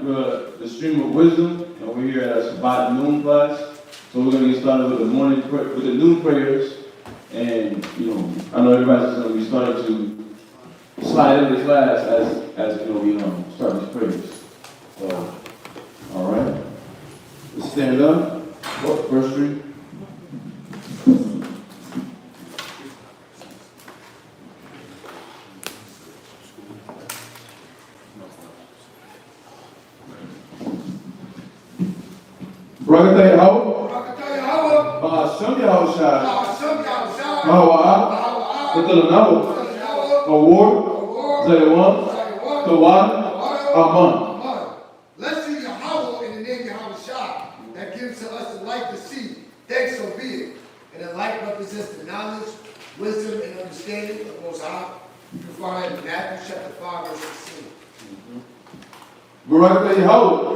the stream of wisdom, and we're here at a Sabbath noon class. So we're going to get started with the with the noon prayers. And, I know everybody's going to be starting to slide into class as we start these prayers. So, all right. Let's stand up. First read. Barakatah Yahweh, Ba'ashem Yahushai, Mahawah, Betul Award, Zayawan, Tawad, Aman. Blessed be Yahweh in the name of Yahushai that gives to us the light to see. Thanks so be it. And the light represents the knowledge, wisdom, and understanding of the Most High. You can find it in Matthew chapter 5, verse 16. Barakatah Yahweh,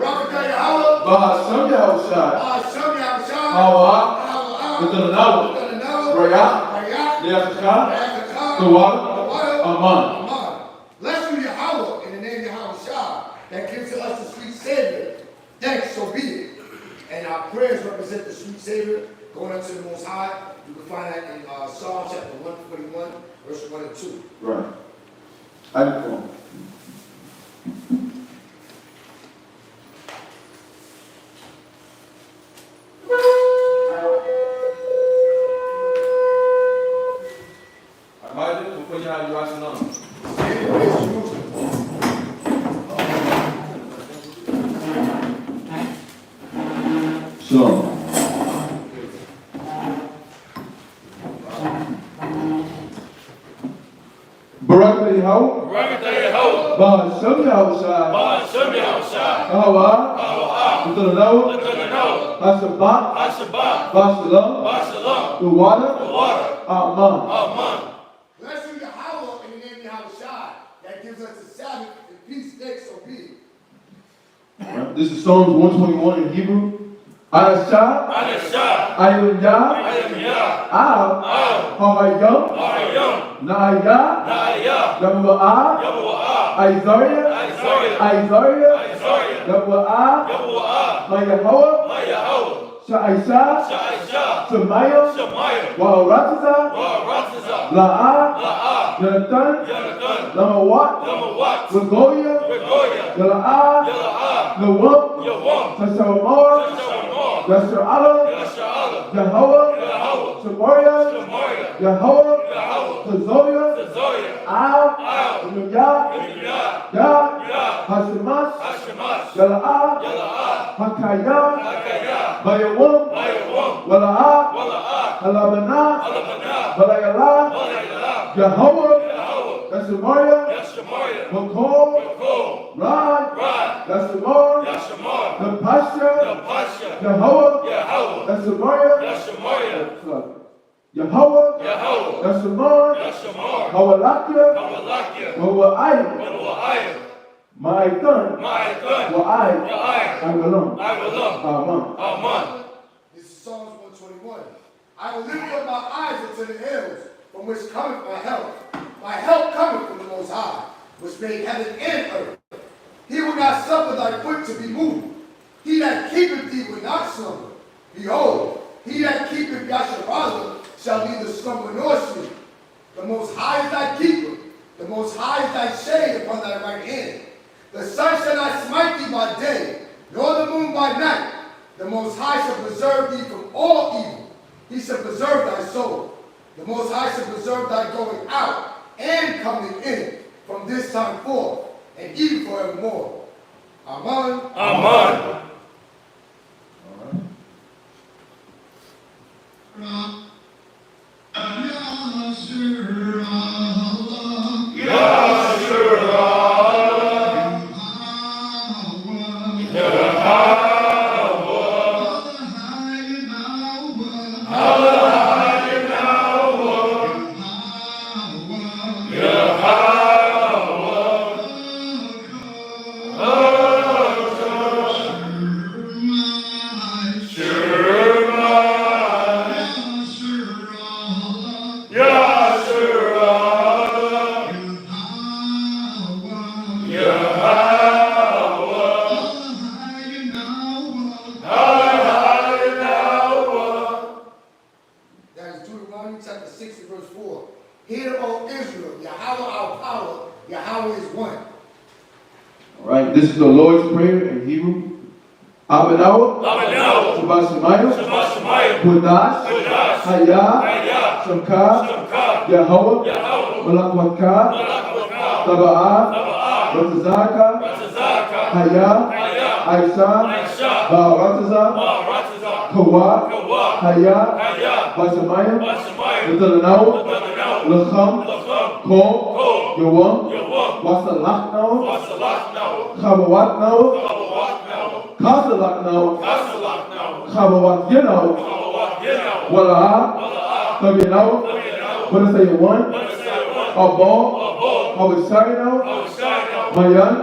Ba'ashem Yahushai, Mahawah, Betul Raya, Leachka, Tawad, Aman. Blessed be Yahweh in the name of Yahushai that gives to us the sweet Savior. Thanks, so be it. And our prayers represent the sweet Savior going up to the Most High. You can find that in Psalm chapter 141, verse 1 and 2. Right. I Barakatah Yahweh, Ba'ashem Yahushai, Mahawah, Betul Hashabbat, Bashalom, the water, Aman. Blessed be Yahweh in the name of Yahushai that gives us the Sabbath and peace. Thanks, so be it. Right. This is Psalms 121 in Hebrew. Anashah, Ayim Yah, Av, Hawayim, Na'ayah, Yabu'ah, Isaiah, Yabu'ah, Mayahoah, Sha'aisha, Shemayim, Wa'aratiza, La'ah, Jonathan, Lamawat, Regoya, Yala'ah, Nawam, Tasharamor, Yashar'ala, Jehovah, Shemaria, Yahweh, Tazoya, Al, Yah, Hashemas, Yala'ah, Hakayah, Bayawam, Wala'ah, Halamanah, Balayala, Yahweh, Yashemaria, Makol, Rad, Yashemar, the Pasha, Yahweh, Yashemaria, Yahweh, Yashemar, Hawalakia, Hawa'ayim, Ma'aitan, I will Amen. This is Psalms 121. I will lift up my eyes unto the hills, from which cometh my help. My help cometh from the Most High, which made heaven and earth. He will not suffer thy foot to be moved. He that keepeth thee will not slumber. Behold, he that keepeth Yashar'ala shall neither slumber nor sleep. The Most High is thy keeper. The Most High is thy shade upon thy right hand. The sun shall not smite thee by day, nor the moon by night. The Most High shall preserve thee from all evil. He shall preserve thy soul. The Most High shall preserve thy going out and coming in from this time forth and even forevermore. Amen. Right? This is the Lord's Prayer in Hebrew. Abinawa, Shabbat Shemayim, Kudash, Hayah, Shamka, Yahweh, Malakwatka, Taba'ah, Ratazaka, Hayah, Aisha, Ba'arataza, Kawa, Hayah, Bashamayim, Ladalanawa, Lacham, Ko, Yawam, Wasalachnawa, Chabawatnawa, Kasalaknawa, Chabawat Yinawa, Wala'a, Tabinawa, what is it, one? Abba, Abishaynawa, Mayan,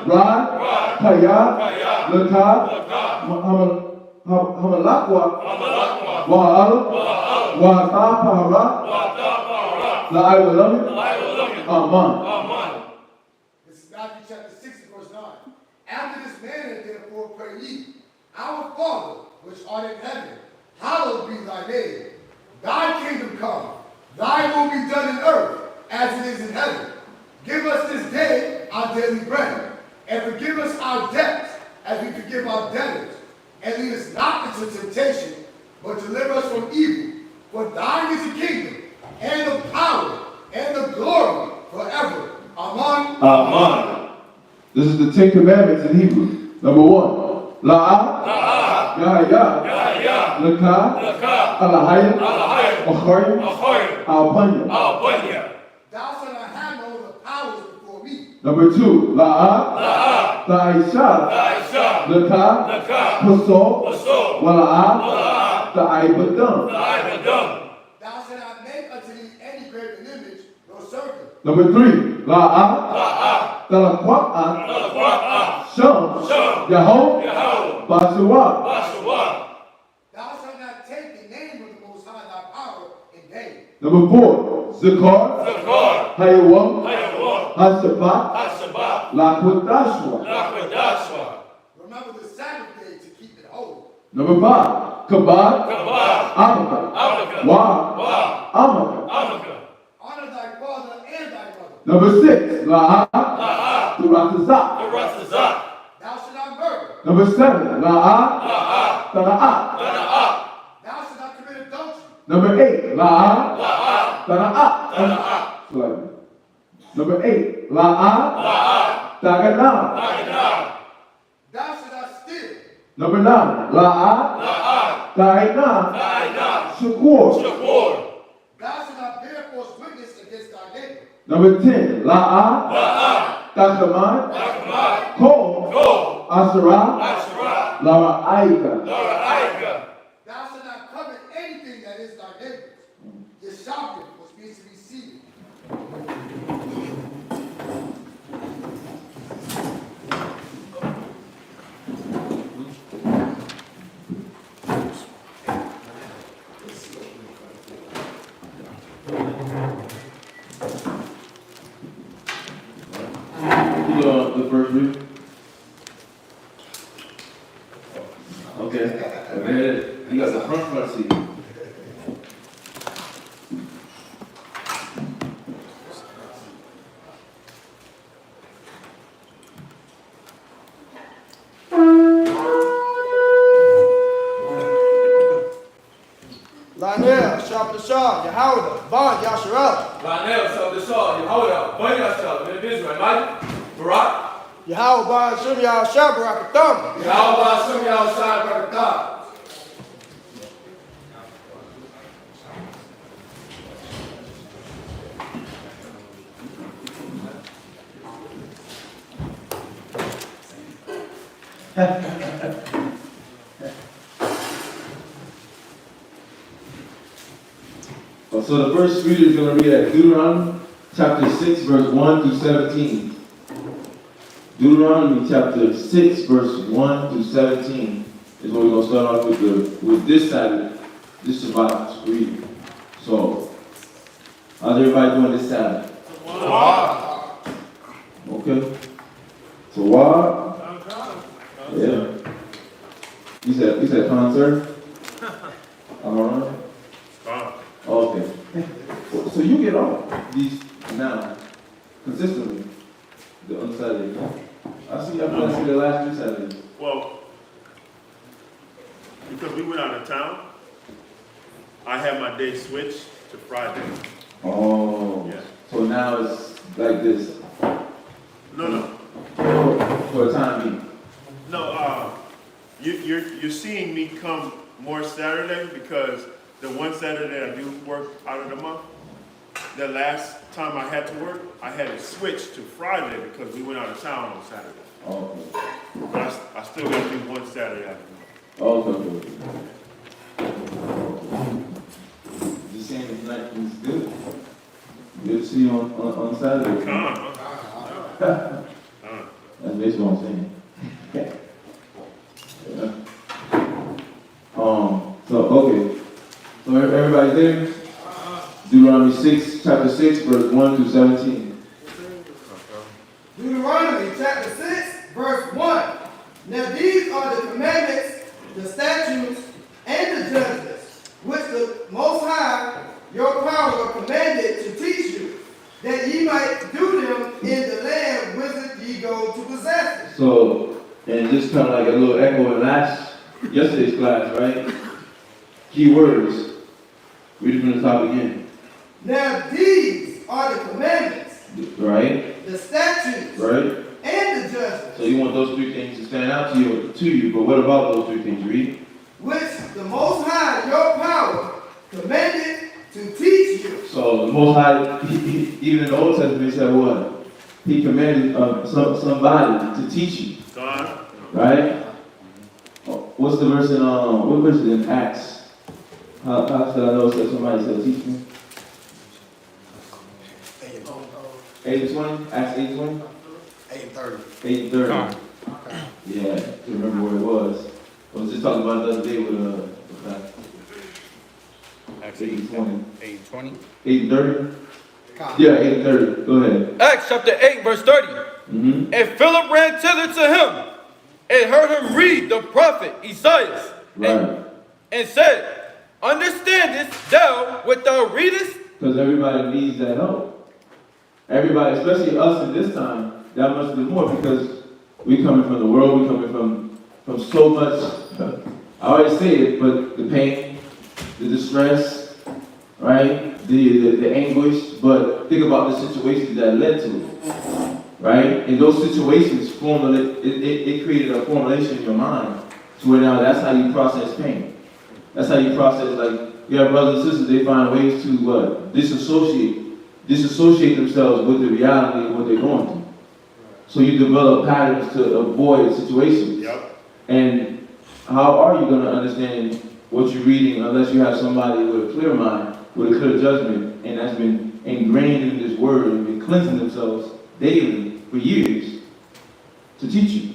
Ra, Kaya, Laka, Hamalakwa, Wa'al, Wa'ata Pahara, La'aywalam, Aman. This is Matthew chapter 6, verse 9. After this manner, therefore, pray ye, Our Father, which art in heaven, hallowed be thy name. Thy kingdom come, thy will be done in earth, as it is in heaven. Give us this day our daily bread, and forgive us our debts, as we forgive our debtors. And lead us not into temptation, but deliver us from evil. For thine is the kingdom, and the power, and the glory, forever. Amen. Amen. This is the 10 Commandments in Hebrew. Number 1. La'a, Yahya, Laka, Alahaya, Achoyim, Alpanya. Thou shalt not have no other powers before me. Number 2. La'a, Ta'isha, Laka, Paso, Wala'a, Ta'ibadam. Thou shalt not make unto thee any graven image, nor serve them. Number 3. La'a, Talakwa'a, Sham, Yahweh, Bashawa. Thou shalt not take the name of the Most High thy power in vain. Number 4. Zakar, Hayawam, Hashabat, Lakwatashwa. Remember the Sabbath day to keep it holy. Number 5. Kabad, Amaka, Wa, Amaka. Honor thy father and thy mother. Number 6. La'a, Ratazak. Thou shalt not murder. Number 7. La'a, Tana'at. Thou shalt not commit adultery. Number 8. La'a, Tana'at. Number 8. La'a, Tagana. Thou shalt not steal. Number 9. La'a, Ta'ina, Shakur. Thou shalt not bear false witness against thy neighbor. Number 10. La'a, Takaman, Ko, Asherah, Lara'aika. Thou shalt not covet anything that is thy neighbor's. Your shopping was meant to be seated. The first reading. Okay. You got the front seat. Lionel, Sharp the Shaw, Yahweh, Bon, Yasharel. Lionel, Sharp the Shaw, Yahweh, Bon, Yasharel, Ben Israel, Mike, Barak. Yahweh, Bon, Shum, Yah, Shabarak, Thumb. Yahweh Shem Yahweh Shai Barakah. So the first reader is going to read at Deuteronomy chapter 6, verse 1 through 17. Deuteronomy chapter 6, verse 1 through 17 is what we're going to start off with this Sabbath, this Shabbat reading. So, how's everybody doing this Sabbath? Okay. So what? Yeah. You said concert? Alright. Okay. So you get off these now consistently the on Saturday. I see let's see the last 2 Saturdays. Well, because we went out of town, I had my day switched to Friday. Oh. Yeah. So now it's like this. No. For the time being. No, you're seeing me come more Saturday because the one Saturday I do work out of the month, the last time I had to work, I had it switched to Friday because we went out of town on Saturday. Oh, okay. But I still got to do one Saturday out of the month. Okay. Just saying it's like it's good. Good to see you on Saturday. Come on. That's basically what I'm saying. Yeah. So okay. So everybody there? Deuteronomy 6, chapter 6, verse 1 through 17. Deuteronomy chapter 6, verse 1. Now these are the commandments, the statutes, and the judgments, which the Most High, your power, commanded to teach you, that ye might do them in the land whither ye go to possess it. So, and just kind of like a little echo in yesterday's class, right? Key words. Read it from the top again. Now these are the commandments, Right? the statutes, Right? and the judgments, So you want those 3 things to stand out to you, but what about those 3 things? Read. which the Most High, your power, commanded to teach you. So the Most High, even in the Old Testament, he said what? He commanded somebody to teach you. God. Right? What's the verse in, what verse is in Acts? How should I know that somebody said teach me? 8:20? Acts 8:20? 8:30. 8:30. Yeah, I can't remember where it was. I was just talking about it the other day with Acts 8:20. 8:20. 8:30? Yeah, 8:30. Go ahead. Acts chapter 8, verse 30. Mm-hmm. And Philip ran thither to him and heard him read the prophet Isaiah Right. and said, Understandest thou what thou readest? Because everybody needs that help. Everybody, especially us in this time, that must be more because we coming from the world, we coming from so much, I always say it, but the pain, the distress, right? The anguish, but think about the situations that led to it, right? And those situations it created a formulation in your mind to where now that's how you process pain. That's how you process, like, you have brothers and sisters, they find ways to disassociate themselves with the reality of what they're going through. So you develop patterns to avoid situations. Yep. And how are you going to understand what you're reading unless you have somebody with a clear mind, with a clear judgment, and that's been ingrained in this word and been cleansing themselves daily for years to teach you.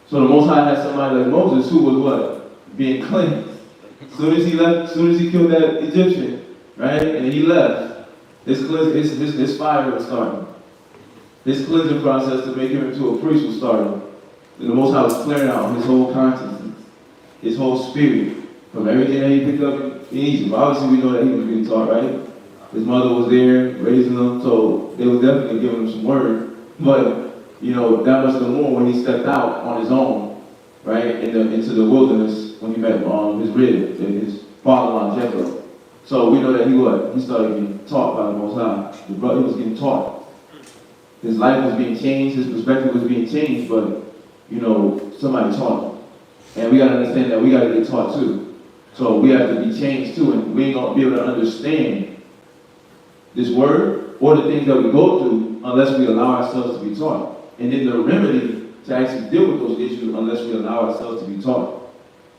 So the Most High had somebody like Moses who was what? Being cleansed. As soon as he killed that Egyptian, right? And he left, his fire was starting. His cleansing process to make him into a priest was starting. And the Most High was clearing out his whole consciousness, his whole spirit, from everything that he picked up in Egypt. Obviously, we know that he was being taught, right? His mother was there, raising him, so they was definitely giving him some word. But, that much the more when he stepped out on his own, right, into the wilderness when he met his rib, his father-in-law, Jethro. So we know that he started getting taught by the Most High. The brother was getting taught. His life was being changed, his perspective was being changed, but, somebody taught him. And we got to understand that we got to get taught too. So we have to be changed too, and we ain't going to be able to understand this word or the things that we go through unless we allow ourselves to be taught. And then the remedy to actually deal with those issues unless we allow ourselves to be taught.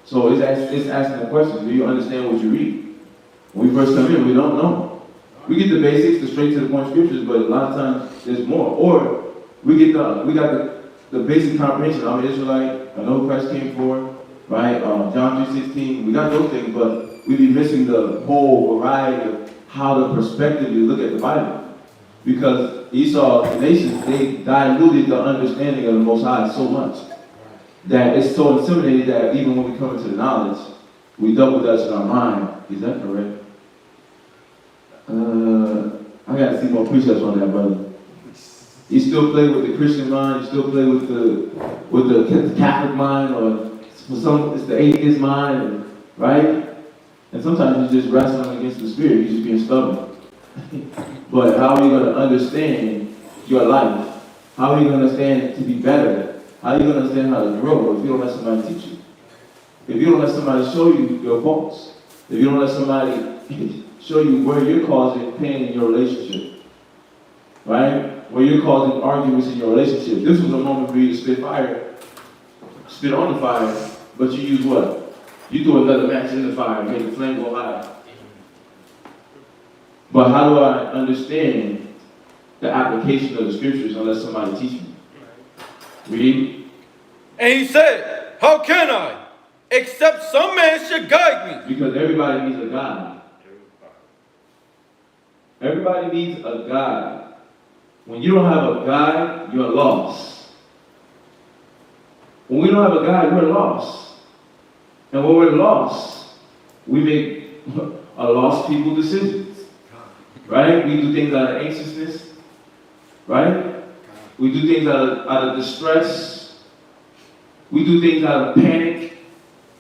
So it's asking the question, do you understand what you read? When we first come in, we don't know. We get the basics, the straight to the point scriptures, but a lot of times there's more. Or we got the basic comprehension. I'm an Israelite, I know who Christ came for, right? John 3:16, we got those things, but we be missing the whole variety of how to prospectively look at the Bible. Because Esau, the nations, they diluted the understanding of the Most High so much that it's so intimidating that even when we come into the knowledge, we double dutch in our mind. Is that correct? I got to see more precepts on that, brother. You still play with the Christian mind, you still play with the Catholic mind, or for some it's the atheist mind, right? And sometimes you're just wrestling against the spirit, you're just being stubborn. But how are you going to understand your life? How are you going to understand to be better? How are you going to understand how to grow if you don't let somebody teach you? If you don't let somebody show you your faults? If you don't let somebody show you where you're causing pain in your relationship? Right? Where you're causing arguments in your relationship. This was a moment for you to spit on the fire, but you use what? You threw another match in the fire and made the flame go high. But how do I understand the application of the scriptures unless somebody teaches me? Read. And he said, how can I, except some man should guide me? Because everybody needs a guide. Everybody needs a guide. When you don't have a guide, you're lost. When we don't have a guide, we're lost. And when we're lost, we make a lost people decisions. Right? We do things out of anxiousness. Right? We do things out of distress. We do things out of panic.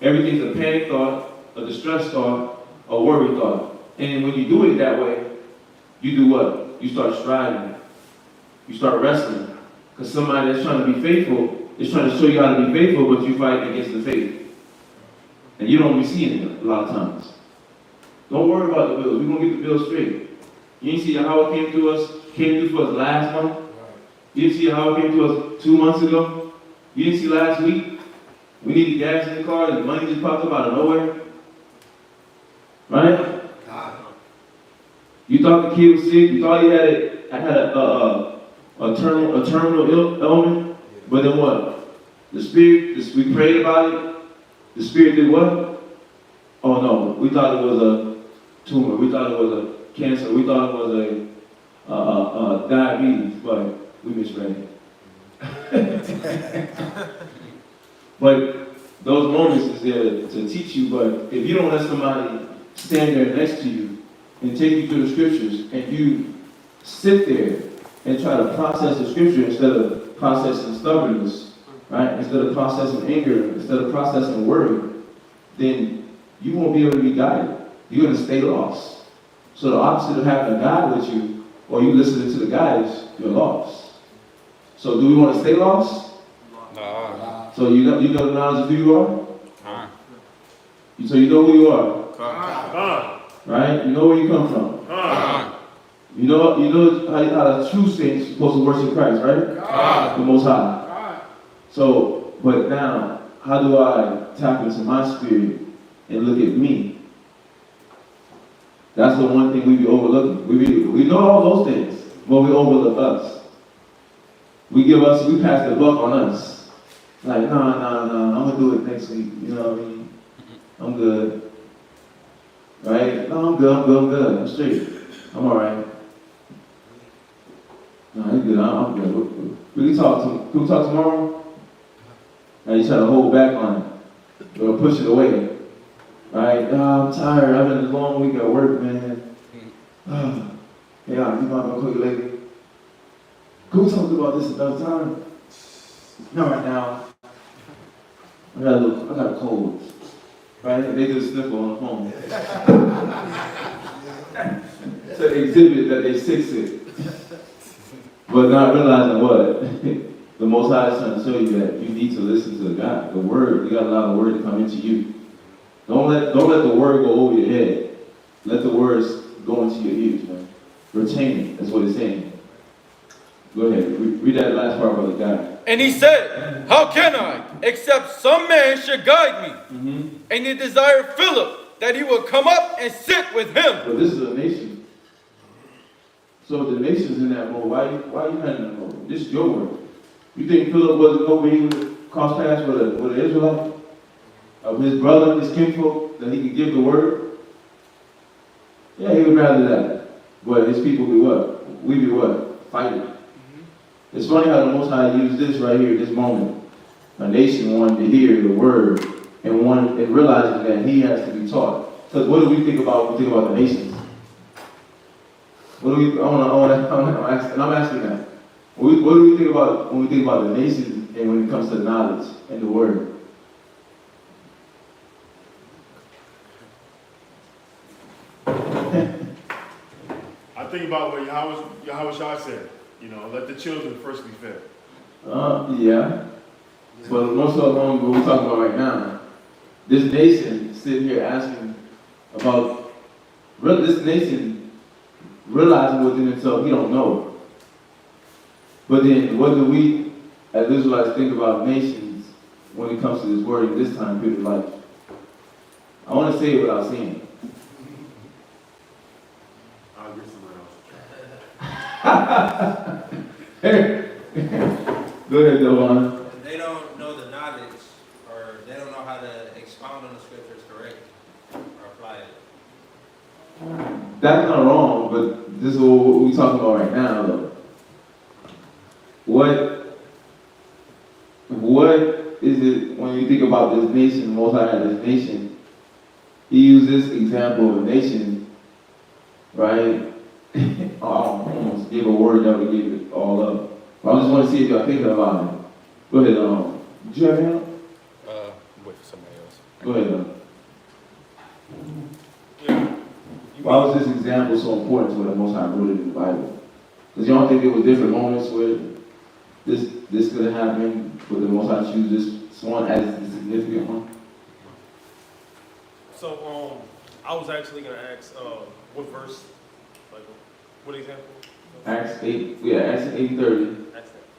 Everything's a panic thought, a distress thought, a worry thought. And when you do it that way, you do what? You start striving. You start wrestling. Because somebody that's trying to be faithful is trying to show you how to be faithful, but you fight against the faith. And you don't be seeing it a lot of times. Don't worry about the bills. We're going to get the bills straight. You didn't see how it came through for us last month? You didn't see how it came to us 2 months ago? You didn't see last week? We needed gas in the car and money just popped up out of nowhere? Right? You thought the kid was sick. You thought he had a terminal ailment. But then what? We prayed about it. The spirit did what? Oh no, we thought it was a tumor. We thought it was a cancer. We thought it was a diabetes, but we misread it. But those moments is there to teach you, but if you don't let somebody stand there next to you and take you through the scriptures, and you sit there and try to process the scripture instead of processing stubbornness, right? Instead of processing anger, instead of processing worry, then you won't be able to be guided. You're going to stay lost. So the opposite of having a guide with you, or you listening to the guides, you're lost. So do we want to stay lost? No. So you know the knowledge of who you are? So you know who you are? Right? You know where you come from. You know how the true saints are supposed to worship Christ, right? The Most High. So, but now, how do I tap into my spirit and look at me? That's the one thing we be overlooking. We know all those things, but we overlook us. We pass the buck on us. Like, no, I'm gonna do it next week. You know what I mean? I'm good. Right? No, I'm good. I'm straight. I'm all right. No, I'm good. I'm good. We can talk tomorrow? Now you try to hold back on it, or push it away. Right? I'm tired. I've been a long week at work, man. Yeah, you might go call you later. Can we talk about this another time? Not right now. I got a cold. Right? They just sniffle on the phone. To exhibit that they sick. But not realizing what? The Most High is trying to show you that you need to listen to God. The Word, you got to allow the Word to come into you. Don't let the Word go over your head. Let the words go into your ears, man. Retain it. That's what it's saying. Go ahead. Read that last part, Brother God. And he said, how can I, except some man should guide me? Mm-hmm. And he desired Philip that he would come up and sit with him. But this is a nation. So if the nation's in that mode, why are you in that mode? This is your word. You think Philip wasn't over here cross paths with an Israelite? Of his brother, his kinfolk, that he could give the word? Yeah, he would rather that. But his people be what? We be what? Fighting. Mm-hmm. It's funny how the Most High used this right here, this moment. A nation wanted to hear the word and realizing that he has to be taught. Because what do we think about when we think about the nations? What do we? I'm asking that. What do we think about when we think about the nations and when it comes to knowledge and the word? I think about what Yahweh said, you know, let the children first be fed. Yeah. But most of what we're talking about right now, this nation sitting here asking about this nation realizing within itself he don't know. But then what do we as Israelites think about nations when it comes to this word in this time period of life? I want to say it without saying it. I'll agree somewhere else. Go ahead, Delvon. They don't know the knowledge, or they don't know how to expound on the scriptures correctly or apply it. That's not wrong, but this is what we're talking about right now, though. What is it when you think about this nation, Most High had this nation? He used this example of a nation, right? I almost gave a word that would give it all up. But I just want to see if y'all thinking about it. Go ahead, did you have any? Wait for somebody else. Go ahead, Yeah. Why was this example so important to what the Most High wrote it in the Bible? Because y'all think there were different moments where this could have happened, but the Most High choose this one as the significant one? So, I was actually gonna ask, what verse, like, what example? Acts 8, Acts 8:30.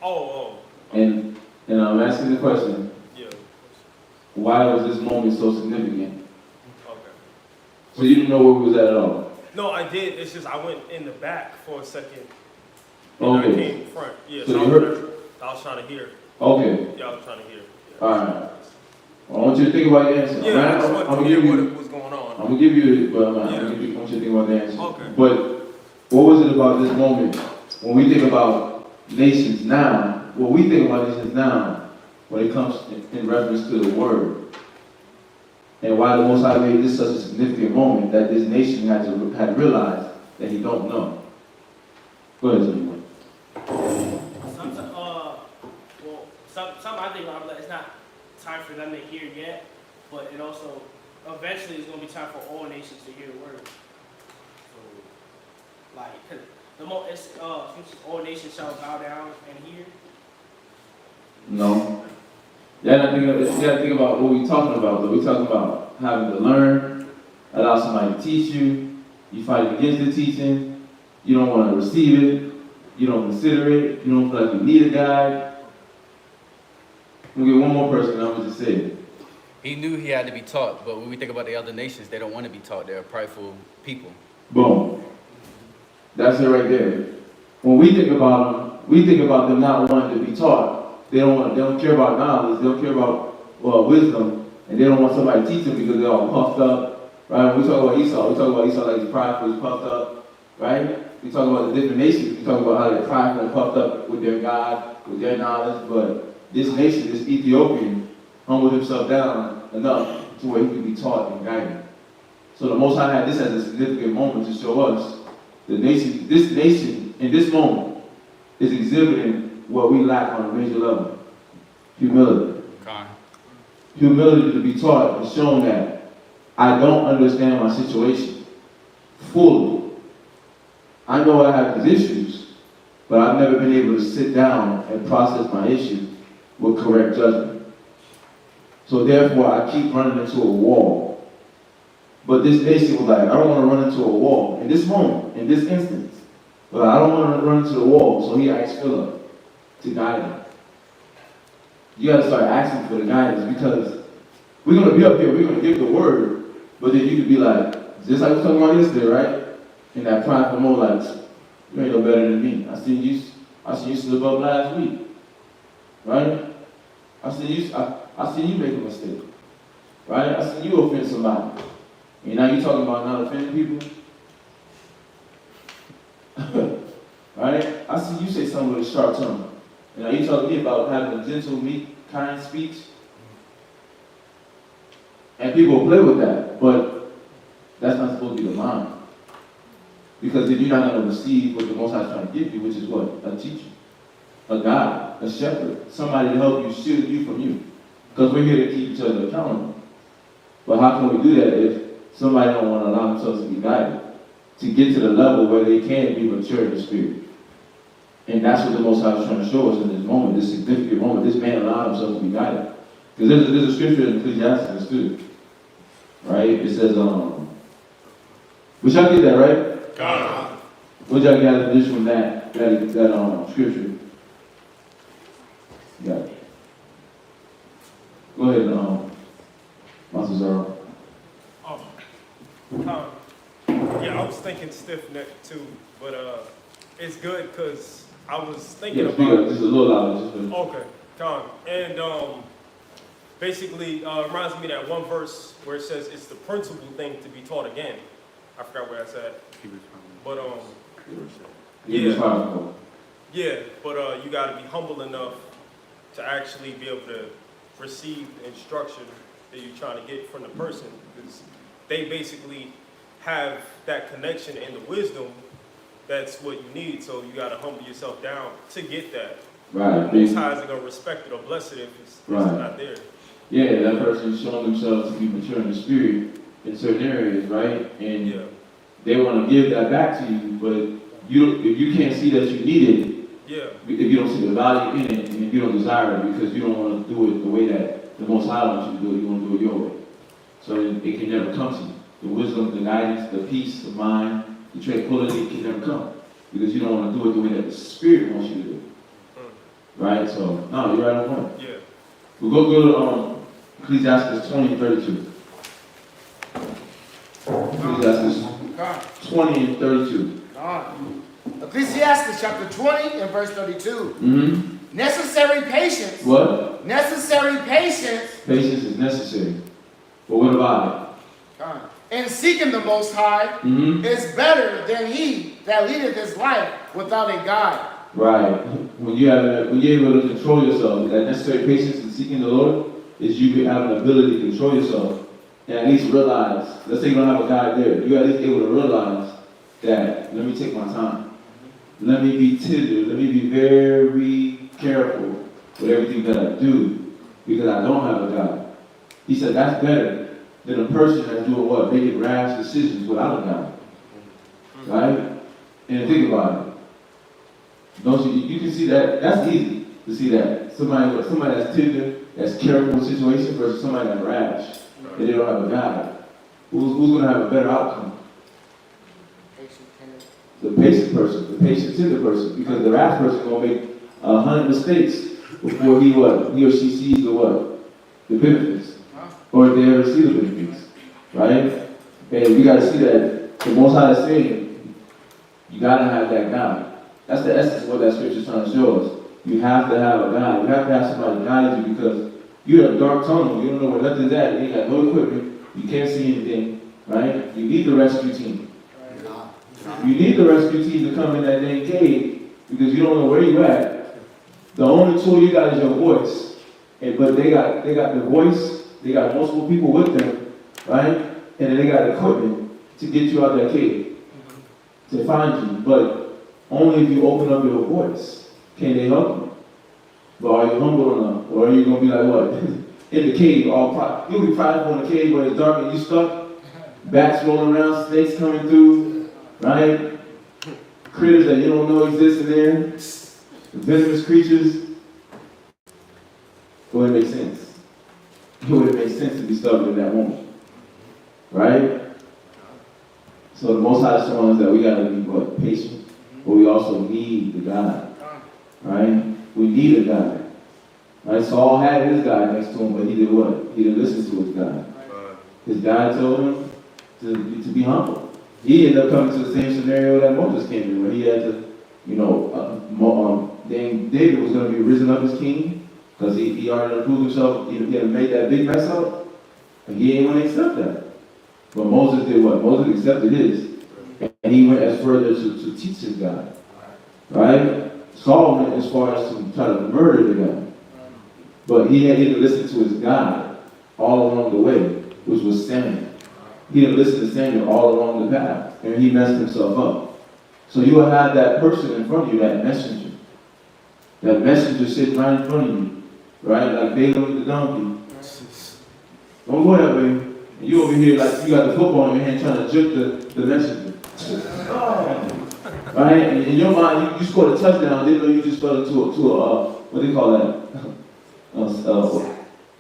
Oh, And I'm asking the question, yeah, why was this moment so significant? okay. So you didn't know where we was at all? No, I did, it's just I went in the back for a second, and I Okay. came front, yeah, So so you heard? I was trying to hear, Okay. yeah, I was trying to hear. Yeah. Alright. I want you to think about your answer. Yeah, I just wanted to hear what was going on. I'm gonna give you it, but I want you to think about the answer. Okay. But what was it about this moment when we think about nations now? What we think about nations now when it comes in reference to the word, and why the Most High made this such a significant moment that this nation had realized that he don't know. Go ahead, Jimmy. Something I think about, like, it's not time for them to hear yet, but it also eventually is going to be time for all nations to hear the word. So, like, 'cause all nations shall bow down and hear. No. You gotta think about what we're talking about, though. We're talking about having to learn, allow somebody to teach you, you fight against the teaching, you don't want to receive it, you don't consider it, you don't feel like you need a guide. We'll get one more person, and I'm gonna just say it. He knew he had to be taught, but when we think about the other nations, they don't want to be taught. They're prideful people. Boom. That's it right there. When we think about them not wanting to be taught. They don't care about knowledge, they don't care about wisdom, and they don't want somebody to teach them because they're all puffed up, right? When we talk about Esau like he's prideful, he's puffed up, right? We talk about the different nations, we talk about how they're prideful and puffed up with their God, with their knowledge, but this nation, this Ethiopian, humbled himself down enough to where he could be taught and guided. So the Most High had this as a significant moment to show us this nation, in this moment, is exhibiting what we lack on a major level. Humility. Okay. Humility to be taught and shown that I don't understand my situation fully. I know I have these issues, but I've never been able to sit down and process my issues with correct judgment. So therefore, I keep running into a wall. But this nation was like, I don't want to run into a wall in this moment, in this instance. But I don't want to run into the wall, so he asked Philip to guide him. You got to start asking for the guidance, because we're going to be up here, we're going to give the word, but then you could be like, just like we were talking about yesterday, right? In that prideful mode, like, you ain't no better than me. I seen you slip up last week, right? I seen you make a mistake, right? I seen you offend somebody. And now you talking about not offending people? Right? I see you say something with a sharp tongue. And now you talking to me about having a gentle, meek, kind speech. And people play with that, but that's not supposed to be the line. Because then you're not going to receive what the Most High is trying to give you, which is what? A teacher. a guide, a shepherd, somebody to help you, shield you from you. Because we're here to keep each other accountable. But how can we do that if somebody don't want to allow themselves to be guided? To get to the level where they can be mature in the spirit. And that's what the Most High is trying to show us in this moment, this significant moment. This man allowed himself to be guided. Because there's a scripture in Ecclesiastes too. Right? It says, which y'all get that, right? God. What y'all got this from that scripture? Got it. Go ahead, Master Zara. Yeah, I was thinking stiff neck too, but it's good because I was thinking Yeah, about. just a little louder. Okay, Con. And basically reminds me of that one verse where it says it's the principal thing to be taught again. I forgot where that's at. But yeah, but you got to be humble enough to actually be able to receive the instruction that you're trying to get from the person, because they basically have that connection and the wisdom. That's what you need, so you got to humble yourself down to get that. Right. Most High isn't going to respect it or bless it if it's not there. Yeah, that person's showing themselves to be mature in the spirit in certain areas, right? And they want to give that back to you, but if you can't see that you need it, if you don't see the value in it, and if you don't desire it because you don't want to do it the way that the Most High wants you to do it, you want to do it your way. So it can never come to you. The wisdom, the guidance, the peace of mind, the tranquility can never come because you don't want to do it the way that the Spirit wants you to do it. Right? So, no, you're right on point. Yeah. We'll go to Ecclesiastes 20:32. Ecclesiastes 20 and 32. Ecclesiastes chapter 20 and verse 32. Mm-hmm. Necessary patience. What? Necessary patience. Patience is necessary. But what about And seeking the Most High is better than he that leadeth his life without a guide. Right. When you're able to control yourself, that necessary patience in seeking the Lord is you have an ability to control yourself and at least realize, let's say you don't have a guide there, you're at least able to realize that, let me take my time. Let me be tender. Let me be very careful with everything that I do because I don't have a guide. He said that's better than a person that's doing what? Making rash decisions without a guide. Right? And think about it. Don't you can see that, that's easy to see that. Somebody that's tender, that's careful in situations versus somebody that's rash, and they don't have a guide. Who's going to have a better outcome? The patient person, the patient tender person, because the rash person is going to make 100 mistakes before he or she sees the benefits, or if they ever see the benefits, right? And we got to see that the Most High is saying, you got to have that guide. That's the essence of what that scripture is trying to show us. You have to have a guide. You have to have somebody guide you because you're in a dark tunnel. You don't know where nothing's at. You ain't got no equipment. You can't see anything, right? You need the rescue team. You need the rescue team to come in that dang cave because you don't know where you're at. The only tool you got is your voice. But they got the voice. They got multiple people with them, right? And then they got equipment to get you out of that cave, to find you. But only if you open up your voice can they help you. But are you humble enough? Or are you going to be like what? In the cave, you'll be prideful in the cave where it's dark and you stuck. Bats rolling around, snakes coming through, right? Critters that you don't know exist in there. Venomous creatures. It wouldn't make sense. It wouldn't make sense to be stuck in that moment. Right? So the Most High is showing us that we got to be patient, but we also need the God. Right? We need a guide. Right? Saul had his guide next to him, but he did what? He didn't listen to his guide. His guide told him to be humble. He ended up coming to the same scenario that Moses came in, where he had to, David was going to be risen up as king, because he already proved himself, he had made that big mess up, and he didn't want to accept that. But Moses did what? Moses accepted his, and he went as further to teach his God. Right? Saul went as far as to try to murder the guy. But he had to listen to his God all along the way, which was Samuel. He didn't listen to Samuel all along the path, and he messed himself up. So you will have that person in front of you, that messenger That messenger sitting right in front of you, right? Like Balaam with the donkey. Don't go that way. And you over here like you got the football in your hand trying to jerk the messenger. Right? And in your mind, you scored a touchdown, didn't know you just fell into a what do they call that?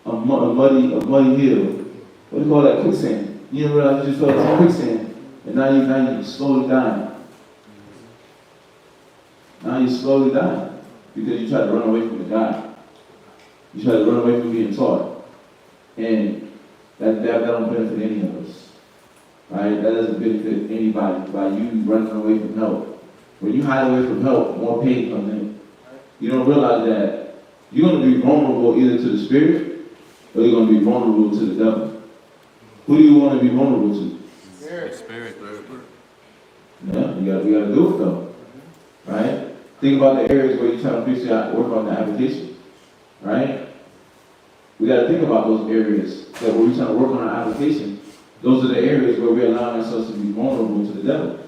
A muddy hill. What do you call that? Quicksand. You didn't realize you just fell into quicksand. And now you slowly dying. Now you're slowly dying. Because you tried to run away from the guy. You tried to run away from being taught. And that don't benefit any of us. Right? That doesn't benefit anybody by you running away from help. When you hide away from help, more pain comes in. You don't realize that you're going to be vulnerable either to the spirit or you're going to be vulnerable to the devil. Who do you want to be vulnerable to? Spirit. Yeah, we got to do it though. Right? Think about the areas where you're trying to work on the application. Right? We got to think about those areas that where we're trying to work on our application. Those are the areas where we're allowing ourselves to be vulnerable to the devil.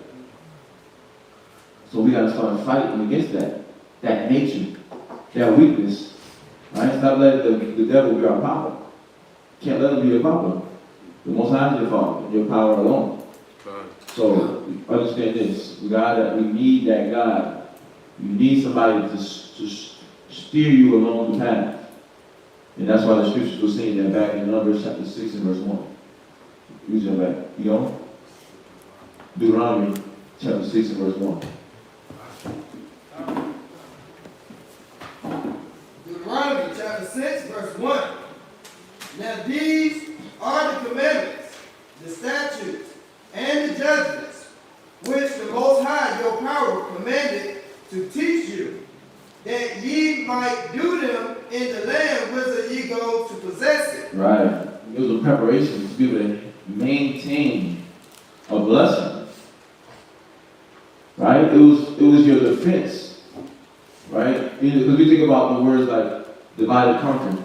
So we got to start fighting against that nature, that weakness. Right? Stop letting the devil be our power. Can't let him be your power. The Most High is your Father, your power alone. So understand this: we need that God. You need somebody to steer you along the path, and that's why the scriptures were saying that back in Numbers chapter 6 and verse 1. Use your back. You know, Deuteronomy chapter 6 and verse 1. Deuteronomy chapter 6, verse 1. Now these are the commandments, the statutes, and the judgments, which the Most High your power commanded to teach you, that ye might do them in the land whither ye go to possess it. Right. It was a preparation to be able to maintain a blessing. Right? It was your defense. Right? Because we think about the words like divide and conquer,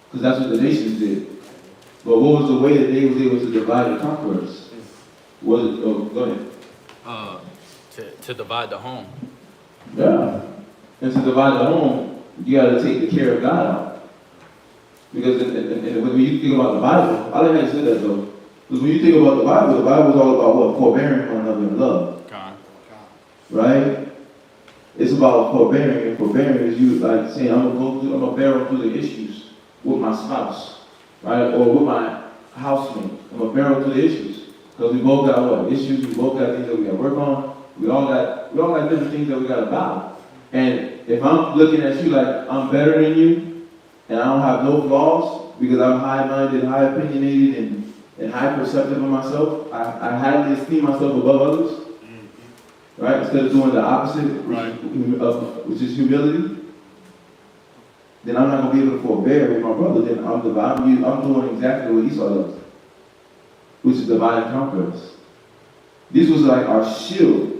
because that's what the nations did. But what was the way that they was able to divide and conquer us? Was it, go ahead. To divide the home. Yeah. And to divide the home, you got to take the care of God out. Because when you think about the Bible, I like how you said that though. Because when you think about the Bible is all about what? Forbearing one another in love. Right? It's about forbearing, and forbearing is you like saying, I'm gonna bear up through the issues with my spouse, right? Or with my housemate. I'm gonna bear up through the issues. Because we both got what? Issues, we both got things that we gotta work on. We all got different things that we gotta battle. And if I'm looking at you like I'm better than you, and I don't have no flaws, because I'm high-minded, high opinionated, and high perceptive of myself, I highly esteem myself above others. Right? Instead of doing the opposite, which is humility, then I'm not going to be able to forbear with my brother. Then I'm doing exactly what Esau does, which is divide and conquer us. This was like our shield.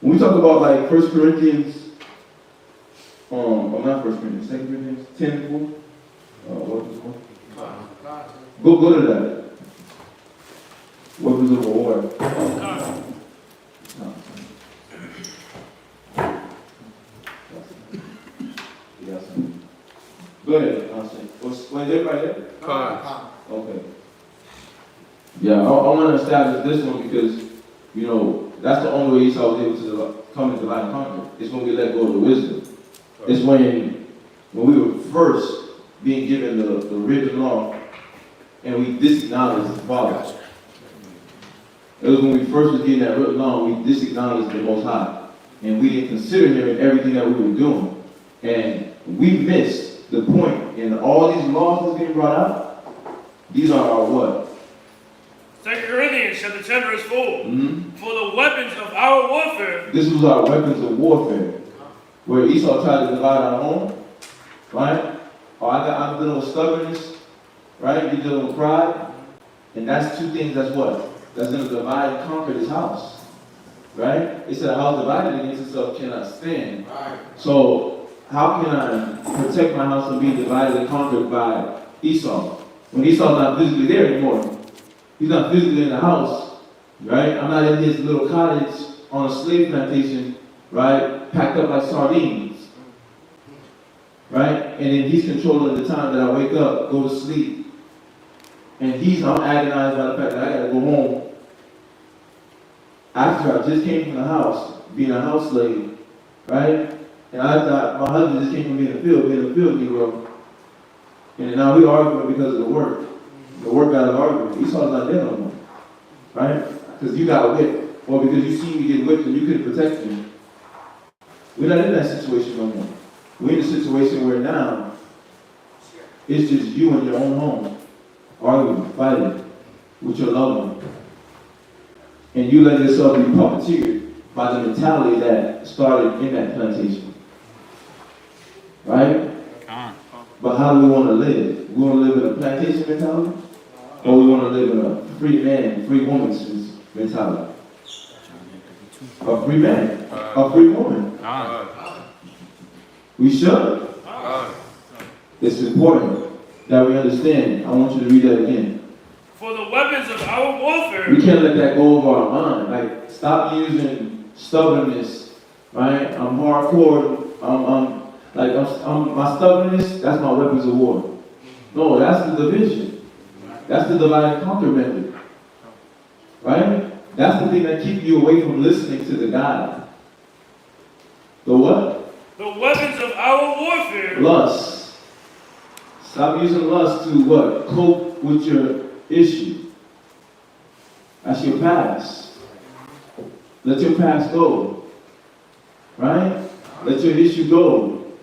When we talk about like 1 Corinthians, not 1 Corinthians, 2 Corinthians 10 and 4. What was it? Go to that. What was the reward? Go ahead, I'll say. Was it right there? Okay. Yeah, I want to establish this one because, you know, that's the only way Esau was able to come into divide and conquer. It's when we let go of the wisdom. It's when we were first being given the written law and we disacknowledged the Father. It was when we first was getting that written law and we disacknowledged the Most High. And we didn't consider Him in everything that we were doing. And we missed the point. And all these laws that's getting brought out, these are our what? 2 Corinthians chapter 10 verse 4. Mm-hmm. For the weapons of our warfare. This was our weapons of warfare. Where Esau tried to divide our home, right? I'm dealing with stubbornness, right? You're dealing with pride. And that's two things that's what? That's going to divide and conquer this house. Right? It said a house divided against itself cannot stand. Right. So how can I protect my house from being divided and conquered by Esau? When Esau's not physically there anymore. He's not physically in the house. Right? I'm not in his little cottage on a slave plantation, right? Packed up like sardines. right? And then he's controlling the time that I wake up, go to sleep. And I'm agonized by the fact that I gotta go home after I just came from the house, being a house slave, right? And I thought my husband just came from being a field Negro. And now we arguing because of the work. The work got an argument. Esau's not there no more, right? Because you got whipped, or because you see me get whipped and you couldn't protect me. We're not in that situation no more. We're in a situation where now it's just you in your own home, arguing, fighting with your loved one. And you let yourself be puppeteered by the mentality that started in that plantation. Right? But how do we want to live? We want to live in a plantation mentality? Or we want to live in a free man, free woman's mentality? A free man, a free woman. We should. It's important that we understand. I want you to read that again. For the weapons of our warfare. We can't let that go over our mind. Like, stop using stubbornness, right? I'm hardcore. My stubbornness, that's my weapons of war. No, that's the division. That's the divide and conquer method. Right? That's the thing that keeps you away from listening to the God. The what? The weapons of our warfare. Lust. Stop using lust to what? Cope with your issue. That's your past. Let your past go. Right? Let your issue go.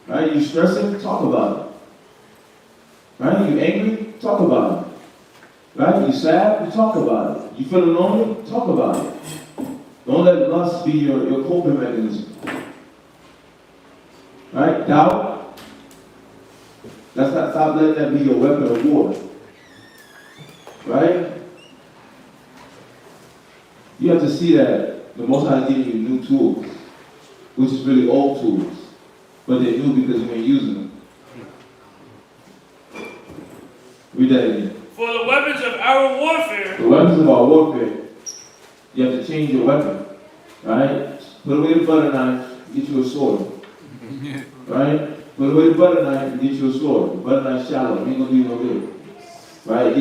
Right? You stressing? Talk about it. Right? You angry? Talk about it. Right? You sad? You talk about it. You feeling lonely? Talk about it. Don't let lust be your coping mechanism. Right? Doubt? Stop letting that be your weapon of war. Right? You have to see that the Most High is giving you new tools, which is really old tools, but they're new because you ain't using them. Read that again. For the weapons of our warfare. The weapons of our warfare. You have to change your weapon. Right? Put away the butter knife, get you a sword. Right? Put away the butter knife and get you a sword. The butter knife's shallow, ain't gonna do you no good. Right?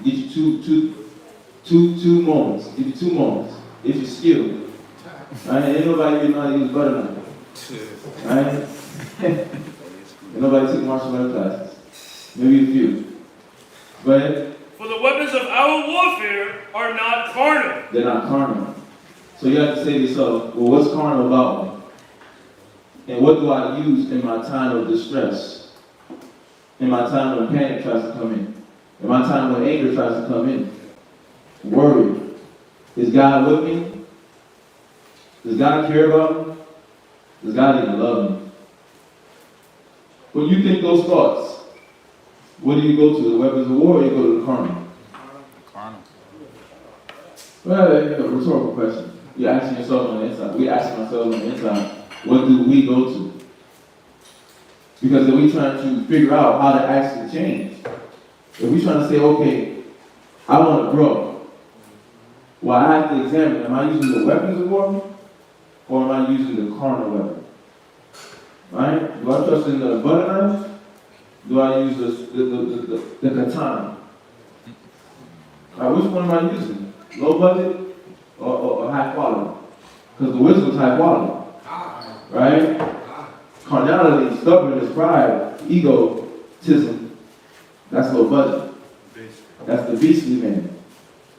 Get you two moments. Give you 2 moments. If you're skilled. Right? Ain't nobody even know how to use butter knife. Right? Ain't nobody took martial arts classes. Maybe a few. But for the weapons of our warfare are not carnal. They're not carnal. So you have to say to yourself, well, what's carnal about me? And what do I use in my time of distress? In my time when panic tries to come in? In my time when anger tries to come in? Worry. Is God with me? Does God care about me? Does God even love me? When you think those thoughts, what do you go to? The weapons of war, or you go to the carnal? Carnal. Well, rhetorical question. You're asking yourself on the inside. We're asking ourselves on the inside, what do we go to? Because if we're trying to figure out how to actually change, if we're trying to say, okay, I want to grow, well, I have to examine, am I using the weapons of war, or am I using the carnal weapon? Right? Do I trust in the butter knife? Do I use the katana? Right, which one am I using? Low budget or high quality? Because the wisdom's high quality. Right? Carnality, stubbornness, pride, egotism, that's low budget. That's the beastly man.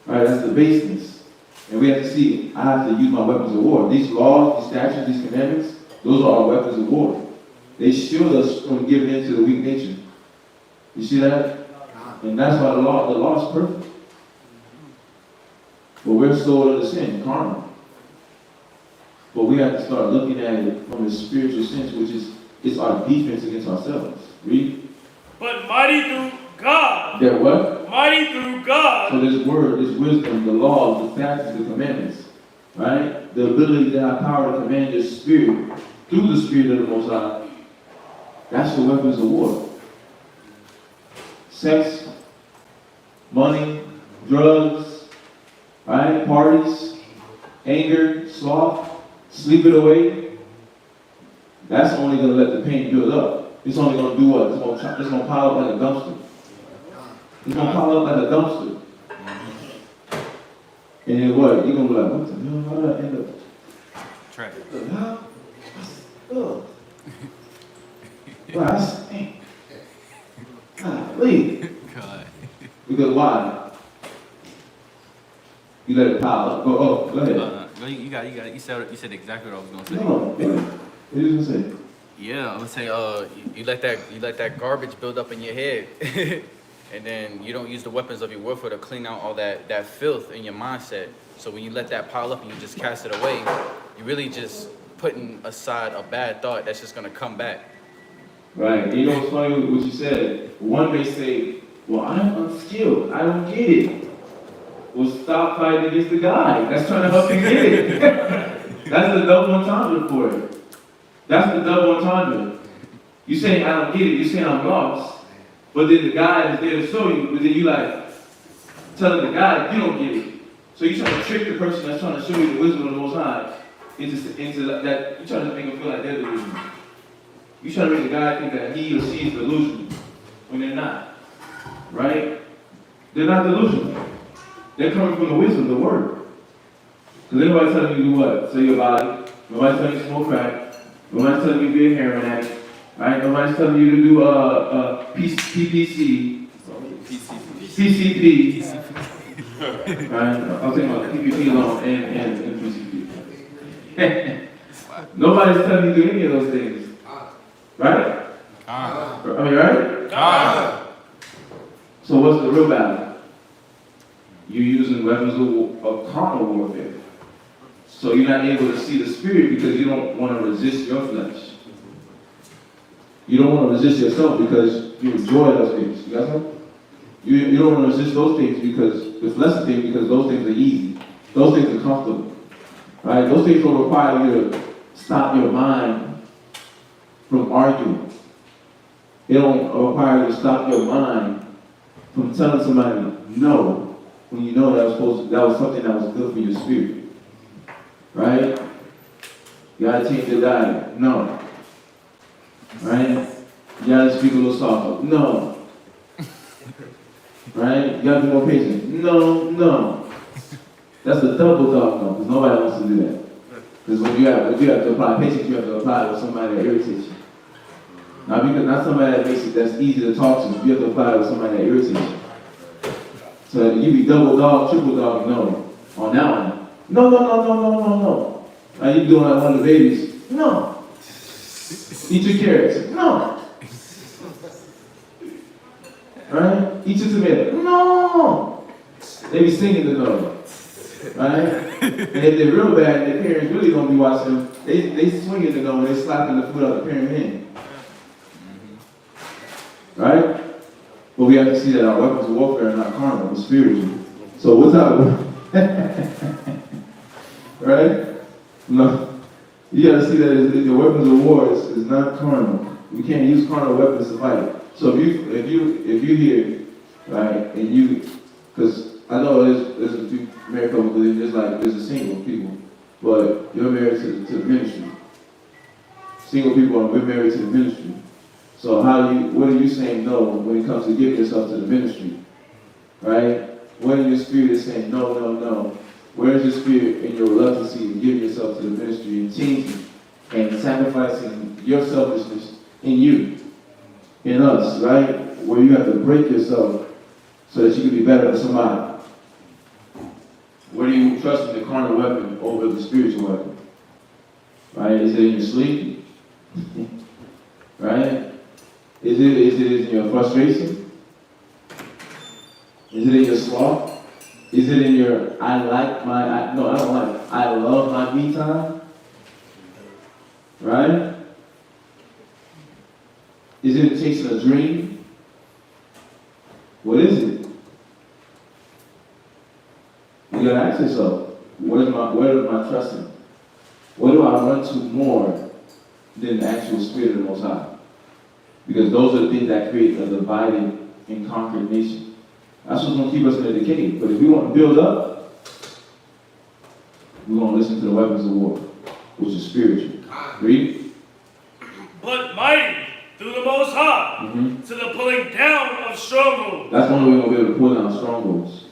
Right? That's the baseness. And we have to see, I have to use my weapons of war. These laws, these statutes, these commandments, those are our weapons of war. They shield us from giving in to the weak nature. You see that? And that's why the law is perfect. But we're sold under sin, carnal. But we have to start looking at it from a spiritual sense, which is it's our defense against ourselves. Read. But mighty through God. That what? Mighty through God. So this word, this wisdom, the laws, the statutes, the commandments, right? The ability to have power to command your spirit through the Spirit of the Most High. That's your weapons of war. Sex, money, drugs, right? Parties, anger, sloth, sleep it away. that's only gonna let the pain build up. It's only gonna do what? It's gonna pile up like a dumpster. It's gonna pile up like a dumpster. And then what? You're gonna be like, what the hell? How did I end up? Track. What the hell? Ugh. Wow, that's, golly. God. Because why? You let it pile up. Go ahead. No, you got it. You said exactly what I was gonna say. No, what are you gonna say? Yeah, I'm gonna say, you let that garbage build up in your head, and then you don't use the weapons of your warfare to clean out all that filth in your mindset. So when you let that pile up and you just cast it away, you're really just putting aside a bad thought that's just gonna come back. Right. You know what's funny what you said? One may say, well, I'm unskilled. I don't get it. Well, stop fighting against the guy that's trying to help you get it. That's the double entendre for it. That's the double entendre. You saying I don't get it, you saying I'm lost, but then the guy is there to show you, but then you like telling the guy you don't get it. So you're trying to trick the person that's trying to show you the wisdom of the Most High into that, you're trying to make them feel like they're delusional. You're trying to make the guy think that he or she is delusional when they're not. Right? They're not delusional. They're coming from the wisdom of the word. Because everybody's telling you to do what? Sell your body. Nobody's telling you to smoke crack. Nobody's telling you to be a heroin addict. Right? Nobody's telling you to do PPC. PCP. Right? I'll take my PPP loan and PCP. Nobody's telling you to do any of those things. Right? I mean, right? So what's the real battle? You're using weapons of carnal warfare. So you're not able to see the spirit because you don't want to resist your flesh. You don't want to resist yourself because you enjoy those things. You got something? You don't want to resist those things because the flesh things because those things are easy. Those things are comfortable. Right? Those things don't require you to stop your mind from arguing. They don't require you to stop your mind from telling somebody no when you know that was something that was good for your spirit. Right? You gotta change your diet. No. Right? You gotta speak a little softer. No. Right? You gotta be more patient. No. That's a double dog no, because nobody wants to do that. Because when you have to apply patience, you have to apply it with somebody that irritates you. Now, because not somebody that's easy to talk to, you have to apply it with somebody that irritates you. So you be double dog, triple dog, no. On that one. No. Are you doing like one of the babies? No. Eat your carrots? No. Right? Eat your tomato? No. They be singing the no. Right? And if they're real bad, their parents really don't be watching them. They swinging the no and they slapping the foot out the parent hand. Right? But we have to see that our weapons of warfare are not carnal, but spiritual. So what's up? Right? No. You gotta see that the weapons of war is not carnal. We can't use carnal weapons to fight. So if you hear, right, and you, because I know there's a few married couples, there's a single people, but you're married to the ministry. Single people we're married to the ministry. So what are you saying no when it comes to giving yourself to the ministry? Right? When your spirit is saying no. Where is your spirit in your reluctancy in giving yourself to the ministry and changing and sacrificing your selfishness in you, in us, right? Where you have to break yourself so that you can be better for somebody. Where do you trust in the carnal weapon over the spiritual weapon? Right? Is it in your sleep? Right? Is it in your frustration? Is it in your sloth? Is it in your, I don't like, I love my me time? Right? Is it in chasing a dream? What is it? You gotta ask yourself, where am I trusting? What do I run to more than the actual spirit of the Most High? Because those are the things that create a divided and conquered nation. That's what's going to keep us in the decay. But if we want to build up, we're going to listen to the weapons of war, which is spiritual. Read. but mighty through the Most High, to the pulling down of strongholds. That's the only way we're going to be able to pull down strongholds.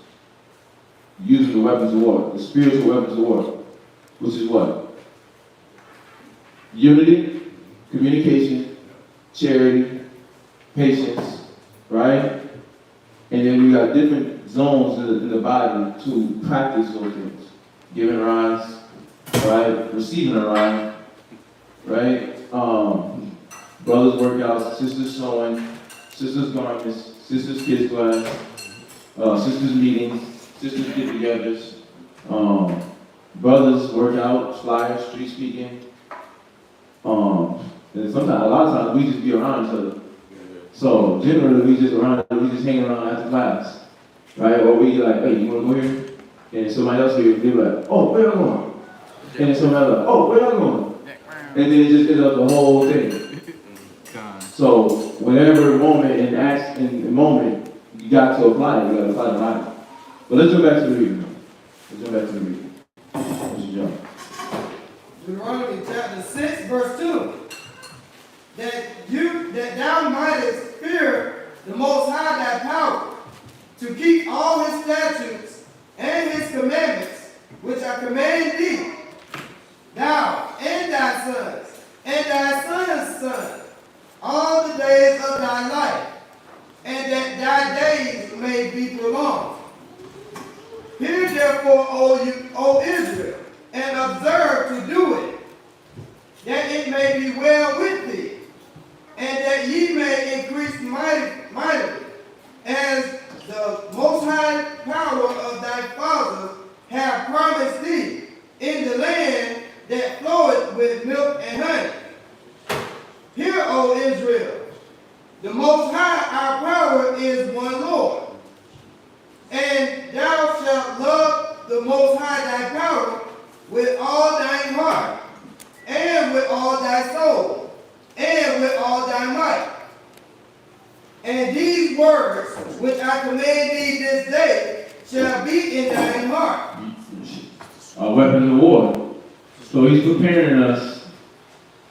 Using the weapons of war, the spiritual weapons of war, which is what? Unity, communication, charity, patience, right? And then we got different zones in the body to practice those things. Giving rise, right? Receiving a rise, right? Brothers workouts, sisters sewing, sisters garments, sisters kids class, sisters meetings, sisters get-togethers, brothers workout, flyers, street speaking. And sometimes, a lot of times, we just be around each other. So generally, we just hang around after class, right? Or we like, hey, you wanna go here? And somebody else here, they be like, oh, where y'all going? And then somebody else like, oh, where y'all going? And then it just ends up the whole thing. So whatever moment in the moment, you got to apply it. You got to apply the Bible. But let's go back to the reading. Let's jump. Deuteronomy chapter 6, verse 2. That thou mightest fear the Most High thy power, to keep all his statutes and his commandments, which I command thee, thou and thy sons, and thy sons' sons, all the days of thy life, and that thy days may be prolonged. Hear therefore, O Israel, and observe to do it, that it may be well with thee, and that ye may increase mightily, as the Most High power of thy fathers have promised thee, in the land that floweth with milk and honey. Hear, O Israel, the Most High our power is one Lord, and thou shalt love the Most High thy power with all thine heart, and with all thy soul, and with all thy might. And these words which I command thee this day shall be in thine heart. Our weapons of war. So he's preparing us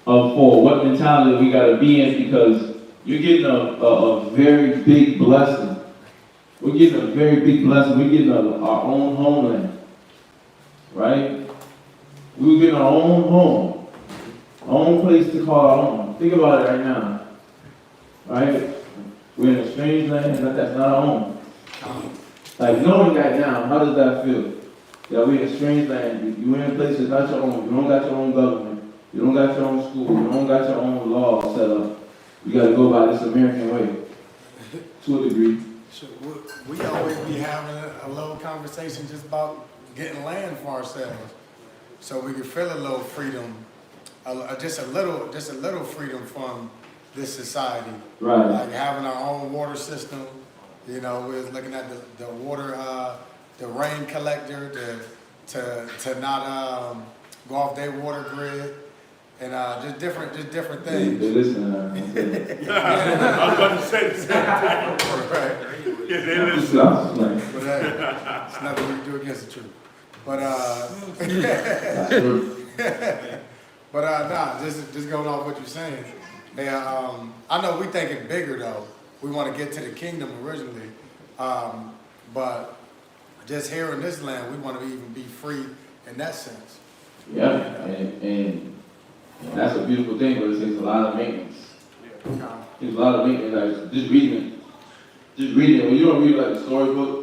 for what mentality we got to be in, because you're getting a very big blessing. We're getting a very big blessing. We're getting our own homeland, right? We're getting our own home, our own place to call our own. Think about it right now, right? We're in a strange land, but that's not our home. Like, knowing that now, how does that feel? That we're in a strange land. You're in a place that's not your own. You don't got your own government. You don't got your own school. You don't got your own law set up. You got to go by this American way, to a degree. So we always be having a little conversation just about getting land for ourselves, so we can feel a little freedom, just a little freedom from this society. Right. Like having our own water system. You know, we're looking at the water, the rain collector to not go off their water grid, and just different things. They listen. I was about to say the same thing. Right. Yeah, they listen. But it's nothing we can do against the truth. But nah, just going off what you're saying. I know we thinking bigger though. We want to get to the kingdom originally, but just here in this land, we want to even be free in that sense. Yeah, and that's a beautiful thing, but it takes a lot of maintenance. It's a lot of maintenance. Like just reading it. When you don't read like the storybook,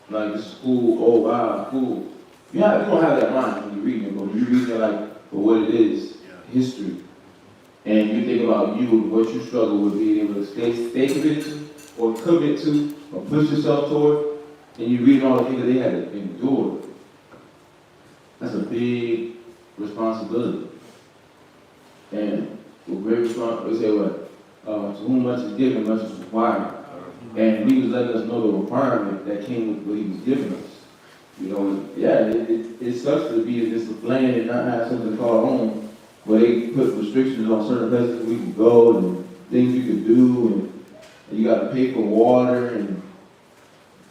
like this is cool. Oh wow, cool. Yeah, you don't have that mind when you're reading it, but when you're reading it like for what it is, history. And you think about you, what you struggle with being able to stay committed to, or commit to, or push yourself toward, and you read all the things that they had to endure. That's a big responsibility. And with great responsibility, they say what? To whom much is given, much is required. And he was letting us know the requirement that came with what he was giving us. You know, yeah, it sucks to be in this land and not have something to call home, where they put restrictions on certain places we can go and things you can do, and you got to pay for water, and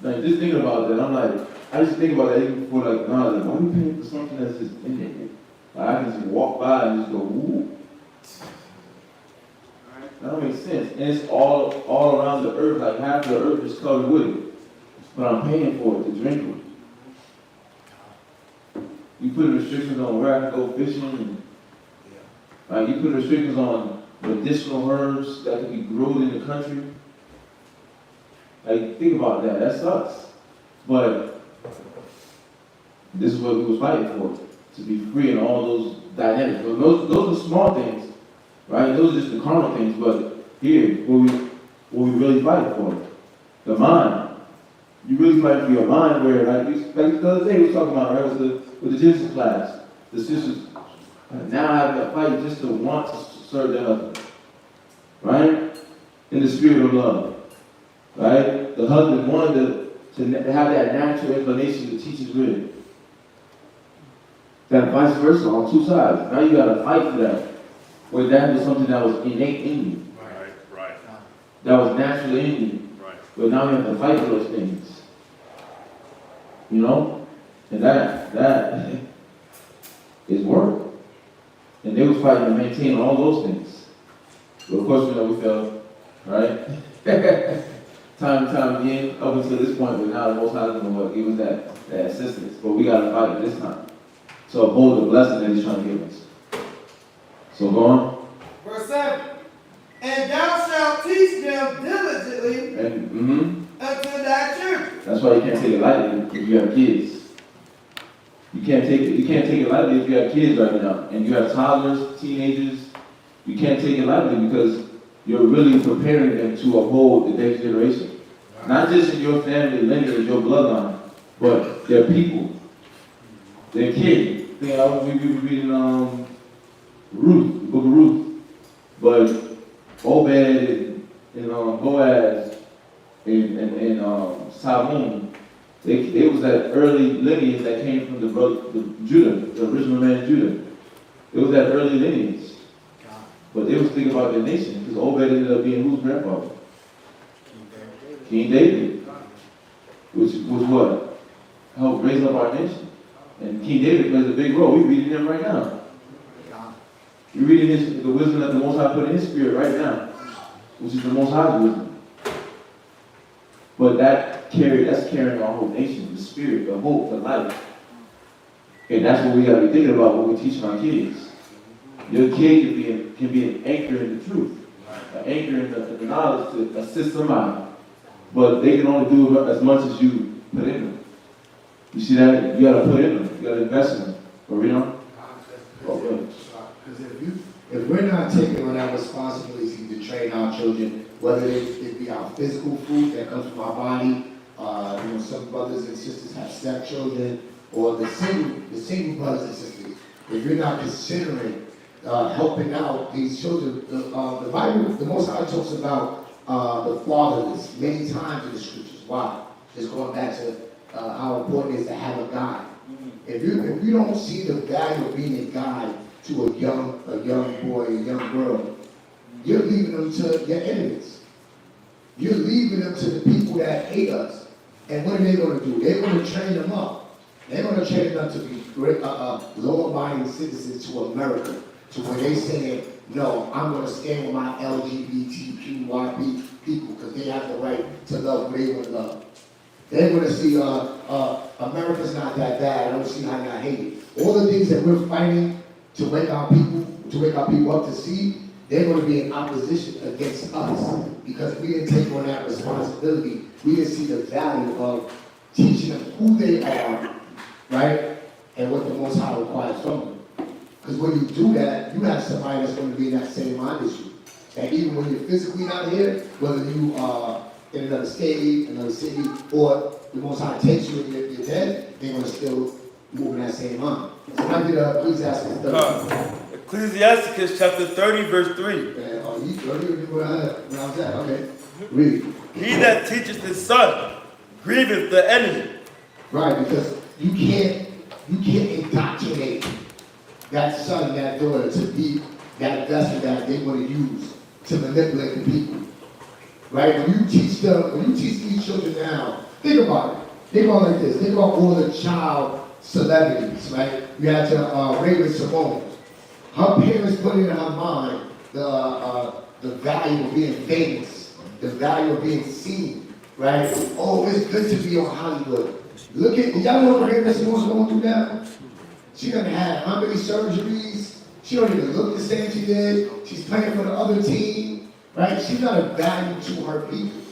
like just thinking about that, I'm like, I just think about that even before like knowledge. Why are we paying for something that's just in there? Like, I can just walk by and just go, ooh. That don't make sense. And it's all around the earth. Like half the earth is covered with it. But I'm paying for it to drink it. You put restrictions on where I can go fishing, and like you put restrictions on medicinal herbs that can be grown in the country. Like think about that. That sucks. But this is what we was fighting for, to be free in all those dynamics. But those are small things, right? Those are just the carnal things. But here, what we really fight for, the mind. You really fight for your mind, where like the other day we was talking about, right, with the Genesis class, the sisters now having a fight just to want to serve their husband, right? In the spirit of love, right? The husband wanted to have that natural inclination to teach his women. That vice versa on two sides. Now you got to fight for that. Where that was something that was innate in you. Right. That was naturally in you. Right. But now we have to fight for those things. You know? And that is work. And they was fighting to maintain all those things. But of course, we know we failed, right? time and time again, up until this point, but now the Most High doesn't know what give us that assistance. But we got to fight it this time to uphold the blessing that He's trying to give us. So go on. Verse 7. And thou shalt teach them diligently unto thy children. That's why you can't take it lightly if you have kids. You can't take it lightly if you have kids right now. And you have toddlers, teenagers. You can't take it lightly because you're really preparing them to uphold the next generation. Not just in your family lineage, your bloodline, but their people. Their kids. We be reading Ruth, the book of Ruth. But Obed and Boaz and Salmon, they was that early lineage that came from the Judah, the original man Judah. It was that early lineage. But they was thinking about their nation, because Obed ended up being whose grandfather? King David. Which was what? Helped raise up our nation. And King David plays a big role. We're reading him right now. We're reading the wisdom that the Most High put in his spirit right now, which is the Most High's wisdom. But that's carrying our whole nation, the spirit, the hope, the life. And that's what we got to be thinking about when we're teaching our kids. Your kid can be an anchor in the truth, an anchor in the knowledge to assist somebody. But they can only do as much as you put in them. You see that? You got to put in them. You got to invest in them. But we don't. Okay. Because if we're not taking on that responsibility to train our children, whether it be our physical fruit that comes from our body, some brothers and sisters have stepchildren, or the single brothers and sisters, if you're not considering helping out these children, the Bible, the Most High talks about the fatherless many times in the scriptures. Why? Just going back to how important it is to have a guide. If you don't see the value of being a guide to a young boy, a young girl, you're leaving them to your enemies. You're leaving them to the people that hate us. And what are they going to do? They're going to train them up. They're going to train them to be great, law-abiding citizens to America, to where they say, no, I'm going to stand with my LGBTQYP people because they have the right to love who they want to love. They're going to see America's not that bad. I don't see how y'all hate it. All the things that we're fighting to wake our people up to see, they're going to be in opposition against us because we didn't take on that responsibility. We didn't see the value of teaching them who they are, right, and what the Most High requires from them. Because when you do that, you have somebody that's going to be in that same mind as you. And even when you're physically not here, whether you are in another state, another city, or the Most High takes you and you're dead, they're going to still move in that same mind. So I did Ecclesiastes 30. Ecclesiasticus chapter 30, verse 3. You 30 where I was at, okay. Read. He that teacheth his son grieveth the enemy. Right, because you can't indoctrinate that son, that daughter to be that vessel that they want to use to manipulate the people. Right? When you teach these children now, think about it. Think about it like this. Think about all the child celebrities, right? You had to Raven Simone. Her parents put in her mind the the value of being famous, the value of being seen, right? Oh, it's good to be on Hollywood. Look at, y'all know what Miss Moore's going through now? She done had how many surgeries? She don't even look the same she did. She's playing for the other team, right? She's not a value to her people.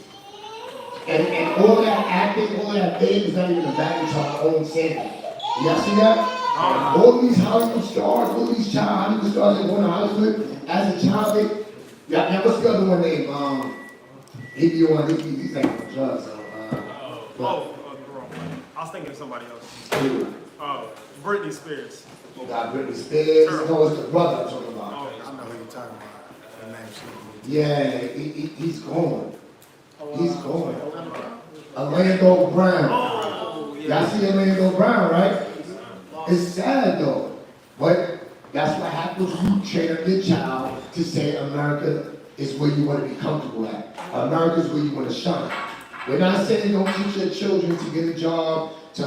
And all that acting, all that fame is not even a value to our own sanity. Y'all see that? All these Hollywood stars, all these child Hollywood stars that go to Hollywood as a child, what's the other one named? He's like on drugs. I was thinking of somebody else. Britney Spears. You got Britney Spears. No, it's the brother I'm talking about. Oh, I know who you're talking about. Her name's Yeah, he's gone. He's gone. Orlando Brown. Oh, Y'all see Orlando Brown, right? It's sad though, but that's what happens when you train up your child to say America is where you want to be comfortable at. America is where you want to shine. We're not saying don't teach your children to get a job, to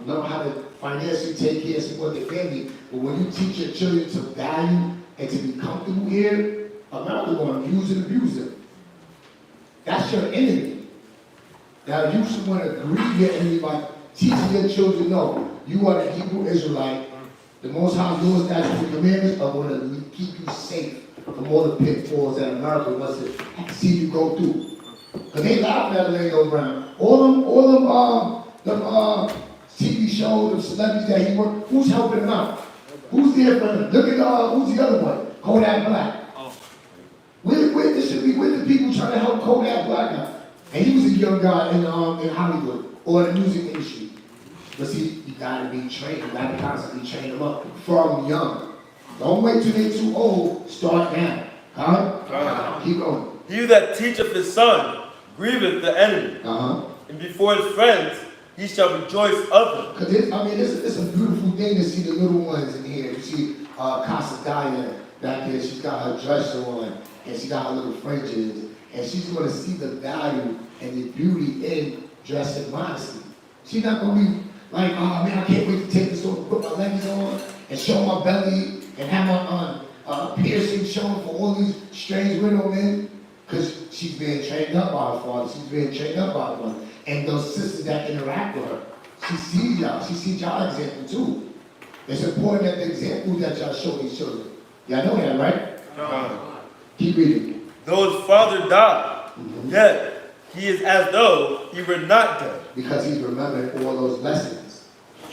learn how to financially take care and support their family, but when you teach your children to value and to be comfortable here, America's going to use and abuse them. That's your enemy. Now you should want to grieve your enemy by teaching your children, no, you are the Hebrew Israelite. The Most High laws, statutes, and commandments are going to keep you safe from all the pitfalls that America wants to see you go through. Because they laugh at Orlando Brown. All them TV shows, the celebrities that he worked, who's helping him out? Who's there for him? Look at, who's the other one? Kodak Black. Where the people trying to help Kodak Black out? And he was a young guy in Hollywood or the music industry. But see, you gotta be trained. You gotta constantly train them up from young. Don't wait till they're too old. Start now. Huh? Keep going. He that teacheth his son grieveth the enemy, and before his friends he shall rejoice of him. Because it's a beautiful thing to see the little ones in here. You see Casa Daya back there. She's got her dress on, and she got her little fringes, and she's going to see the value and the beauty in dressing modesty. She's not going to be like, oh man, I can't wait to take this off, put my leggings on, and show my belly, and have my piercing showing for all these strange widow men. Because she's being trained up by her father, she's being trained up by her mother. And those sisters that interact with her, she sees y'all example too. It's important that the examples that y'all show these children. Y'all know that, right? Keep reading. Though his father died, yet he is as though he were not dead. Because he's remembering all those lessons,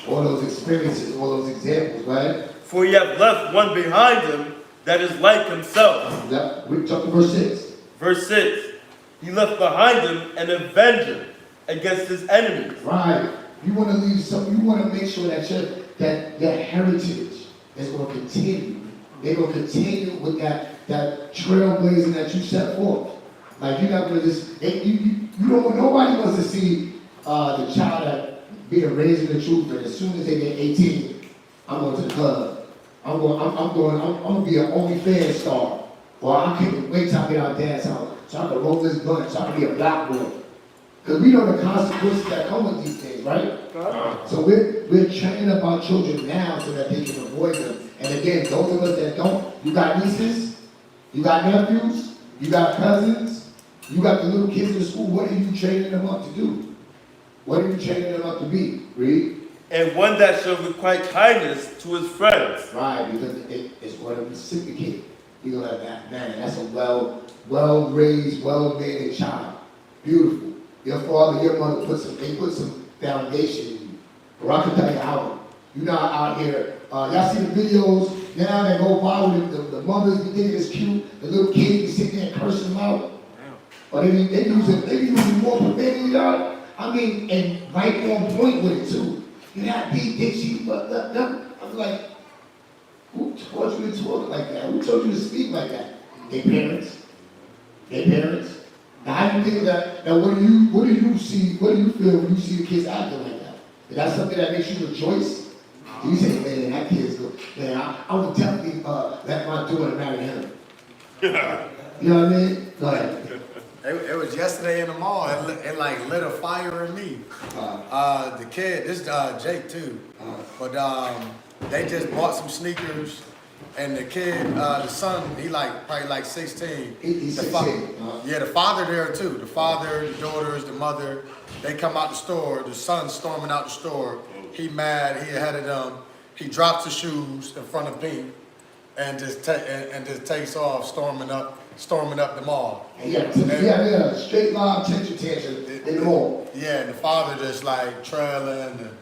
all those experiences, all those examples, right? For he hath left one behind him that is like himself. Yeah, we talk to verse 6. Verse 6. He left behind him an avenger against his enemies. Right. You want to leave something, you want to make sure that that heritage is going to continue. They're going to continue with that trailblazing that you set forth. Like you're not going to just, you don't, nobody wants to see the child that being raised in the truth, and as soon as they get 18, I'm going to the club. I'm going to be an OnlyFans star. Or I can't wait till I get out dad's house so I can roll this blunt, so I can be a black boy. Because we know the consequences that come with these things, right? So we're training up our children now so that they can avoid them. And again, those of us that don't, you got nieces, you got nephews, you got cousins, you got the little kids in school. What are you training them up to do? What are you training them up to be? Read. And one that shall requite kindness to his friends. Right, because it's going to reciprocate. You're going to have that, man, that's a well-raised, well-managed child. Beautiful. Your father, your mother put some foundation in you. Or I can tell you how. You're not out here. Y'all see the videos now that go viral, the mothers be thinking it's cute, the little kids be sitting there cursing them out. Or they be using more profanity, y'all. I mean, and right on point with it too. You have big dicks, but I'm like, who taught you to talk like that? Who told you to speak like that? Their parents. Now how do you think of that? Now what do you see, what do you feel when you see the kids acting like that? Is that something that makes you rejoice? Do you say, man, that kid's good. Man, I would definitely let my daughter marry him. You know what I mean? Go ahead. It was yesterday in the mall. It like lit a fire in me. The kid, this Jake too, but they just bought some sneakers And the kid, the son, he probably like 16. He's The 16. Yeah, the father there too. The father, the daughters, the mother, they come out the store. The son's storming out the store. He mad, he ahead of them. He drops the shoes in front of Pink and just takes off storming up the mall. Yeah, straight line tension tantrum in the mall. Yeah, and the father just like trailing and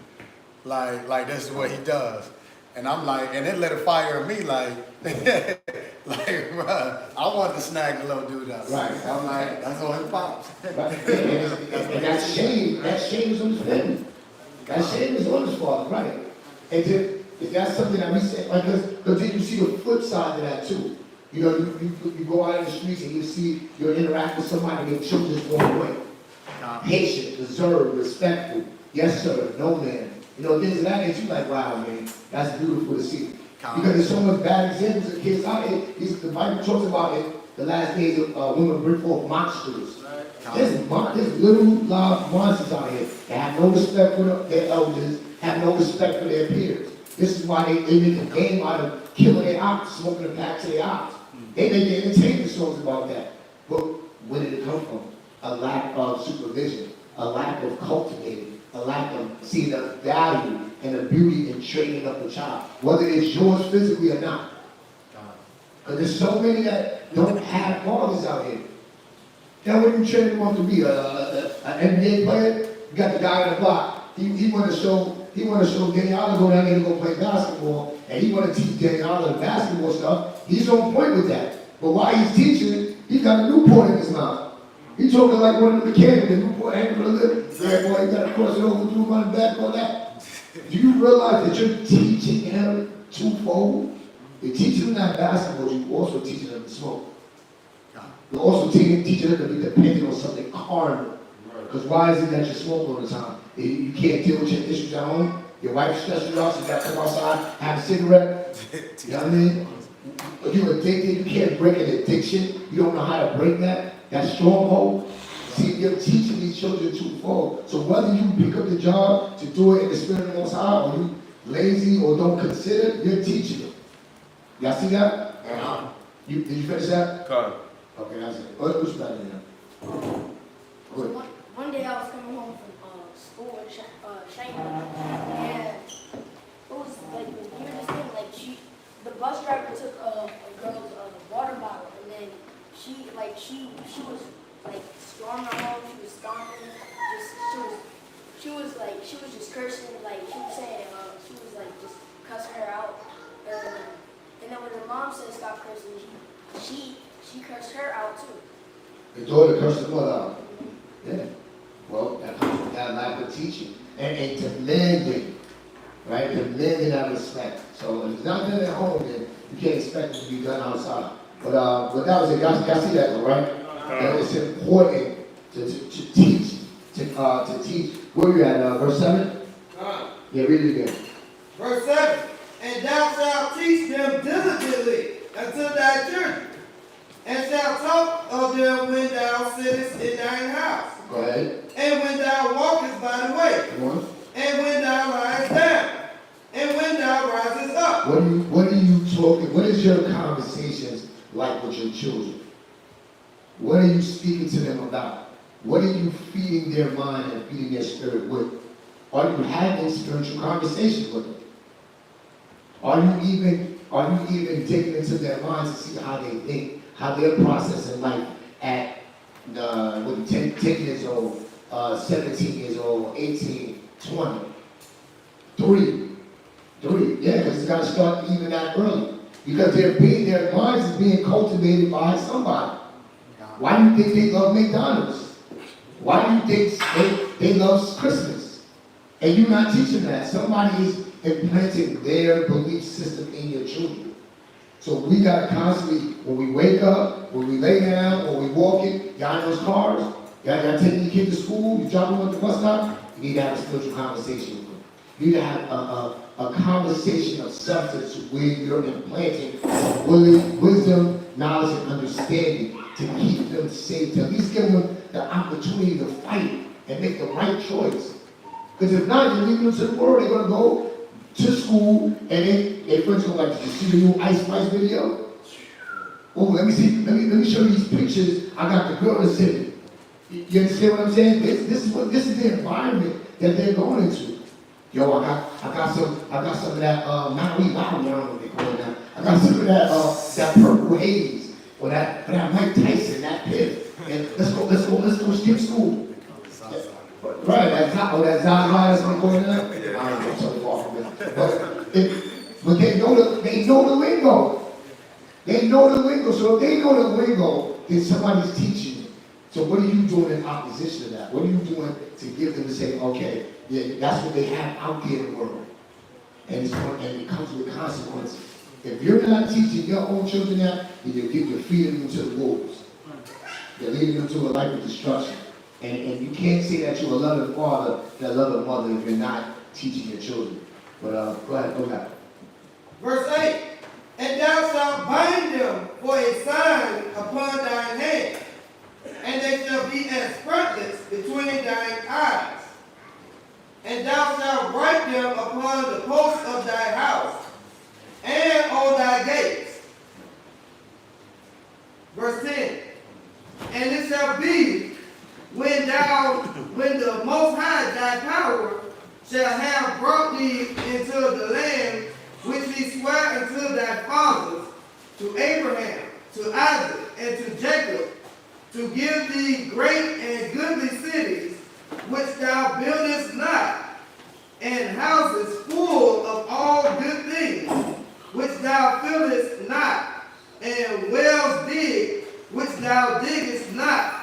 like this is what he does. And I'm like, and it lit a fire in me like, bruh, I want to snag the little dude up. Right. I'm like, that's all he pops. Right. And that shame is on his family. That shame is on his father, right? And then, that's something that we say, like, because then you see the flip side of that too. You know, you go out in the streets and you see, you interact with somebody and their children just walk away. Patient, deserved, respectful, yes sir, no man. You know, things of that nature, you're like, wow, man, that's beautiful to see. Because there's so much bad examples of kids out here. The Bible talks about it, the last days of women bring forth monsters. There's little live monsters out here that have no respect for their elders, have no respect for their peers. This is why they make a game out of killing their ops, smoking the back to their ops. They make the entertainment songs about that. But where did it come from? A lack of supervision, a lack of cultivating, a lack of seeing the value and the beauty in training up a child, whether it's yours physically or not. Because there's so many that don't have fathers out here. Now, what do you train them up to be? An NBA player? You got the guy on the block. He want to show Daniela to go down there and go play basketball, and he want to teach Daniela the basketball stuff. He's on point with that. But while he's teaching, he got a Newport in his mouth. He's talking like one of the mechanics, the Newport hanging for a living. Yeah, boy, you got to cross it over, do running back, all that. Do you realize that you're teaching him twofold? You're teaching him that basketball, you're also teaching him to smoke. You're also teaching him to be dependent on something carnal. Because why is it that you smoke all the time? You can't deal with your issues at home. Your wife stresses you out, so you got to come outside, have a cigarette. You know what I mean? If you're addicted, you can't break an addiction. You don't know how to break that stronghold. See, you're teaching these children twofold. So whether you pick up the job to do it in the spirit of the Most High, or you lazy or don't consider, you're teaching them. Y'all see that? Did you finish that? Okay, that's it. What's that in there? Good. One day I was coming home from school in Shanghai, and it was like the weirdest thing. Like the bus driver took a girl's water bottle, and then she was like storming home. She was stomping. She was just cursing. Like she was saying, she was like just cussing her out. And then when her mom said stop cursing, she cursed her out too. The daughter cursed the mother out. Yeah. Well, that comes from that lack of teaching and demanding, right? Demanding that respect. So if it's not done at home, then you can't expect it to be done outside. But that was it. Y'all see that, though, right? And it's important to teach. To teach. Where are you at? Verse 7? Yeah, read it again. Verse 7. And thou shalt teach them diligently unto thy children, and shalt talk of them when thou sittest in thine house. Go ahead. And when thou walkest by the way. Come on. And when thou liest down. And when thou risest up. What are you talking? What is your conversations like with your children? What are you speaking to them about? What are you feeding their mind and feeding their spirit with? Are you having spiritual conversations with them? Are you even digging into their minds to see how they think, how they're processing life at 10 years old, 17 years old, 18, 20? Three. Yeah, because it's got to start even that early. Because their minds is being cultivated by somebody. Why do you think they love McDonald's? Why do you think they love Christmas? And you're not teaching that. Somebody is implanting their belief system in your children. So we got to constantly, when we wake up, when we lay down, when we walking, y'all in those cars, y'all taking your kid to school, you drop them at the bus stop, you need to have a spiritual conversation with them. You need to have a conversation of substance where you're implanting wisdom, knowledge, and understanding to keep them safe, to at least give them the opportunity to fight and make the right choice. Because if not, you're leaving them to the world, they're going to go to school, and they friends go like, did you see the new Ice Spice video? Oh, let me see, let me show you these pictures. I got the girls in it. You understand what I'm saying? This is the environment that they're going into. Yo, I got some of that Maui, I don't know what they call it now. I got some of that purple haze, or that Mike Tyson, that Piff. And let's go skip school. Right, that's Zaza, that's what I'm going on. I don't know, so far from it. But they know the lingo. They know the lingo, so if they know the lingo, then somebody's teaching you. So what are you doing in opposition to that? What are you doing to give them to say, okay, yeah, that's what they have out there in the world. And it comes with consequences. If you're not teaching your own children that, then you're feeding them to the wolves. You're leading them to a life of destruction. And you can't say that you're a loving father, that loving mother, if you're not teaching your children. But go ahead. Verse 8, and thou shalt bind them for a sign upon thine hand, and they shall be as frontlets between thine eyes. And thou shalt write them upon the posts of thy house, and on thy gates. Verse 10, and it shall be, when the Most High thy power shall have brought thee into the land which he sware unto thy fathers, to Abraham, to Isaac, and to Jacob, to give thee great and goodly cities, which thou buildest not, and houses full of all good things, which thou fillest not, and wells dig, which thou diggest not,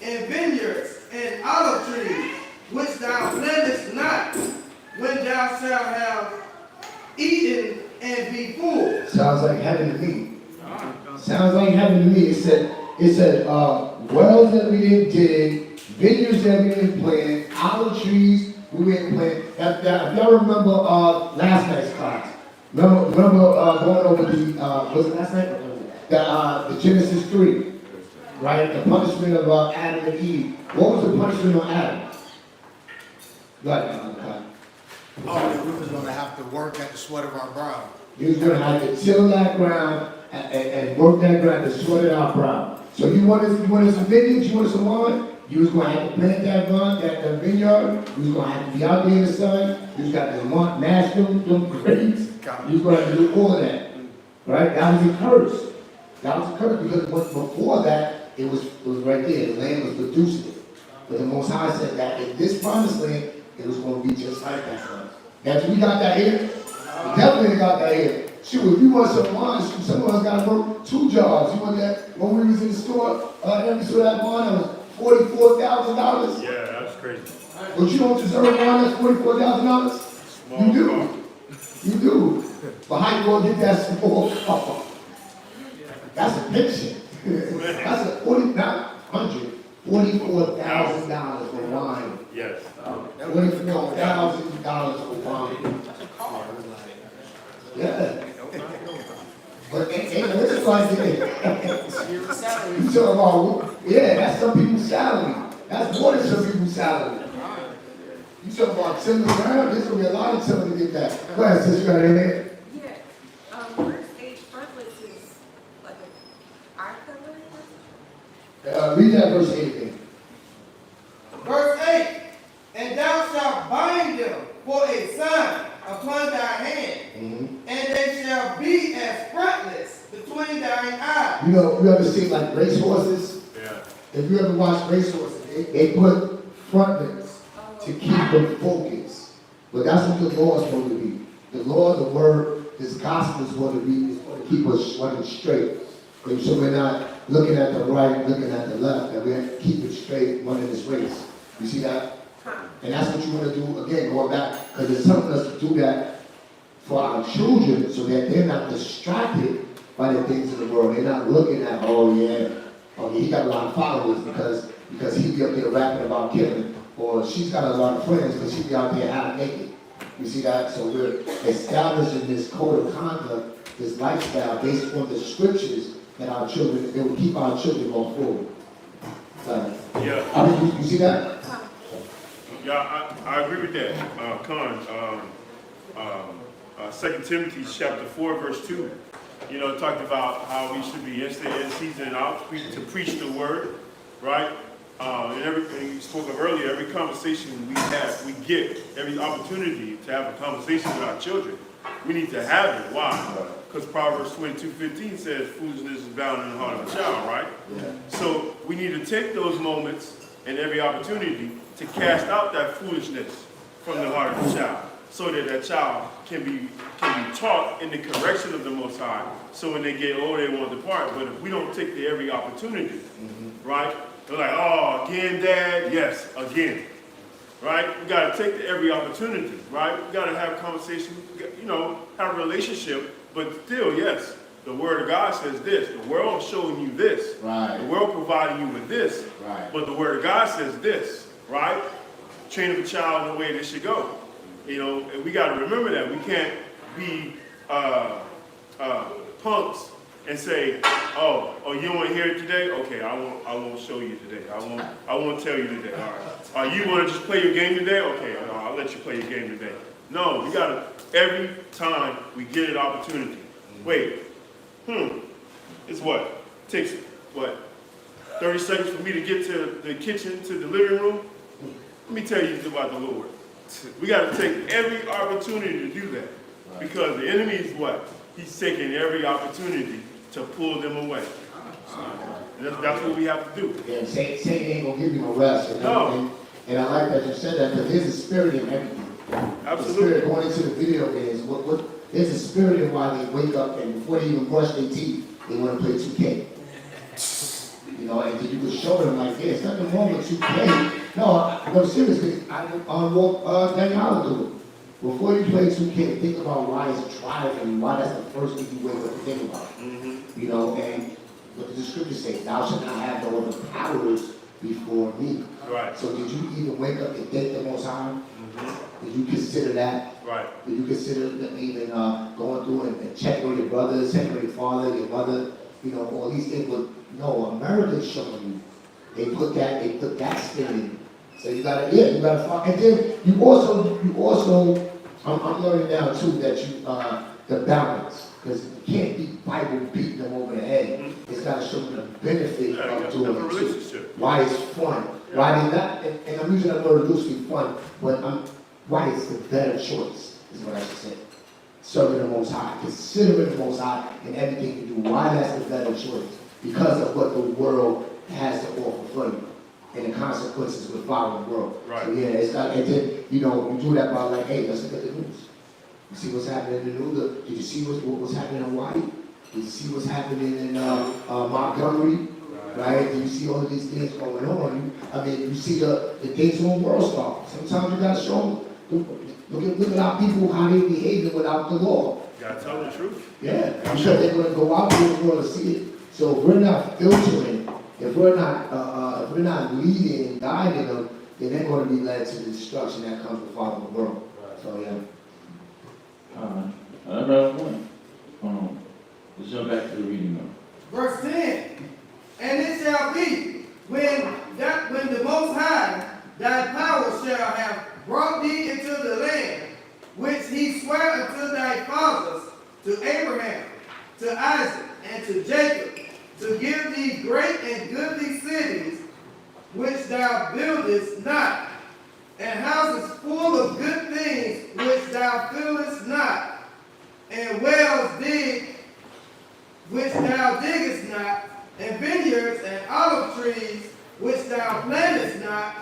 and vineyards and olive trees, which thou plantest not, when thou shalt have eaten and be full. Sounds like heaven to me. Sounds like heaven to me. It said wells that we didn't dig, vineyards that we didn't plant, olive trees we didn't plant. If y'all remember last night's class, remember going over was it last night? The Genesis 3. Right? The punishment of Adam and Eve. What was the punishment of Adam? Right. Oh, that we was going to have to work at the sweat of our brow. You was going to have to till that ground and work that ground to sweat it out brow. So you wanted some vineyards, you wanted some wine, you was going to have to plant that vineyard, you was going to have to be out there in the sun, you was got to mash them grapes, you was going to have to do all of that. Right? That was a curse. That was a curse because before that, it was right there. The land was producing it. But the Most High said that in this promised land, it was going to be just like that for us. Now, we got that here? We definitely got that here. Shoot, if you want some wine, some of us got to work 2 jobs. You want that? When we was in the store, every store that wine, that was $44,000. Yeah, that's crazy. But you don't deserve wine that's $44,000? You do. You do. But how you going to get that small car? That's a picture. That's a $44,000 for wine. Yes. $44,000 for wine. Yeah. But it's like you talking about, yeah, that's some people's salary. That's more than some people's salary. You talking about tilling ground? There's gonna be a lot of tilling to get that. Go ahead, sis, you got anything? Verse 8, frontlets is like an eye covering? Read that verse 8 again. Verse 8, and thou shalt bind them for a sign upon thy hand, and they shall be as frontlets between thine eyes. You ever seen like racehorses? Yeah. If you ever watch racehorses, they put frontlets to keep them focused. But that's what the law is supposed to be. The law, the word, this gospel is supposed to be, is supposed to keep us running straight. And so we're not looking at the right, looking at the left, that we have to keep it straight running this race. You see that? And that's what you want to do, again, going back, because it's telling us to do that for our children so that they're not distracted by the things of the world. They're not looking at, oh yeah, he got a lot of followers because he be up there rapping about killing, or she's got a lot of friends because she be out there half naked. You see that? So we're establishing this code of conduct, this lifestyle based on the scriptures that our children, it will keep our children going forward. Yeah. I mean, you see that? Yeah, I agree with that, Con. 2 Timothy chapter 4, verse 2. You know, it talked about how we should be instant in season and out to preach the word, right? And everything you spoke of earlier, every conversation we have, we get every opportunity to have a conversation with our children. We need to have it. Why? Because Proverbs 22:15 says foolishness is bound in the heart of a child, right? Yeah. So we need to take those moments and every opportunity to cast out that foolishness from the heart of the child, so that that child can be taught in the correction of the Most High. So when they get old, they won't depart. But if we don't take the every opportunity, right? They're like, oh, again, Dad? Yes, again. Right? We got to take the every opportunity, right? We got to have conversation, you know, have a relationship, but still, yes, the Word of God says this. The world is showing you this. Right. The world providing you with this. Right. But the Word of God says this, right? Train up a child in the way they should go. You know, and we got to remember that. We can't be punks and say, oh, you don't want to hear it today? Okay, I won't show you today. I won't tell you today. All right. You want to just play your game today? Okay, I'll let you play your game today. No, we got to, every time we get an opportunity. Wait, it's what? Takes, what, 30 seconds for me to get to the kitchen, to the living room? Let me tell you about the Lord. We got to take every opportunity to do that. Because the enemy is what? He's taking every opportunity to pull them away. And that's what we have to do. Yeah, Satan ain't gonna give you no rest. And I like that you said that, because there's a spirit in everything. Absolutely. The spirit going into the video games. There's a spirit in why they wake up and before they even brush their teeth, they want to play 2K. You know, and you could show them like, yeah, there's nothing wrong with 2K. No, seriously, I walk Danny Holland do it. Before you play 2K, think about why it's driving, why that's the first thing you wake up to think about. You know, and what the scripture says, thou shalt not have no other powers before me. Right. So did you even wake up and thank the Most High? Did you consider that? Right. Did you consider even going through and checking on your brothers, checking on your father, your mother, you know, all these things? But no, America's showing you. They put that spin in. So you gotta find. And then you also, I'm learning now too that the balance, because you can't be Bible beating them over the head. It's gotta show them the benefit of doing it too. Why it's fun. Yeah. Why they not, and I'm using that word loosely, fun, but why it's the better choice, is what I should say. Serving the Most High, considering the Most High in everything you do. Why that's the better choice? Because of what the world has to offer for you. And the consequences with following the world. Right. So yeah, it's not, and then, you know, you do that by like, hey, let's look at the news. You see what's happening in the news? Did you see what's happening in Hawaii? Did you see what's happening in Montgomery? Right? Do you see all of these things going on? I mean, you see the things on World Star. Sometimes you gotta show them, look at our people, how they behaving without the law. You gotta tell the truth. Yeah, because they're gonna go out there in the world to see it. So if we're not filtering, if we're not leading and guiding them, then they're going to be led to the destruction that comes with following the world. Right. So yeah. Another point. Let's jump back to the reading now. Verse 10. And it shall be when the Most High thy power shall have brought thee into the land which he sware unto thy fathers, to Abraham, to Isaac, and to Jacob, to give thee great and goodly cities, which thou buildest not, and houses full of good things, which thou fillest not, and wells dig, which thou diggest not, and vineyards and olive trees, which thou plantest not.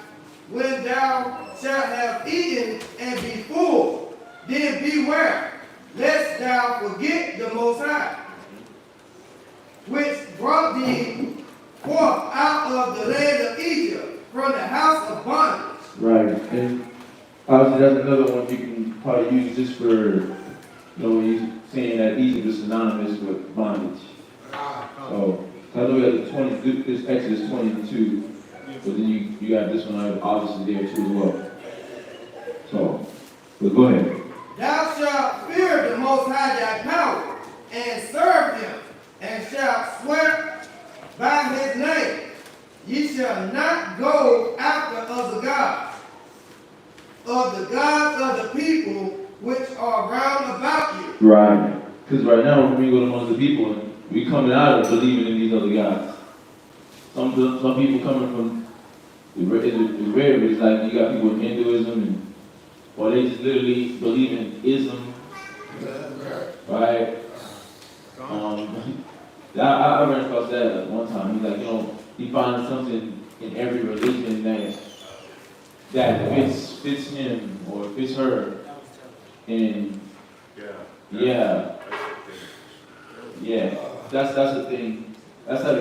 When thou shalt have eaten and be full, then beware, lest thou forget the Most High, which brought thee forth out of the land of Egypt, from the house of bondage. Right, and obviously that's another one you can probably use just for, you know, when you're saying that Egypt is synonymous with bondage. So, I know we got this Exodus 22, but then you got this one obviously there too as well. So, but go ahead. Thou shalt fear the Most High thy power, and serve him, and shalt swear by his name. Ye shall not go after other gods, of the people which are round about you. Right. Because right now, when we go amongst the people, we coming out of believing in these other gods. Some people coming from, it's rare, but it's like you got people in Hinduism, or they just literally believe in ism. Right? I ran across that one time. He's like, he finds something in every religion that fits him or fits her. And yeah, that's the thing. That's like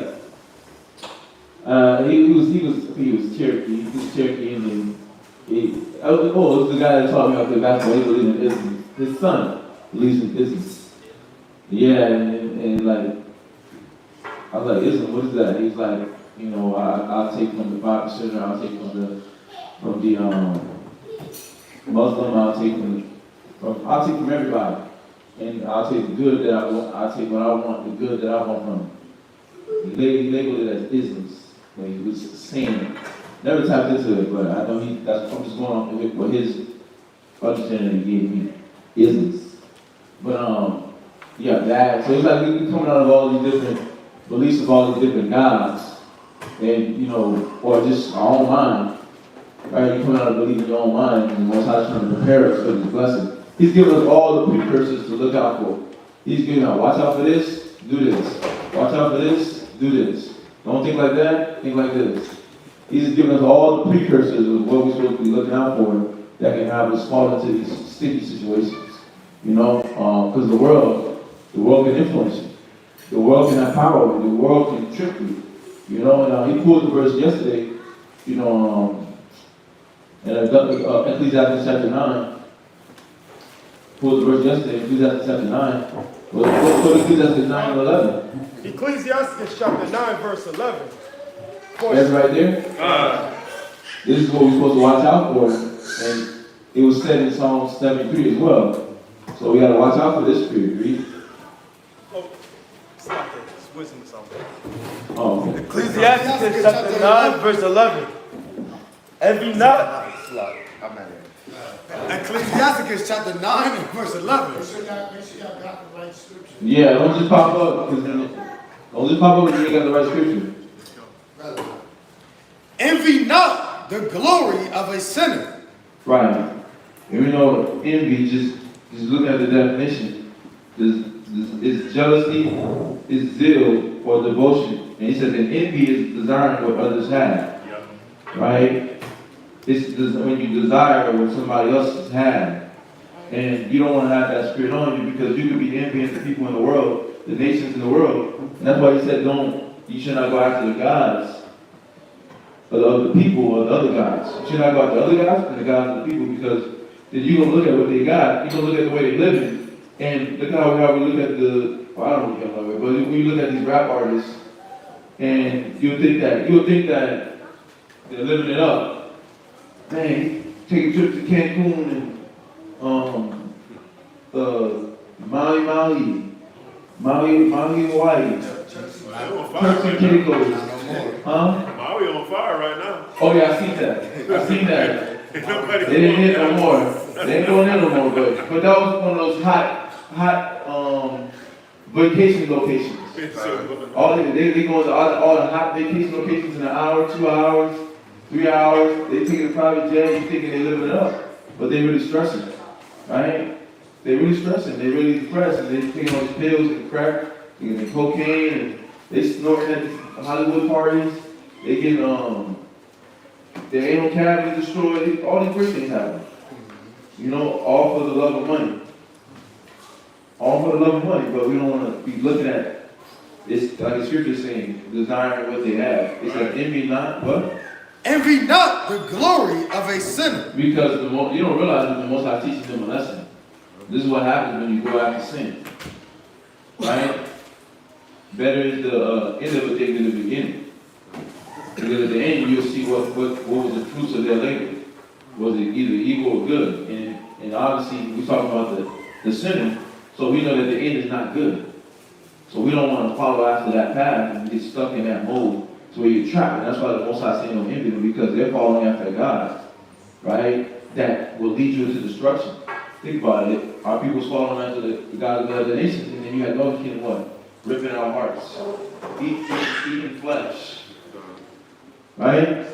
he was Cherokee. He was Cherokee Indian. It was the guy that taught me how to play basketball. He believed in ism. His son believes in ism. Yeah, and like I was like, ism, what is that? He's like, I'll take from the Bible center, I'll take from the Muslim, I'll take from everybody. And I'll take the good that I want, I'll take what I want, the good that I want from him. He labeled it as isms, when he was saying it. Never tapped into it, but I know I'm just going off with what his understanding he gave me, isms. But that, so it's like we coming out of all these different beliefs of all these different gods, and or just our own mind, right? You come out of believing your own mind, and the Most High is trying to prepare us for this blessing. He's giving us all the precursors to look out for. He's giving out, watch out for this, do this. Watch out for this, do this. Don't think like that, think like this. He's giving us all the precursors of what we're supposed to be looking out for that can have us fall into these sticky situations. Because the world can influence you. The world can have power over you. The world can trick you. He pulled the verse yesterday, in Ecclesiastes chapter 9. Pulled the verse yesterday, Ecclesiastes chapter 9. What Ecclesiastes 9 and 11? Ecclesiastes chapter 9, verse 11. That's right there. This is what we're supposed to watch out for. And it was said in Psalm 73 as well. So we got to watch out for this spirit. Read. Oh, it's not there. It's wisdom or something. Oh, okay. Ecclesiastes chapter 9, verse 11. Envy not. Ecclesiastes chapter 9 and verse 11. Make sure y'all got the right scripture. Yeah, don't just pop up. Don't just pop up when you ain't got the right scripture. Envy not the glory of a sinner. Right. And envy, just look at the definition. Is jealousy, is zeal, or devotion. And he says that envy is desiring what others have. Right? It's when you desire what somebody else has had. And you don't want to have that spirit on you because you could be envying the people in the world, the nations in the world. And that's why he said you should not go after the gods of the other people or the other gods. You should not go after the other gods and the gods of the people because then you're going to look at what they got. You're going to look at the way they're living. And look how we look at I don't know but when you look at these rap artists and you'll think that they're living it up. Man, take a trip to Cancun and Maui, Hawaii. Turks and Caicos. Huh? Maui on fire right now. Oh yeah, I seen that. They didn't hit no more. They ain't going in no more, but that was one of those hot vacation locations. They go to all the hot vacation locations in an hour, 2 hours, 3 hours. They taking a private jet. You thinking they living it up, but they really stressing, right? They really stressing. They really depressed, and they taking all these pills and crack, and cocaine, and they snorting at Hollywood parties. They get their anal cavity destroyed. All these great things happen. All for the love of money. All for the love of money, but we don't want to be looking at it's like the scripture is saying, desiring what they have. It says, envy not what? Envy not the glory of a sinner. Because you don't realize that the Most High teaches them a lesson. This is what happens when you go after sin. Right? Better is the end of a thing than the beginning. Because at the end, you'll see what was the fruits of their labor. Was it either evil or good? And obviously, we're talking about the sinner, so we know that the end is not good. So we don't want to follow after that path and get stuck in that mode to where you're trapped. And that's why the Most High saying don't envy them, because they're following after God, right? That will lead you into destruction. Think about it. Our people's following after the God of the other nations, and then you had Northern Kingdom what? Ripping our hearts. Eating flesh. Right?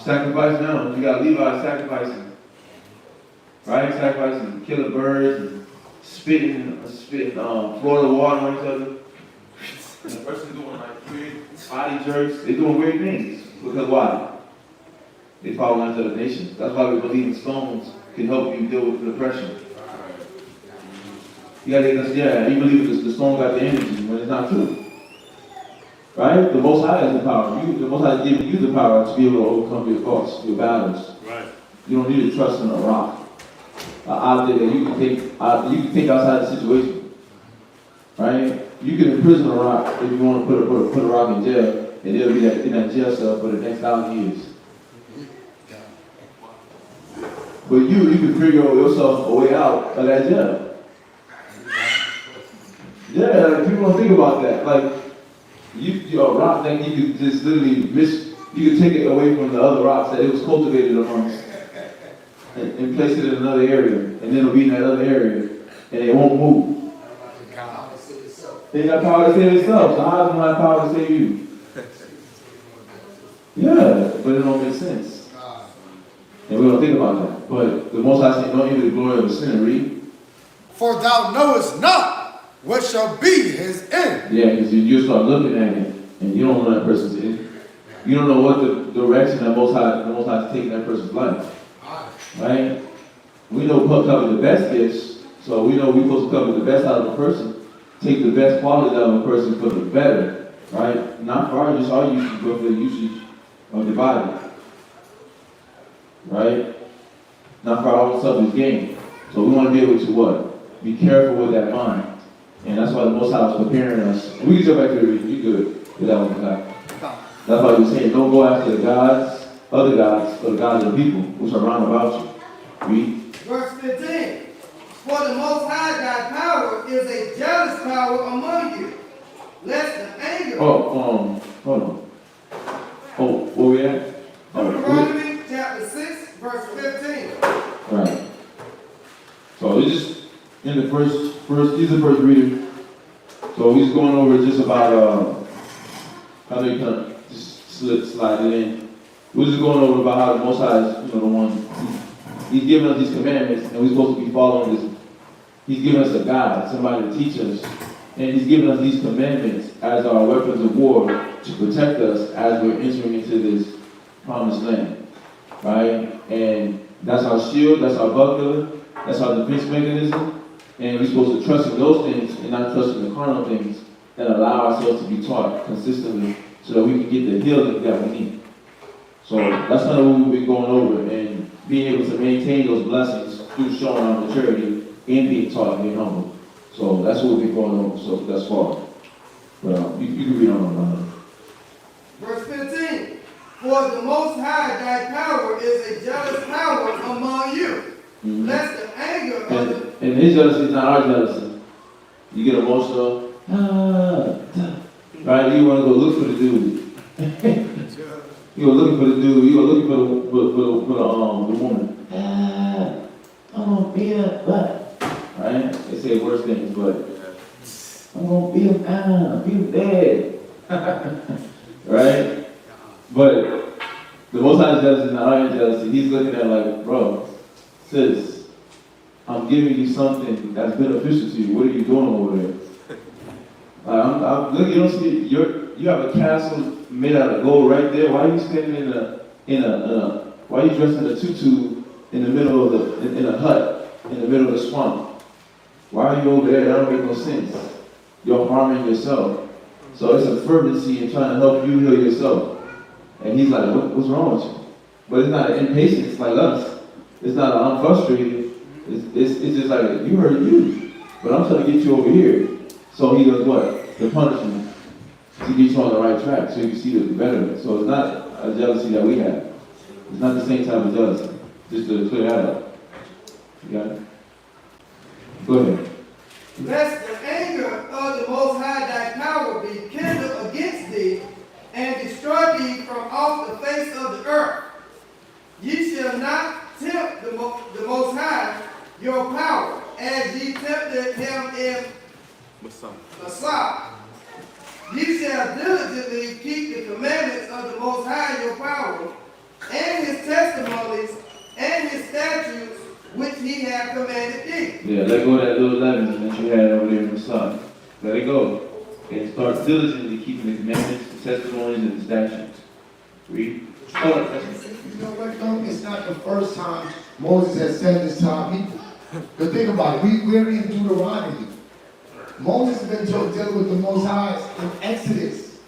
Sacrifice now. You got Levi sacrificing. Right? Sacrificing, killing birds, and spitting Florida water on each other. And the person doing like weird body jerks. They're doing weird things. Because why? They follow after the nations. That's why we believe in stones can help you deal with depression. You believe the stone got the energy when it's not true. Right? The Most High has the power. The Most High is giving you the power to be able to overcome your thoughts, your battles. Right. You don't need to trust in a rock. An object that you can take outside the situation. Right? You can imprison a rock if you want to put a rock in jail, and it'll be in that jail cell for the next 1,000 years. But you can figure yourself a way out of that jail. Yeah, like, people don't think about that. Like, a rock that you could just literally you could take it away from the other rocks that it was cultivated amongst and place it in another area, and then it'll be in that other area, and it won't move. They got power to save itself, so how does it have power to save you? Yeah, but it don't make sense. And we don't think about that. But the Most High said, don't envy the glory of the sinner, read. For thou knowest not what shall be his end. Yeah, because you start looking at it, and you don't know that person's end. You don't know what the direction that the Most High is taking that person's life. Right? We know we'll cover the best gifts, so we know we're supposed to cover the best out of a person, take the best quality out of a person for the better. Right? Not for our usage, but for the usage of the body. Right? Not for our own selfish gain. So we want to be able to what? Be careful with that mind. And that's why the Most High was preparing us. And we can go back to the reading. You good with that one, God. That's why he was saying, don't go after the gods, other gods, or the gods of the people, which are round about you. Read. Verse 15. For the Most High thy power is a jealous power among you, lest the anger. Hold on. Oh, where we at? Deuteronomy chapter 6, verse 15. Right. So it's just in the first, these are the first reading. So we're just going over just about, how do you kind of just slide it in. We're just going over about how the Most High is, the one, he's giving us these commandments, and we're supposed to be following this. He's giving us a guide, somebody to teach us. And he's giving us these commandments as our weapons of war to protect us as we're entering into this promised land. Right? And that's our shield, that's our buckler, that's our defense mechanism. And we're supposed to trust in those things and not trust in the carnal things, and allow ourselves to be taught consistently so that we can get the healing that we need. So that's kind of what we've been going over, and being able to maintain those blessings through showing our maturity and being taught and being humble. So that's what we've been going over so thus far. Well, you can read on. Verse 15. For the Most High thy power is a jealous power among you, lest the anger of the... And his jealousy is not our jealousy. You get emotional. Right? You want to go look for the dude. You go looking for the dude. You go looking for the woman. I'm gonna beat her butt. Right? They say worse things, but I'm gonna beat him dead. Right? But the Most High jealousy is not our jealousy. He's looking at like, bro, sis, I'm giving you something that's beneficial to you. What are you doing over there? Look, you don't see you have a castle made out of gold right there. Why are you standing why are you dressed in a tutu in the middle of in a hut in the middle of the swamp? Why are you over there? That don't make no sense. You're harming yourself. So it's a fervency in trying to help you heal yourself. And he's like, what's wrong with you? But it's not an impatience like us. It's not an I'm frustrated. It's just like, you hurt you. But I'm trying to get you over here. So he does what? The punishment. To get you on the right track so you can see the betterment. So it's not a jealousy that we have. It's not the same type of jealousy. Just to clear that up. You got it? Go ahead. Lest the anger of the Most High thy power be kindled against thee, and destroy thee from off the face of the earth. Ye shall not tempt the Most High your power, as ye tempted him in Masah. Ye shall diligently keep the commandments of the Most High your power, and his testimonies, and his statutes, which he hath commanded thee. Yeah, let go of that little leaven that you had over there in the sun. Let it go. And start diligently keeping the commandments, the testimonies, and the statutes. Read. You know what, though? It's not the first time Moses has said this to our people. But think about it. We're in Deuteronomy. Moses has been dealing with the Most High in Exodus.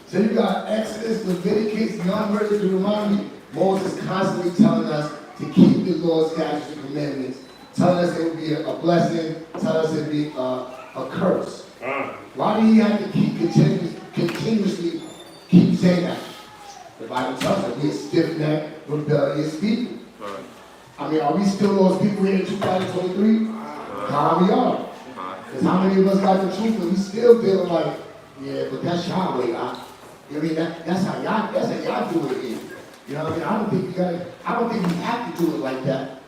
So you got Exodus, Leviticus, Numbers, Deuteronomy. Moses constantly telling us to keep the Lord's statutes and commandments, telling us it would be a blessing, telling us it would be a curse. Why do he have to keep continuously keep saying that? The Bible tells us we're stiff-necked, rebellious people. I mean, are we still those people here in 2023? How we are. Because how many of us got the truth and we still feeling like, yeah, but that's y'all way, I mean, that's how y'all do it here. You know what I mean? I don't think we have to do it like that.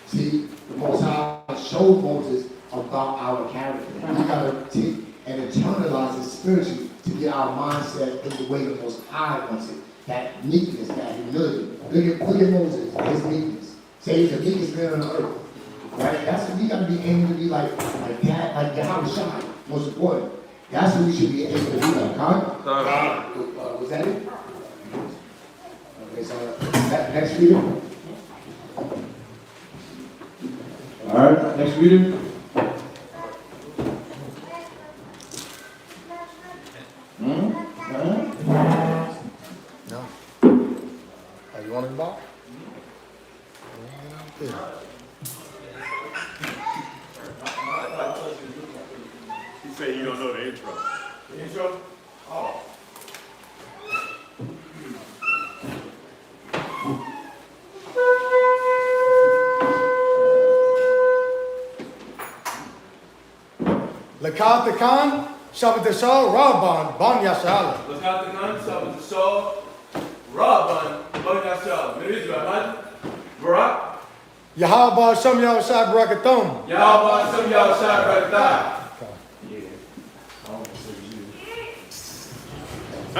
See, the Most High showed Moses about our character. We gotta take and internalize it spiritually to get our mindset in the way the Most High wants it. That meekness, that humility. Look at Moses, his meekness. Say he's the meekest man on earth. Right? That's what we gotta be aiming to be like that, like Yahweh, most important. That's what we should be aiming to be like, huh? Was that it? Okay, so next reader. All right, next reader. No. Oh, you want it back? He said you don't know the intro. The intro? Oh. Lakat the Khan, Shabbat the Shah, Rabban, Ban Yashala. Lakat the Khan, Sabbath the Shaw, Rabban, Ban Yashala. Merid Rahman, Barak. Yahaba Shem Yahushua Barakathon. Yahweh Shem Yahushua Barakatah. I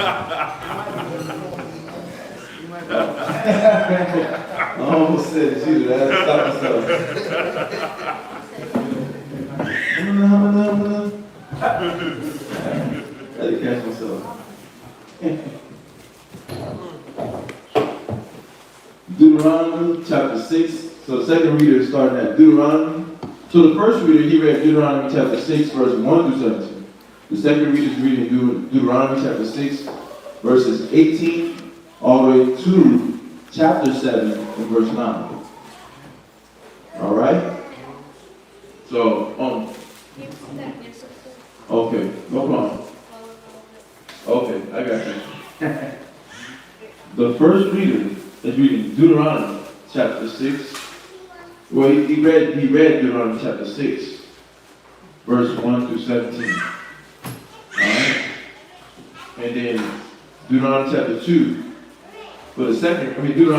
almost said you. I had to stop myself. I had to catch myself. Deuteronomy chapter 6. So the second reader is starting at Deuteronomy. So the first reader, he read Deuteronomy chapter 6, verse 1 through 17. The second reader is reading Deuteronomy chapter 6, verses 18 all the way to chapter 7 and verse 9. All right? So, okay, no problem. Okay, I got you. The first reader is reading Deuteronomy chapter 6. Well, he read Deuteronomy chapter 6, verse 1 through 17. Alright? And then Deuteronomy chapter 2. For the second reader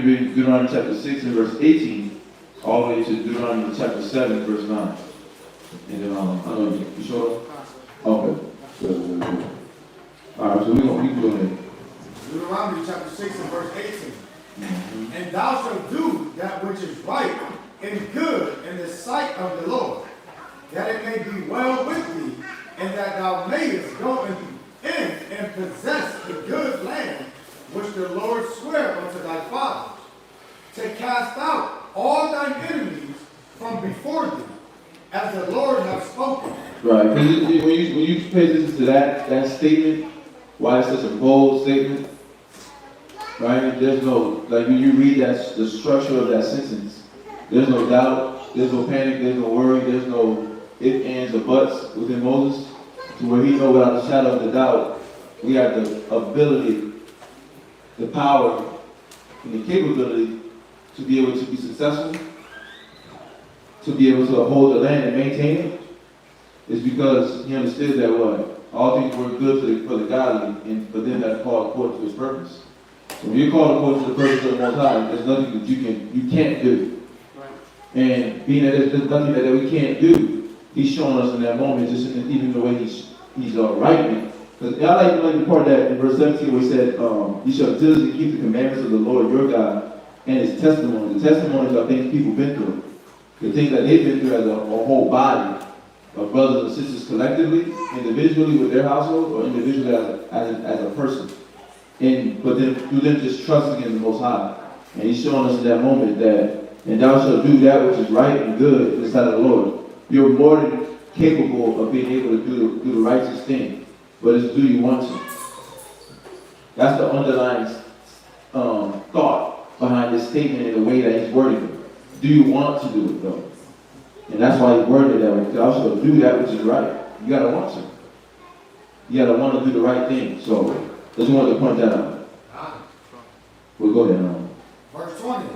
reading Deuteronomy chapter 6 and verse 18, all the way to Deuteronomy chapter 7, verse 9. And then, I don't know, you sure? Okay. Good. Alright, so we can go ahead. Deuteronomy chapter 6 and verse 18. And thou shalt do that which is right and good in the sight of the Lord, that it may be well with thee, and that thou mayest go in and possess the good land which the Lord sware unto thy fathers, to cast out all thine enemies from before thee, as the Lord hath spoken. Right, because when you pay attention to that statement, why it's such a bold statement, right? There's no, like when you read that, the structure of that sentence, there's no doubt, there's no panic, there's no worry, there's no ifs, ands, or buts within Moses, to where he knows without a shadow of the doubt, we have the ability, the power, and the capability to be able to be successful, to be able to hold the land and maintain it, is because he understood that what? All things work good for the godly, and for them that are called according to his purpose. So when you're called according to the purpose of the Most High, there's nothing that you can't do. And being that there's nothing that we can't do, he's showing us in that moment, just in even the way he's writing. Because I like the part that in verse 17 where he said, you shall diligently keep the commandments of the Lord your God and his testimonies. The testimonies are things people been through. The things that they've been through as a whole body of brothers and sisters collectively, individually with their household, or individually as a person. But then through them just trusting in the Most High. And he's showing us in that moment that, and thou shalt do that which is right and good in the sight of the Lord. You're more than capable of being able to do the righteous thing, but it's do you want to? That's the underlying thought behind this statement in the way that he's wording it. Do you want to do it though? And that's why he worded it that way. Thou shalt do that which is right. You gotta want to. You gotta want to do the right thing. So I just wanted to point that out. We'll go ahead now. Verse 20.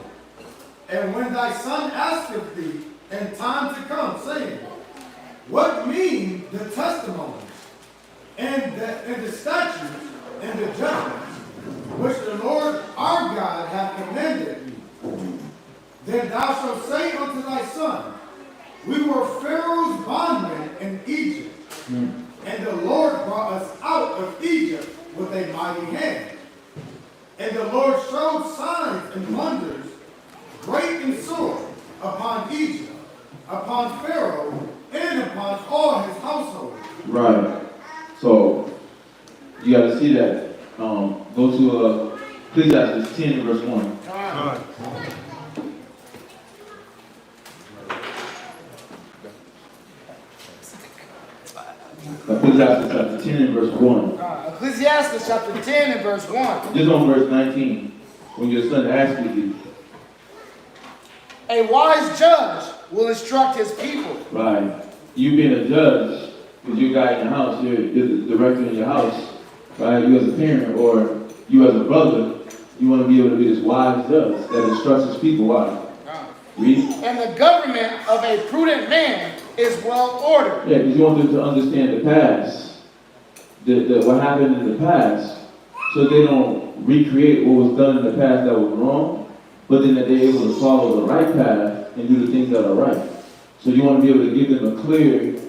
And when thy son asketh thee in time to come, saying, what mean the testimonies and the statutes and the judgments which the Lord our God hath commanded thee? Then thou shalt say unto thy son, we were Pharaoh's bondmen in Egypt, and the Lord brought us out of Egypt with a mighty hand. And the Lord showed signs and wonders, great and sore, upon Egypt, upon Pharaoh, and upon all his household. Right. So you got to see that. Go to Ecclesiastes 10 verse 1. Ecclesiastes chapter 10 and verse 1. Ecclesiastes chapter 10 and verse 1. Just on verse 19. When your son asks you. A wise judge will instruct his people. Right. You being a judge, because you're a guy in the house, you're the director in your house, right? You as a parent or you as a brother, you want to be able to be this wise judge that instructs his people. Why? Read. And the government of a prudent man is well ordered. Yeah, because you want them to understand the past, what happened in the past, so they don't recreate what was done in the past that was wrong, but then that they're able to follow the right path and do the things that are right. So you want to be able to give them a clear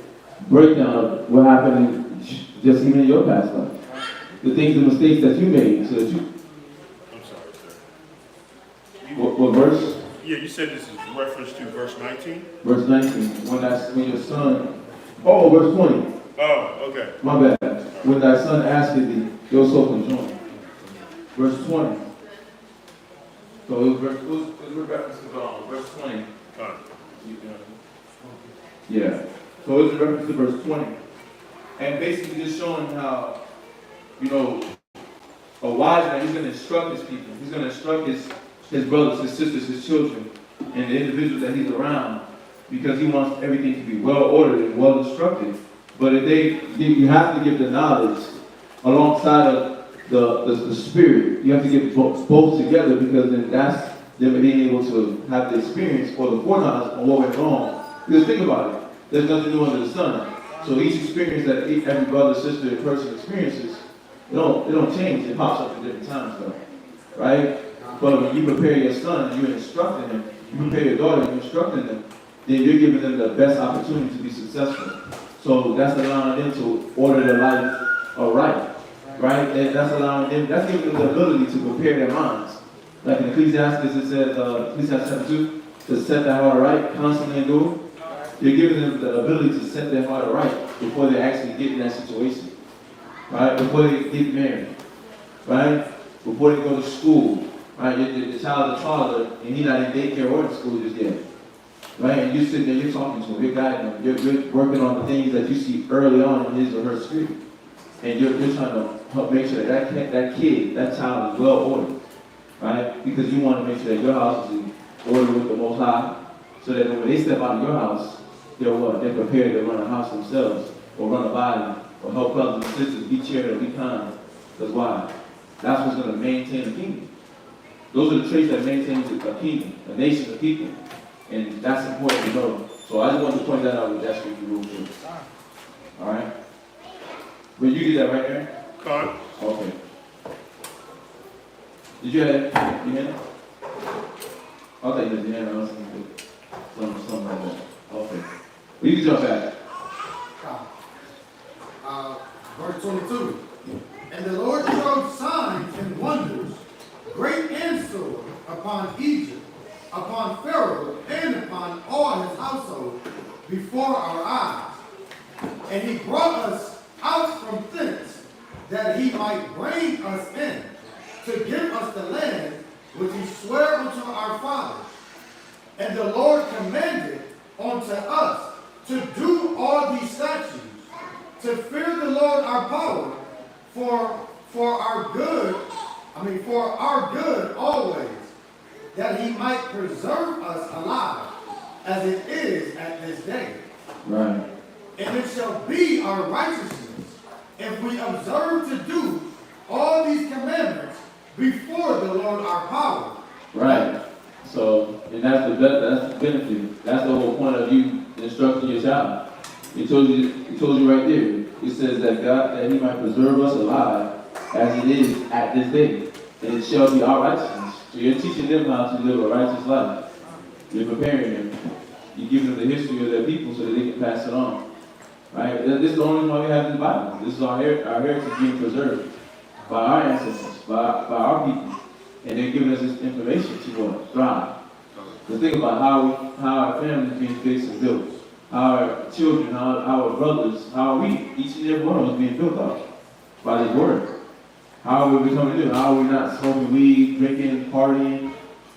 breakdown of what happened just even in your past life. The things, the mistakes that you made, so that you... I'm sorry, sir. What verse? Yeah, you said this is reference to verse 19? Verse 19. When your son... Oh, verse 20. Oh, okay. My bad. When thy son asketh thee, your soul can join. Verse 20. So it was reference to verse 20. Yeah. So it's a reference to verse 20. And basically just showing how, a wise man, he's going to instruct his people. He's going to instruct his brothers, his sisters, his children, and the individuals that he's around, because he wants everything to be well ordered and well instructed. But you have to give the knowledge alongside of the spirit. You have to give both together, because then that's them being able to have the experience or the foreknowledge on what went wrong. Because think about it, there's nothing new under the sun. So each experience that every brother, sister, and person experiences, it don't change. It pops up at different times, though, right? But when you prepare your son, you're instructing him. You prepare your daughter, you're instructing them. Then you're giving them the best opportunity to be successful. So that's allowing them to order their life right? And that's allowing them. That's giving them the ability to prepare their minds. Like in Ecclesiastes, it says, Ecclesiastes chapter 2, to set their heart right, constantly endure. You're giving them the ability to set their heart right before they actually get in that situation, right? Before they get married, right? Before they go to school, right? The child is a toddler and he's not in daycare or in school just yet, right? And you're sitting there, you're talking to him, you're guiding him, you're working on the things that you see early on in his or her spirit, and you're trying to help make sure that child is well ordered, right? Because you want to make sure that your house is in order with the Most High, so that when they step out of your house, they're prepared to run a house themselves, or run a body, or help brothers and sisters, be charitable, be kind. Because why? That's what's going to maintain a kingdom. Those are the traits that maintain a kingdom, a nation of people. And that's important to know. So I just wanted to point that out with that scripture real quick. All right? But you did that right there? Con. Okay. Did you have your hand? I thought you had your hand. I was thinking, You can jump back. Verse 22. And the Lord showed signs and wonders, great and sore, upon Egypt, upon Pharaoh, and upon all his household, before our eyes. And he brought us out from thence, that he might bring us in, to give us the land which he sware unto our fathers. And the Lord commanded unto us to do all these statutes, to fear the Lord our power, for our good always, that he might preserve us alive, as it is at this day. Right. And it shall be our righteousness, if we observe to do all these commandments before the Lord our power. Right. So, and that's the benefit. That's the whole point of you instructing your child. He told you right there. It says that God, that he might preserve us alive as it is at this day. And it shall be our righteousness. So you're teaching them how to live a righteous life. You're preparing them. You're giving them the history of their people so that they can pass it on. Right? This is the only reason why we have this Bible. This is our heritage being preserved by our ancestors, by our people. And they're giving us this information to thrive. To think about how our family is being fixed and built. How our children, how our brothers, how we, each and every one of us being built up by this word. How are we becoming new? How are we not smoking weed, drinking, partying,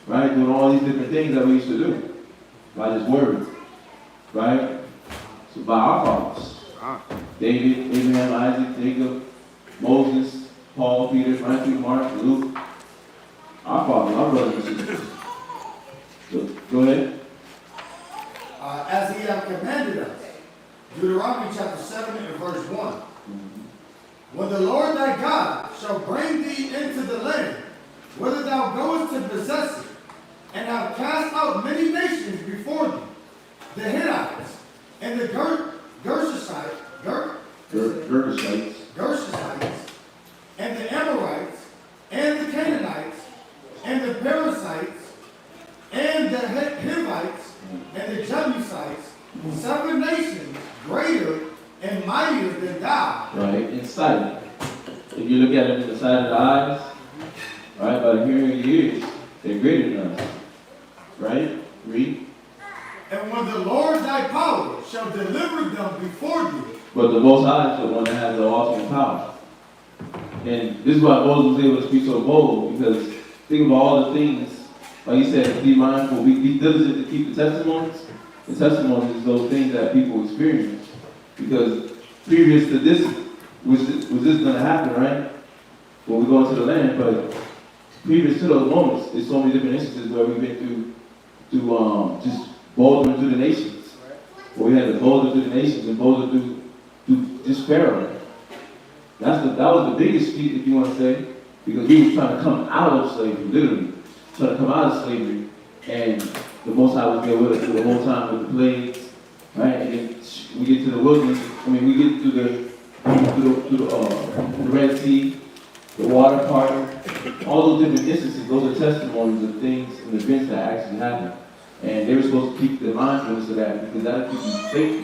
right? Doing all these different things that we used to do by this word, right? So by our fathers. David, Abraham, Isaac, Jacob, Moses, Paul, Peter, Francis, Mark, Luke. Our fathers, our brothers and sisters. So, go ahead. As he hath commanded us. Deuteronomy chapter 7 and verse 1. When the Lord thy God shall bring thee into the land, whither thou goest to possess it, and have cast out many nations before thee, the Hittites, and the Gershites, and the Amorites, and the Canaanites, and the Perizzites, and the Hivites, and the Jebusites, 7 nations greater and mightier than thou. Right, in sight. If you look at them in the sight of the eyes, right, by the hearing of the ears, they're greater than us. Right? Read. And when the Lord thy power shall deliver them before thee. But the Most High is the one that has the ultimate power. And this is why Moses was able to speak so bold, because think about all the things, like he said, be mindful, be diligent to keep the testimonies. The testimonies is those things that people experience. Because previous to this, was this going to happen, right? When we go into the land, but previous to those moments, there's so many different instances where we've been through just bouldering through the nations. Where we had to boulder through the nations and boulder through just Pharaoh. That was the biggest feat, if you want to say, because we were trying to come out of slavery, literally. Trying to come out of slavery, and the Most High was there with us through the whole time with the plagues, right? And then we get to the wilderness, we get through the Red Sea, the water parting, all those different instances. Those are testimonies of things and events that actually happened. And they were supposed to keep their mindfulness of that, because that'll keep you safe,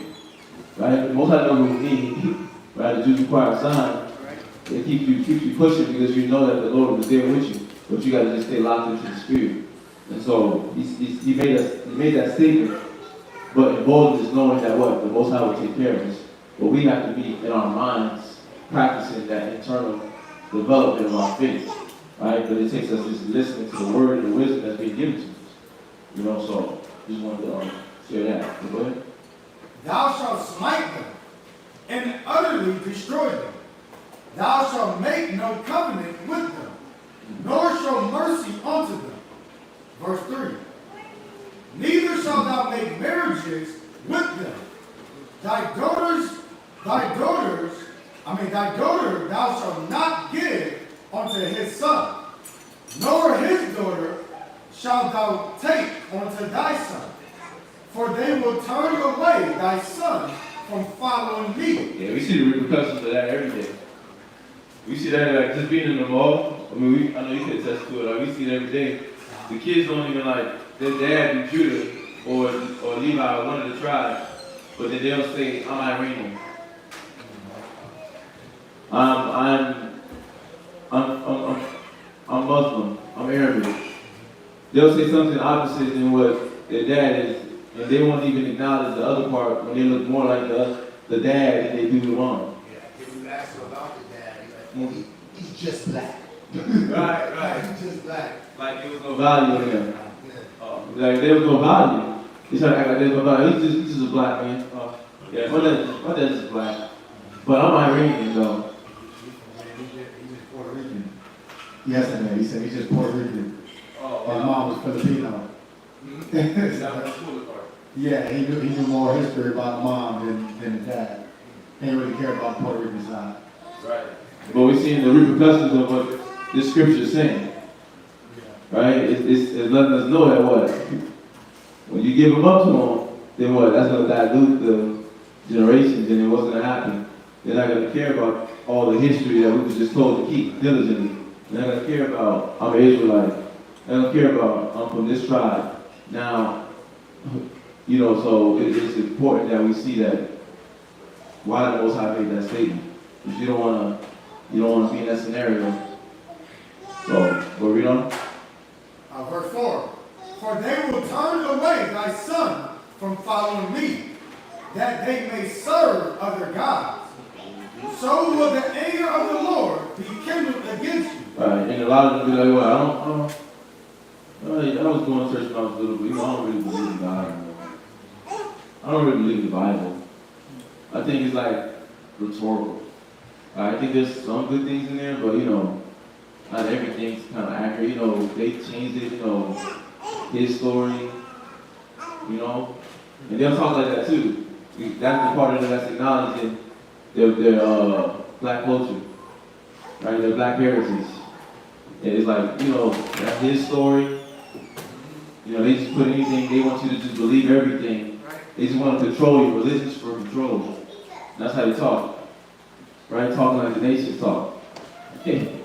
right? The Most High knows what we need, right? The Jews require a sign. It keeps you pushing, because you know that the Lord was there with you, but you got to just stay locked into the Spirit. And so he made that statement, but in boldness, knowing that what the Most High will take care of us. But we have to be in our minds practicing that internal development of our faith, right? But it takes us just listening to the word and the wisdom that's being given to us. So just wanted to share that. So go ahead. Thou shalt smite them and utterly destroy them. Thou shalt make no covenant with them, nor show mercy unto them. Verse 3. Neither shalt thou make marriages with them. Thy daughter thou shalt not give unto his son, nor his daughter shalt thou take unto thy son, for they will turn away thy son from following me. Yeah, we see the repercussions of that every day. We see that like just being in the mall. I know you can attest to it. Like we see it every day. The kids don't even like their dad be Judah or Levi or one of the tribes. but then they'll say, I'm Iranian. I'm Muslim. I'm Arabic. They'll say something opposite than what their dad is, and they won't even acknowledge the other part when they look more like the dad than they do the mom. Yeah, if you ask him about the dad, he's like, he's just black. Right. He's just black. Like there was no value in him. Like there was no value. He's trying to act like there's no value. He's just a black man. Yeah, my dad's just black. But I'm Iranian though. He's just Puerto Rican. Yesterday, he said he's just Puerto Rican. His mom was Filipino. Yeah, he knew more history about the mom than the dad. He didn't really care about the Puerto Rican side. Right. But we're seeing the repercussions of what this scripture is saying. Right? It's letting us know that what? When you give them up to them, then what? That's going to dilute the generations, and then what's going to happen? They're not going to care about all the history that we were just told to keep diligently. They're not going to care about, I'm an Israelite. They don't care about, I'm from this tribe. Now, you know, so it's important that we see that why the Most High made that statement. Because you don't want to be in that scenario. So, we'll read on. Verse 4. For they will turn away thy son from following me, that they may serve other gods. So will the anger of the Lord be kindled against you. Right, and a lot of them be like, well, I was going to church when I was little, but you know, I don't really believe in God anymore. I don't really believe in the Bible. I think it's like rhetorical. I think there's some good things in there, but you know, not everything's kind of accurate. You know, they changed it, you know, his story, you know, and they'll talk like that too. That's the part of it that's acknowledging their black culture, right? Their black heritage. And it's like, you know, that's his story. You know, they just put anything, they want you to just believe everything. They just want to control you, religions for control. That's how they talk. Right? Talking like the nations talk. And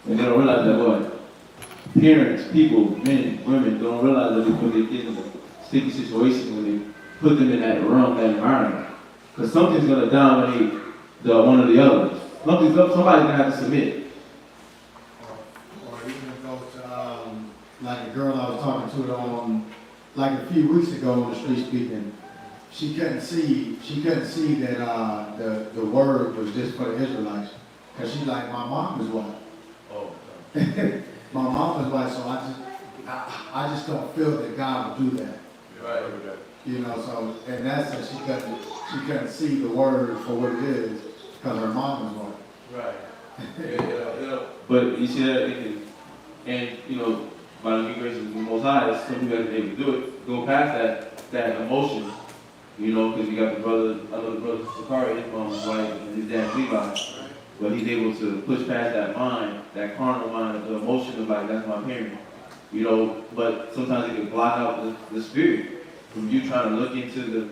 they don't realize that what? Parents, people, men, women don't realize that when they get in a sticky situation, when they put them in that realm, that environment. Because something's going to dominate the one or the other. Somebody's going to have to submit. Or even go to, like a girl I was talking to on, like a few weeks ago on the street speaking. She couldn't see that the word was just for the Israelites. Because she's like, my mom is white. Oh. My mom is white, so I just don't feel that God will do that. Right. You know, so in that sense, she couldn't see the word for what it is because her mom is white. Right. Yeah. But you see that, and you know, by the grace of the Most High, it's something that they able to do it. Go past that emotion, you know, because you got the brother, another brother, Sakari, his mom was white, and his dad Levi. But he's able to push past that mind, that carnal mind, the emotion of like, that's my parent. You know, but sometimes it can block out the spirit from you trying to look into the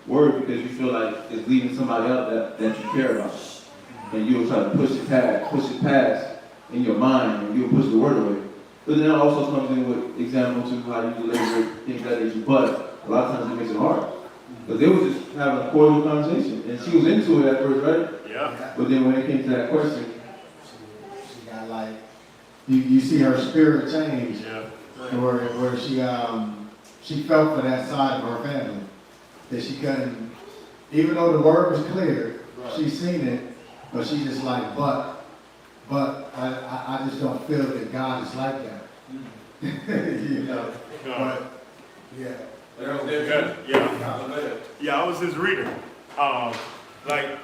word because you feel like it's leaving somebody out that you care about. And you'll try to push it past in your mind, and you'll push the word away. But then that also comes in with examples of how you deliver things that issue. But a lot of times it makes it hard. Because they were just having a cordial conversation. And she was into it at first, right? Yeah. But then when it came to that question, she got like, you see her spirit change. Yeah. Where she felt for that side of her family. That she couldn't, even though the word was clear, she's seen it, but she's just like, but I just don't feel that God is like that. You know? But yeah. Yeah, I was his reader. Like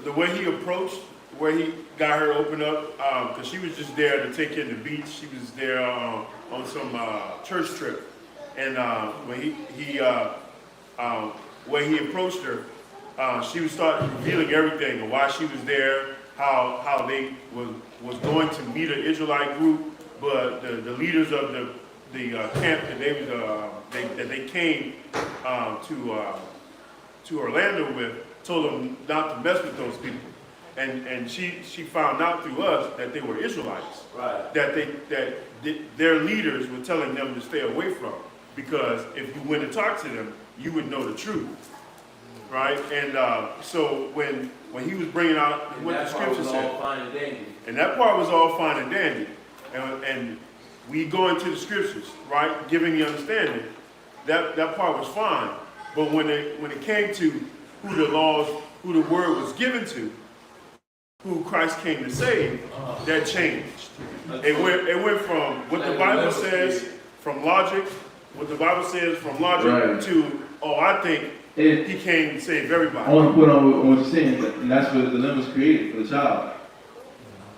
the way he approached, where he got her to open up, because she was just there to take in the beach. She was there on some church trip, and when he approached her, she was starting revealing everything and why she was there, how they was going to meet an Israelite group, but the leaders of the camp that they came to Orlando with told them not to mess with those people. And she found out through us that they were Israelites. right. That their leaders were telling them to stay away from. Because if you went and talked to them, you would know the truth. right? And so when he was bringing out what the scripture said, and that part was all fine and dandy, and we go into the scriptures, right, giving the understanding, that part was fine. But when it came to who the word was given to, who Christ came to save, that changed. It went from what the Bible says, from logic, what the Bible says from logic, right, to, oh, I think he came to save everybody. I want to put on what you're saying, and that's where the dilemma is created for the child.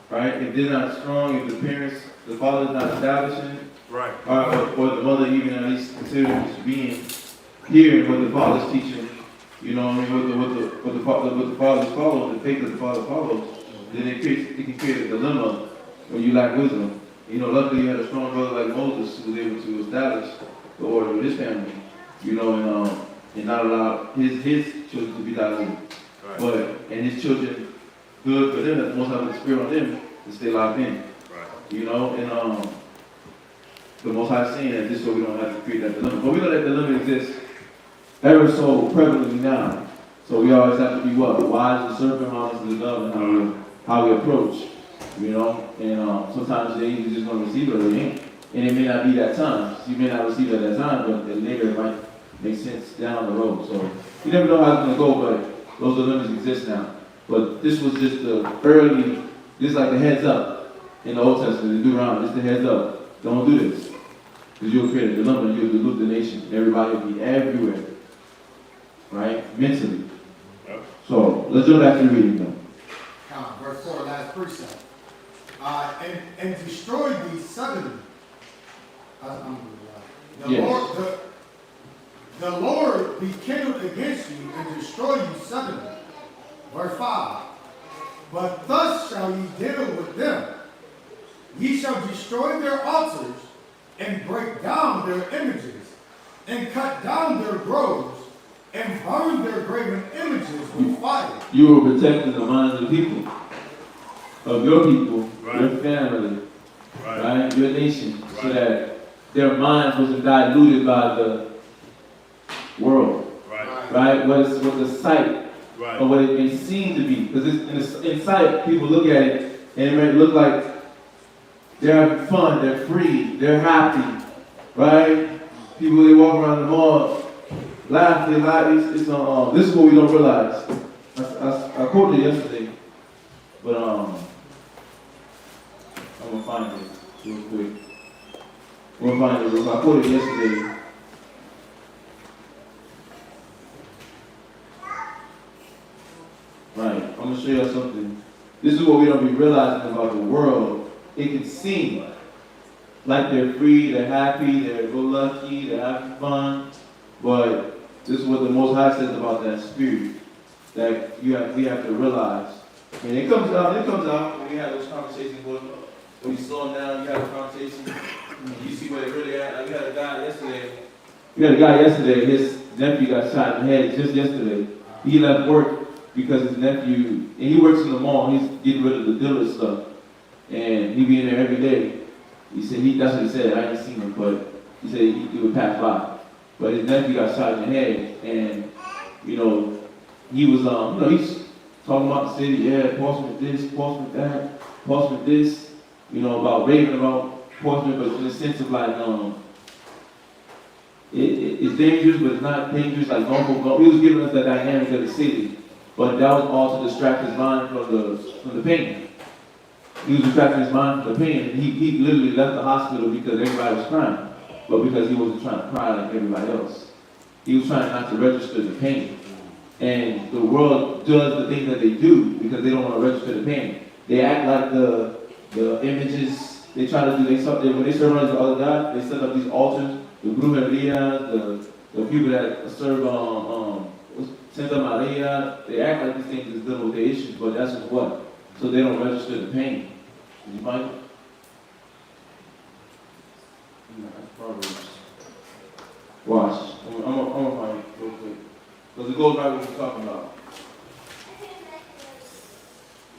Right? If they're not strong, if the parents, the father's not establishing, right, or the mother even at least considering being hearing what the father's teaching, you know, what the father's following, the faith that the father follows, then it can create a dilemma when you lack wisdom. You know, luckily you had a strong brother like Moses who was able to establish the order of his family, you know, and not allow his children to be diluted. right, But and his children, good for them, that the Most High put the spirit on them to stay locked in. right. You know, and the Most High is saying that this way we don't have to create that dilemma. But we know that dilemma exists ever so prevalently now. So we always have to be what? Wise as the serpent, honest as the dove, and how we approach. You know, and sometimes they either just going to receive it or they ain't. And it may not be that time. You may not receive it at that time, but then later it might make sense down the road. So you never know how it's going to go, but those dilemmas exist now. But this was just the early, this is like the heads up in the Old Testament, in Deuteronomy, just the heads up. Don't do this. Because you'll create a dilemma, you'll dilute the nation. Everybody will be everywhere. Right? Mentally. So let's jump back to the reading now. Verse 4, last precept. And destroy these suddenly. Yes. The Lord be kindled against you and destroy you suddenly. Verse 5. But thus shall ye deal with them. Ye shall destroy their altars and break down their images and cut down their groves and burn their graven images with fire. You will protect the minds of the people, of your people, Right, your family, right, right, your nation, so Right. that their minds wasn't diluted by the world, right, right? What the sight right, of what it may seem to be. Because in sight, people look at it and it may look like they're having fun, they're free, they're happy, right? People, they walk around the mall, laugh, they laugh. This is what we don't realize. I quoted it yesterday, but I'm gonna find it real quick. I'm gonna find it real quick. I quoted it yesterday. Right, I'm gonna show you something. This is what we don't be realizing about the world. It can seem like they're free, they're happy, they're go-lucky, they're having fun, but this is what the Most High says about that spirit that we have to realize. And it comes out when we have those conversations with them. When you slow them down, you have a conversation, you see where they really at. Like we had a guy yesterday, his nephew got shot in the head just yesterday. He left work because his nephew, and he works in the mall, he's getting rid of the dealer stuff. And he be in there every day. He said, that's what he said, I ain't seen him, but he said he would pass by. But his nephew got shot in the head, and, he was, he's talking about the city, yeah, Portsmouth this, Portsmouth that, Portsmouth this, about raving about Portsmouth, but in the sense of like, it's dangerous, but it's not dangerous, like Norfolk. He was giving us the dynamic of the city, but that was all to distract his mind from the pain. He was distracting his mind from the pain, and he literally left the hospital because everybody was crying, but because he wasn't trying to cry like everybody else. He was trying not to register the pain. And the world does the things that they do because they don't want to register the pain. They act like the images they try to do. When they serve runs to other gods, they set up these altars, the brujeria, the people that serve Santa Maria. They act like these things is dealing with their issues, but that's just what. So they don't register the pain. Did you find it? Proverbs. Watch. I'm gonna find it real quick. Because it goes right with what we're talking about.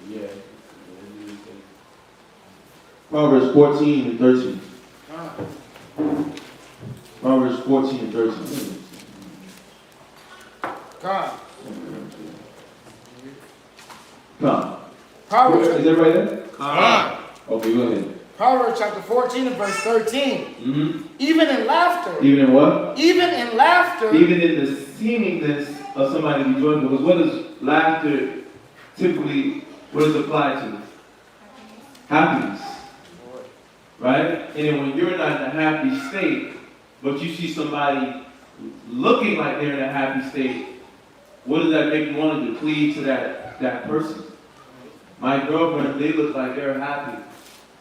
Yeah. Proverbs 14 and 13. Proverbs 14 and 13. God. Come. Proverbs, Is that right there? Come. Okay, go ahead. Proverbs chapter 14 and verse 13. Mm-hmm. Even in laughter. Even in what? Even in laughter. Even in the seemingness of somebody to be joyful. Because what does laughter typically, what does it apply to? Happiness. Right? And then when you're not in a happy state, but you see somebody looking like they're in a happy state, what does that make you want to cleave to that person? My girlfriend, they look like they're happy.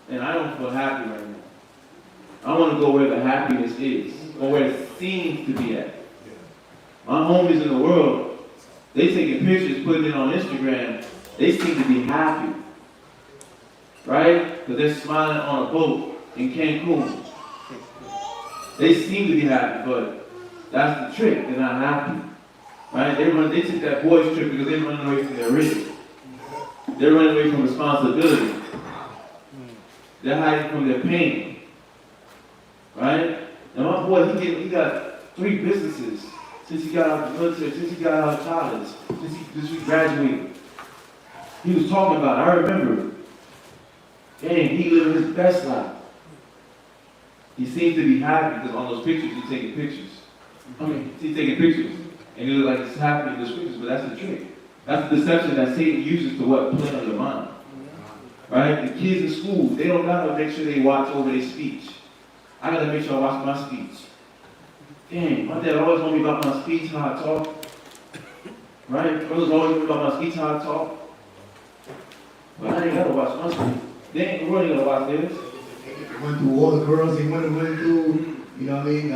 And I don't feel happy right now. I want to go where the happiness is, or where it seems to be at. My homies in the world, they taking pictures, putting it on Instagram, they seem to be happy. Right? Because they're smiling on a boat in Cancun. They seem to be happy, but that's the trick. They're not happy. Right? They took that boys trip because they're running away from their risk. They're running away from responsibility. They're hiding from their pain. Right? And my boy, he got 3 businesses since he got out of the military, since he got out of college, since he graduated. He was talking about it. I remember. Dang, he living his best life. He seems to be happy because on those pictures, he's taking pictures. He's taking pictures. And he looks like he's happy in those pictures, but that's the trick. That's the deception that Satan uses to what? Play on your mind. Right? The kids in school, they don't gotta make sure they watch over their speech. I gotta make sure I watch my speech. Dang, my dad always told me about my speech, how I talk. Right? Brothers always told me about my speech, how I talk. But I ain't gotta watch my speech. They ain't really gonna watch theirs. They went through all the girls they went through, you know what I mean?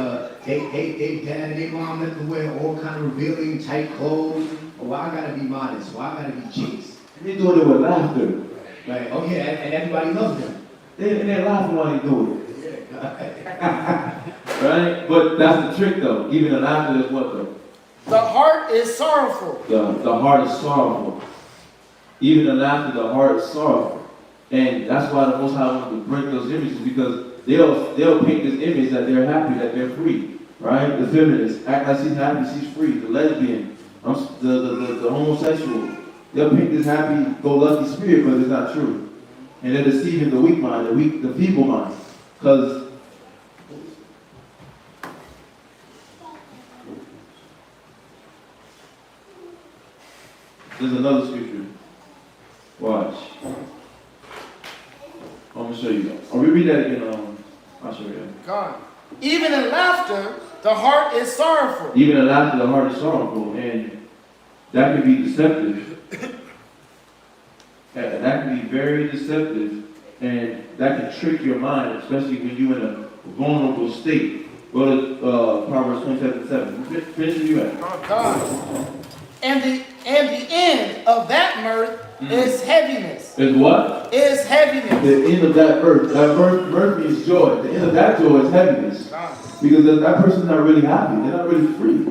They dad and their mom let them wear all kind of revealing tight clothes. Oh, I gotta be modest, I gotta be chaste. They're doing it with laughter. Right, oh yeah, and everybody loves them. They're laughing while they do it. Right? But that's the trick though. Even the laughter is what though? The heart is sorrowful. The heart is sorrowful. Even the laughter, the heart is sorrowful. And that's why the Most High wants to break those images, because they'll paint this image that they're happy, that they're free. Right? The feminist act like she's happy, she's free. The lesbian, the homosexual, they'll paint this happy-go-lucky spirit, but it's not true. And they're deceiving the weak mind, the feeble mind. Because there's another scripture. Watch. I'm going to show you. I'll read that again. I'll show you. God. Even in laughter, the heart is sorrowful. Even in laughter, the heart is sorrowful. And that can be deceptive. And that can be very deceptive. And that can trick your mind, especially when you're in a vulnerable state. Go to Proverbs 27:7. Finish you at. God. And the end of that mirth is heaviness. Is what? Is heaviness. The end of that mirth. That mirth means joy. The end of that joy is heaviness. Because that person's not really happy. They're not really free.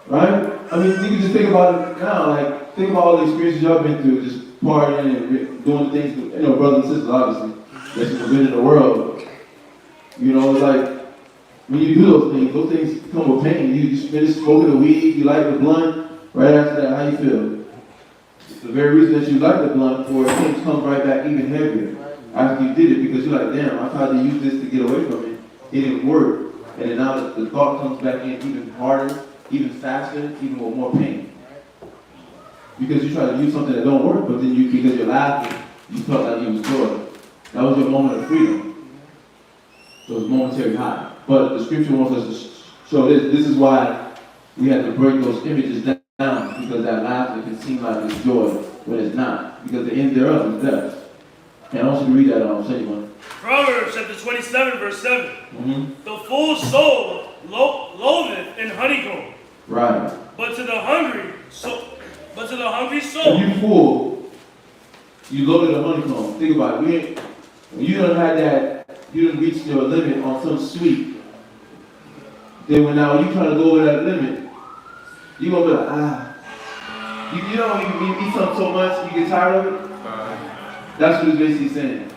Right? I mean, you can just think about it now. Like, think about all the experiences y'all been through, just partying and doing things, brothers and sisters, obviously, that's been in the world. You know, it's like, when you do those things come with pain. You just finished smoking the weed, you light the blunt. Right after that, how you feel? The very reason that you like the blunt for it, things come right back even heavier after you did it, because you're like, damn, I tried to use this to get away from it. It didn't work. And then now the thought comes back in even harder, even faster, even with more pain. Because you try to use something that don't work, but then because you're laughing, you felt like it was joy. That was your moment of freedom. So it was momentary high. But the scripture wants us to show this. This is why we have to break those images down, because that laughter can seem like it's joy when it's not. Because the end thereof is death. And I want you to read that on say one. Proverbs chapter 27, verse 7. The full soul loatheth in honeycomb. Right. But to the hungry soul. If you full, you loaded a honeycomb. Think about it. When you don't have that, you didn't reach your limit on some sweet. Then when you trying to go over that limit, you're going to be like, You know, you eat something so much, you get tired of it? That's what it's basically saying.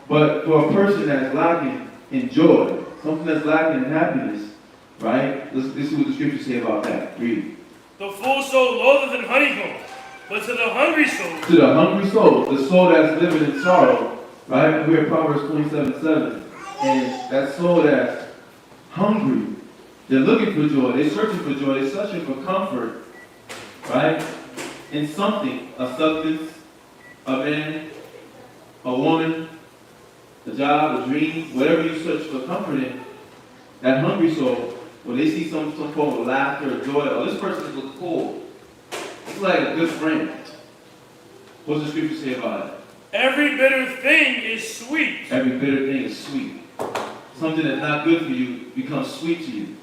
But for a person that's lacking in joy, something that's lacking in happiness, right? This is what the scriptures say about that. Read. The full soul loatheth in honeycomb, but to the hungry soul. To the hungry soul, the soul that's living in sorrow, right? We're in Proverbs 27:7. And that soul that's hungry, they're looking for joy, they're searching for joy, they're searching for comfort, right? In something, a substance, a man, a woman, a job, a dream, whatever you search for comfort in, that hungry soul, when they see some form of laughter or joy, oh, this person looks cool. It's like a good friend. What's the scripture say about it? Every bitter thing is sweet. Every bitter thing is sweet. Something that's not good for you becomes sweet to you.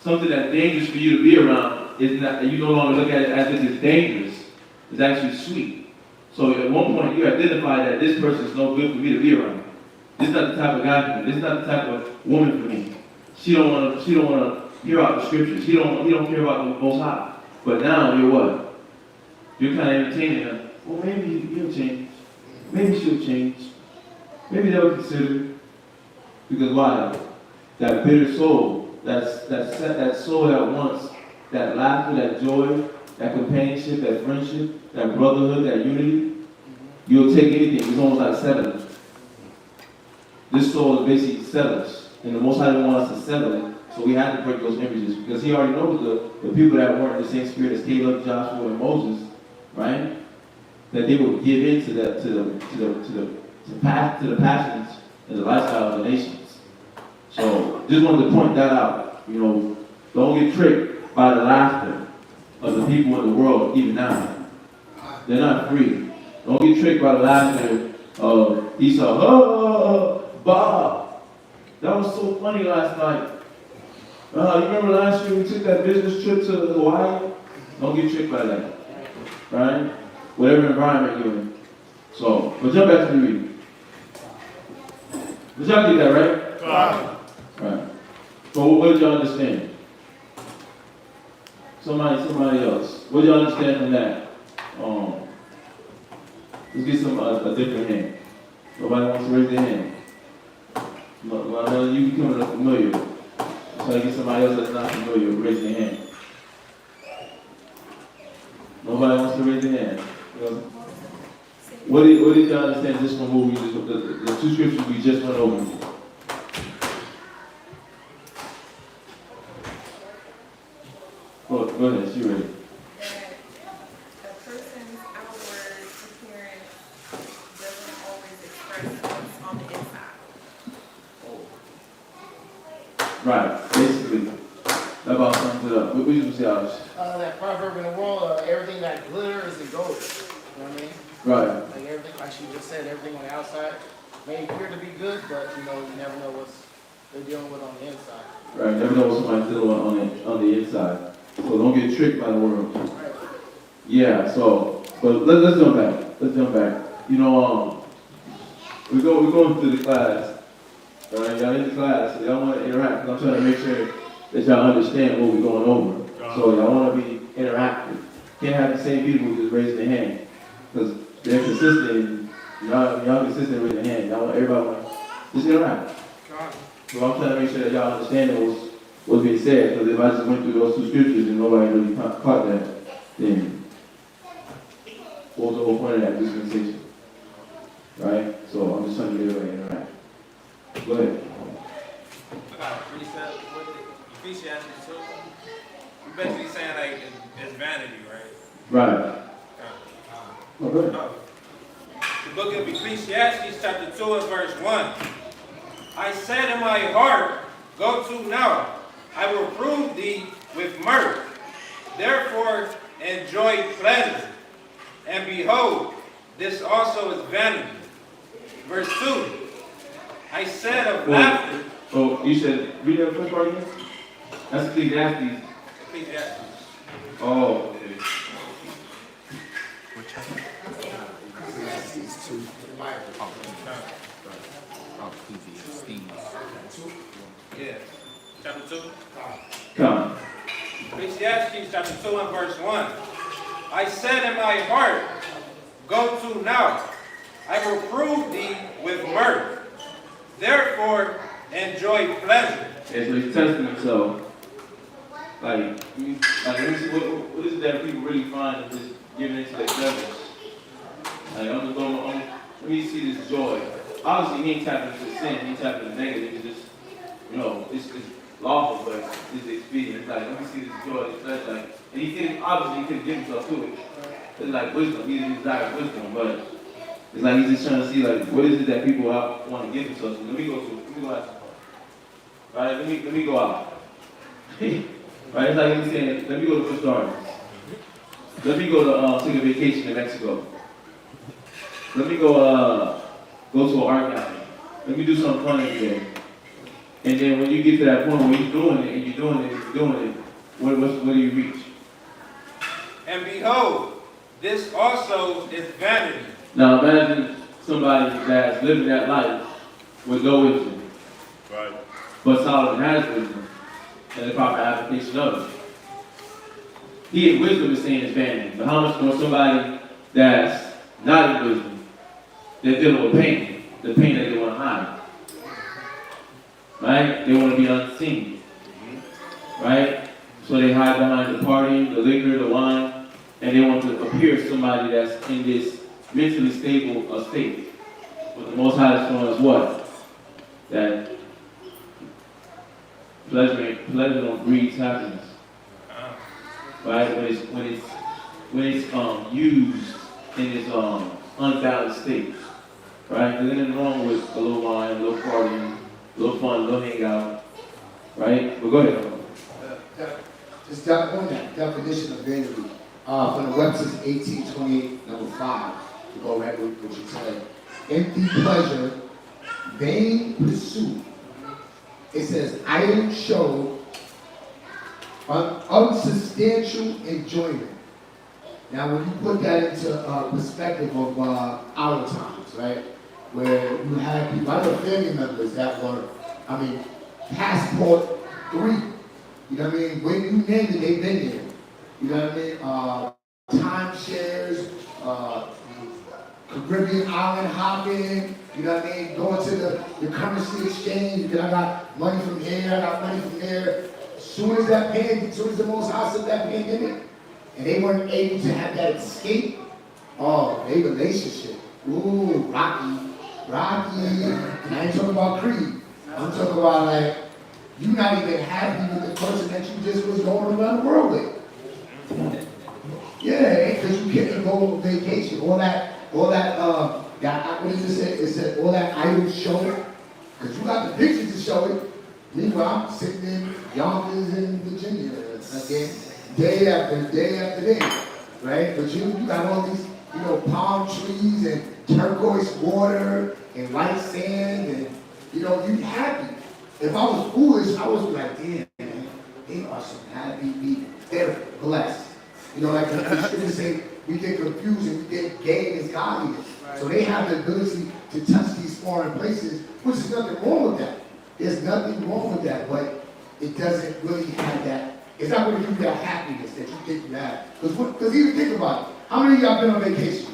Something that's dangerous for you to be around is not. You no longer look at it as if it's dangerous. It's actually sweet. So at one point you identify that this person is no good for me to be around. This is not the type of guy for me. This is not the type of woman for me. She don't want to hear out the scriptures. He don't care about the Most High. But now you're what? You're kind of entertaining her. Well, maybe he'll change. Maybe she'll change. Maybe they'll consider. Because why? That bitter soul, that soul that wants that laughter, that joy, that companionship, that friendship, that brotherhood, that unity, you'll take anything. It's almost like settling. This soul is basically settlers. And the Most High didn't want us to settle it. So we had to break those images. Because he already knows the people that weren't in the same spirit as Caleb, Joshua, and Moses, right? That they would give in to the passions and the lifestyle of the nations. So just wanted to point that out. You know, don't get tricked by the laughter of the people in the world, even now. They're not free. Don't get tricked by the laughter of Esau. Oh, Bob, that was so funny last night. You remember last year we took that business trip to Hawaii? Don't get tricked by that. Right? Whatever environment you're in. So, but jump back to the reading. Did y'all get that right? Right. So what did y'all understand? Somebody else. What did y'all understand from that? Let's get a different hand. Nobody wants to raise their hand. You becoming familiar. So I get somebody else that's not familiar, raise their hand. Nobody wants to raise their hand. What did y'all understand just from what the two scriptures we just went over? Go ahead, she ready. That a person's outward appearance doesn't always express what's on the inside. Right, basically. That about sums it up. What you say, Alice? That proverb in the world, everything that glitters is gold. You know what I mean? Right. Like everything, like she just said, everything on the outside may appear to be good, but you never know what they're dealing with on the inside. Right, never know what somebody's dealing on the inside. So don't get tricked by the world. Right. Yeah, so, but let's jump back. Let's jump back. We're going through the class. Right, y'all in the class, so y'all want to interact. I'm trying to make sure that y'all understand what we're going over. So y'all want to be interactive. Can't have the same people just raising their hand. Because they're consistent. Y'all consistent with your hand. Y'all want everybody to just interact. So I'm trying to make sure that y'all understand what's being said. Because if I just went through those two scriptures and nobody really caught that, then what was the whole point of that dispensation? Right? So I'm just trying to get everybody to interact. Go ahead. I got a precept with it. Ecclesiastes 2. You're basically saying like it's vanity, right? Right. Okay. The book of Ecclesiastes chapter 2 and verse 1. I said in my heart, go to now. I will prove thee with mirth. Therefore enjoy pleasure. And behold, this also is vanity. Verse 2. I said of laughter. Oh, you said, read that first part again? That's Ecclesiastes. Ecclesiastes. Oh, okay. Yeah. Chapter 2. Come. Ecclesiastes chapter 2 and verse 1. I said in my heart, go to now. I will prove thee with mirth. Therefore enjoy pleasure. Okay, so he's testing himself. Like, let me see what is it that people really find in just giving into their pleasures? Like, let me see this joy. Obviously, he ain't tapping into sin, he ain't tapping into negative, it's just, it's lawful, but it's expedient. It's like, let me see this joy, this pleasure. Like, and he could, obviously, he could give himself to it. It's like wisdom, he desires wisdom, but it's like he's just trying to see, like, what is it that people want to give themselves to? Let me go out. Right, let me go out. Right, it's like he's saying, let me go to Busch Gardens. Let me go to take a vacation in Mexico. Let me go to an art gallery. Let me do something fun today. And then when you get to that point where you're doing it and you're doing it and you're doing it, what do you reach? And behold, this also is vanity. Now imagine somebody that's living that life with no wisdom. Right. But Solomon has wisdom and the proper application of it. He in wisdom is saying it's vanity, but how much more somebody that's not in wisdom, they're dealing with pain, the pain that they want to hide. Right? They want to be unseen. Right? So they hide behind the party, the liquor, the wine, and they want to appear somebody that's in this mentally stable state. But the Most High is showing us what? That pleasure don't breed happiness. Right? When it's used in this unbalanced state. Right? There's nothing wrong with a little wine, a little party, a little fun, a little hangout. Right? But go ahead. Just on that definition of vanity, from the Webster's 1828, number 5, to go ahead with what you said. Empty pleasure, vain pursuit. It says, idle show, unsubstantial enjoyment. Now, when you put that into perspective of our times, right, where you had people, I know family members that were, passport 3. You know what I mean? When you name it, they've been there. You know what I mean? Timeshares, Caribbean island hopping, you know what I mean? Going to the currency exchange, because I got money from here, I got money from there. As soon as the Most High said that pandemic, and they weren't able to have that escape, their relationship. Ooh, Rocky. And I ain't talking about Creed. I'm talking about like, you're not even happy with the person that you just was going around the world with. Yeah, because you can't go on vacation. All that, what did it say? It said all that idle show. Because you got the pictures to show it. Meanwhile, I'm sitting in Yonkers in Virginia again, day after day, right? But you got all these, palm trees and turquoise water and white sand, and you happy. If I was foolish, I was like, damn, man, they are some happy people. They're blessed. Like the scriptures say, we get confused and we get gain as godliness. So they have the ability to touch these foreign places, which is nothing wrong with that. There's nothing wrong with that, but it doesn't really have that. It's not going to give you that happiness that you think you have. Because even think about it. How many of y'all been on vacation?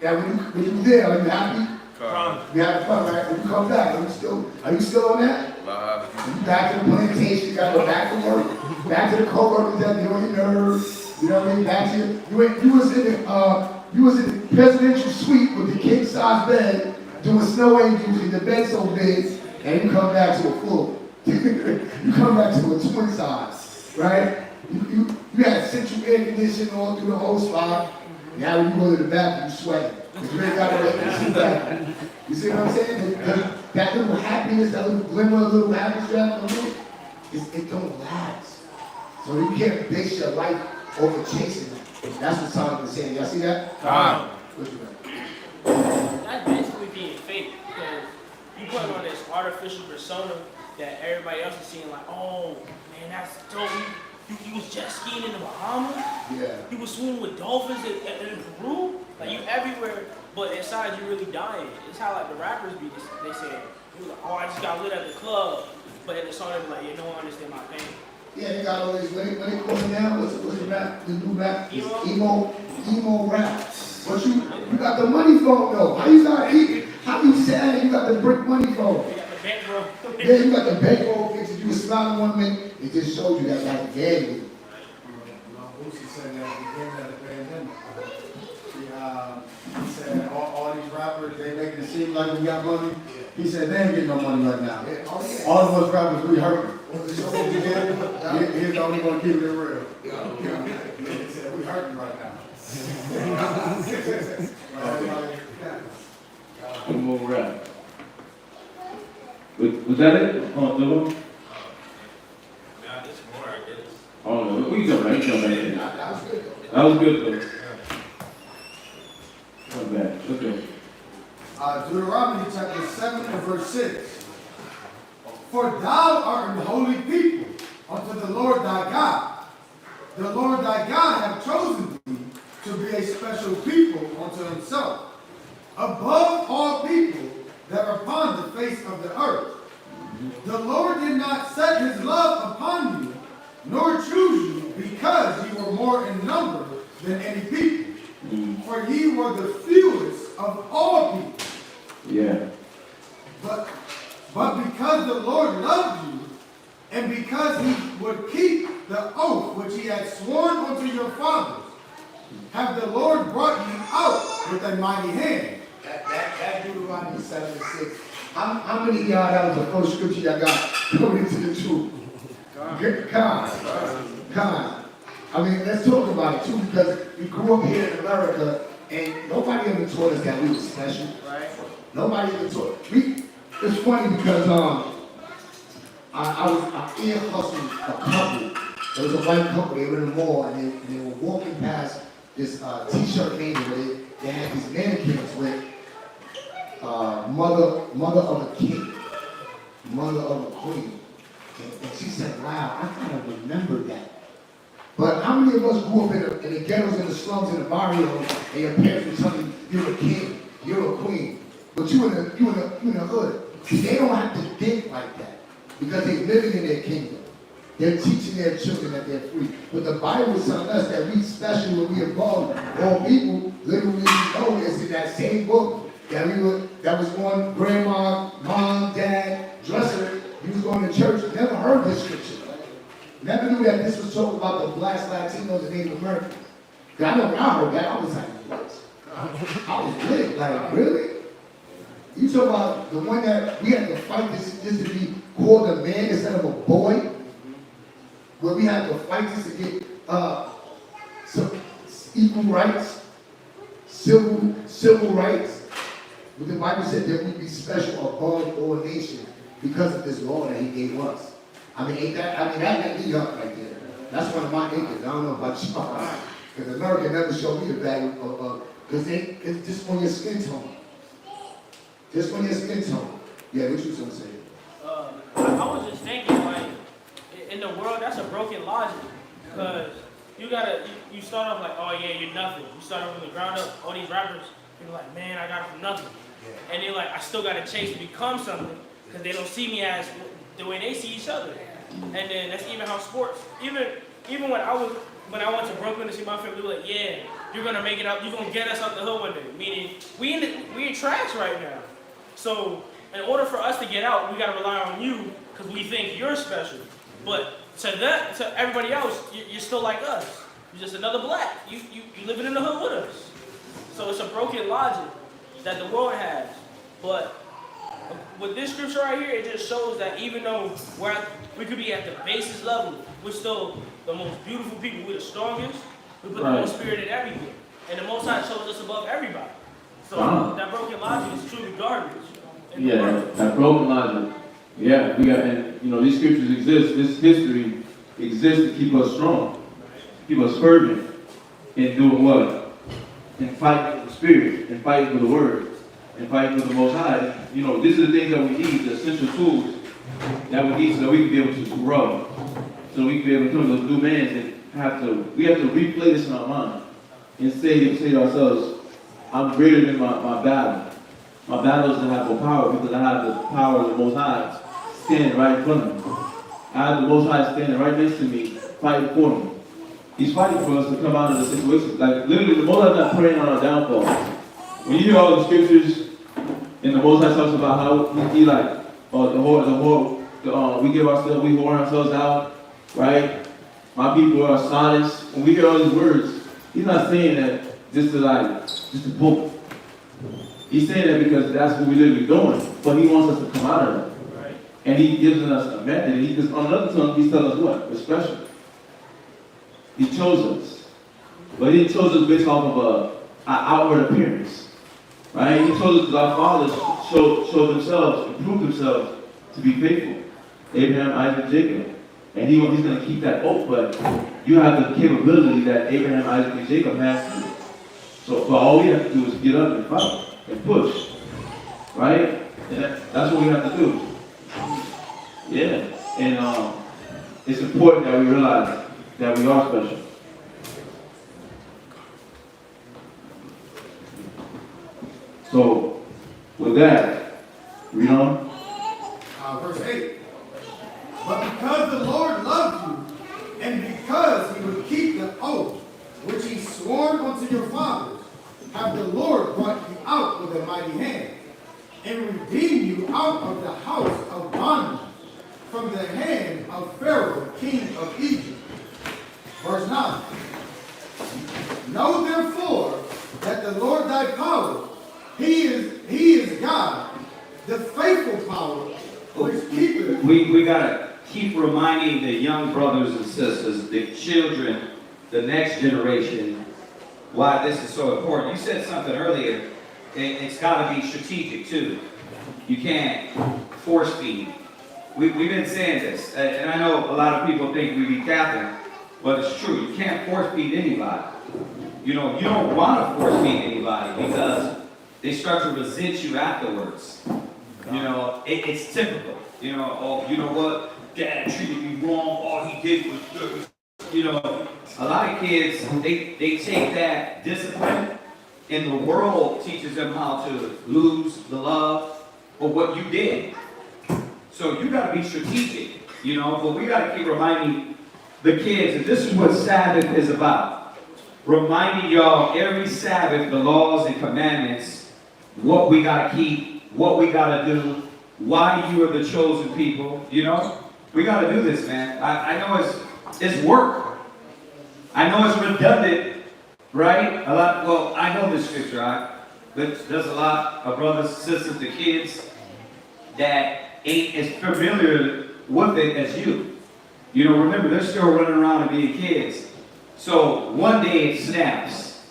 Yeah, when you there, are you happy? You having fun, right? When you come back, are you still on that? You back to the plantation, you gotta go back to work, back to the co-workers that get on your nerves, you know what I mean? Back to you was in the presidential suite with the king size bed, doing snow angels in the bed so big, and you come back to a full. You come back to a twin size, right? You had central air conditioning all through the whole spot. Now when you go to the bathroom, you sweating. You ain't got to You see what I'm saying? That little happiness, that little glimmer, little happiness you have in the room, it don't last. So you can't base your life over chasing it. That's what Solomon is saying. Y'all see that? What you think? That's basically being fake, because you put on this artificial persona that everybody else is seeing, like, oh man, that's dope. You was jet skiing in the Bahamas. Yeah. You was swimming with dolphins in Peru. Like, you everywhere, but inside you really dying. It's how like the rappers be. They say, oh, I just got lit at the club, but in the song they be like, you don't understand my pain. Yeah, you got all these. When they call it now, what's the rap? The new rap? Emo rap. But you got the money phone though. How you sad? You got the brick money phone. You got the bankroll. Yeah, you got the bankroll pictures. you were smiling 1 minute, it just showed you that that's vanity. Boosie said that at the beginning of the pandemic. He said all these rappers, they making it seem like we got money. He said they ain't getting no money right now. All of us rappers, we hurting. He's the only one keeping it real. He said we hurting right now. One more rap. Was that it? Oh, the one? Nah, there's more, I guess. Oh, no. We can come back. That was good, though. Not bad. Okay. Deuteronomy chapter 7 and verse 6. For thou art an holy people unto the Lord thy God. The Lord thy God hath chosen thee to be a special people unto himself, above all people that are upon the face of the earth. The Lord did not set his love upon you, nor choose you, because ye were more in number than any people. For ye were the fewest of all people. Yeah. But because the Lord loved you, and because he would keep the oath which he had sworn unto your fathers, have the Lord brought you out with a mighty hand. That Deuteronomy 7 and 6. How many of y'all, that was the first scripture y'all got coming into the truth? God. I mean, let's talk about it too, because we grew up here in America, and nobody ever taught us that we were special. Right. Nobody ever taught. It's funny because I ear hustled a couple. There was a white couple. They were in the mall, and they were walking past this T-shirt mania where they had these mannequins with mother of a king, mother of a queen. And she said, wow, I kind of remember that. But how many of us grew up in the ghettos, in the slums, in the barrio, and your parents were telling you, you're a king, you're a queen, but you in the hood. See, they don't have to think like that because they're living in their kingdom. They're teaching their children that they're free. But the Bible is telling us that we special and we above all people. Literally, we know it's in that same book that was on grandma, mom, dad, dresser. You was going to church, never heard this scripture. Never knew that this was talking about the blacks, Latinos, and Native Americans. I know when I heard that, I was like, what? I was lit, like, really? You talk about the one that we had to fight this to be called a man instead of a boy? Where we had to fight this to get some equal rights, civil rights. But the Bible said that we'd be special above all nations because of this law that he gave us. I mean, that made me up right there. That's one of my acres. I don't know about you. Because America never showed me the value of because it's just on your skin tone. Just on your skin tone. Yeah, what you was gonna say? I was just thinking, like, in the world, that's a broken logic. Because you start off like, oh yeah, you're nothing. You start off from the ground up, all these rappers, you're like, man, I got it from nothing. And they're like, I still gotta chase to become something, because they don't see me as the way they see each other. And then that's even how sports, even when I went to Brooklyn to see my family, they were like, yeah, you're gonna make it out, you're gonna get us out the hood one day. Meaning, we in trash right now. So, in order for us to get out, we gotta rely on you, because we think you're special. But to everybody else, you're still like us. You're just another black. You living in the hood with us. So it's a broken logic that the world has. But with this scripture right here, it just shows that even though we could be at the basis level, we're still the most beautiful people. We're the strongest. We put the most spirit in everything. And the Most High shows us above everybody. So that broken logic is truly garbage. Yeah, that broken logic. Yeah, and these scriptures exist, this history exists to keep us strong, keep us fervent in doing what? In fighting for the Spirit, in fighting for the Word, in fighting for the Most High. These are the things that we need, the essential tools that we need so that we can be able to grow, so we can be able to become those new men and we have to replay this in our mind and say to ourselves, I'm greater than my battle. My battle doesn't have no power because I have the power of the Most High standing right in front of me. I have the Most High standing right next to me, fighting for me. He's fighting for us to come out of the situation. Like, literally, the Most High is not praying on our downfall. When you hear all the scriptures, and the Most High talks about how he the we give ourselves, we whore ourselves out, right? My people are astonished. When we hear all these words, he's not saying that just to poke. He's saying that because that's what we literally doing. But he wants us to come out of that. Right. And he gives us a method. He just, on another tongue, he tells us what? We're special. He chose us. But he didn't chose us based off of an outward appearance. Right? He chose us because our fathers showed themselves and proved themselves to be faithful. Abraham, Isaac, Jacob. And he's going to keep that oath, but you have the capability that Abraham, Isaac, and Jacob has. So all we have to do is get up and fight and push. Right? And that's what we have to do. Yeah. And it's important that we realize that we are special. So, with that, read on. Verse 8. But because the Lord loved you, and because he would keep the oath which he swore unto your fathers, have the Lord brought you out with a mighty hand, and redeemed you out of the house of bondage, from the hand of Pharaoh, king of Egypt. Verse 9. Know therefore that the Lord thy power, he is God, the faithful power, which keepeth. We gotta keep reminding the young brothers and sisters, the children, the next generation, why this is so important. You said something earlier, it's gotta be strategic too. You can't force feed. We've been saying this, and I know a lot of people think we be capping, but it's true. You can't force feed anybody. You know, you don't want to force feed anybody because they start to resent you afterwards. You know, it's typical. You know, oh, you know what? Dad treated me wrong. All he did was good. You know, a lot of kids, they take that discipline, and the world teaches them how to lose the love for what you did. So you got to be strategic, you know, but we got to keep reminding the kids that this is what Sabbath is about. Reminding y'all every Sabbath the laws and commandments, what we got to keep, what we got to do, why you are the chosen people, you know. We got to do this, man. I know it's work. I know it's redundant, right? Well, I know this scripture, right? But there's a lot of brothers, sisters, the kids that ain't as familiar with it as you. You know, remember, they're still running around and being kids. So one day it snaps.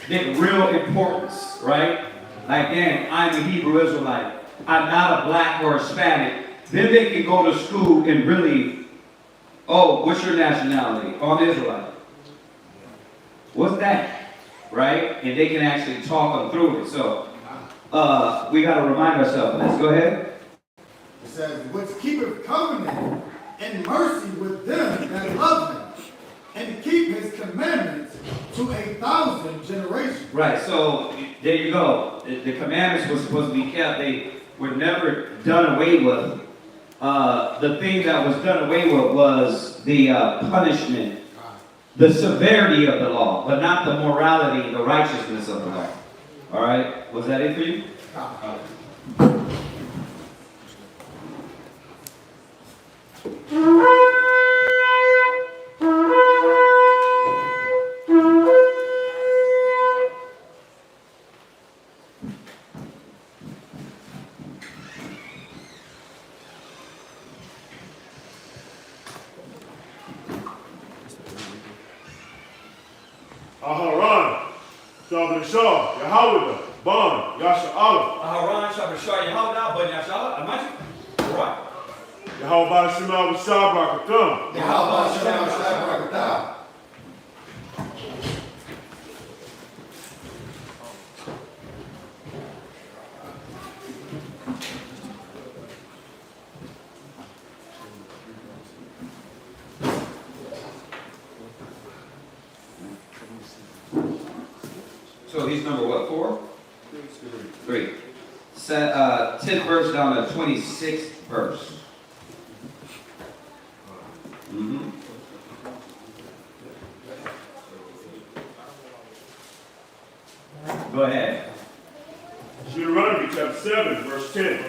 Get real importance, right? Like, damn, I'm a Hebrew Israelite. I'm not a black or Hispanic. Then they can go to school and really, oh, what's your nationality? Oh, I'm Israelite. What's that? Right? And they can actually talk them through it. So, we got to remind ourselves of this. Go ahead. It says, which keepeth covenant and mercy with them that love him, and keep his commandments to 1,000 generations. Right, so there you go. The commandments were supposed to be kept. They were never done away with. The thing that was done away with was the punishment, the severity of the law, but not the morality, the righteousness of the law. All right, was that it for you? Aharon, Shabbat Yahweh, Bon, Yasha Allah. Aharon, Shabbat Yahweh, Bon, Yasha Allah. Imagine. All right. Yahweh Shema B'Shah Barakatam. Yahweh Shema B'Shah Barakatam. So he's number what, 4? 3. 10th verse down to 26th verse. Go ahead. Deuteronomy chapter 7, verse 10.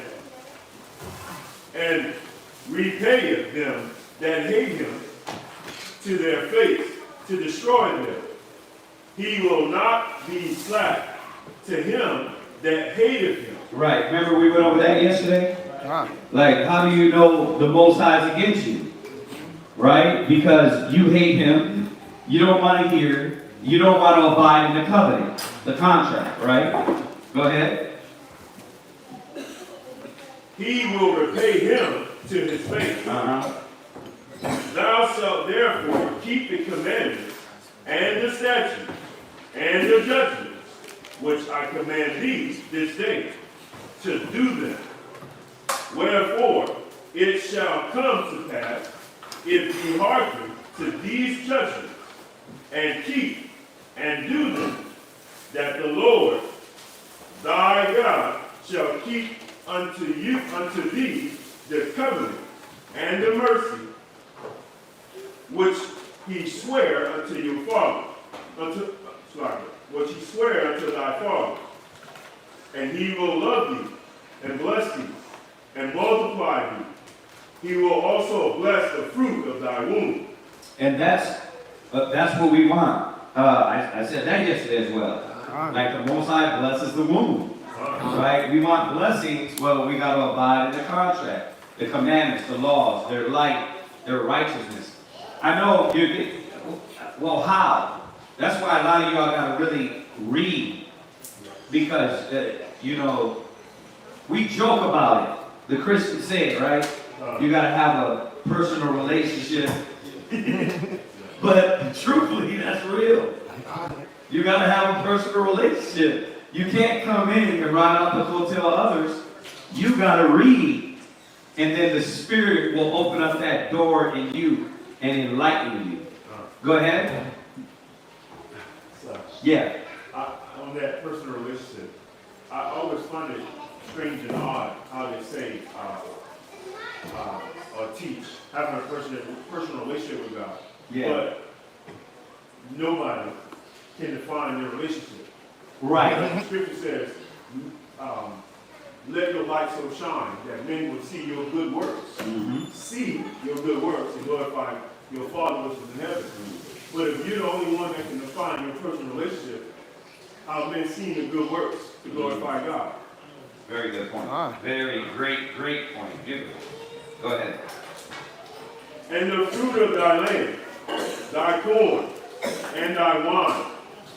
and repayeth them that hate him to their face, to destroy them. He will not be slack to him that hateth him. Right. Remember we went over that yesterday? Like, how do you know the Most High is against you? Right? Because you hate him, you don't want to hear, you don't want to abide in the covenant, the contract, right? Go ahead. He will repay him to his face. Thou shalt therefore keep the commandments and the statutes and the judgments which I command thee this day, to do them. Wherefore it shall come to pass, if ye hearken to these judgments, and keep and do them, that the Lord thy God shall keep unto thee the covenant and the mercy which he sware unto your father, which he sware unto thy father. And he will love thee and bless thee and multiply thee. He will also bless the fruit of thy womb. And that's what we want. I said that yesterday as well. Like the Most High blesses the womb. Right? We want blessings. Well, we got to abide in the contract, the commandments, the laws, their light, their righteousness. I know well, how? That's why a lot of y'all got to really read. Because, we joke about it. The Christians say it, right? You got to have a personal relationship. But truthfully, that's real. You got to have a personal relationship. You can't come in and ride out the hotel others. You got to read. And then the Spirit will open up that door in you and enlighten you. Go ahead. Yeah. On that personal relationship, I always find it strange and odd how they say or teach having a personal relationship with God. Yeah. But nobody can define their relationship. Right. Like the scripture says, let your light so shine that men will see your good works. See your good works and glorify your Father which is in heaven. But if you're the only one that can define your personal relationship, how men see the good works to glorify God? Very good point. Very great point. Beautiful. Go ahead. And the fruit of thy land, thy corn, and thy wine,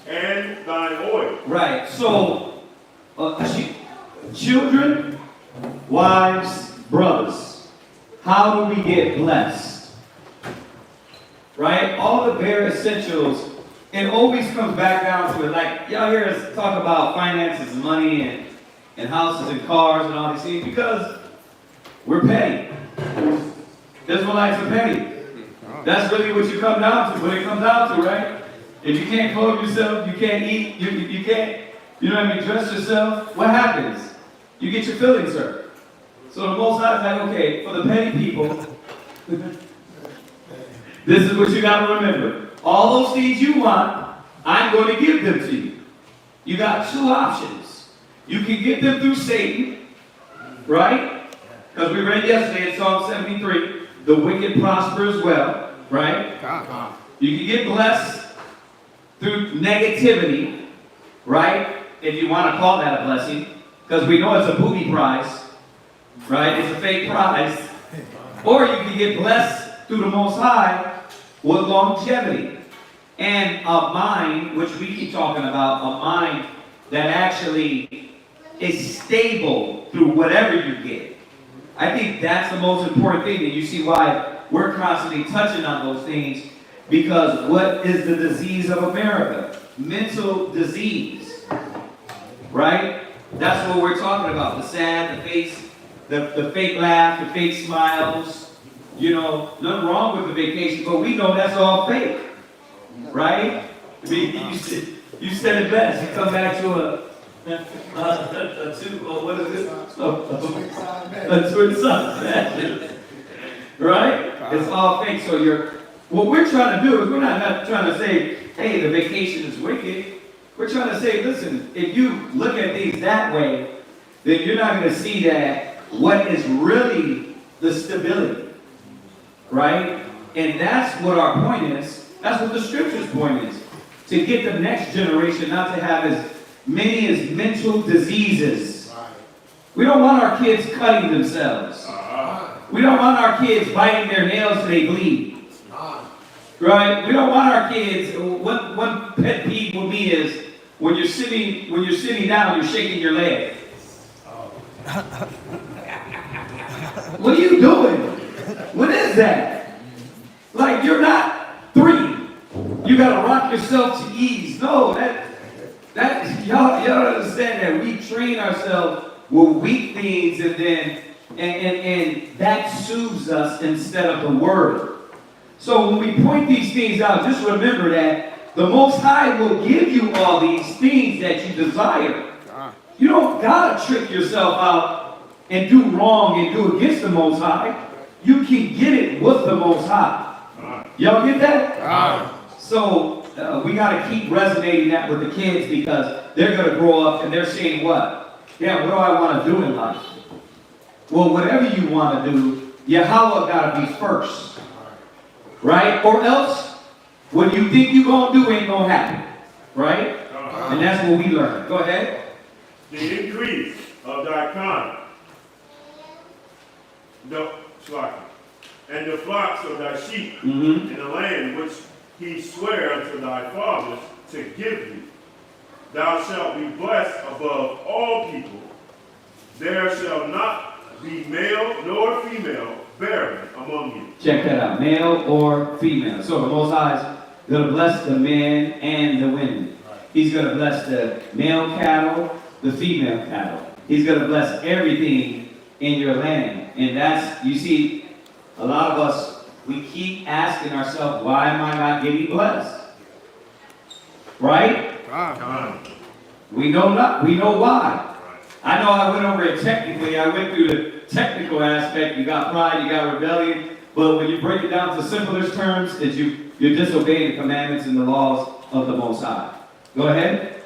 and thy oil. Right. So, children, wives, brothers, how do we get blessed? Right? All the bare essentials, it always comes back down to it. Like, y'all hear us talk about finances and money and houses and cars and all these things because we're petty. Israelites are petty. That's really what you come down to, what it comes down to, right? If you can't clothe yourself, you can't eat, you can't, dress yourself, what happens? You get your feelings hurt. So the Most High is like, okay, for the petty people, this is what you got to remember. All those things you want, I'm going to give them to you. You got two options. You can get them through Satan, right? Because we read yesterday in Psalm 73, the wicked prosper as well, right? You can get blessed through negativity, right? If you want to call that a blessing, because we know it's a booby prize, right? It's a fake prize. Or you can get blessed through the Most High with longevity and a mind, which we keep talking about, a mind that actually is stable through whatever you get. I think that's the most important thing, and you see why we're constantly touching on those things, because what is the disease of America? Mental disease, right? That's what we're talking about. The sad, the face, the fake laugh, the fake smiles. Nothing wrong with the vacation, but we know that's all fake, right? I mean, you said it best. You come back to a twin sun, right? It's all fake. So what we're trying to do is we're not trying to say, hey, the vacation is wicked. We're trying to say, listen, if you look at things that way, then you're not going to see that what is really the stability, right? And that's what our point is. That's what the scripture's point is. To get the next generation not to have as many as mental diseases. We don't want our kids cutting themselves. We don't want our kids biting their nails so they bleed. Right? We don't want our kids. One pet peeve with me is when you're sitting down, you're shaking your leg. What are you doing? What is that? Like you're not 3. You gotta rock yourself to ease. No, that y'all don't understand that we train ourselves with weak things and that soothes us instead of the word. So when we point these things out, just remember that the Most High will give you all these things that you desire. You don't gotta trick yourself out and do wrong and do against the Most High. You can get it with the Most High. Y'all get that? So we got to keep resonating that with the kids because they're going to grow up and they're saying what? Yeah, what do I want to do in life? Well, whatever you want to do, Yahweh got to be first. Right? Or else, what you think you're going to do ain't going to happen. Right? And that's what we learn. Go ahead. The increase of thy kind, and the flocks of thy sheep in the land which he sware unto thy fathers to give thee. Thou shalt be blessed above all people. There shall not be male nor female barren among you. Check that out. Male or female. So the Most High is going to bless the men and the women. He's going to bless the male cattle, the female cattle. He's going to bless everything in your land. And that's, you see, a lot of us, we keep asking ourselves, why am I not getting blessed? Right? We know why. I know I went over it technically. I went through the technical aspect. You got pride, you got rebellion. But when you break it down to simplest terms, is you're disobeying the commandments and the laws of the Most High. Go ahead.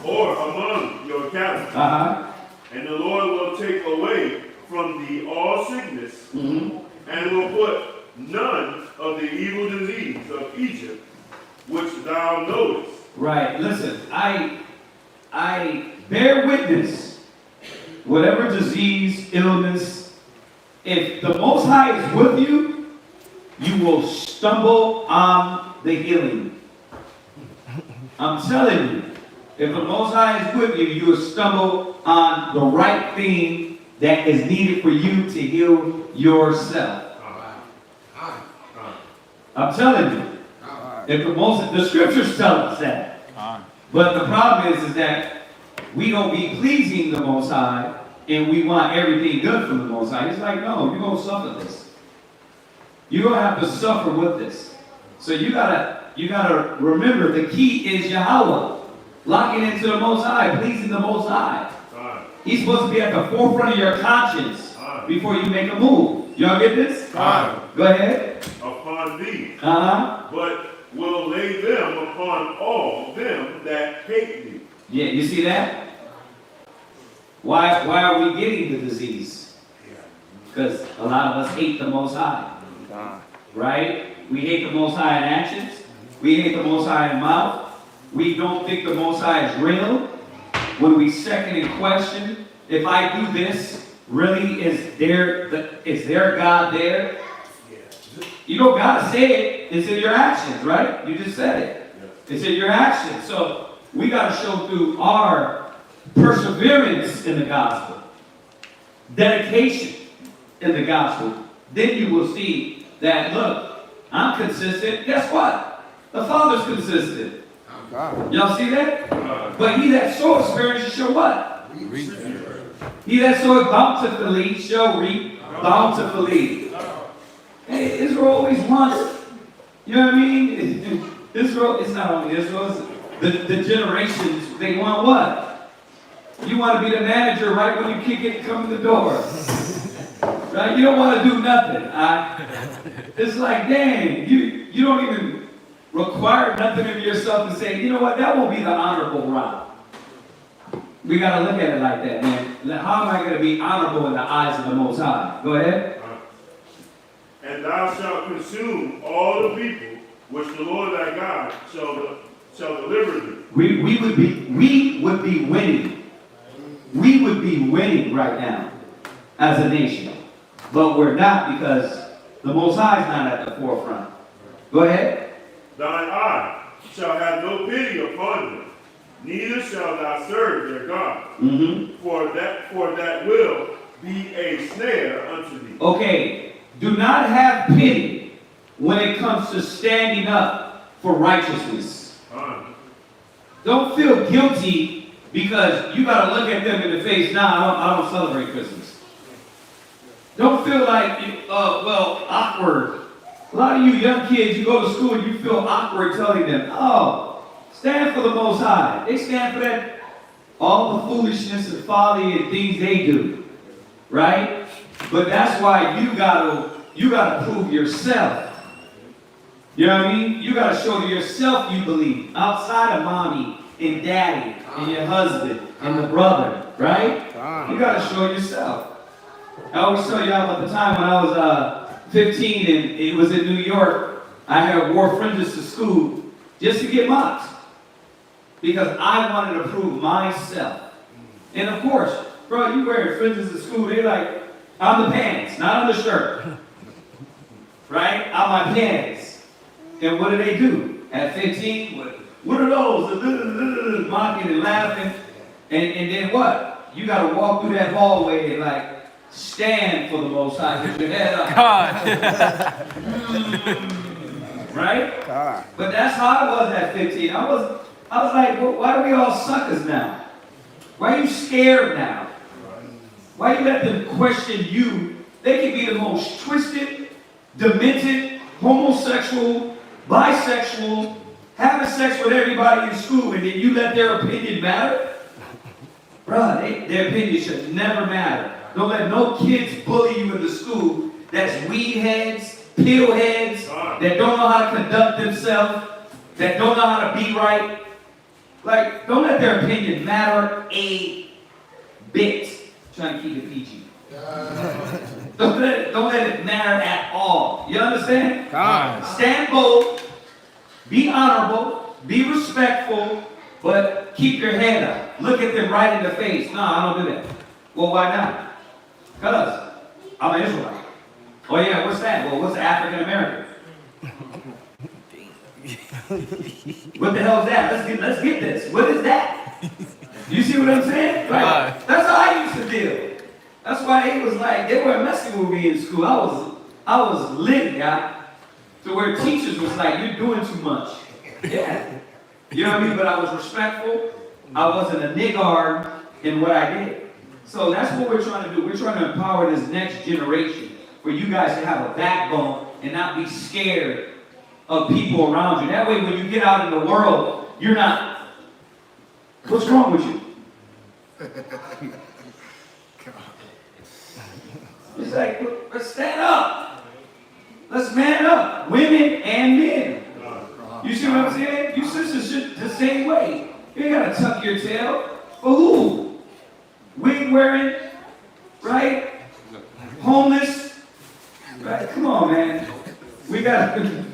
Or among your cattle. And the Lord will take away from thee all sickness, and will put none of the evil disease of Egypt, which thou knowest. Right. Listen, I bear witness. Whatever disease, illness, if the Most High is with you, you will stumble on the healing. I'm telling you, if the Most High is with you, you will stumble on the right thing that is needed for you to heal yourself. I'm telling you. If the scriptures tell us that. But the problem is that we don't be pleasing the Most High and we want everything good from the Most High. It's like, no, you're going to suffer this. You're going to have to suffer with this. So you gotta remember the key is Yahweh. Locking into the Most High, pleasing the Most High. He's supposed to be at the forefront of your conscience before you make a move. Y'all get this? Go ahead. Upon thee. But will lay them upon all them that hate thee. Yeah, you see that? Why are we getting the disease? Because a lot of us hate the Most High. Right? We hate the Most High in actions. We hate the Most High in mouth. We don't think the Most High is real. When we second and question, if I do this, really is there God there? You don't gotta say it. It's in your actions, right? You just said it. It's in your actions. So we gotta show through our perseverance in the gospel, dedication in the gospel. Then you will see that, look, I'm consistent. Guess what? The Father's consistent. Y'all see that? But he that soweth sparingly shall what? He that soweth bountifully shall reap bountifully. Hey, Israel always wants, you know what I mean? Israel, it's not only Israel, it's the generations, they want what? You want to be the manager right when you kick it, come in the door. Right? You don't want to do nothing. It's like, dang, you don't even require nothing of yourself to say, you know what, that won't be the honorable route. We got to look at it like that, man. How am I going to be honorable in the eyes of the Most High? Go ahead. and thou shalt consume all the people which the Lord thy God shall deliver thee. We would be winning. We would be winning right now as a nation. But we're not because the Most High is not at the forefront. Go ahead. Thine eye shall have no pity upon them, neither shalt thou serve their God. For that will be a snare unto thee. Okay, do not have pity when it comes to standing up for righteousness. Don't feel guilty because you got to look at them in the face. Nah, I don't celebrate Christmas. Don't feel like, awkward. A lot of you young kids, you go to school and you feel awkward telling them, oh, stand for the Most High. They stand for that, all the foolishness and folly and things they do, right? But that's why you gotta prove yourself. You know what I mean? You gotta show to yourself you believe, outside of mommy and daddy and your husband and the brother, right? You gotta show yourself. I always tell y'all about the time when I was 15 and it was in New York. I had wore fringes to school just to get mocked because I wanted to prove myself. And of course, bro, you wearing fringes to school, they're like, on the pants, not on the shirt. Right? On my pants. And what do they do? At 15, what are those? Mocking and laughing. And then what? You got to walk through that hallway and like stand for the Most High with your head up. God. Right? God. But that's how I was at 15. I was like, well, why are we all suckers now? Why are you scared now? Why you let them question you? They can be the most twisted, demented, homosexual, bisexual, having sex with everybody in school, and then you let their opinion matter? Bruh, their opinion should never matter. Don't let no kids bully you in the school that's weed heads, pill heads, that don't know how to conduct themselves, that don't know how to be right. Like, don't let their opinion matter a bit. Trying to keep it PG. Don't let it matter at all. You understand? Stand bold, be honorable, be respectful, but keep your head up. Look at them right in the face. No, I don't do that. Well, why not? Because I'm an Israelite. Oh yeah, what's that? Well, what's African American? What the hell is that? Let's get this. What is that? You see what I'm saying? Right. That's how I used to deal. That's why it was like they weren't messing with me in school. I was lit, guy. To where teachers was like, you're doing too much. Yeah. You know what I mean? But I was respectful. I wasn't a niggard in what I did. So that's what we're trying to do. We're trying to empower this next generation for you guys to have a backbone and not be scared of people around you. That way when you get out in the world, you're not, what's wrong with you? It's like, let's stand up. Let's man up. Women and men. You see what I'm saying? You sisters should the same way. You ain't gotta tuck your tail. For who? Wig wearing, right? Homeless. Right? Come on, man. We gotta,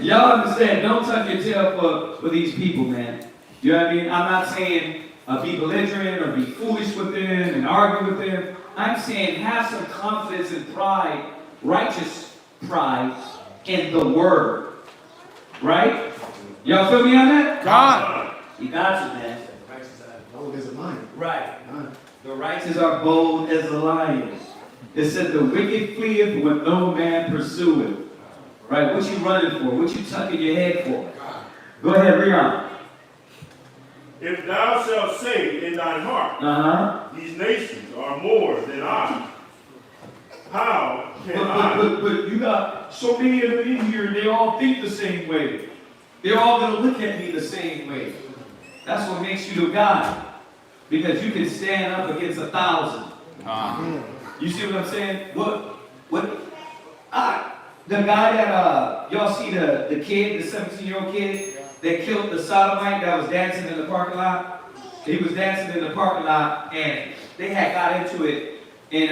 y'all understand, don't tuck your tail for these people, man. You know what I mean? I'm not saying be belligerent or be foolish with them and argue with them. I'm saying have some confidence and pride, righteous pride in the word. Right? Y'all feel me on that? God. You got you, man. Bold as a lion. Right. The righteous are bold as a lion. It said the wicked fleeth when no man pursueth. Right? What you running for? What you tucking your head for? Go ahead, read on. If thou shalt say in thine heart, these nations are more than I, how can I? But you got so many of them in here, and they all think the same way. They're all going to look at me the same way. That's what makes you the God. Because you can stand up against 1,000. You see what I'm saying? The guy that, y'all see the kid, the 17-year-old kid that killed the sodomite that was dancing in the parking lot? He was dancing in the parking lot, and they had got into it, and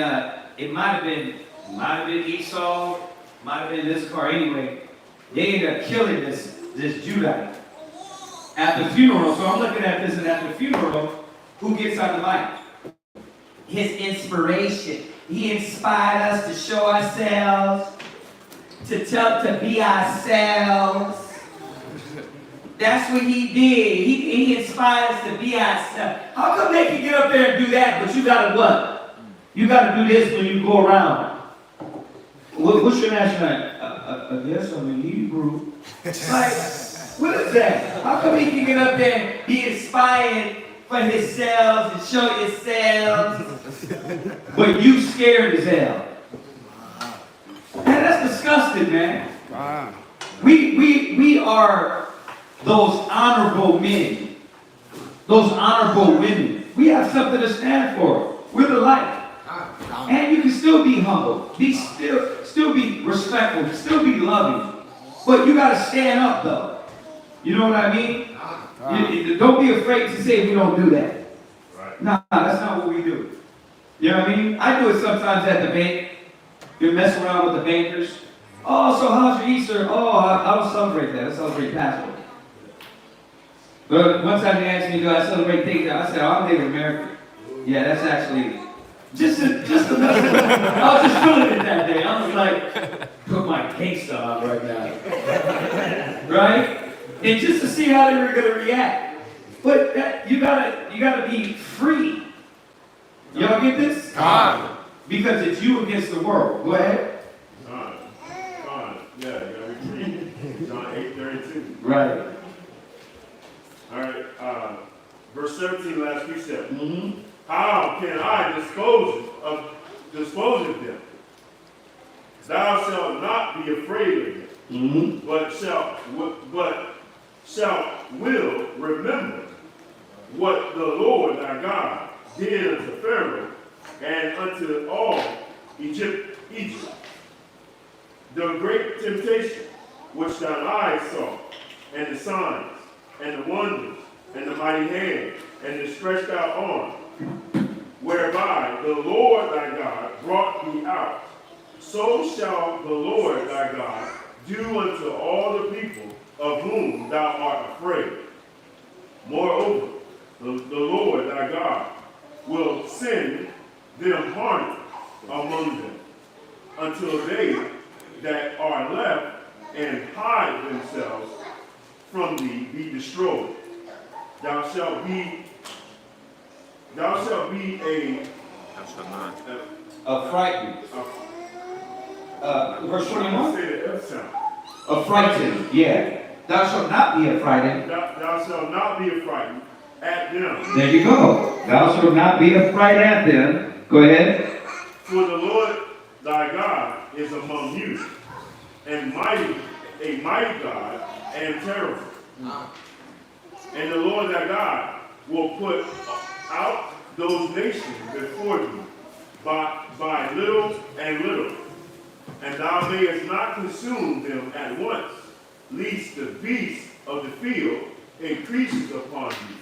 it might have been Esau might have been in this car anyway. They ended up killing this Judite at the funeral. So I'm looking at this, and at the funeral, who gets on the mic? His inspiration. He inspired us to show ourselves, to be ourselves. That's what he did. He inspired us to be ourselves. How come they can get up there and do that, but you gotta what? You gotta do this when you go around. What's your nationality? I guess I'm a Hebrew. Like, what is that? How come he can get up there and be inspired for himself and show yourselves, but you scared as hell? Man, that's disgusting, man. We are those honorable men, those honorable women. We have something to stand for. We're the light. And you can still be humble, still be respectful, still be loving. But you gotta stand up though. You know what I mean? Don't be afraid to say we don't do that. Nah, that's not what we do. You know what I mean? I do it sometimes at the bank. You mess around with the bankers. Oh, so how's your Easter? Oh, I don't celebrate that. I celebrate Passover. But one time they asked me, do I celebrate things? I said, oh, I'm Native American. Yeah, that's actually just another. I was just feeling it that day. I was like, put my gangsta on right now. Right? And just to see how they were going to react. But you gotta be free. Y'all get this? Because it's you against the world. Go ahead. Yeah, you gotta be free. John 8:32. Right. All right. Verse 17 last week said, how can I dispose of them? Thou shalt not be afraid of them, but shalt will remember what the Lord thy God did unto Pharaoh and unto all Egypt. The great temptation which thine eyes saw, and the signs, and the wonders, and the mighty hand, and the stretched out arm, whereby the Lord thy God brought thee out. So shall the Lord thy God do unto all the people of whom thou art afraid. Moreover, the Lord thy God will send them harmony among them, until they that are left and hide themselves from thee be destroyed. Thou shalt be frightened. Verse 21. Say the F sound. Affrighted, yeah. Thou shalt not be affrighted. Thou shalt not be affrighted at them. There you go. Thou shalt not be affrighted at them. Go ahead. For the Lord thy God is among you, and a mighty God and terrible. And the Lord thy God will put out those nations before you by little and little, and thou mayest not consume them at once, lest the beast of the field increases upon you.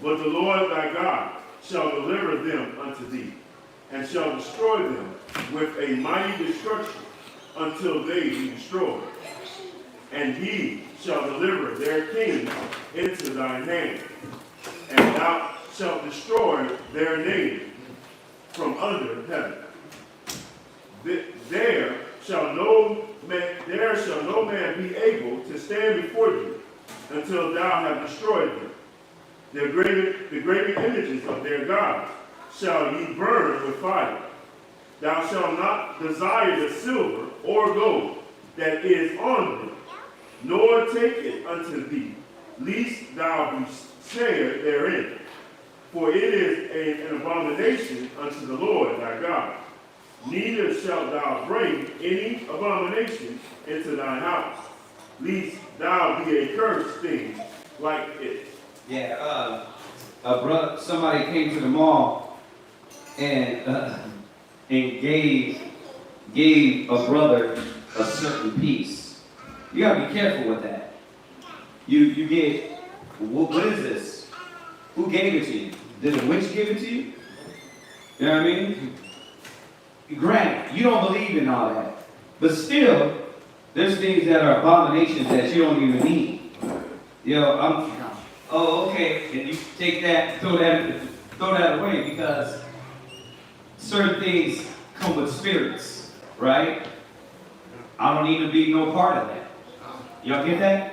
But the Lord thy God shall deliver them unto thee, and shall destroy them with a mighty destruction until they be destroyed. And he shall deliver their kings into thine hand, and thou shalt destroy their name from under heaven. There shall no man be able to stand before you until thou have destroyed them. The graven images of their gods shall ye burn with fire. Thou shalt not desire the silver or gold that is on them, nor take it unto thee, lest thou be snared therein. For it is an abomination unto the Lord thy God. Neither shalt thou bring any abomination into thine house, lest thou be a cursed thing like it. Yeah, somebody came to the mall and gave a brother a certain piece. You gotta be careful with that. You get, what is this? Who gave it to you? Did a witch give it to you? You know what I mean? Granted, you don't believe in all that. But still, there's things that are abominations that you don't even need. Oh, okay, and you take that, throw that away because certain things come with spirits, right? I don't need to be no part of that. Y'all get that?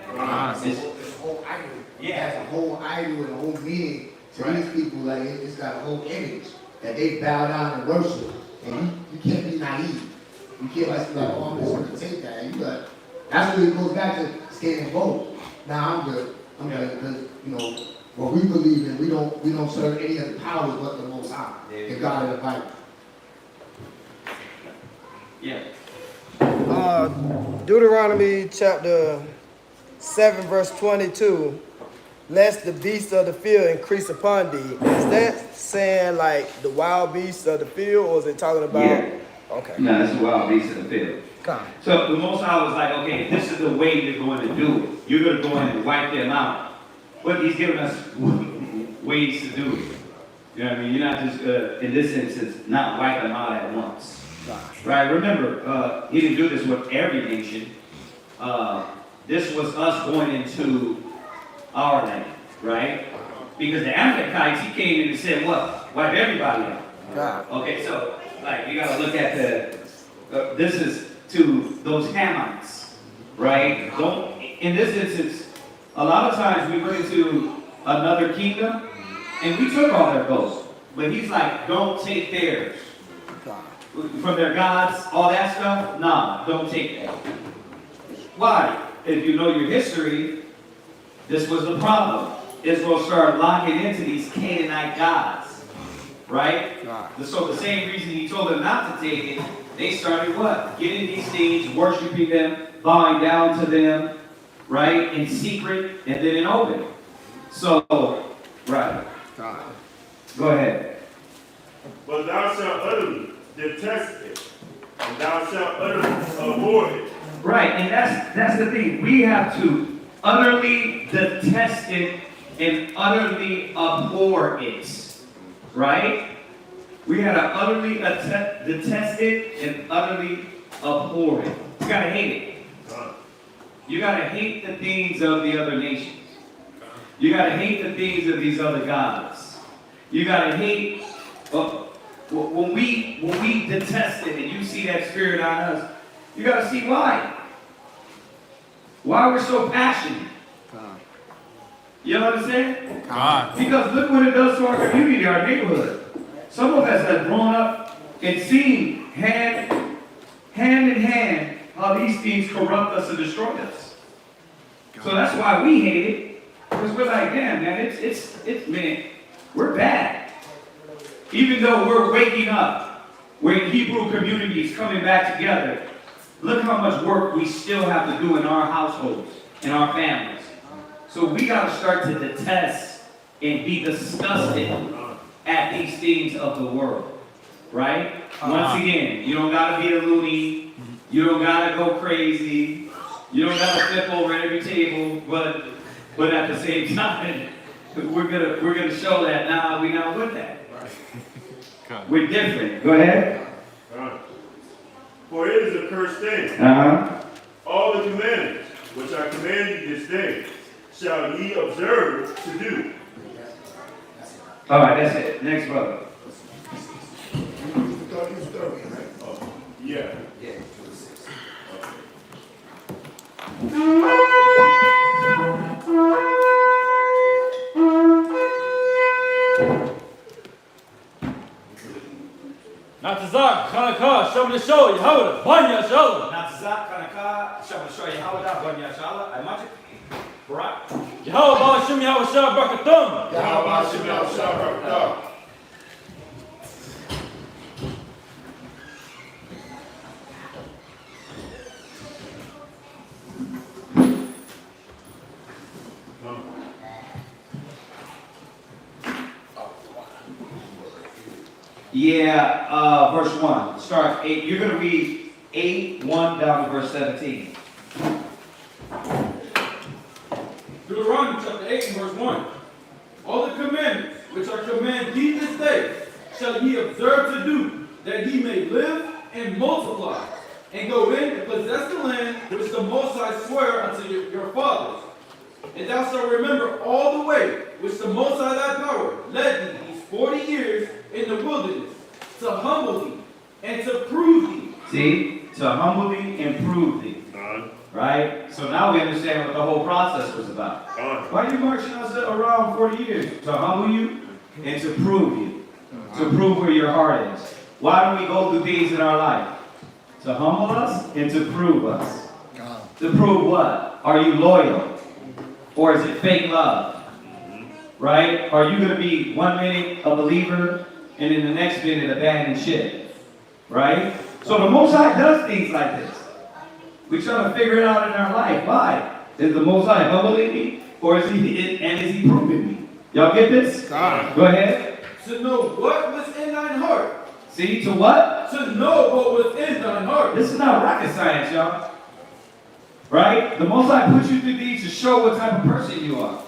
It's a whole idol. It has a whole idol and a whole meaning to these people. Like it's got a whole image that they bow down and worship. And you can't be naive. You can't like, oh, I'm just gonna take that. And you got that's what it goes back to skating boat. Now I'm good. Because what we believe in, we don't serve any other powers but the Most High, the God of the Bible. Yeah. Deuteronomy chapter 7 verse 22, lest the beasts of the field increase upon thee. Is that saying like the wild beasts of the field, or is it talking about? Yeah. Okay. No, it's the wild beasts of the field. So the Most High was like, okay, this is the way you're going to do it. You're going to go in and wipe them out. But he's giving us ways to do it. You know what I mean? You're not just, in this instance, not wipe them out at once. Right? Remember, he didn't do this with every nation. This was us going into our land, right? Because the Amalekites, he came in and said, what? Wipe everybody out. Okay, so, like, you got to look at this is to those Hamites, right? In this instance, a lot of times we went into another kingdom and we took all their goats. But he's like, don't take theirs. From their gods, all that stuff, nah, don't take that. Why? If you know your history, this was the problem. Israel started locking into these Canaanite gods, right? So the same reason he told them not to take it, they started what? Getting these things, worshiping them, bowing down to them, right? In secret and then in open. So, right. Go ahead. But thou shalt utterly detest it, and thou shalt utterly avoid it. Right, and that's the thing. We have to utterly detest it and utterly abhor it. Right? We have to utterly detest it and utterly abhor it. You gotta hate it. You gotta hate the things of the other nations. You gotta hate the things of these other gods. You gotta hate when we detest it and you see that spirit on us, you gotta see why. Why we're so passionate. You know what I'm saying? Because look what it does to our community, our neighborhood. Some of us have grown up and seen hand in hand how these things corrupt us and destroy us. So that's why we hate it. Because we're like, damn, man, it's man, we're bad. Even though we're waking up, we're Hebrew communities coming back together, look how much work we still have to do in our households, in our families. So we got to start to detest and be disgusted at these things of the world, right? Once again, you don't got to be a loony. You don't got to go crazy. You don't got to flip over every table, but at the same time, we're gonna show that now we're not with that. We're different. Go ahead. For it is a cursed thing. All the commandments which I command you this day shall ye observe to do. All right, that's it. Next brother. Yeah. Natazak, Kanaka, Shabbat Show, Yehovah, Banya Shalom. Natazak, Kanaka, Shabbat Show, Yehovah, Banya Shalom. I magic. Barak. Yehovah, Hashem, Yehovah, Shabbat Brakatum. Yehovah, Hashem, Yehovah, Shabbat Brakatum. Yeah, verse 1. Start 8. You're going to read 8, 1 down to verse 17. Deuteronomy chapter 8 and verse 1. All the commandments which I command thee this day shall ye observe to do, that ye may live and multiply, and go in and possess the land which the Most High sware unto your fathers. And thou shalt remember all the way which the Most High thy power led thee these 40 years in the wilderness, to humble thee and to prove thee. See? To humble thee and prove thee. Right? So now we understand what the whole process was about. Why are you marching us around 40 years? To humble you and to prove you. To prove where your heart is. Why do we go through things in our life? To humble us and to prove us. To prove what? Are you loyal? Or is it fake love? Right? Are you going to be 1 minute a believer and in the next minute abandon ship? Right? So the Most High does things like this. We try to figure it out in our life. Why? Is the Most High humbling me? Or is he proving me? Y'all get this? Go ahead. To know what was in thine heart. See, to what? To know what was in thine heart. This is not rocket science, y'all. Right? The Most High puts you through these to show what type of person you are.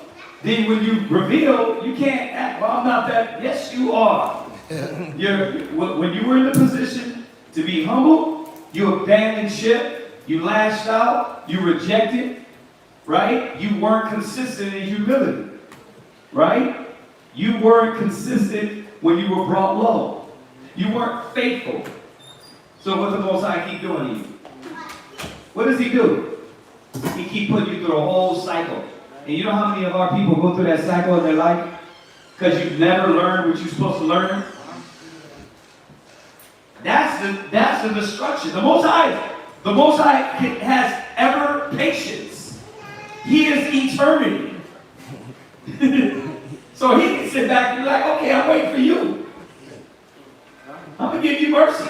Then when you reveal, you can't act, well, I'm not that. Yes, you are. When you were in the position to be humble, you abandoned ship. You lashed out, you rejected, right? You weren't consistent in humility, right? You weren't consistent when you were brought low. You weren't faithful. So what does the Most High keep doing to you? What does he do? He keep putting you through the whole cycle. And you know how many of our people go through that cycle in their life? Because you've never learned what you're supposed to learn? That's the destruction. The Most High has ever patience. He is eternity. So he can sit back and be like, okay, I'm waiting for you. I'm going to give you mercy.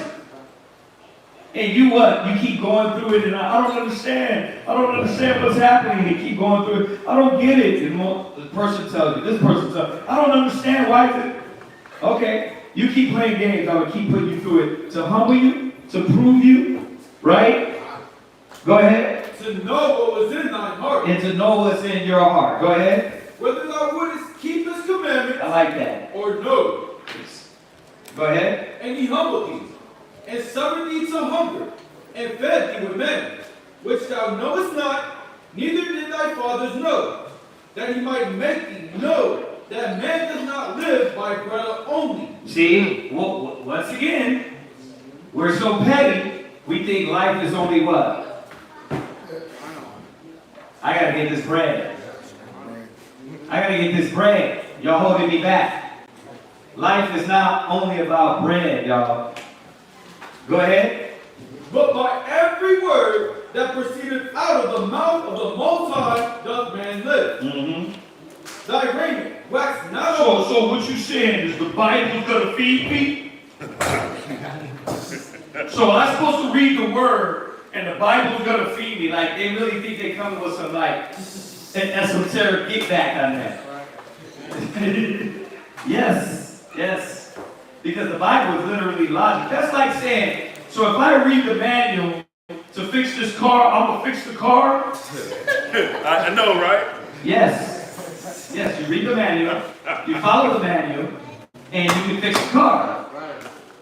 And you what? You keep going through it and I don't understand. I don't understand what's happening. You keep going through it. I don't get it. And the person tells you, this person tells you, I don't understand. Why is it? Okay, you keep playing games. I will keep putting you through it to humble you, to prove you, right? Go ahead. To know what was in thine heart. And to know what's in your heart. Go ahead. Whether thou wouldest keep his commandments. I like that. Or no. Go ahead. And he humbled thee, and suffered thee to hunger, and fed thee with manna, which thou knowest not, neither did thy fathers know, that he might make thee know that man does not live by bread only. See, once again, we're so petty, we think life is only what? I gotta get this bread. I gotta get this bread. Y'all holding me back. Life is not only about bread, y'all. Go ahead. But by every word that proceeded out of the mouth of the Most High doth man live. Mm-hmm. Thy raiment wax not old. So what you saying is the Bible's gonna feed me? So I'm supposed to read the word and the Bible's gonna feed me? Like they really think they come with some like an esoteric get back on that. Yes. Because the Bible is literally logic. That's like saying, so if I read the manual to fix this car, I'm gonna fix the car? I know, right? Yes, you read the manual, you follow the manual, and you can fix the car.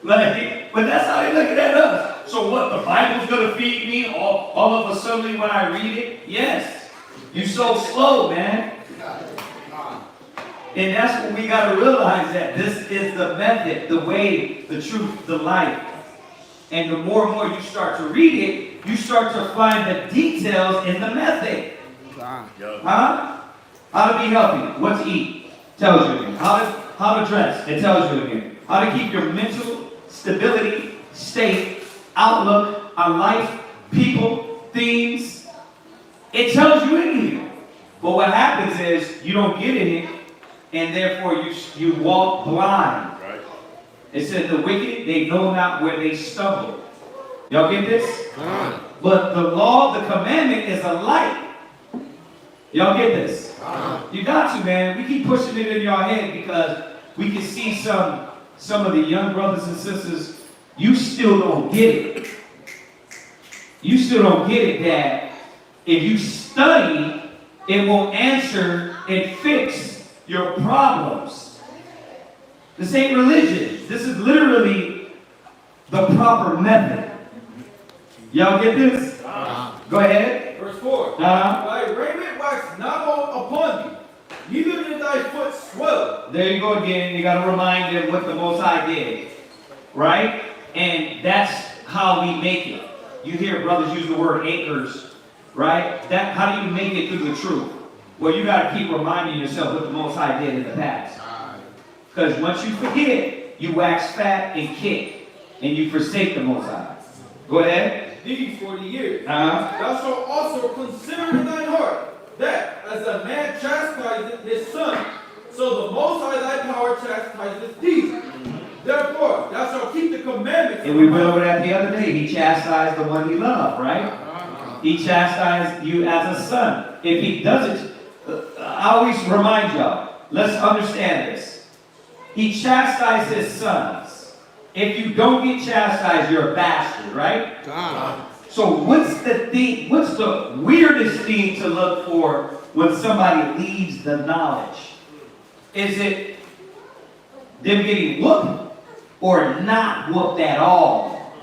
Like, but that's how they look at us. So what, the Bible's gonna feed me all of a sudden when I read it? Yes. You're so slow, man. And that's what we gotta realize, that this is the method, the way, the truth, the life. And the more and more you start to read it, you start to find the details in the method. Huh? How to be healthy, what to eat, tells you again. How to dress, it tells you again. How to keep your mental stability, state, outlook on life, people, things. It tells you in here. But what happens is you don't get in it, and therefore you walk blind. Right. It said the wicked, they know not where they stumble. Y'all get this? But the law, the commandment is a light. Y'all get this? You got to, man. We keep pushing it in your head because we can see some of the young brothers and sisters, you still don't get it. You still don't get it that if you study, it will answer and fix your problems. This ain't religion. This is literally the proper method. Y'all get this? Go ahead. Verse 4. Thy raiment wax not old upon thee, neither did thy foot swell. There you go again. You got to remind them what the Most High did. Right? And that's how we make it. You hear brothers use the word acres. Right? How do you make it through the truth? Well, you got to keep reminding yourself what the Most High did in the past. Because once you forget, you wax fat and kick, and you forsake the Most High. Go ahead. These 40 years. Thou shalt also consider in thine heart that as a man chastiseth his son, so the Most High thy power chastiseth thee. Therefore, thou shalt keep the commandments. And we went over that the other day. He chastised the one he loved, right? He chastised you as a son. If he doesn't, I always remind y'all, let's understand this. He chastised his sons. If you don't get chastised, you're a bastard, right? So what's the weirdest thing to look for when somebody leaves the knowledge? Is it them getting whooped or not whooped at all?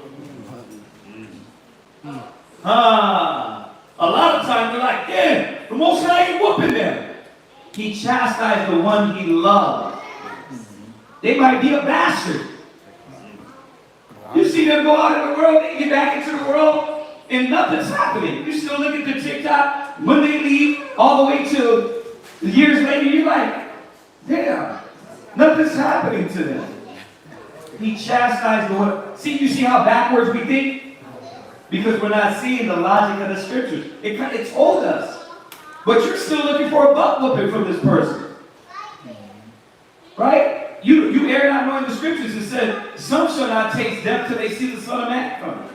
A lot of times they're like, yeah, the Most High ain't whooping them. He chastised the one he loved. They might be a bastard. You see them go out in the world, they get back into the world, and nothing's happening. You still look at the TikTok, when they leave, all the way to years later, you're like, damn, nothing's happening to them. He chastised the one. See, you see how backwards we think? Because we're not seeing the logic of the scriptures. It told us. But you're still looking for a butt whooping from this person. Right? You err not knowing the scriptures. It said, some shall not taste death till they see the Son of Man coming.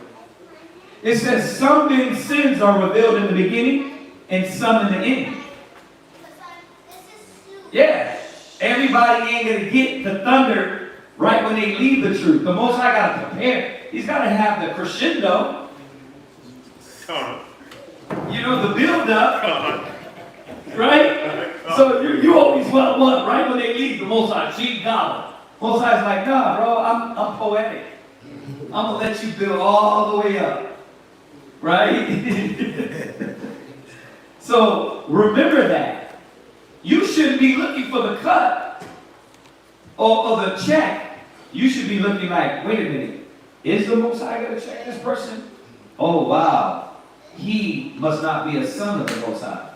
It says, some men's sins are revealed in the beginning and some in the end. Yeah. Everybody ain't going to get the thunder right when they leave the truth. The Most High got to prepare. He's got to have the crescendo. You know, the build-up. Right? So you always want what? Right when they leave, the Most High, cheat God. Most High's like, nah, bro, I'm poetic. I'm going to let you build all the way up. Right? So remember that. You shouldn't be looking for the cut or the check. You should be looking like, wait a minute, is the Most High going to check this person? Oh, wow. He must not be a son of the Most High.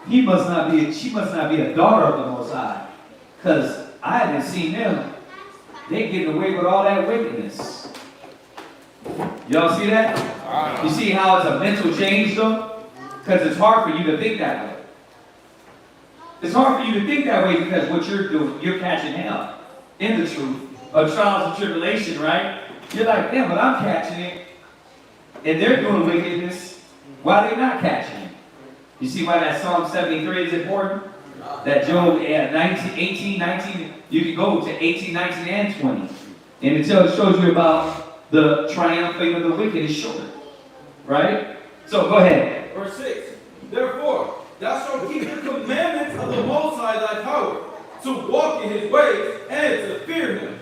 She must not be a daughter of the Most High. Because I haven't seen them. They getting away with all that wickedness. Y'all see that? You see how it's a mental change though? Because it's hard for you to think that way. It's hard for you to think that way because what you're doing, you're catching hell in the truth of trials and tribulation, right? You're like, damn, but I'm catching it. And they're doing wickedness. Why are they not catching it? You see why that Psalm 73 is important? That Job 18, 19, you can go to 18, 19, and 20. And it shows you about the triumphing of the wicked is short. Right? So go ahead. Verse 6. Therefore, thou shalt keep the commandments of the Most High thy power, to walk in his ways and to fear him.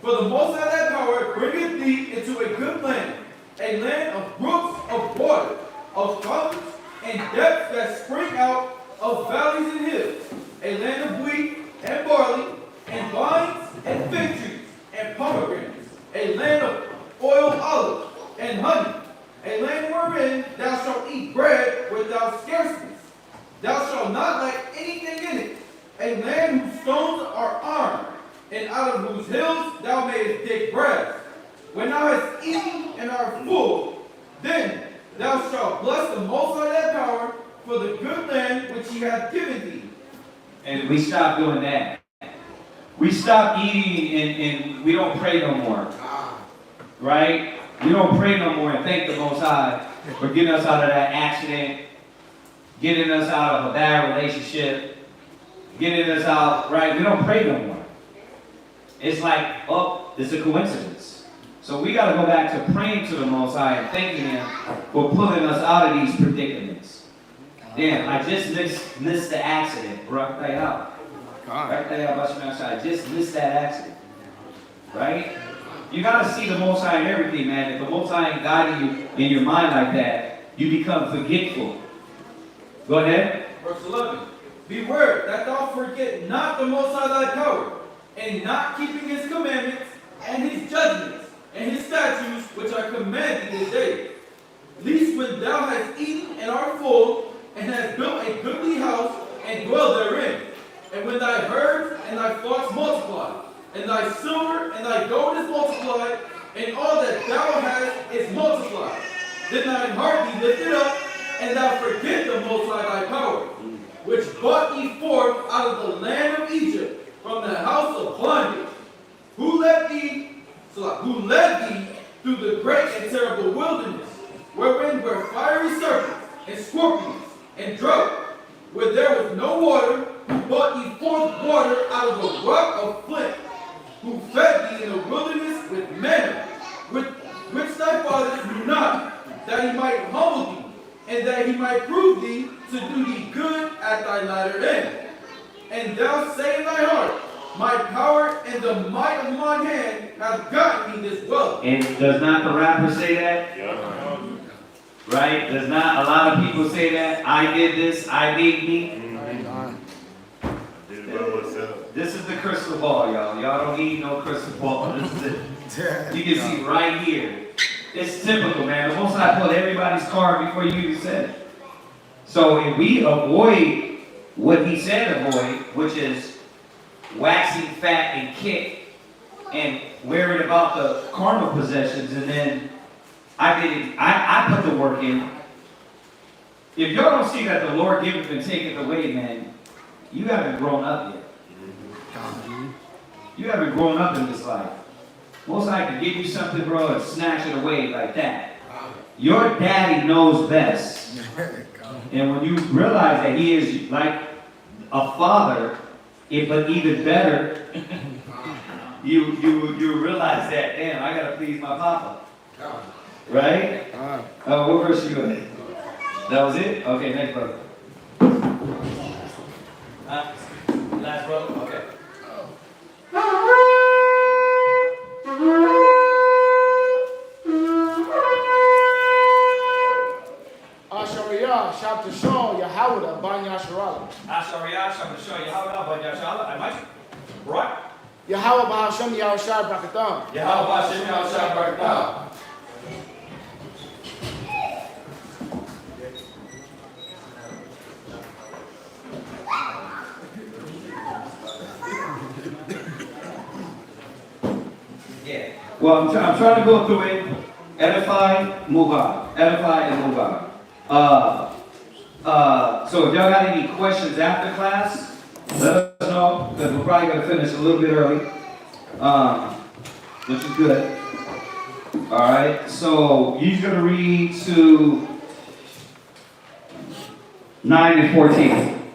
For the Most High thy power bringeth thee into a good land, a land of brooks of water, of fountains, and depths that spring out of valleys and hills, a land of wheat and barley, and vines and fig trees, and pomegranates, a land of oil olives and honey, a land wherein thou shalt eat bread without scarceness. Thou shalt not lack anything in it, a land whose stones are iron, and out of whose hills thou mayest dig grass. When thou hast eaten and art full, then thou shalt bless the Most High thy power for the good land which he hath given thee. And we stop doing that. We stop eating and we don't pray no more. Right? We don't pray no more and thank the Most High for getting us out of that accident, getting us out of a bad relationship, getting us out, right? We don't pray no more. It's like, oh, it's a coincidence. So we got to go back to praying to the Most High and thanking Him for pulling us out of these predicaments. Damn, I just missed the accident. Right there out. Right there out. I just missed that accident. Right? You gotta see the Most High in everything, man. If the Most High ain't guiding you in your mind like that, you become forgetful. Go ahead. Verse 11. Beware that thou forget not the Most High thy power, and not keeping his commandments, and his judgments, and his statutes, which I command thee this day. Least when thou hast eaten and art full, and hast built a goodly house, and dwell therein, and when thy herds and thy flocks multiply, and thy silver and thy gold is multiplied, and all that thou hast is multiplied, then thine heart be lifted up, and thou forget the Most High thy power, which brought thee forth out of the land of Egypt, from the house of bondage, who led thee through the great and terrible wilderness, wherein were fiery serpents and scorpions and drought, where there was no water, who brought thee forth water out of a rock of flint, who fed thee in the wilderness with manna, which thy fathers knew not, that he might humble thee, and that he might prove thee to do thee good at thy latter end. And thou say in thy heart, my power and the might of mine hand have gotten me this wealth. And does not the rapper say that? Yeah. Right? Does not a lot of people say that? I did this, I made me. This is the crystal ball, y'all. Y'all don't need no crystal ball. This is it. You can see right here. It's typical, man. The Most High put everybody's card before you even said it. So if we avoid what he said avoid, which is waxing fat and kick and worried about the carnal possessions, and then I put the work in. If y'all don't see that the Lord giveth and taketh away, man, you haven't grown up yet. You haven't grown up in this life. Most High can give you something, bro, and snatch it away like that. Your daddy knows best. And when you realize that he is like a father, but even better, you realize that, damn, I gotta please my papa. Right? What verse you in? That was it? Okay, next brother. Last brother? Okay. Ashariyah, Shabtashon, Yahawah, Ban Yasharala. Ashariyah, Shabtashon, Yahawah, Ban Yasharala. I might. Right? Yahawah, Bahashem, Yahushua, Brakatham. Yahawah, Bahashem, Yahushua, Brakatham. Yeah. Well, I'm trying to go through it. Edify, move on. Edify and move on. So if y'all got any questions after class, let us know, because we're probably going to finish a little bit early, which is good. All right, so you're going to read to 9 and 14.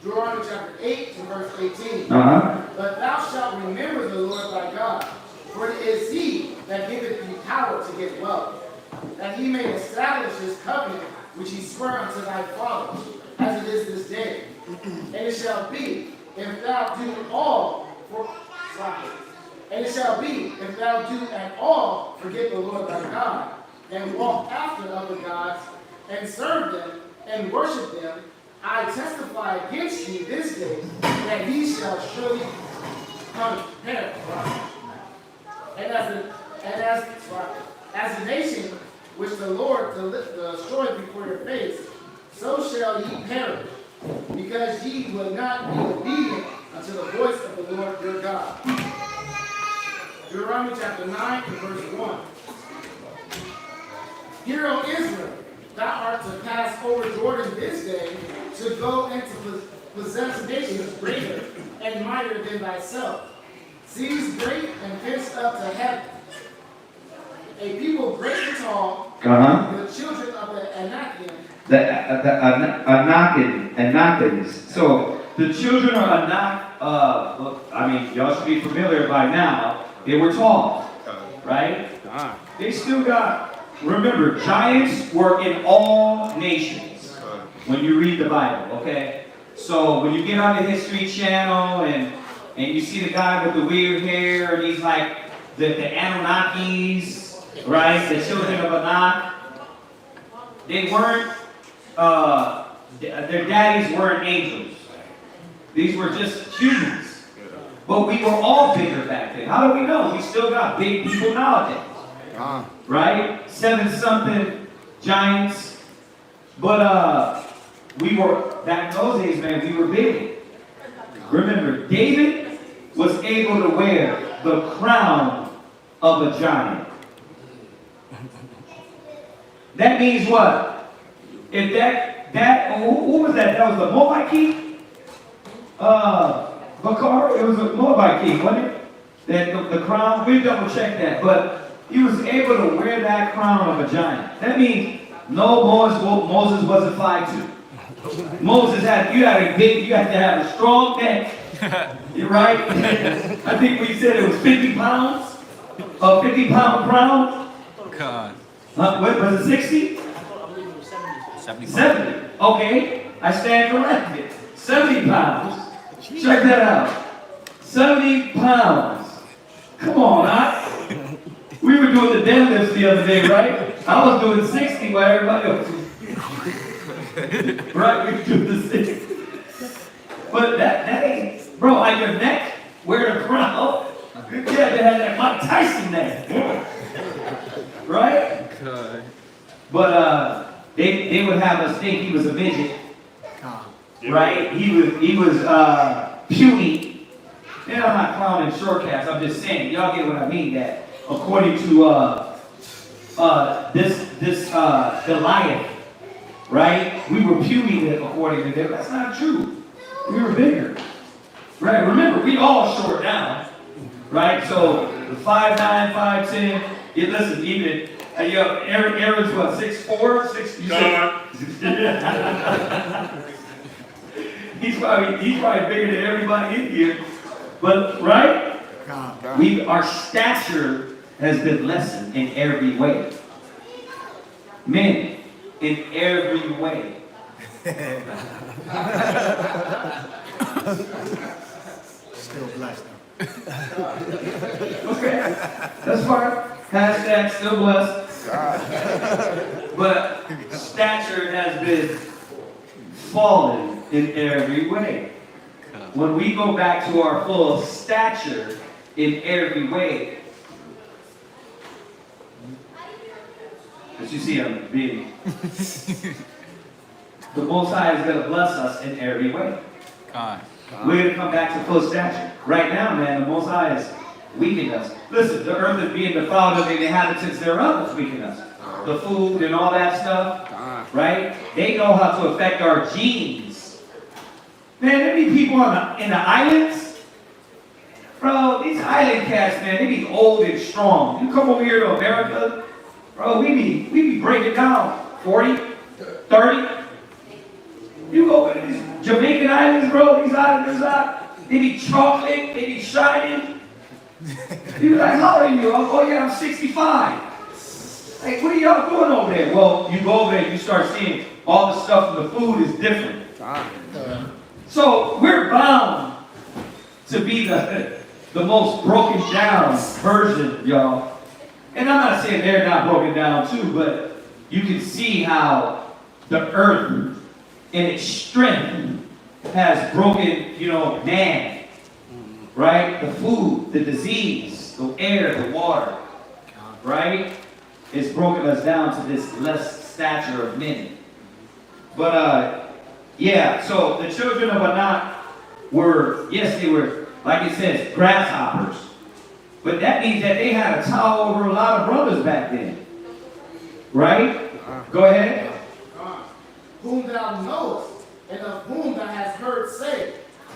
Deuteronomy chapter 8 to verse 18. But thou shalt remember the Lord thy God, for it is he that giveth thee power to get wealth, that he may establish his covenant which he sware unto thy fathers, as it is this day. And it shall be, if thou do at all forget the Lord thy God, and walk after other gods, and serve them, and worship them, I testify against you this day, that he shall surely perish. And as a nation which the Lord destroyed before your face, so shall ye perish, because ye will not be obedient unto the voice of the Lord your God. Deuteronomy chapter 9 and verse 1. Hear, O Israel, thou art to pass over Jordan this day, to go and to possess nations greater and mightier than thyself, seas great and fenced up to heaven, a people great and tall, the children of the Anakim. Anakims. So the children of Anak, I mean, y'all should be familiar by now. They were tall, right? They still got, remember, giants were in all nations when you read the Bible, okay? So when you get on the History Channel and you see the guy with the weird hair and he's like the Anunnakis, right? The children of Anak. They weren't, their daddies weren't angels. These were just humans. But we were all bigger back then. How do we know? We still got big people nowadays. Right? 7-something giants. But we were, back in those days, man, we were big. Remember, David was able to wear the crown of a giant. That means what? If who was that? That was the Moabite king? Bakar? It was a Moabite king, wasn't it? That the crown, we double check that, but he was able to wear that crown of a giant. That means no, Moses wasn't 5'2". Moses you had to have a strong neck. You're right? I think we said it was 50 pounds. A 50-pound crown. God. What was it, 60? 70. Okay, I stand corrected. 70 pounds. Check that out. 70 pounds. Come on, we were doing the deadlifts the other day, right? I was doing 60 while everybody else was. Right, we were doing the 60. But that ain't, bro, on your neck, wear the crown. You had to have that Mike Tyson neck. Right? God. But they would have us think he was a midget. Right? He was puny. And I'm not clowning shortcast, I'm just saying, y'all get what I mean, that according to this Goliath, right? We were puny according to them. That's not true. We were bigger. Right? Remember, we all short down. Right? So the 5'9", 5'10", listen, even Aaron's what, 6'4", 6'? He's probably bigger than everybody in here. But right? Our stature has been lessened in every way. Men, in every way. Still blessed. Okay, that's fine. Hashtag still blessed. But stature has been fallen in every way. When we go back to our full stature in every way, as you see, I'm being. The Most High is going to bless us in every way. We're going to come back to full stature. Right now, man, the Most High is weakening us. Listen, the earth is being defiled of the inhabitants thereof is weakening us. The food and all that stuff, right? They know how to affect our genes. Man, there be people in the islands. Bro, these island cats, man, they be old and strong. You come over here to America, bro, we be breaking down 40, 30. You go to these Jamaican islands, bro, these islanders they be chocolate, they be shining. You be like, how old are you? Oh yeah, I'm 65. Like, what are y'all doing over there? Well, you go over there and you start seeing all the stuff in the food is different. So we're bound to be the most broken down version, y'all. And I'm not saying they're not broken down too, but you can see how the earth in its strength has broken, man. Right? The food, the disease, the air, the water. Right? It's broken us down to this less stature of men. But yeah, so the children of Anak were, yes, they were, like it says, grasshoppers. But that means that they had a tower over a lot of brothers back then. Right? Go ahead. Whom thou knowest, and of whom thou hast heard say,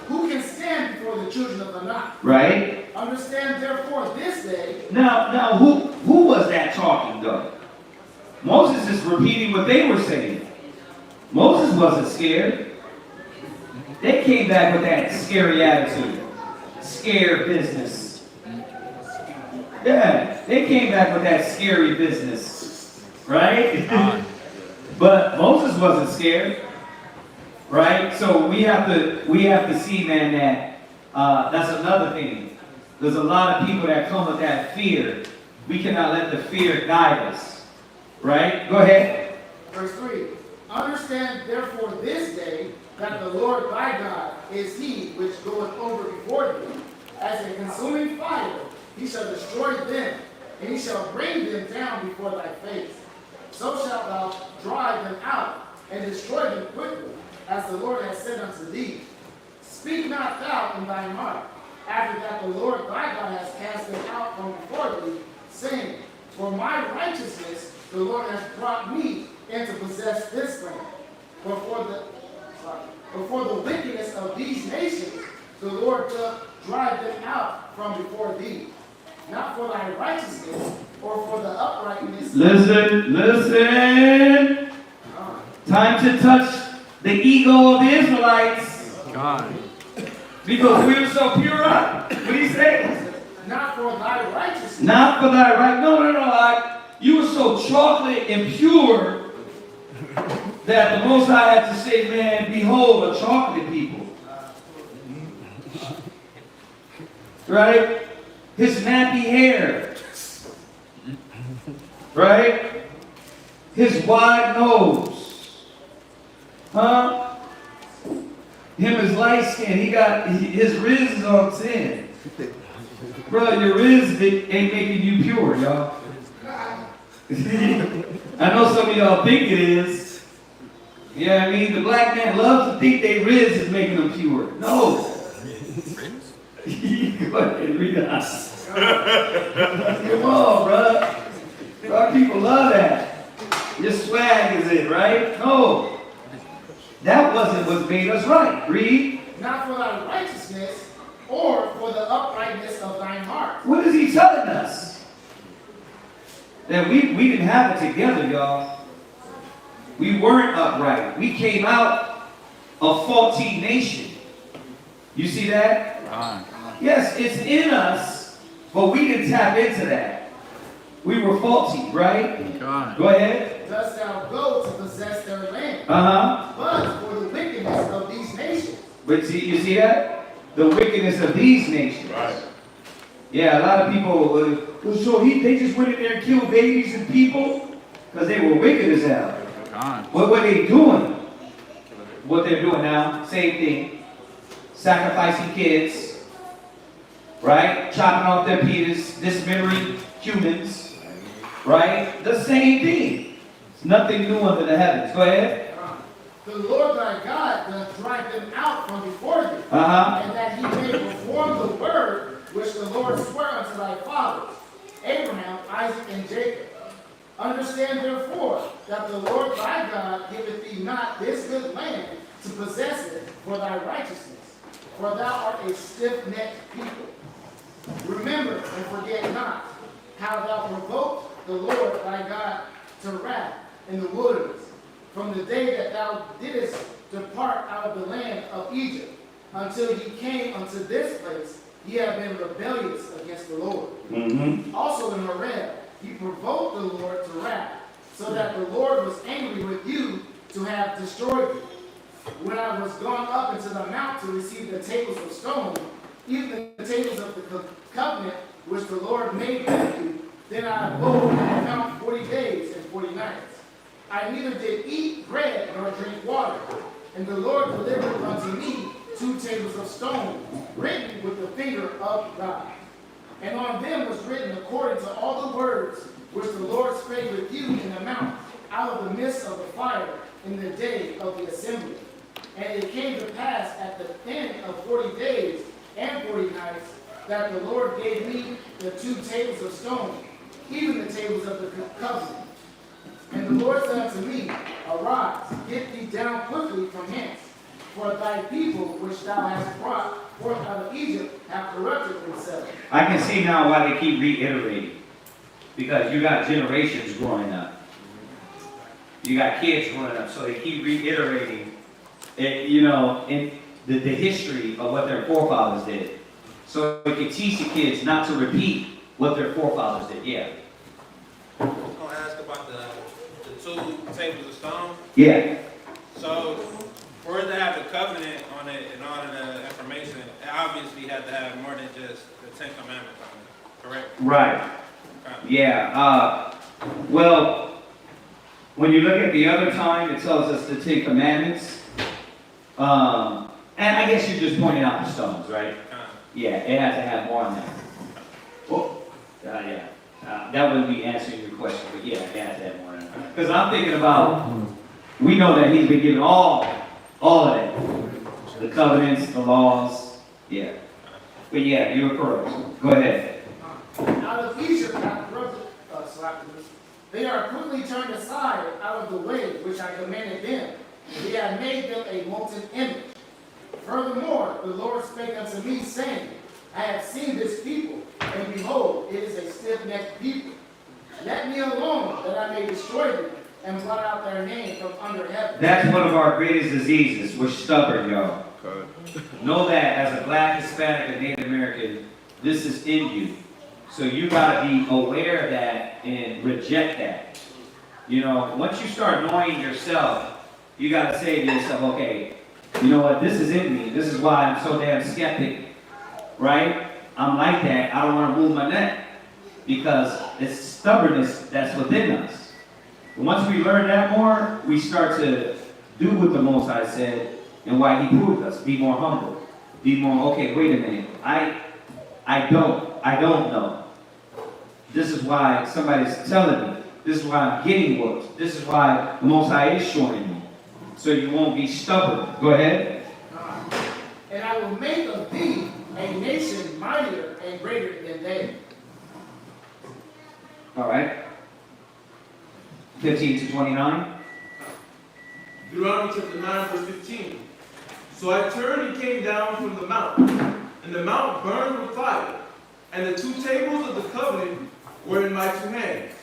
who can stand before the children of Anak? Right? Understand therefore this day. Now who was that talking though? Moses is repeating what they were saying. Moses wasn't scared. They came back with that scary attitude. Scared business. Yeah, they came back with that scary business. Right? But Moses wasn't scared. Right? So we have to see, man, that that's another thing. There's a lot of people that come with that fear. We cannot let the fear guide us. Right? Go ahead. Verse 3. Understand therefore this day that the Lord thy God is he which goeth over before thee. As a consuming fire, he shall destroy them, and he shall bring them down before thy face. So shalt thou drive them out, and destroy them quickly, as the Lord has said unto thee. Speak not thou in thine heart, after that the Lord thy God has cast them out from before thee, saying, For my righteousness the Lord has brought me in to possess this land. Before the wickedness of these nations, the Lord doth drive them out from before thee. Not for thy righteousness, or for the uprightness. Listen. Time to touch the ego of the Israelites. God. Because we were so pure up. What do you say? Not for thy righteousness. Not for thy right. No. You were so chocolate and pure that the Most High had to say, man, behold, a chocolate people. Right? His nappy hair. Right? His wide nose. Huh? Him is light skin. His riz is on 10. Bro, your riz ain't making you pure, y'all. I know some of y'all think it is. You know what I mean? The black man loves to think they riz is making them pure. No. Go ahead, read it. Come on, bro. Our people love that. Your swag is it, right? No. That wasn't what made us right. Read. Not for thy righteousness, or for the uprightness of thine heart. What is he telling us? That we didn't have it together, y'all. We weren't upright. We came out a faulty nation. You see that? Yes, it's in us, but we didn't tap into that. We were faulty, right? Go ahead. Dost thou go to possess their land? Uh-huh. But for the wickedness of these nations. But you see that? The wickedness of these nations. Right. Yeah, a lot of people, so they just went in there and killed babies and people because they were wicked as hell. What were they doing? What they're doing now, same thing. Sacrificing kids, right? Chopping off their penis, dismembering humans, right? The same thing. It's nothing new under the heavens. Go ahead. The Lord thy God doth drive them out from before thee, Uh-huh. and that he may perform the word which the Lord sware unto thy fathers, Abraham, Isaac, and Jacob. Understand therefore that the Lord thy God giveth thee not this good land to possess it for thy righteousness, for thou art a stiff-necked people. Remember and forget not how thou provoked the Lord thy God to wrath in the wilderness, from the day that thou didst depart out of the land of Egypt, until ye came unto this place, ye have been rebellious against the Lord. Also in Horeb, he provoked the Lord to wrath, so that the Lord was angry with you to have destroyed you. When I was gone up into the mount to receive the tables of stone, even the tables of the covenant which the Lord made with you, then I abode on the mount 40 days and 40 nights. I neither did eat bread nor drink water, and the Lord delivered unto me 2 tables of stone, written with the finger of God. And on them was written according to all the words which the Lord spake with you in the mount, out of the midst of the fire, in the day of the assembly. And it came to pass at the end of 40 days and 40 nights, that the Lord gave me the 2 tables of stone, even the tables of the covenant. And the Lord said unto me, Arise, get thee down quickly from hence, for thy people which thou hast brought forth out of Egypt have corrupted themselves. I can see now why they keep reiterating. Because you got generations growing up. You got kids growing up, so they keep reiterating, in the history of what their forefathers did. So it can teach the kids not to repeat what their forefathers did. Yeah. I was going to ask about the 2 tables of stone. Yeah. So, for it to have the covenant on it and all of the information, obviously had to have more than just the 10 Commandments on it, correct? Right. Okay. Yeah. Well, when you look at the other time, it tells us the 10 Commandments. And I guess you just pointed out the stones, right? Yeah, it has to have more on that. Well, yeah. That wouldn't be answering your question, but yeah, it has to have more on that. Because I'm thinking about, we know that he's been given all of that. The covenants, the laws, yeah. But yeah, you're correct. Go ahead. Out of Egypt, they are quickly turned aside out of the way which I commanded them. He had made them a molten image. Furthermore, the Lord spake unto me, saying, I have seen this people, and behold, it is a stiff-necked people. Let me alone, that I may destroy them, and blot out their name from under heaven. That's one of our greatest diseases. We're stubborn, y'all. Know that as a black, Hispanic, and Native American, this is in you. So you gotta be aware of that and reject that. You know, once you start knowing yourself, you gotta say to yourself, okay, you know what, this is in me. This is why I'm so damn skeptic, right? I'm like that. I don't want to move my neck because it's stubbornness that's within us. Once we learn that more, we start to do what the Most High said and why He proved us. Be more humble. Be more, okay, wait a minute. I don't know. This is why somebody's telling me. This is why I'm getting whooped. This is why the Most High is showing me. So you won't be stubborn. Go ahead. And I will make of thee a nation mightier and greater than they. All right. 15 to 29. Deuteronomy chapter 9, verse 15. So I turned and came down from the mount, and the mount burned with fire, and the 2 tables of the covenant were in my 2 hands.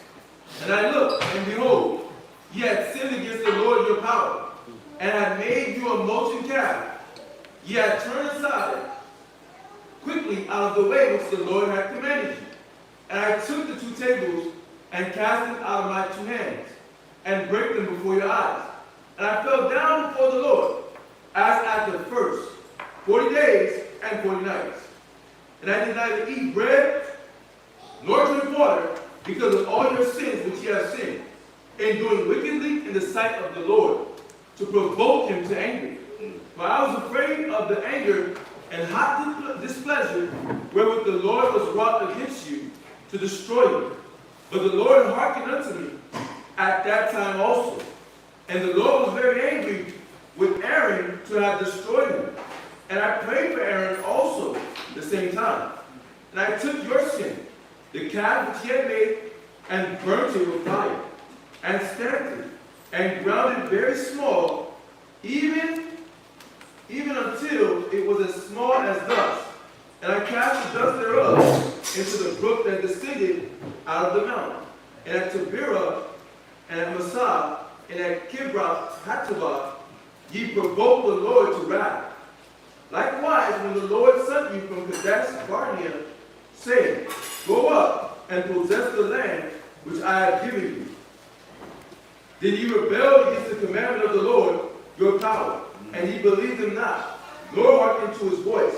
And I looked, and behold, ye had sinned against the Lord your power, and had made you a molten calf. Ye had turned aside quickly out of the way which the Lord had commanded you. And I took the 2 tables and cast them out of my 2 hands, and brake them before your eyes. And I fell down before the Lord, as at the first, 40 days and 40 nights. And I did neither eat bread nor drink water, because of all your sins which ye have sinned, in doing wickedly in the sight of the Lord, to provoke him to anger. For I was afraid of the anger and hot displeasure wherewith the Lord was wrought against you, to destroy you. But the Lord hearkened unto me at that time also. And the Lord was very angry with Aaron to have destroyed him. And I prayed for Aaron also the same time. And I took your sin, the calf which ye had made, and burnt it with fire, and stamped it, and ground it very small, even until it was as small as dust. And I cast the dust thereof into the brook that descended out of the mountain. And at Taberah, and at Massah, and at Kibroth Hattaavah, ye provoked the Lord to wrath. Likewise, when the Lord sent you from Kadesh Barnea, saying, Go up and possess the land which I have given you. Then ye rebelled against the commandment of the Lord your power, and ye believed him not, nor hearkened to his voice.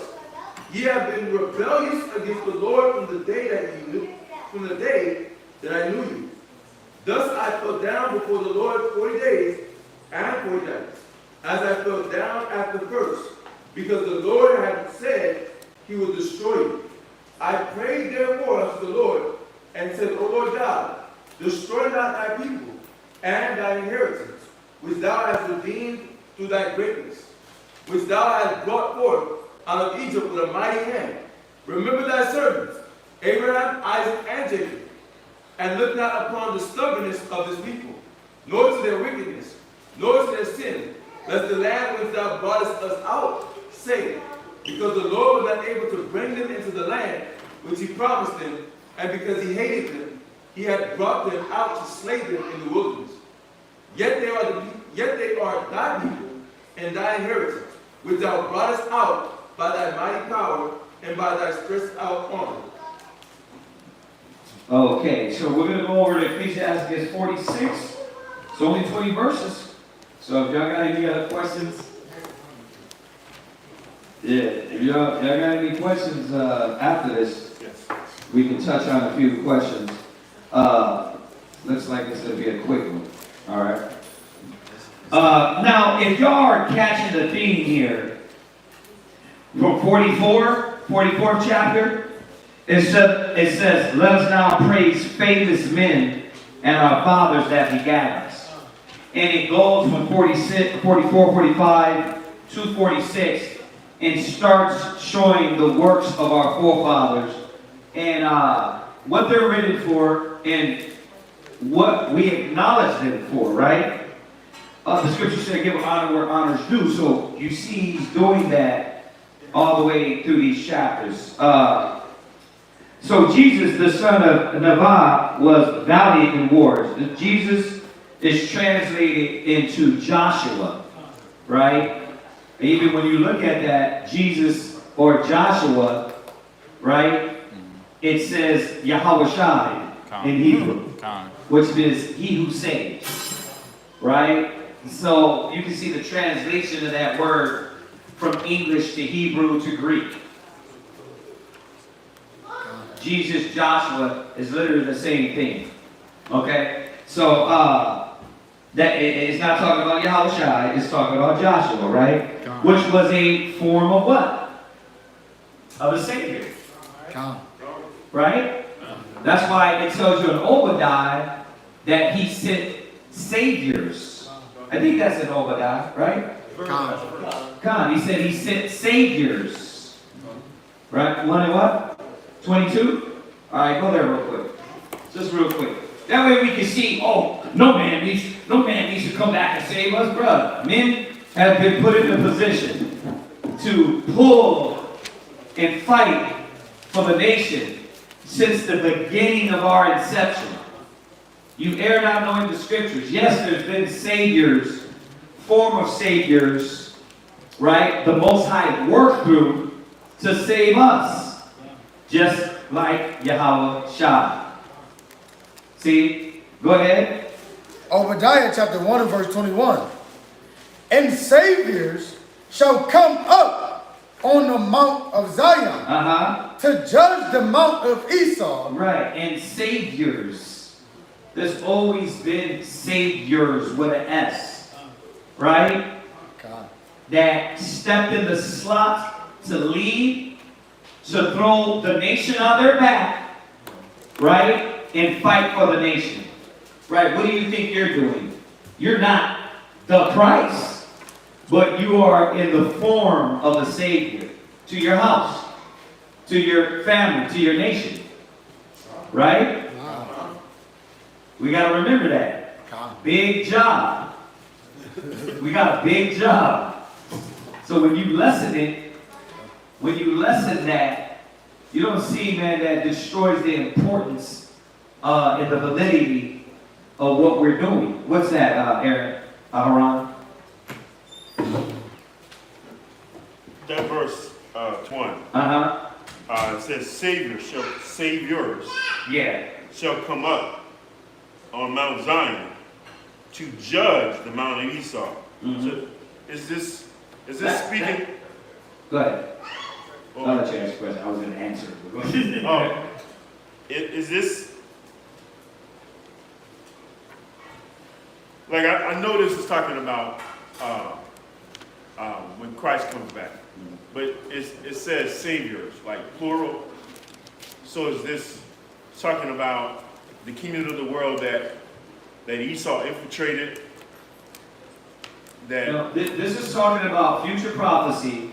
Ye have been rebellious against the Lord from the day that I knew you. Thus I fell down before the Lord 40 days and 40 nights, as I fell down at the first, because the Lord had said he would destroy you. I prayed therefore unto the Lord, and said, O Lord God, destroy not thy people and thy inheritance, which thou hast redeemed through thy greatness, which thou hast brought forth out of Egypt with a mighty hand. Remember thy servants, Abraham, Isaac, and Jacob, and look not upon the stubbornness of this people, nor to their wickedness, nor to their sin, lest the land which thou broughtest us out say, because the Lord was not able to bring them into the land which he promised them, and because he hated them, he had brought them out to slay them in the wilderness. Yet they are thy people and thy inheritance, which thou broughtest out by thy mighty power and by thy stretched out arm. Okay, so we're going to go over to Ecclesiastes 46. It's only 20 verses. So if y'all got any other questions, Yeah, if y'all got any questions after this, we can touch on a few questions. Looks like it's going to be a quick one. All right. Now, if y'all are catching the theme here, from 44th chapter, it says, let us now praise famous men and our fathers that begat us. And it goes from 46, 44, 45 to 46 and starts showing the works of our forefathers and what they're written for and what we acknowledge them for, right? The scripture said give honor where honor's due, so you see he's doing that all the way through these chapters. So Jesus, the son of Navah, was valiant in wars. Jesus is translated into Joshua, right? Even when you look at that, Jesus or Joshua, right? It says Yahweh in Hebrew, which is he who saves, right? So you can see the translation of that word from English to Hebrew to Greek. Jesus, Joshua is literally the same thing. Okay? So that it's not talking about Yahushua, it's talking about Joshua, right? Which was a form of what? Of a savior. Right? That's why it tells you in Obadiah that he sent saviors. I think that's in Obadiah, right? Khan. He said he sent saviors. Right? One and what? 22? Alright, go there real quick. Just real quick. That way we can see, oh, no man needs to come back and save us, brother. Men have been put in a position to pull and fight for the nation since the beginning of our inception. You err not knowing the scriptures. Yes, there's been saviors, form of saviors, right? The Most High worked through to save us. Just like Yahweh Shah. See? Go ahead. Obadiah chapter 1 and verse 21. And saviors shall come up on the mount of Zion to judge the mount of Esau. Right, and saviors. There's always been saviors with an S. Right? God. That stepped in the slot to lead, to throw the nation on their back, right? And fight for the nation. Right? What do you think you're doing? You're not the Christ, but you are in the form of a Savior to your house, to your family, to your nation. Right? We got to remember that. Big job. We got a big job. So when you lessen it, when you lessen that, you don't see, man, that destroys the importance and the validity of what we're doing. What's that, Aaron? Aharon? That verse 20. It says, saviors shall come up on Mount Zion to judge the Mount of Esau. So is this speaking? Go ahead. I'll let you ask a question. I was going to answer. Go ahead. Is this, like I know this is talking about when Christ comes back, but it says saviors, like plural. So is this talking about the kingdom of the world that Esau infiltrated? That no, this is talking about future prophecy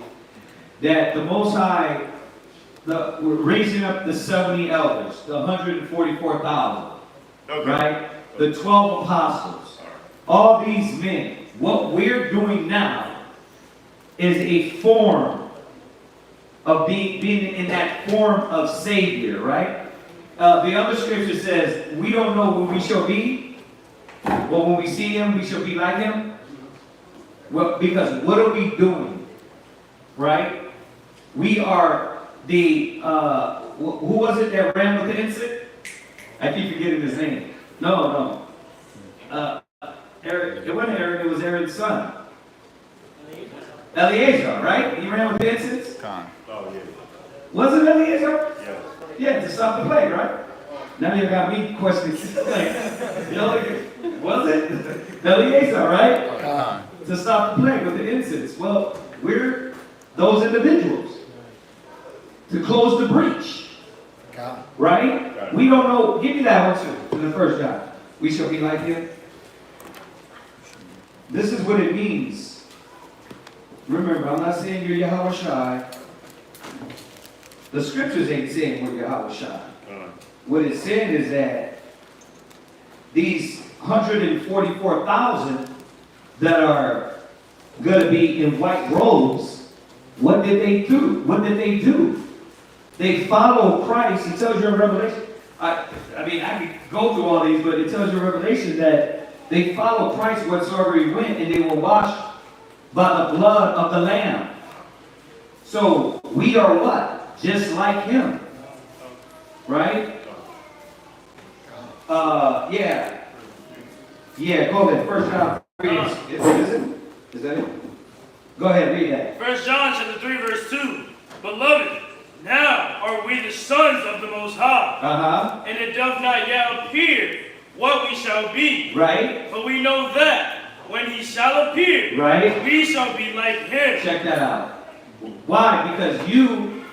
that the Most High, we're raising up the 70 elders, the 144,000, right? The 12 apostles, all these men. What we're doing now is a form of being in that form of Savior, right? The other scripture says, we don't know when we shall be, but when we see him, we shall be like him. Well, because what are we doing, right? We are the, who was it that ran with the insect? I keep forgetting his name. No. Eric, it wasn't Aaron, it was Aaron's son. Eleazar, right? He ran with the incense? Oh, yeah. Was it Eleazar? Yeah. Yeah, to stop the plague, right? Now you got me questioning. Was it? Eleazar, right? To stop the plague with the incense. Well, we're those individuals. To close the breach. Right? We don't know. Give me that one too, in the first John. We shall be like him. This is what it means. Remember, I'm not saying you're Yahweh Shai. The scriptures ain't saying we're Yahweh Shai. What it's saying is that these 144,000 that are going to be in white robes, what did they do? What did they do? They follow Christ. It tells you in Revelation. I mean, I could go through all these, but it tells you in Revelation that they follow Christ whatsoever he went, and they were washed by the blood of the Lamb. So we are what? Just like him. Right? Yeah. Yeah, go ahead. 1 John 3. Is that it? Go ahead, read that. 1 John chapter 3, verse 2. Beloved, now are we the sons of the Most High. And it doth not yet appear what we shall be. Right. But we know that when he shall appear, right, we shall be like him. Check that out. Why? Because you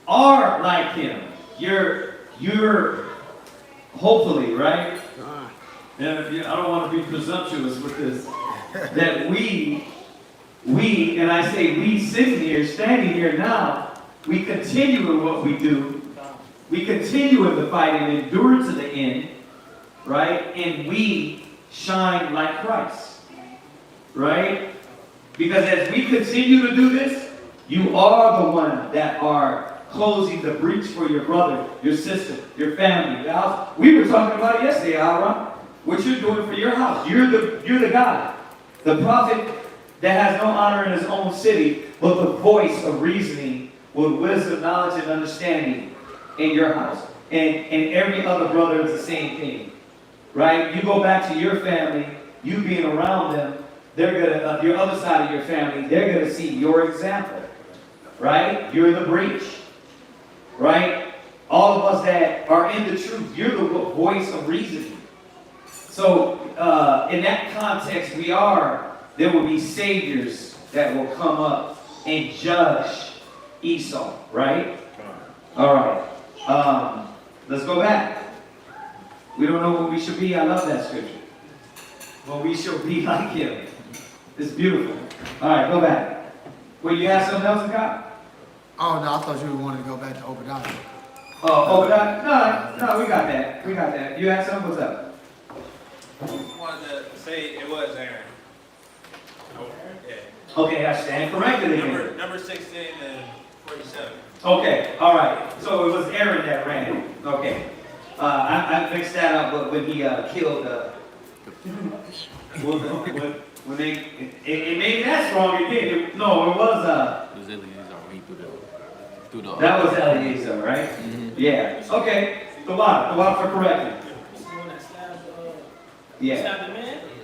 are like him. You're hopefully, right? And I don't want to be presumptuous with this. That we, and I say we sitting here, standing here now, we continue in what we do. We continue in the fight and endure to the end, right? And we shine like Christ, right? Because as we continue to do this, you are the one that are closing the breach for your brother, your sister, your family, your house. We were talking about it yesterday, Aaron. What you're doing for your house. You're the guy, the prophet that has no honor in his own city, but the voice of reasoning with wisdom, knowledge, and understanding in your house. And every other brother is the same thing, right? You go back to your family, you being around them, they're gonna, your other side of your family, they're gonna see your example, right? You're the breach, right? All of us that are in the truth, you're the voice of reasoning. So, in that context, there will be saviors that will come up and judge Esau, right? All right. Let's go back. We don't know what we should be. I love that scripture. Well, we shall be like him. It's beautiful. All right, go back. Well, you have something else, Scott? Oh, no, I thought you wanted to go back to Obadiah. Oh, Obadiah? No, we got that. We got that. You had something? What's up? I just wanted to say it was Aaron. Yeah. Okay, I stand corrected again. Number 16 and 47. Okay, all right. So it was Aaron that ran. Okay. I mixed that up when he killed when they it made that strong. It did. No, it was that was Eleazar, right? Mm-hmm. Yeah. Okay. The water for correcting. Yeah.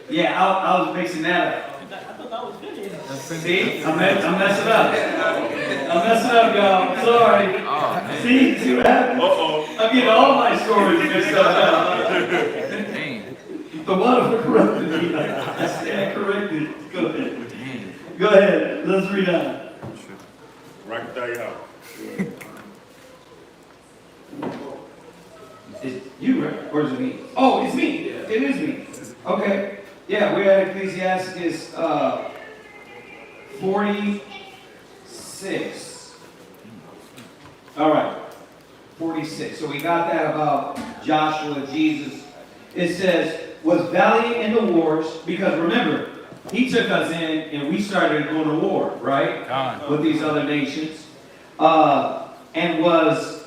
Yeah, I was mixing that up. I thought that was good. See? I'm messing up. I'm messing up, y'all. Sorry. Oh, see what happened? I'm getting all my stories mixed up. The water for correcting me. I stand corrected. Go ahead. Go ahead. Let's read on. Right there, y'all. It's you, right? Or is it me? Oh, it's me. Yeah. It is me. Okay. Yeah, we're at Ecclesiastes 46. All right. 46. So we got that about Joshua, Jesus. It says, was valiant in the wars, because remember, he took us in and we started going to war, right? With these other nations. And was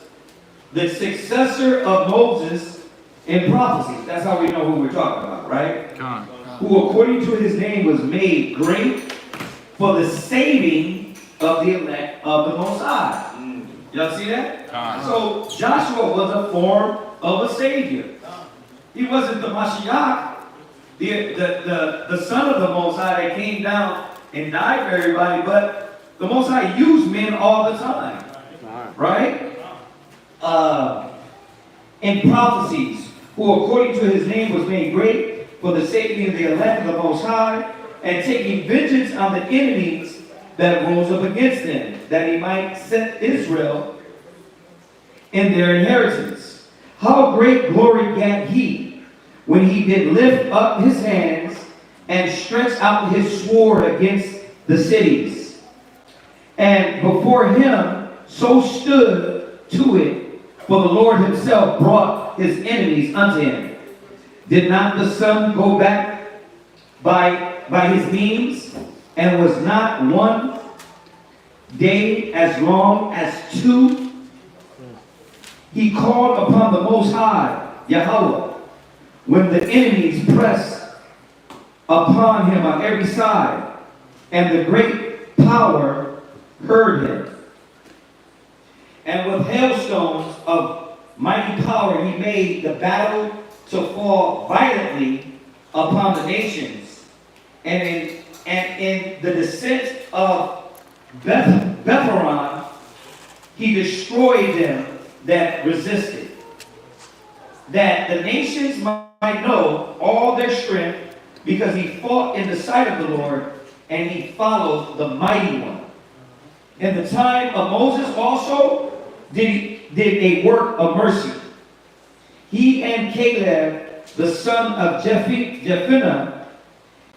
the successor of Moses in prophecies. That's how we know who we're talking about, right? Who according to his name was made great for the saving of the elect of the Most High. Y'all see that? So Joshua was a form of a savior. He wasn't the Mashiach, the Son of the Most High that came down and died for everybody, but the Most High used men all the time. Right? In prophecies, who according to his name was made great for the saving of the elect of the Most High, and taking vengeance on the enemies that rose up against them, that he might set Israel in their inheritance. How great glory gat he, when he did lift up his hands and stretch out his sword against the cities. And before him so stood to it, for the Lord himself brought his enemies unto him. Did not the sun go back by his means, and was not one day as long as two? He called upon the Most High, Yahweh, when the enemies pressed upon him on every side, and the great power heard him. And with hailstones of mighty power he made the battle to fall violently upon the nations. And in the descent of Betharon he destroyed them that resisted, that the nations might know all their strength, because he fought in the sight of the Lord, and he followed the mighty one. In the time of Moses also did a work of mercy. He and Caleb, the son of Jephunneh,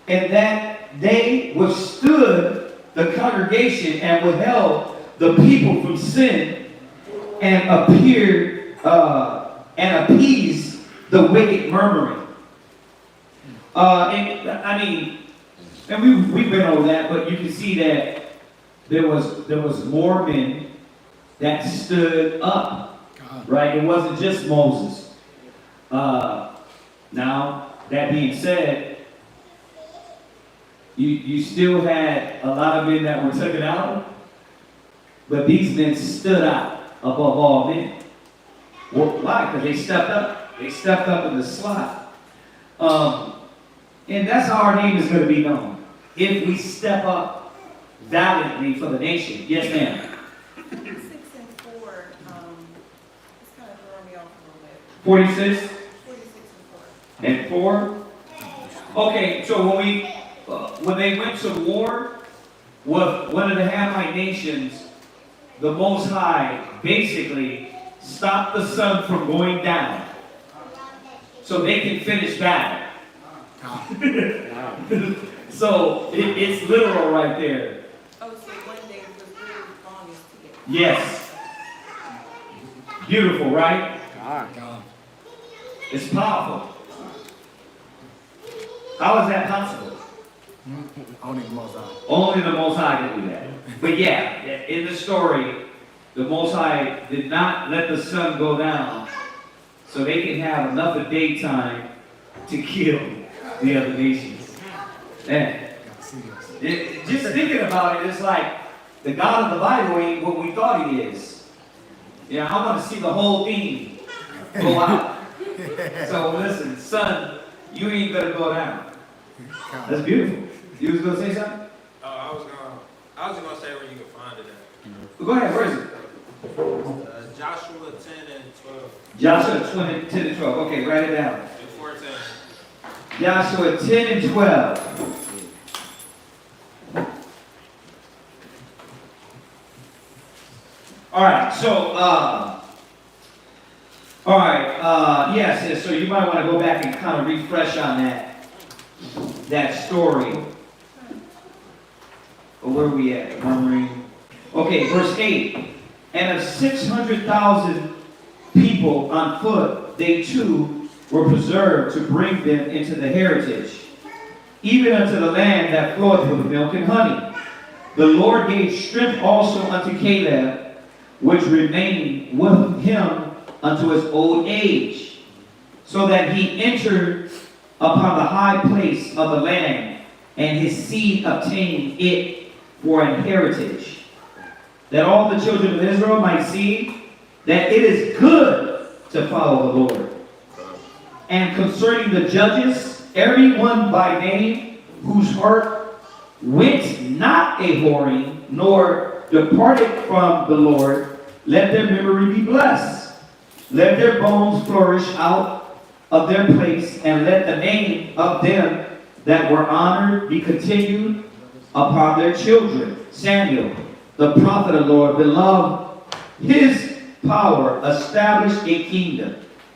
and that they withstood the congregation and withheld the people from sin, and appeased the wicked murmuring. And we've been over that, but you can see that there was more men that stood up, right? It wasn't just Moses. Now, that being said, you still had a lot of men that were taken out, but these men stood out above all men. Well, why? Because they stepped up. They stepped up in the slot. And that's how our name is going to be known. If we step up valiantly for the nation. Yes, ma'am. 6 and 4, it's kind of throwing me off a little bit. 46? 46 and 4. And 4? Okay, so when they went to war with one of the Hamite nations, the Most High basically stopped the sun from going down so they can finish battle. So it's literal right there. Oh, so one day was really longest to get. Yes. Beautiful, right? It's powerful. How is that possible? Only the Most High. Only the Most High can do that. But yeah, in the story, the Most High did not let the sun go down so they can have enough of daytime to kill the other nations. Man, just thinking about it, it's like the God of the Bible ain't what we thought he is. Yeah, I want to see the whole thing go out. So listen, son, you ain't gonna go down. That's beautiful. You was gonna say something? I was just gonna say where you can find it at. Go ahead, where is it? Joshua 10 and 12. Joshua 10 and 12. Okay, write it down. And 14. Joshua 10 and 12. All right, so, yes, so you might want to go back and kind of refresh on that story. But where are we at? Murmuring. Okay, verse 8. And of 600,000 people on foot, they too were preserved to bring them into the heritage, even unto the land that floweth with milk and honey. The Lord gave strength also unto Caleb, which remained with him unto his old age, so that he entered upon the high place of the land, and his seed obtained it for an heritage, that all the children of Israel might see that it is good to follow the Lord. And concerning the judges everyone by name whose heart went not a whoring, nor departed from the Lord, let their memory be blessed. Let their bones flourish out of their place, and let the name of them that were honored be continued upon their children. Samuel, the prophet of the Lord, beloved his power, established a kingdom,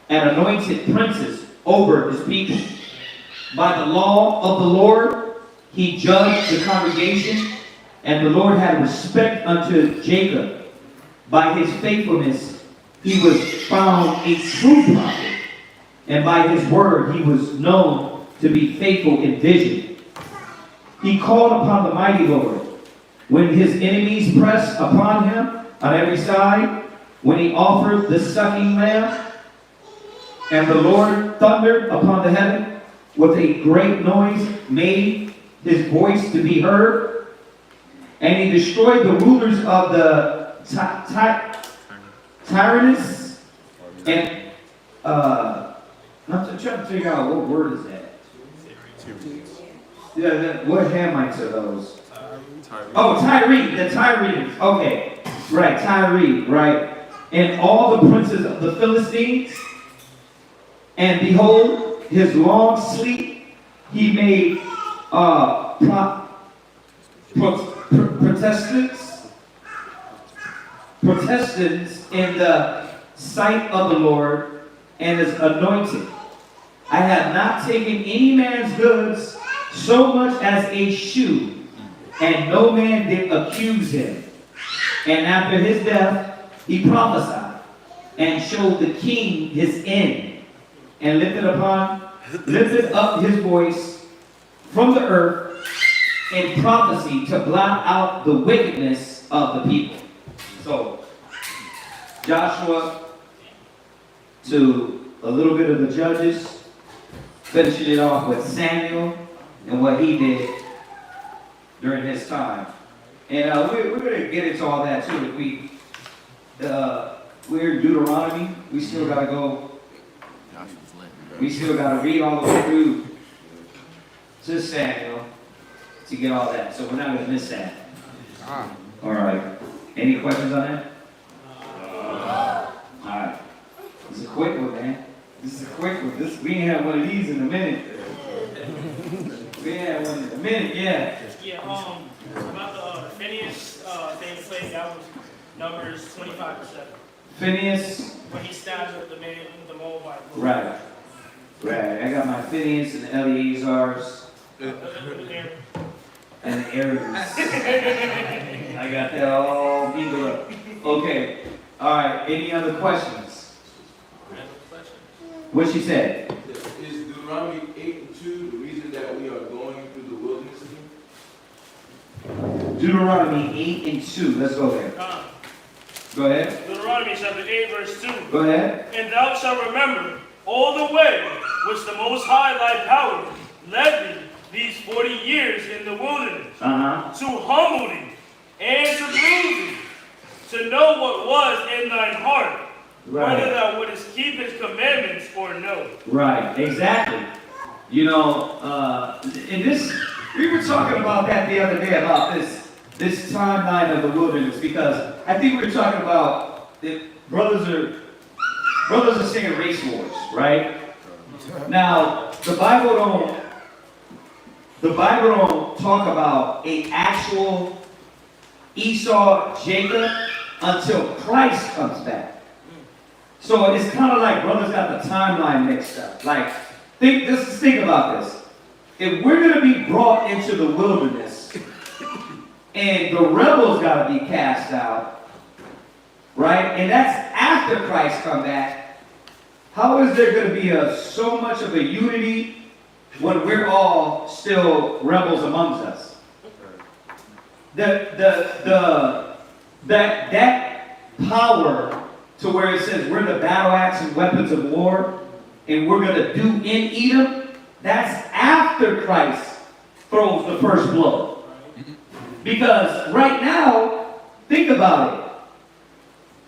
and anointed princes over his people. By the law of the Lord he judged the congregation, and the Lord had respect unto Jacob. By his faithfulness he was found a true prophet, and by his word he was known to be faithful in vision. He called upon the mighty Lord when his enemies pressed upon him on every side, when he offered the sucking lamb, and the Lord thundered upon the heaven with a great noise, made his voice to be heard, and he destroyed the rulers of the tyrannous, and I'm trying to figure out what word is that. Yeah, what Hamites are those? Oh, Tyre, the Tyrians. Okay, right, Tyre, right. And all the princes of the Philistines, and behold, his long sleep he made protestants in the sight of the Lord, and is anointed. I have not taken any man's goods so much as a shoe, and no man did accuse him. And after his death he prophesied, and showed the king his end, and lifted up his voice from the earth in prophecy to blot out the wickedness of the people. So, Joshua to a little bit of the Judges, finishing it off with Samuel and what he did during his time. And we're going to get into all that too. We're in Deuteronomy. We still got to go. We still got to read all the way through to Samuel to get all that. So we're not going to miss that. All right. Any questions on that? All right. This is a quick one, man. This is a quick one. We ain't had one of these in a minute. We ain't had one in a minute, yeah. Yeah, about the Phineas thing played, that was Numbers 25:7. Phineas? When he stabbed the man, the Moabite. Right. Right. I got my Phineas and Eleazar's. And the Aries. I got that all mingled up. Okay. All right. Any other questions? What she said? Is Deuteronomy 8:2 the reason that we are going through the wilderness again? Deuteronomy 8:2. Let's go there. Go ahead. Deuteronomy chapter 8, verse 2. Go ahead. And thou shalt remember all the way which the Most High thy power led thee these 40 years in the wilderness, to humble thee and to prove thee, to know what was in thine heart, whether thou wouldest keep his commandments or no. Right, exactly. You know, in this, we were talking about that the other day, about this timeline of the wilderness, because I think we were talking about that brothers are saying race wars, right? Now, the Bible don't talk about an actual Esau, Jacob, until Christ comes back. So it's kind of like brothers got the timeline mixed up. Like, just think about this. If we're going to be brought into the wilderness and the rebels got to be cast out, right? And that's after Christ come back, how is there going to be so much of a unity when we're all still rebels amongst us? That power to where it says we're the battle axe and weapons of war, and we're going to do in Edom, that's after Christ throws the first blow. Because right now, think about it.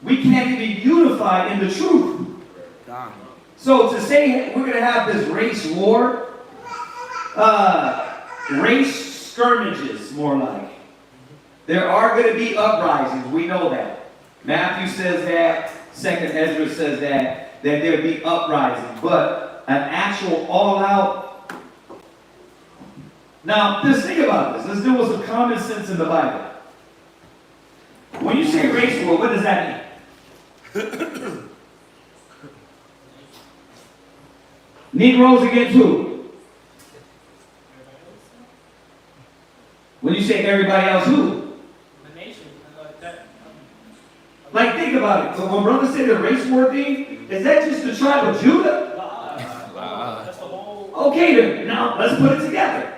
We can't even unify in the truth. So to say we're going to have this race war, race skirmishes, more like. There are going to be uprisings. We know that. Matthew says that. 2nd Ezra says that there'll be uprisings. But an actual all-out... Now, just think about this. Let's deal with some common sense in the Bible. When you say race war, what does that mean? Negroes against who? When you say everybody else, who? The nation. That. Like, think about it. So when brother said the race war thing, is that just the tribe of Judah? That's the whole. Okay, then. Now, let's put it together.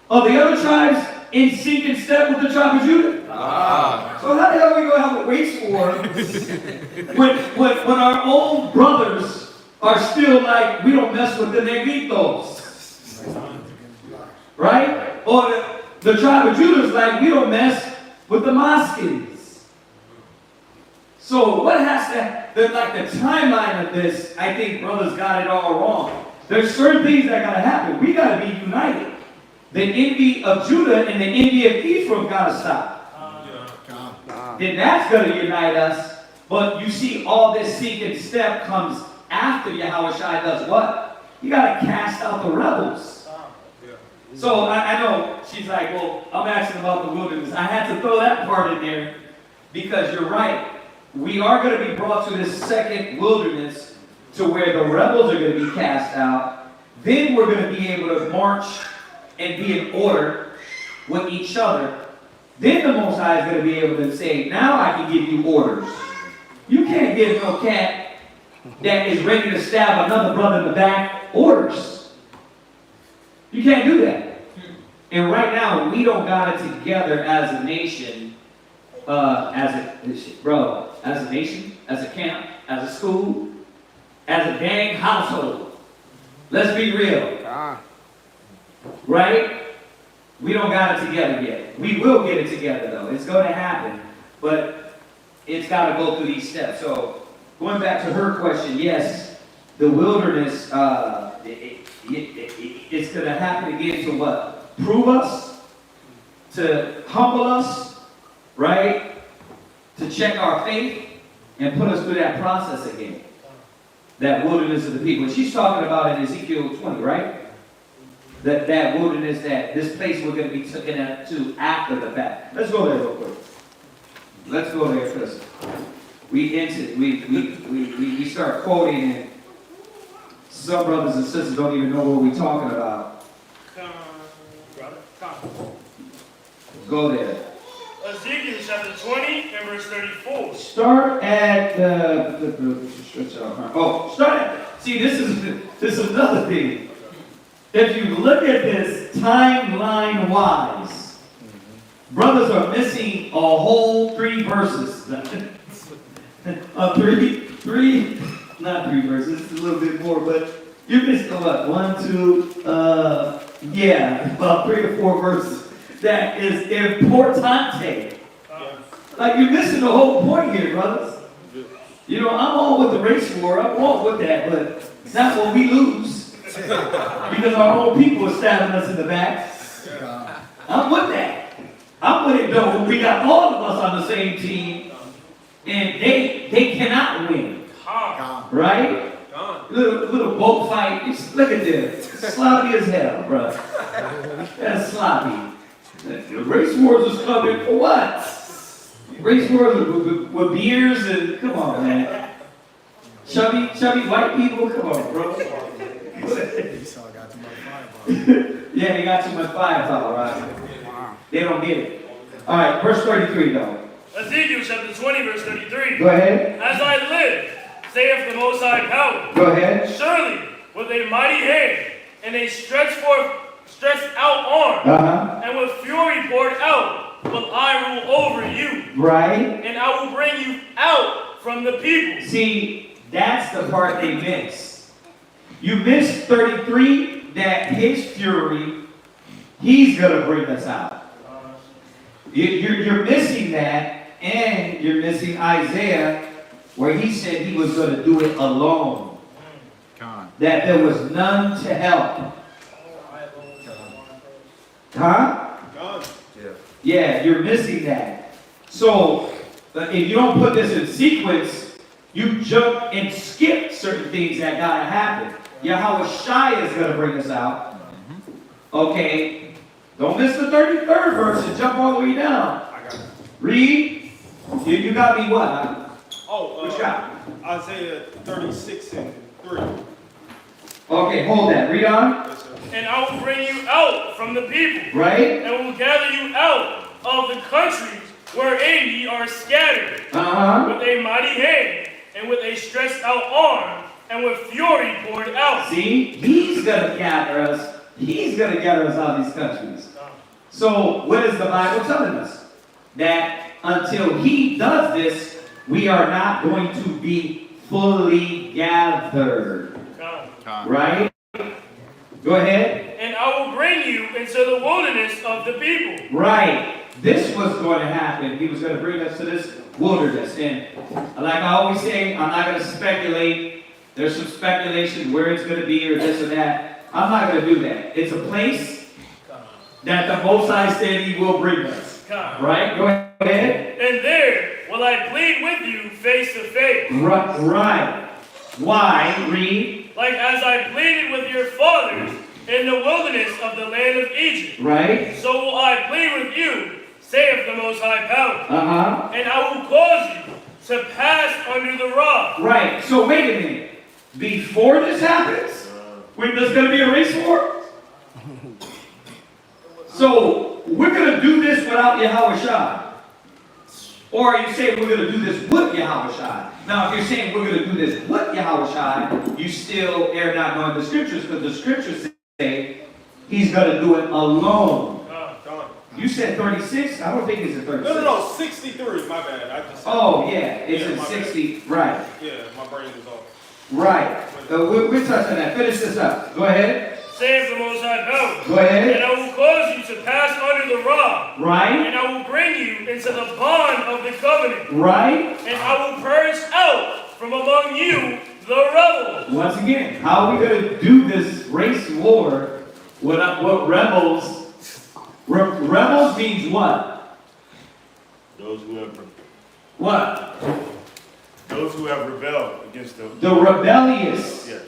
Are the other tribes in sync and step with the tribe of Judah? So how the hell are we going to have a race war when our own brothers are still like, we don't mess with the negritos? Right? Or the tribe of Judah is like, we don't mess with the Moskins. So what has to, the timeline of this, I think brothers got it all wrong. There's certain things that got to happen. We got to be united. The envy of Judah and the envy of Ephraim got to stop. Then that's going to unite us. But you see, all this sync and step comes after Yahushua does what? You got to cast out the rebels. So I know she's like, well, I'm asking about the wilderness. I had to throw that part in there because you're right. We are going to be brought to this second wilderness to where the rebels are going to be cast out. Then we're going to be able to march and be in order with each other. Then the Most High is going to be able to say, now I can give you orders. You can't give no cat that is ready to stab another brother in the back orders. You can't do that. And right now, we don't got it together as a nation, as a nation, as a camp, as a school, as a dang household. Let's be real. Right? We don't got it together yet. We will get it together, though. It's going to happen. But it's got to go through these steps. So, going back to her question, yes, the wilderness, it's going to happen again to what? Prove us, to humble us, right? To check our faith, and put us through that process again. That wilderness of the people. And she's talking about in Ezekiel 20, right? That wilderness, this place we're going to be taken to after the fact. Let's go there real quick. Let's go there first. We start quoting, and some brothers and sisters don't even know what we're talking about. Go there. Ezekiel chapter 20 and verse 34. Start at see, this is another thing. If you look at this timeline-wise, brothers are missing a whole 3 verses. Not 3 verses, it's a little bit more, but you're missing what? 1, 2, about 3 or 4 verses. That is importante. Like, you're missing the whole point here, brothers. You know, I'm all with the race war, I'm all with that, but not when we lose. Because our own people are stabbing us in the back. I'm with that. I'm with it though. When we got all of us on the same team, and they cannot win. Right? Little boat fight. Look at this. Sloppy as hell, bro. That's sloppy. The race wars is coming for what? Race wars with beers and come on, man. Chubby white people, come on, bro. Yeah, they got too much firepower, right? They don't get it. All right, verse 33, though. Ezekiel chapter 20, verse 33. Go ahead. As I live, saith the Most High Power. Go ahead. Surely, with a mighty hand, and a stretched out arm, and with fury poured out, will I rule over you. Right. And I will bring you out from the people. See, that's the part they miss. You missed 33, that his fury, he's going to bring us out. You're missing that, and you're missing Isaiah, where he said he was going to do it alone. That there was none to help. Huh? Gone. Yeah, you're missing that. So, if you don't put this in sequence, you jump and skip certain things that gotta happen. Yahweh Shai is gonna bring us out. Okay, don't miss the 33rd verse and jump all the way down. I got it. Read. You got me what? Oh, What you got? Isaiah 36 and 3. Okay, hold that. Read on. Yes, sir. And I will bring you out from the people, Right? and will gather you out of the countries wherein ye are scattered, with a mighty hand, and with a stretched out arm, and with fury poured out. See, he's gonna gather us. He's gonna gather us out of these countries. So, what is the Bible telling us? That until he does this, we are not going to be fully gathered. Right? Go ahead. And I will bring you into the wilderness of the people. Right. This was going to happen. He was going to bring us to this wilderness. And like I always say, I'm not going to speculate. There's some speculation where it's going to be or this or that. I'm not going to do that. It's a place that the Most High said he will bring us. Right? Go ahead. And there will I plead with you face to face. Right. Why? Read. Like as I pleaded with your fathers in the wilderness of the land of Egypt. Right. So will I plead with you, saith the Most High Power. And I will cause you to pass under the rod. Right. So wait a minute. Before this happens, when there's going to be a race war? So we're going to do this without Yahweh Shai. Or are you saying we're going to do this with Yahweh Shai? Now, if you're saying we're going to do this with Yahweh Shai, you still are not knowing the scriptures, because the scriptures say he's going to do it alone. You said 36? I don't think it's a 36. No, 63. My bad. I just. Oh, yeah. It's in 60. Bad. Right. Yeah, my brain is off. Right. We're touching that. Finish this up. Go ahead. Saith the Most High Power. Go ahead. And I will cause you to pass under the rod. Right. And I will bring you into the bond of the covenant. Right. And I will purge out from among you the rebels. Once again, how are we going to do this race war what rebels? Rebels means what? Those who have what? Those who have rebelled against them. The rebellious. Yes.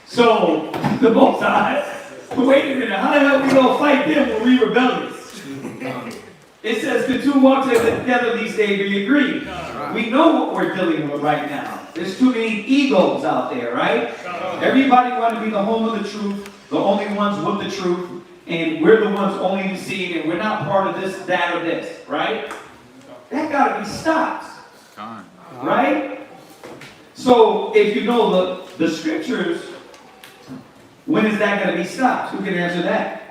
So the Most High. Wait a minute. How the hell are we gonna fight them when we rebellious? It says the two walk together these days we agree. We know what we're dealing with right now. There's too many egos out there, right? Everybody want to be the home of the truth, the only ones with the truth, and we're the ones only to see it, and we're not part of this, that, or this, right? That gotta be stopped. Right? So if you know the scriptures, when is that going to be stopped? Who can answer that?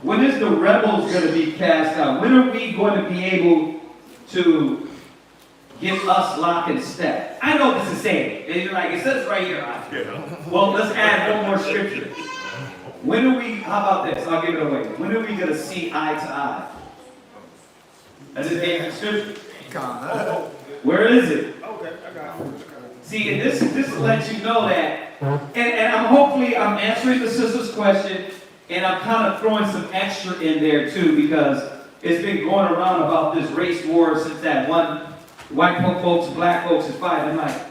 When is the rebels going to be cast out? When are we going to be able to get us lock and step? I know this is saying, and you're like, it says right here. Well, let's add one more scripture. When are we, how about this? I'll give it away. When are we going to see eye to eye? That's a David scripture. Where is it? Okay, I got it. See, and this lets you know that, and I'm answering the sister's question, and I'm kind of throwing some extra in there too, because it's been going around about this race war since that one white folks, black folks is fighting. I'm like,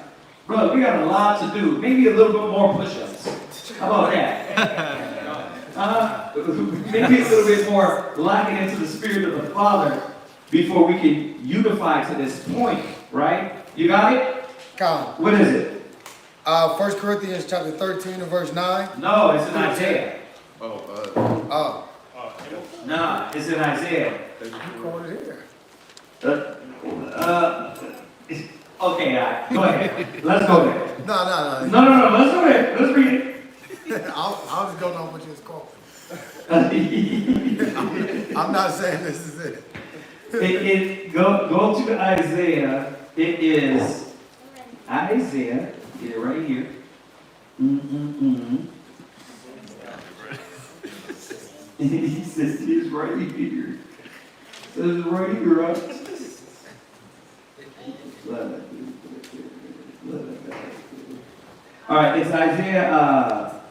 brother, we got a lot to do. Maybe a little bit more push-ups. How about that? Maybe a little bit more locking into the spirit of the Father before we can unify to this point, right? You got it? What is it? 1 Corinthians chapter 13 and verse 9. No, it's in Isaiah. Oh. Nah, it's in Isaiah. You quoted here. Okay, all right, go ahead. Let's go there. No. No, let's go there. Let's read it. I'll just go on what you was quoting. I'm not saying this is it. Go to Isaiah. It is Isaiah. Get it right here. He says it's right here. It says right here, right? All right, it's Isaiah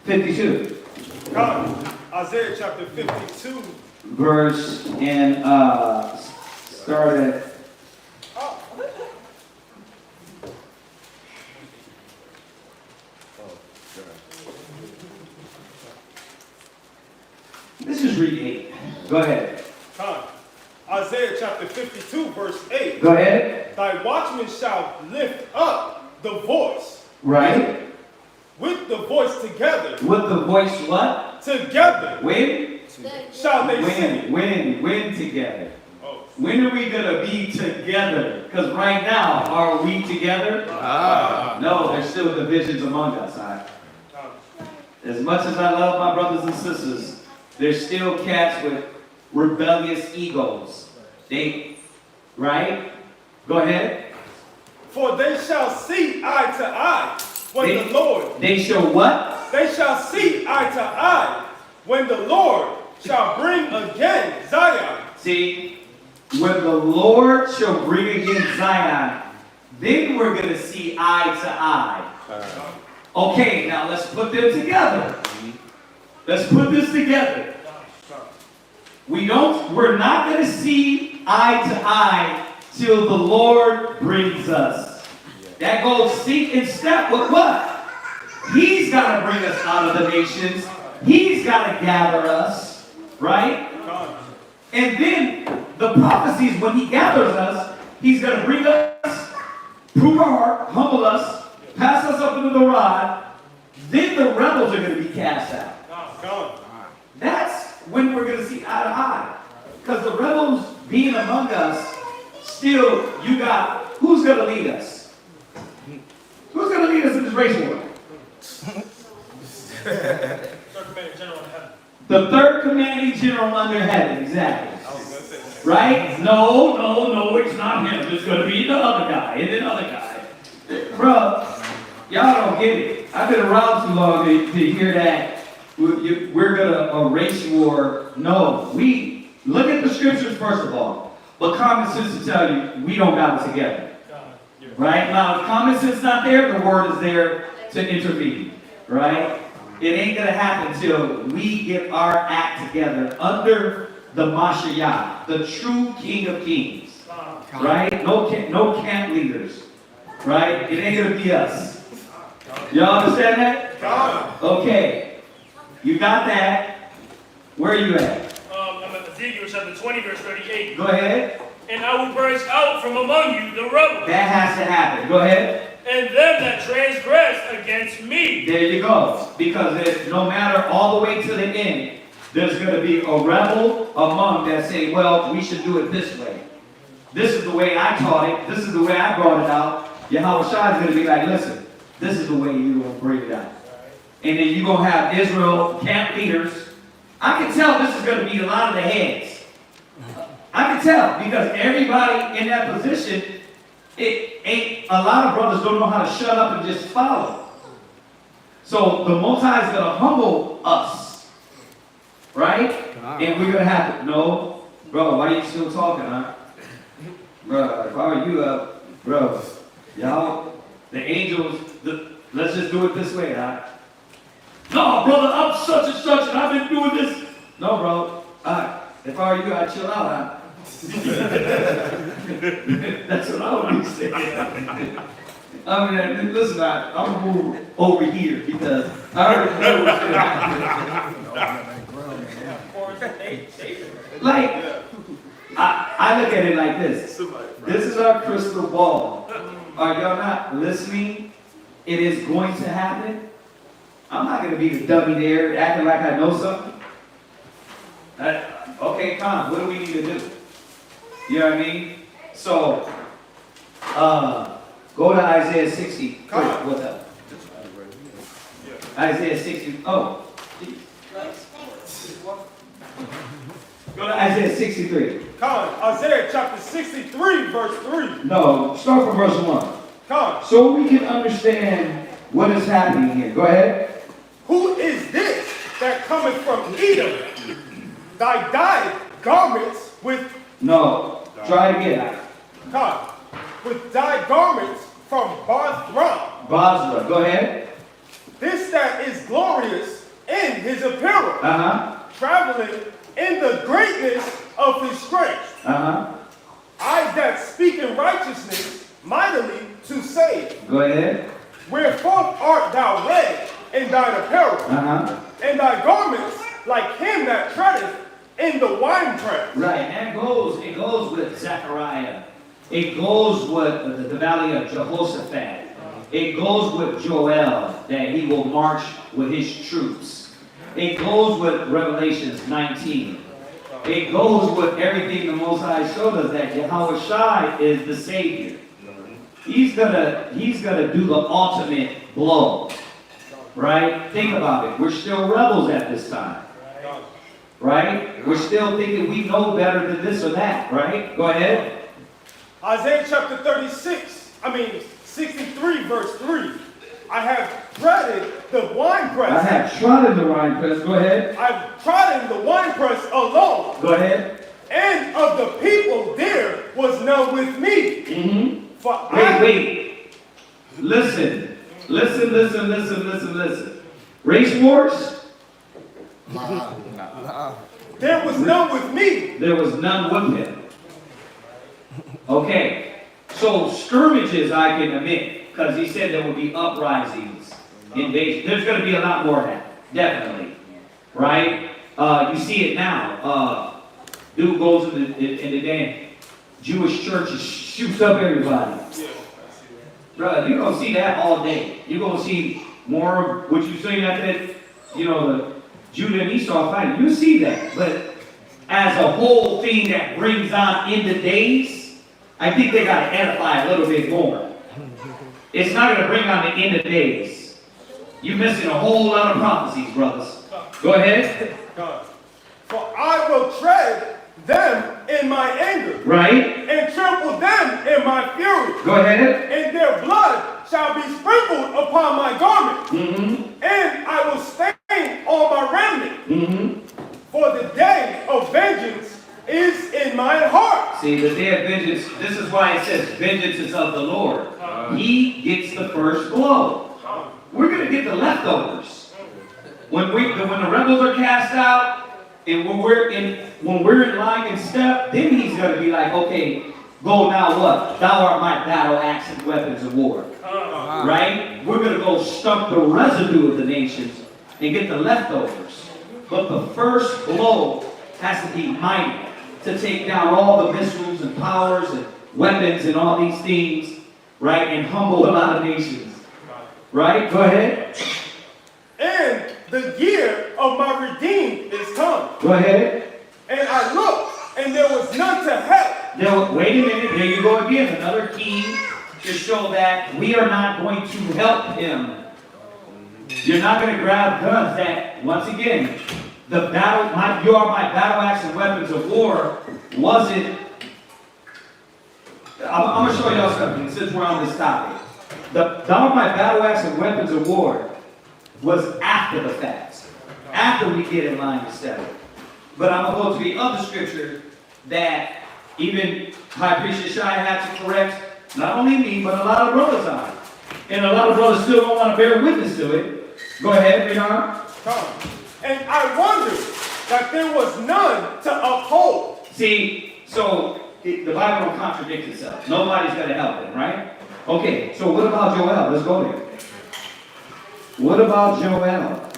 $52. Isaiah chapter 52. Verse and start at let's just read 8. Go ahead. Isaiah chapter 52, verse 8. Go ahead. Thy watchmen shall lift up the voice. Right. With the voice together. With the voice what? Together. When? Shall they sing. When together? When are we going to be together? Because right now, are we together? No, there's still divisions among us. As much as I love my brothers and sisters, there's still cats with rebellious egos. Right? Go ahead. For they shall see eye to eye when the Lord. They shall what? They shall see eye to eye when the Lord shall bring again Zion. See, when the Lord shall bring again Zion, then we're going to see eye to eye. Okay, now let's put them together. Let's put this together. We're not going to see eye to eye till the Lord brings us. That goes sync and step with what? He's got to bring us out of the nations. He's got to gather us, right? And then the prophecies, when he gathers us, he's going to bring us, prove our heart, humble us, pass us up into the rod. Then the rebels are going to be cast out. That's when we're going to see eye to eye. Because the rebels being among us, still, you got, who's going to lead us? Who's going to lead us in this race war? The third commanding general under heaven, exactly. Right? No, it's not him. It's going to be the other guy and the other guy. Bro, y'all don't get it. I've been around too long to hear that we're going to a race war. No, we look at the scriptures first of all. But common sense will tell you we don't got it together. Right? Now, if common sense not there, the word is there to intervene. Right? It ain't going to happen till we get our act together under the Mashiach, the true King of Kings. Right? No camp leaders. Right? It ain't going to be us. Y'all understand that? Okay. You got that. Where are you at? I'm at Ezekiel chapter 20, verse 38. Go ahead. And I will burst out from among you the rebels. That has to happen. Go ahead. And them that transgress against me. There you go. Because no matter all the way to the end, there's going to be a rebel among that say, well, we should do it this way. This is the way I taught it. This is the way I brought it out. Yahweh Shai is going to be like, listen, this is the way you're going to bring it out. And then you're going to have Israel camp leaders. I can tell this is going to be a lot of the heads. I can tell because everybody in that position, a lot of brothers don't know how to shut up and just follow. So the Most High is going to humble us. Right? And we're going to have to, no, bro, why are you still talking, huh? Bro, if I were you, bro, y'all, the angels, let's just do it this way, huh? No, brother, I'm such and such, and I've been doing this. No, bro, if I were you, I'd chill out, huh? That's what I want to say. I mean, listen, I'm going to move over here because I already know what's going to happen. Like, I look at it like this. This is our crystal ball. Are y'all not listening? It is going to happen. I'm not going to be the dummy there acting like I know something. Okay, Con, what do we need to do? You know what I mean? So, go to Isaiah 60. What's up? Isaiah 60. Oh, go to Isaiah 63. Isaiah chapter 63, verse 3. No, start from verse 1. So we can understand what is happening here. Go ahead. Who is this that cometh from Edom, thy dyed garments with... No, try it again. God, with dyed garments from Barthram. Basra, go ahead. This that is glorious in his apparel, traveling in the greatness of his strength. I that speak in righteousness mightily to save. Go ahead. Wherefore art thou red in thine apparel, and thy garments like him that treadeth in the winepress. Right, and it goes with Zechariah. It goes with the valley of Jehoshaphat. It goes with Joel, that he will march with his troops. It goes with Revelations 19. It goes with everything the Most High showed us, that Yahweh Shai is the Savior. He's gonna do the ultimate blow. Right? Think about it. We're still rebels at this time. Right? We're still thinking we know better than this or that. Right? Go ahead. Isaiah chapter 63 verse 3. I have treaded the winepress. I have trodden the winepress. Go ahead. I've trodden the winepress alone. Go ahead. And of the people there was none with me. For Wait. Listen. Race wars? There was none with me. There was none with him. Okay. So skirmishes I can admit, because he said there would be uprisings, invasions. There's going to be a lot more of that, definitely, right? You see it now. Dude goes in the damn Jewish church and shoots up everybody. Bro, you're going to see that all day. You're going to see more of what you seen at that, the Judah and Esau fighting. You see that, but as a whole thing that brings on in the days, I think they got to edify a little bit more. It's not going to bring on the end of days. You're missing a whole lot of prophecies, brothers. Go ahead. For I will tread them in my anger. Right. And trample them in my fury. Go ahead. And their blood shall be sprinkled upon my garment. And I will stain all my remnant. For the day of vengeance is in my heart. See, the day of vengeance, this is why it says vengeance is of the Lord. He gets the first blow. We're going to get the leftovers. When the rebels are cast out, and when we're in line and step, then he's going to be like, okay, go now what? Thou art my battle axe and weapons of war. Right? We're going to go stump the residue of the nations and get the leftovers. But the first blow has to be mighty, to take down all the missiles and powers and weapons and all these things, right? And humble a lot of nations. Right? Go ahead. And the year of my redeemed is come. Go ahead. And I looked, and there was none to help. Wait a minute. There you go again. Another key to show that we are not going to help him. You're not going to grab guns that, once again, you are my battle axe and weapons of war wasn't. I'm going to show y'all something since we're on this topic. Thou art my battle axe and weapons of war was after the fact. After we get in line to step. But I'm going to go to the other scripture that even High Priest Yeshaya had to correct not only me, but a lot of brothers on. And a lot of brothers still don't want to bear witness to it. Go ahead, read on. And I wondered that there was none to uphold. See, so the Bible don't contradict itself. Nobody's going to help him, right? Okay, so what about Joel? Let's go there. What about Joel?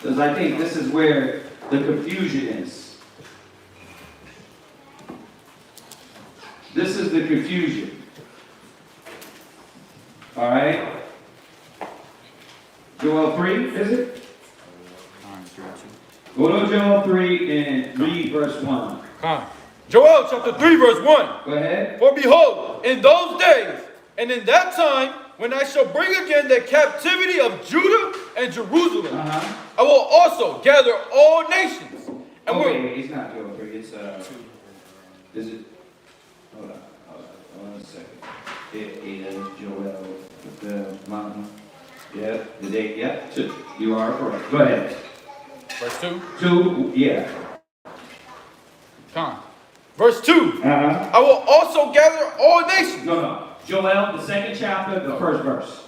Because I think this is where the confusion is. This is the confusion. All right? Joel 3, is it? Go to Joel 3 and read verse 1. Joel chapter 3 verse 1. Go ahead. For behold, in those days, and in that time, when I shall bring again the captivity of Judah and Jerusalem, I will also gather all nations. And okay, it's not Joel 3, it's, is it? Hold on, 1 second. It is Joel, the mountain. Yep, the date, yep, 2. You are correct. Go ahead. Verse 2? 2, yeah. Come on. Verse 2. Uh-huh. I will also gather all nations. No. Joel, the 2nd chapter, the 1st verse.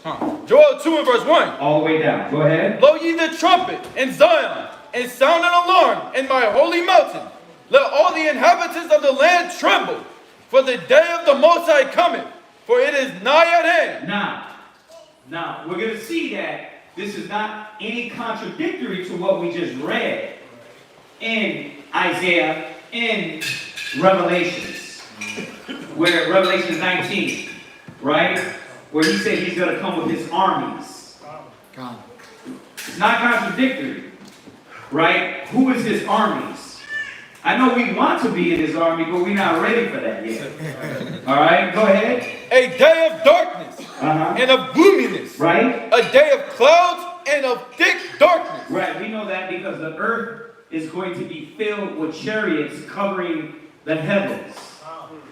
Joel 2 and verse 1. All the way down. Go ahead. Blow ye the trumpet in Zion, and sound an alarm in my holy mountain. Let all the inhabitants of the land tremble, for the day of the Most High cometh, for it is nigh at hand. Now, we're going to see that this is not any contradictory to what we just read in Isaiah, in Revelations, where Revelation 19, right? Where he said he's going to come with his armies. It's not contradictory, right? Who is his armies? I know we want to be in his army, but we're not ready for that yet. All right, go ahead. A day of darkness and of gloominess. Right. A day of clouds and of thick darkness. Right, we know that because the earth is going to be filled with chariots covering the heavens.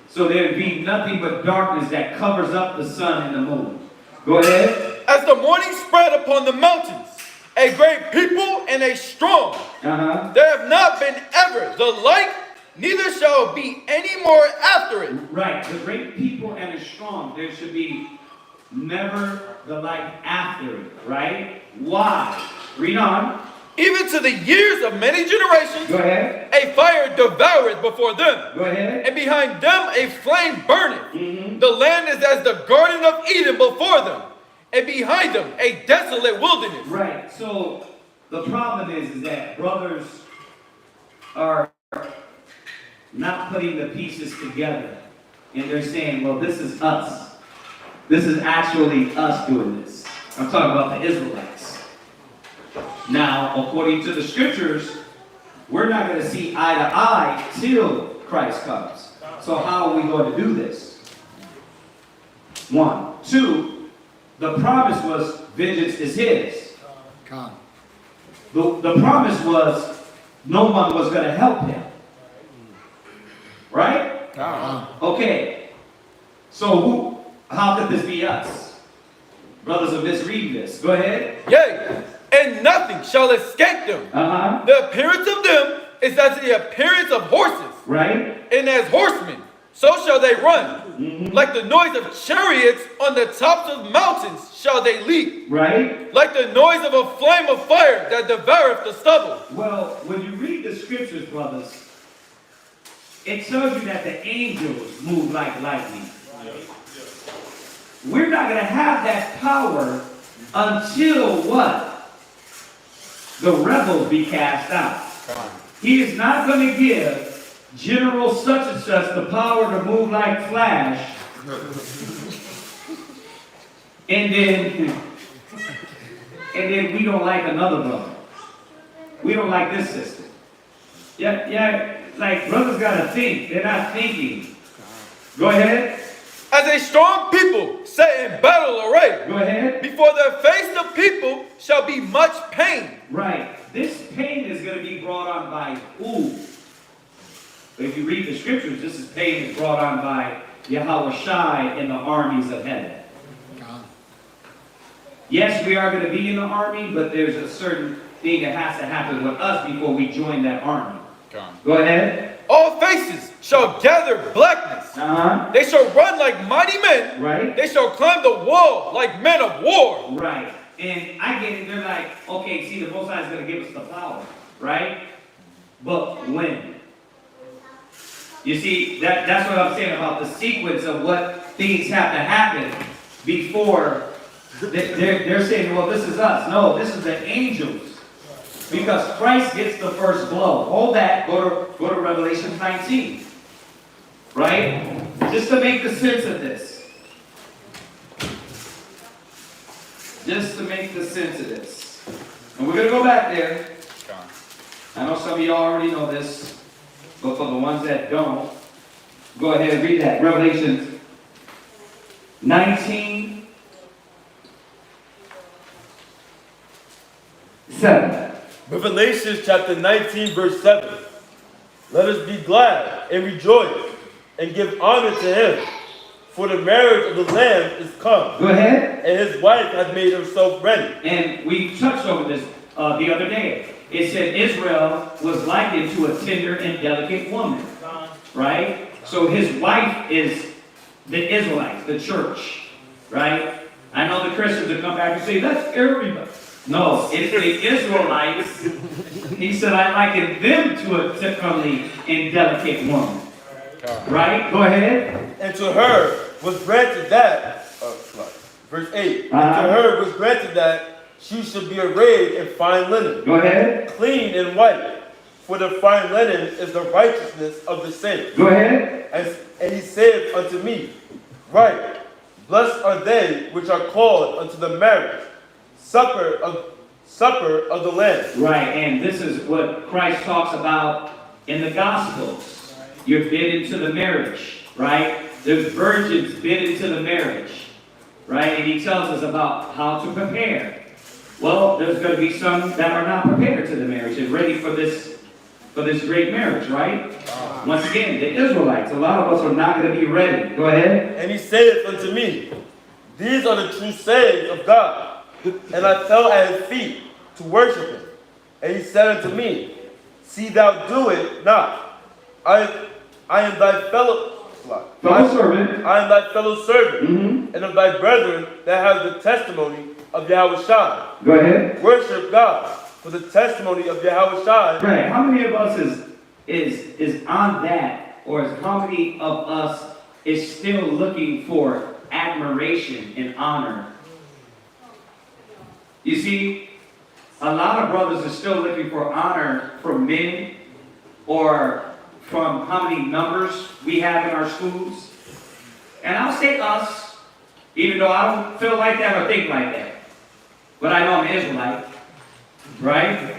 So there'd be nothing but darkness that covers up the sun and the moon. Go ahead. As the morning spread upon the mountains, a great people and a strong. There have not been ever the like, neither shall be any more after it. Right, the great people and the strong, there should be never the like after it, right? Why? Read on. Even to the years of many generations, go ahead. A fire devoureth before them. Go ahead. And behind them a flame burneth. The land is as the garden of Eden before them, and behind them a desolate wilderness. Right, so the problem is that brothers are not putting the pieces together. And they're saying, well, this is us. This is actually us doing this. I'm talking about the Israelites. Now, according to the scriptures, we're not going to see eye to eye till Christ comes. So how are we going to do this? 1. 2, the promise was vengeance is his. The promise was no one was going to help him. Right? Okay. So how could this be us? Brothers are misreading this. Go ahead. Yea, and nothing shall escape them. The appearance of them is as the appearance of horses. Right. And as horsemen, so shall they run. Like the noise of chariots on the tops of mountains shall they leap. Right. Like the noise of a flame of fire that devoureth the stubble. Well, when you read the scriptures, brothers, it tells you that the angels move like lightning. We're not going to have that power until what? The rebels be cast out. He is not going to give General such and such the power to move like Flash. And then we don't like another brother. We don't like this system. Yeah, like brothers gotta think. They're not thinking. Go ahead. As a strong people set in battle array. Go ahead. Before their face the people shall be much pain. Right. This pain is going to be brought on by who? If you read the scriptures, this is pain is brought on by Yahweh Shai and the armies of heaven. Yes, we are going to be in the army, but there's a certain thing that has to happen with us before we join that army. Go ahead. All faces shall gather blackness. They shall run like mighty men. Right. They shall climb the wall like men of war. Right. And I get it. They're like, okay, see, the Most High is going to give us the power. Right? But when? You see, that's what I'm saying about the sequence of what things have to happen before they're saying, well, this is us. No, this is the angels. Because Christ gets the first blow. Hold that. Go to Revelation 19. Right? Just to make the sense of this. Just to make the sense of this. And we're going to go back there. I know some of y'all already know this. But for the ones that don't, go ahead and read that. Revelation 19. 7. Revelation chapter 19 verse 7. Let us be glad and rejoice and give honor to him. For the marriage of the Lamb is come. Go ahead. And his wife has made herself ready. And we touched over this the other day. it said Israel was likened to a tender and delicate woman, right? So his wife is the Israelites, the church, right? I know the Christians will come back and say, that's everybody. No, it's the Israelites. He said, I liken them to a comely and delicate woman. Right? Go ahead. And to her was granted that, verse 8, and to her was granted that she should be arrayed in fine linen. Go ahead. Clean and white. For the fine linen is the righteousness of the saints. Go ahead. And he said unto me, right, blessed are they which are called unto the marriage supper of the Lamb. Right, and this is what Christ talks about in the Gospels. You're bid into the marriage, right? The virgins bid into the marriage, right? And he tells us about how to prepare. Well, there's going to be some that are not prepared to the marriage and ready for this great marriage, right? Once again, the Israelites, a lot of us are not going to be ready. Go ahead. And he saith unto me, these are the true sayings of God. And I fell at his feet to worship him. And he said unto me, see thou do it not. I am thy fellow servant. I am thy fellow servant, and of thy brethren that have the testimony of Yahweh Shai. Go ahead. Worship God for the testimony of Yahweh Shai. Right. How many of us is on that, or how many of us is still looking for admiration and honor? You see, a lot of brothers are still looking for honor from men or from how many numbers we have in our schools. And I'll say us, even though I don't feel like that or think like that. But I know I'm an Israelite, right?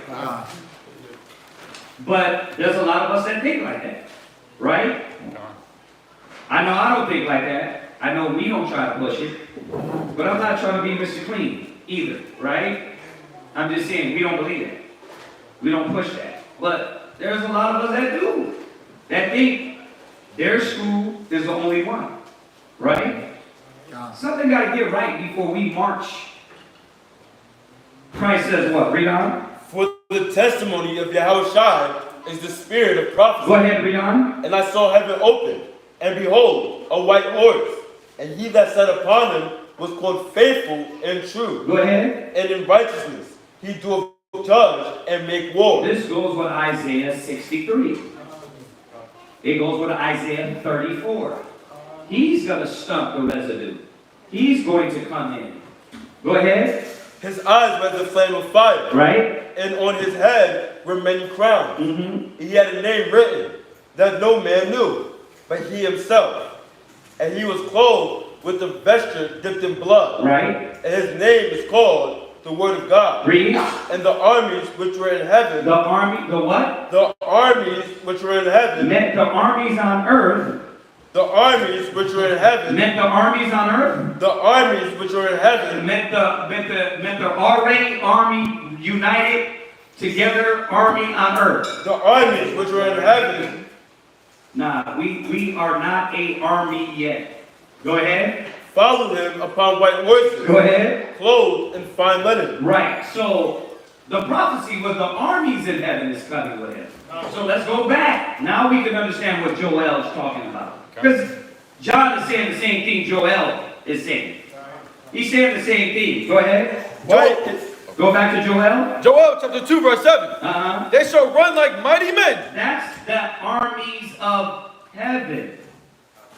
But there's a lot of us that think like that, right? I know I don't think like that. I know we don't try to push it. But I'm not trying to be Mr. Clean either, right? I'm just saying we don't believe it. We don't push that. But there's a lot of us that do. That think their school is the only one, right? Something got to get right before we march. Christ says what? Read on. For the testimony of Yahweh Shai is the spirit of prophecy. Go ahead, read on. And I saw heaven open, and behold, a white horse. And he that sat upon him was called faithful and true. Go ahead. And in righteousness he doeth judge and make war. This goes with Isaiah 63. It goes with Isaiah 34. He's going to stump the residue. He's going to come in. Go ahead. His eyes were as the flame of fire. Right. And on his head were many crowns. He had a name written that no man knew, but he himself. And he was clothed with the vesture dipped in blood. Right. And his name is called the Word of God. Read. And the armies which were in heaven. The army, the what? The armies which were in heaven. Meant the armies on earth. The armies which were in heaven. Meant the armies on earth. The armies which were in heaven. Meant the already army united together army on earth. The armies which were in heaven. Nah, we are not a army yet. Go ahead. Followed him upon white horses. Go ahead. Clothed in fine linen. Right. So the prophecy was the armies in heaven is coming with him. So let's go back. Now we can understand what Joel is talking about. Because John is saying the same thing Joel is saying. He's saying the same thing. Go ahead. Go back to Joel. Joel chapter 2 verse 7. They shall run like mighty men. That's the armies of heaven.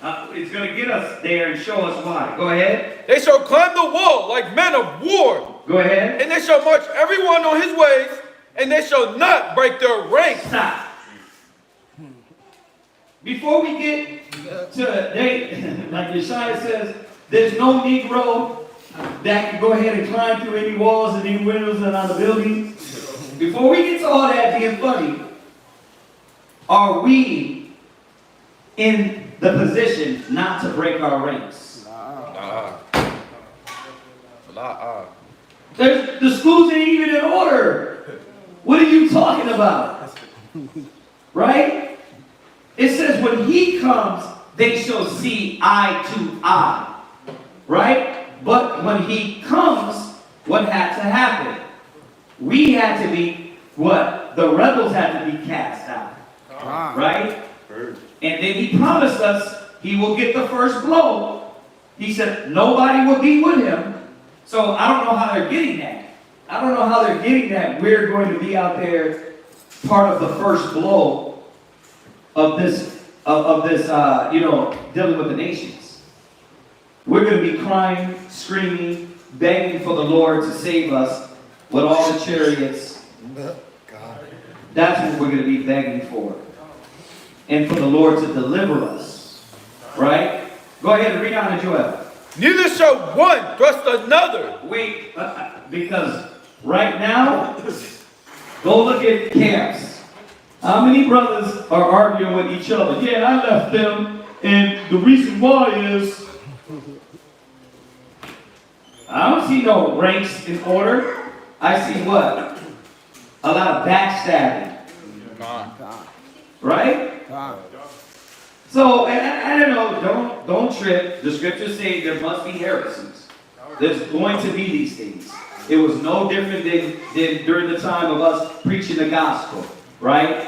It's going to get us there and show us why. Go ahead. They shall climb the wall like men of war. Go ahead. And they shall march everyone on his ways, and they shall not break their ranks. Stop. Before we get to, like Yeshua says, there's no Negro that can go ahead and climb through any walls and any windows and on the buildings. Before we get to all that being funny, are we in the position not to break our ranks? The schools ain't even in order. What are you talking about? Right? It says when he comes, they shall see eye to eye. Right? But when he comes, what had to happen? We had to be what? The rebels had to be cast out. Right? And then he promised us he will get the first blow. He said nobody will be with him. So I don't know how they're getting that. I don't know how they're getting that we're going to be out there part of the first blow of this, dealing with the nations. We're going to be crying, screaming, begging for the Lord to save us with all the chariots. That's what we're going to be begging for. And for the Lord to deliver us. Right? Go ahead and read on to Joel. Neither shall one thrust another. Wait, because right now, go look at camps. How many brothers are arguing with each other? Yeah, I left them, and the reason why is I don't see no ranks in order. I see what? A lot of backstabbing. Right? So, and I don't know, don't trip. The scriptures say there must be heresies. There's going to be these things. It was no different than during the time of us preaching the gospel, right?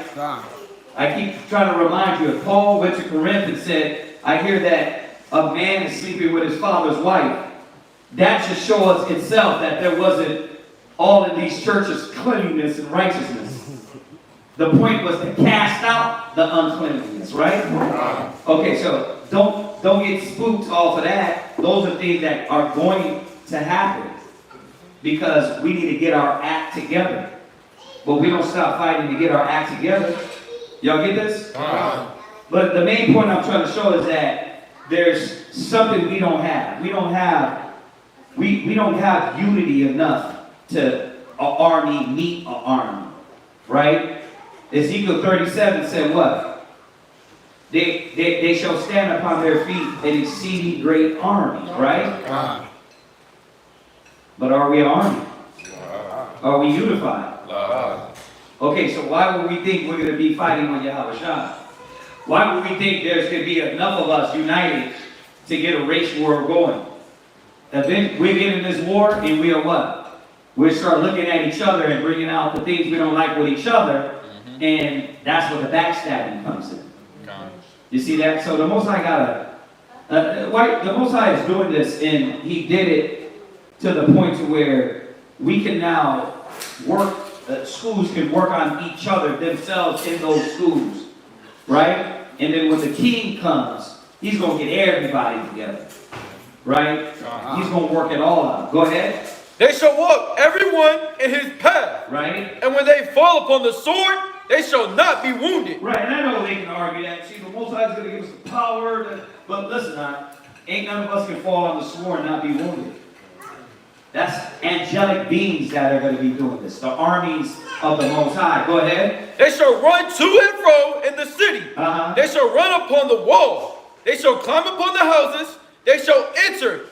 I keep trying to remind you, if Paul went to Corinth and said, I hear that a man is sleeping with his father's wife, that should show us itself that there wasn't all in these churches cleanliness and righteousness. The point was to cast out the uncleanliness, right? Okay, so don't get spooked off of that. Those are things that are going to happen because we need to get our act together. But we don't stop fighting to get our act together. Y'all get this? But the main point I'm trying to show is that there's something we don't have. We don't have unity enough to an army meet an army, right? Ezekiel 37 said what? They shall stand upon their feet an exceeding great army, right? But are we an army? Are we unified? Okay, so why would we think we're going to be fighting on Yahweh Shah? Why would we think there's going to be enough of us united to get a race war going? Then we get in this war and we are what? We start looking at each other and bringing out the things we don't like with each other, and that's where the backstabbing comes in. You see that? So the Most High the Most High is doing this, and He did it to the point to where we can now work. Schools can work on each other themselves in those schools, right? And then when the King comes, He's going to get everybody together, right? He's going to work it all out. Go ahead. They shall walk everyone in his path. Right. And when they fall upon the sword, they shall not be wounded. Right, and I know they can argue that. See, the Most High is going to give us the power. But listen, ain't none of us can fall on the sword and not be wounded. That's angelic beings that are going to be doing this. The armies of the Most High. Go ahead. They shall run to and fro in the city. They shall run upon the wall. They shall climb upon the houses. They shall enter.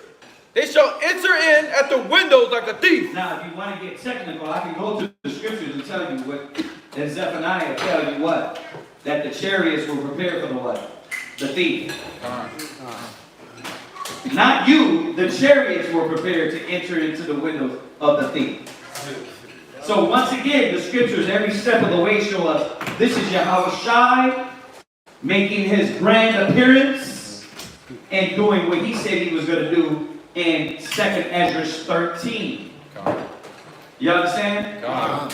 They shall enter in at the windows like a thief. Now, if you want to get technical, I can go to the scriptures and tell you what, and Zephaniah tell you what, that the chariots were prepared for the what? The thief. Not you, the chariots were prepared to enter into the windows of the thief. So once again, the scriptures every step of the way show us this is Yahweh Shai making his grand appearance and doing what he said he was going to do in 2nd Ezra 13. You understand?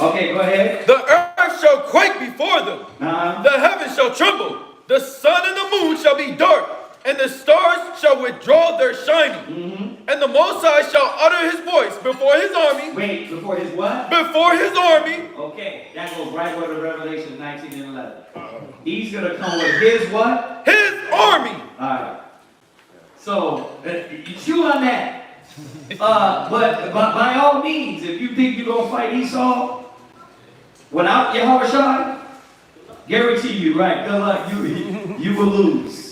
Okay, go ahead. The earth shall quake before them. The heavens shall tremble. The sun and the moon shall be dark. And the stars shall withdraw their shining. And the Most High shall utter his voice before his army. Wait, before his what? Before his army. Okay, that goes right with Revelation 19 and 11. He's going to come with his what? His army. All right. So, chew on that. But by all means, if you think you're going to fight Esau without Yahweh Shai, guarantee you, right, good luck, you will lose.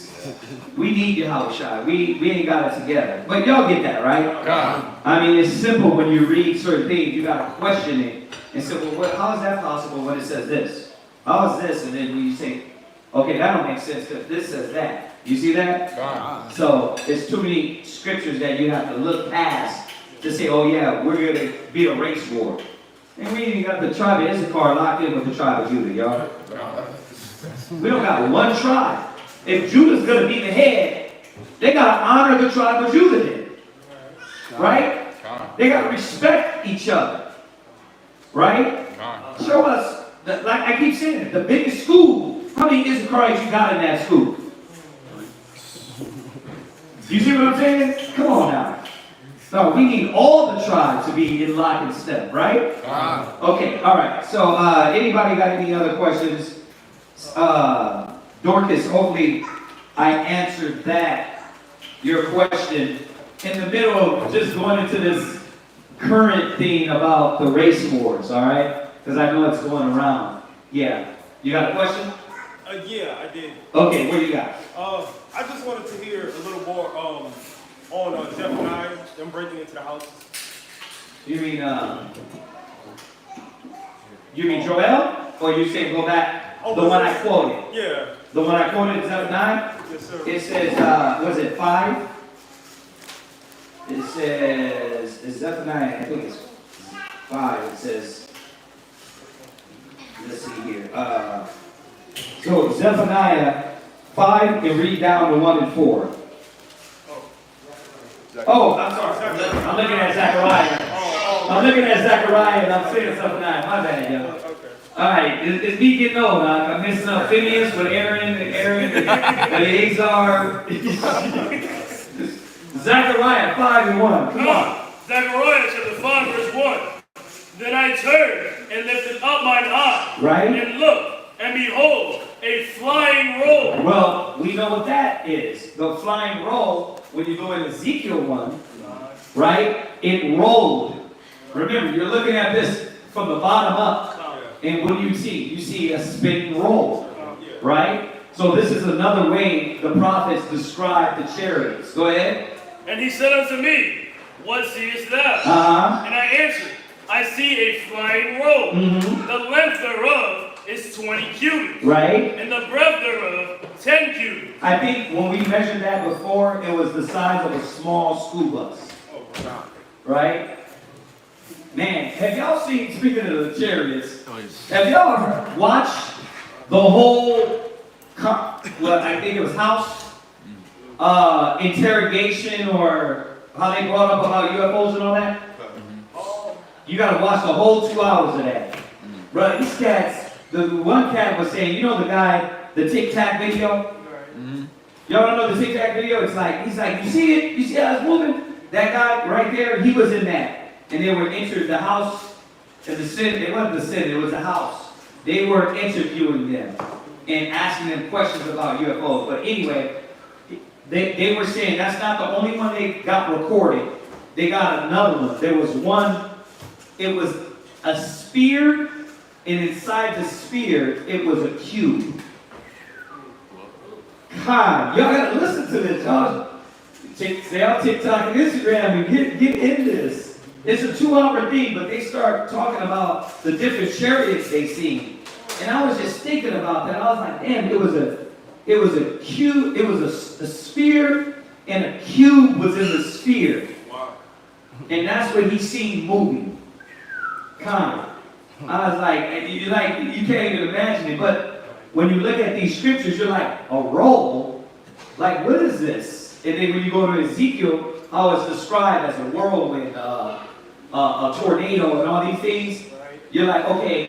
We need Yahweh Shai. We ain't got it together. But y'all get that, right? I mean, it's simple when you read certain things. You got to question it and say, well, how is that possible when it says this? How is this? And then when you say, okay, that don't make sense because this says that. You see that? So it's too many scriptures that you have to look past to say, oh yeah, we're going to be a race war. And we ain't got the tribe of Issachar locked in with the tribe of Judah, y'all. We don't got one tribe. If Judah's gonna be the head, they gotta honor the tribe of Judah then. Right? They gotta respect each other. Right? Show us, like I keep saying, the biggest school. How many Issacharites you got in that school? You see what I'm saying? Come on now. No, we need all the tribes to be in lock and step, right? Okay, all right. So, anybody got any other questions? Dorcas, hopefully I answered your question, in the middle of just going into this current thing about the race wars, all right? Because I know it's going around. Yeah. You got a question? Yeah, I did. Okay, what do you got? I just wanted to hear a little more on Zephaniah, them breaking into the houses. You mean Joel? Or you say go back, the one I quoted? Yeah. The one I quoted is 9? Yes, sir. It says, was it 5? It says, it's Zephaniah, I think it's 5. It says, let's see here. So Zephaniah 5, and read down to 1 and 4. Oh, I'm sorry. I'm looking at Zechariah. I'm looking at Zechariah and I'm saying Zephaniah. My bad, yo. All right, it's me getting old. I'm missing up Phineas with Aaron and Eleazar. Zechariah 5 and 1. Come on. Zechariah chapter 5 verse 1. Then I turned and lifted up mine eye. Right. And looked, and behold, a flying roll. Well, we know what that is. The flying roll, when you go in Ezekiel 1, right? It rolled. Remember, you're looking at this from the bottom up. And what do you see? You see a spinning roll, right? So this is another way the prophets describe the chariots. Go ahead. And he said unto me, what seest thou? And I answered, I see a flying roll. The length thereof is 20 cubits. Right. And the breadth thereof 10 cubits. I think when we measured that before, it was the size of a small school bus. Right? Man, have y'all seen, speaking of the chariots, have y'all ever watched the whole, well, I think it was House interrogation, or how they brought up about UFOs and all that? You gotta watch the whole 2 hours of that. Right, these cats, the one cat was saying, you know the guy, the Tic Tac video? Y'all don't know the Tic Tac video? It's like, he's like, you see it? You see how it's moving? That guy right there, he was in that. And they were entered the house, and the Senate, it wasn't the Senate, it was the House. They were interviewing them and asking them questions about UFOs. But anyway, they were saying that's not the only one they got recorded. They got another one. There was one, it was a sphere, and inside the sphere, it was a cube. God, y'all gotta listen to this. Y'all stay on TikTok and Instagram and get in this. It's a 2-hour thing, but they start talking about the different chariots they seen. And I was just thinking about that. I was like, damn, it was a cube, it was a sphere, and a cube was in the sphere. And that's what he seen moving. Kind of. I was like, you can't even imagine it. But when you look at these scriptures, you're like, a roll? Like, what is this? And then when you go to Ezekiel, how it's described as a whirlwind, a tornado, and all these things, you're like, okay,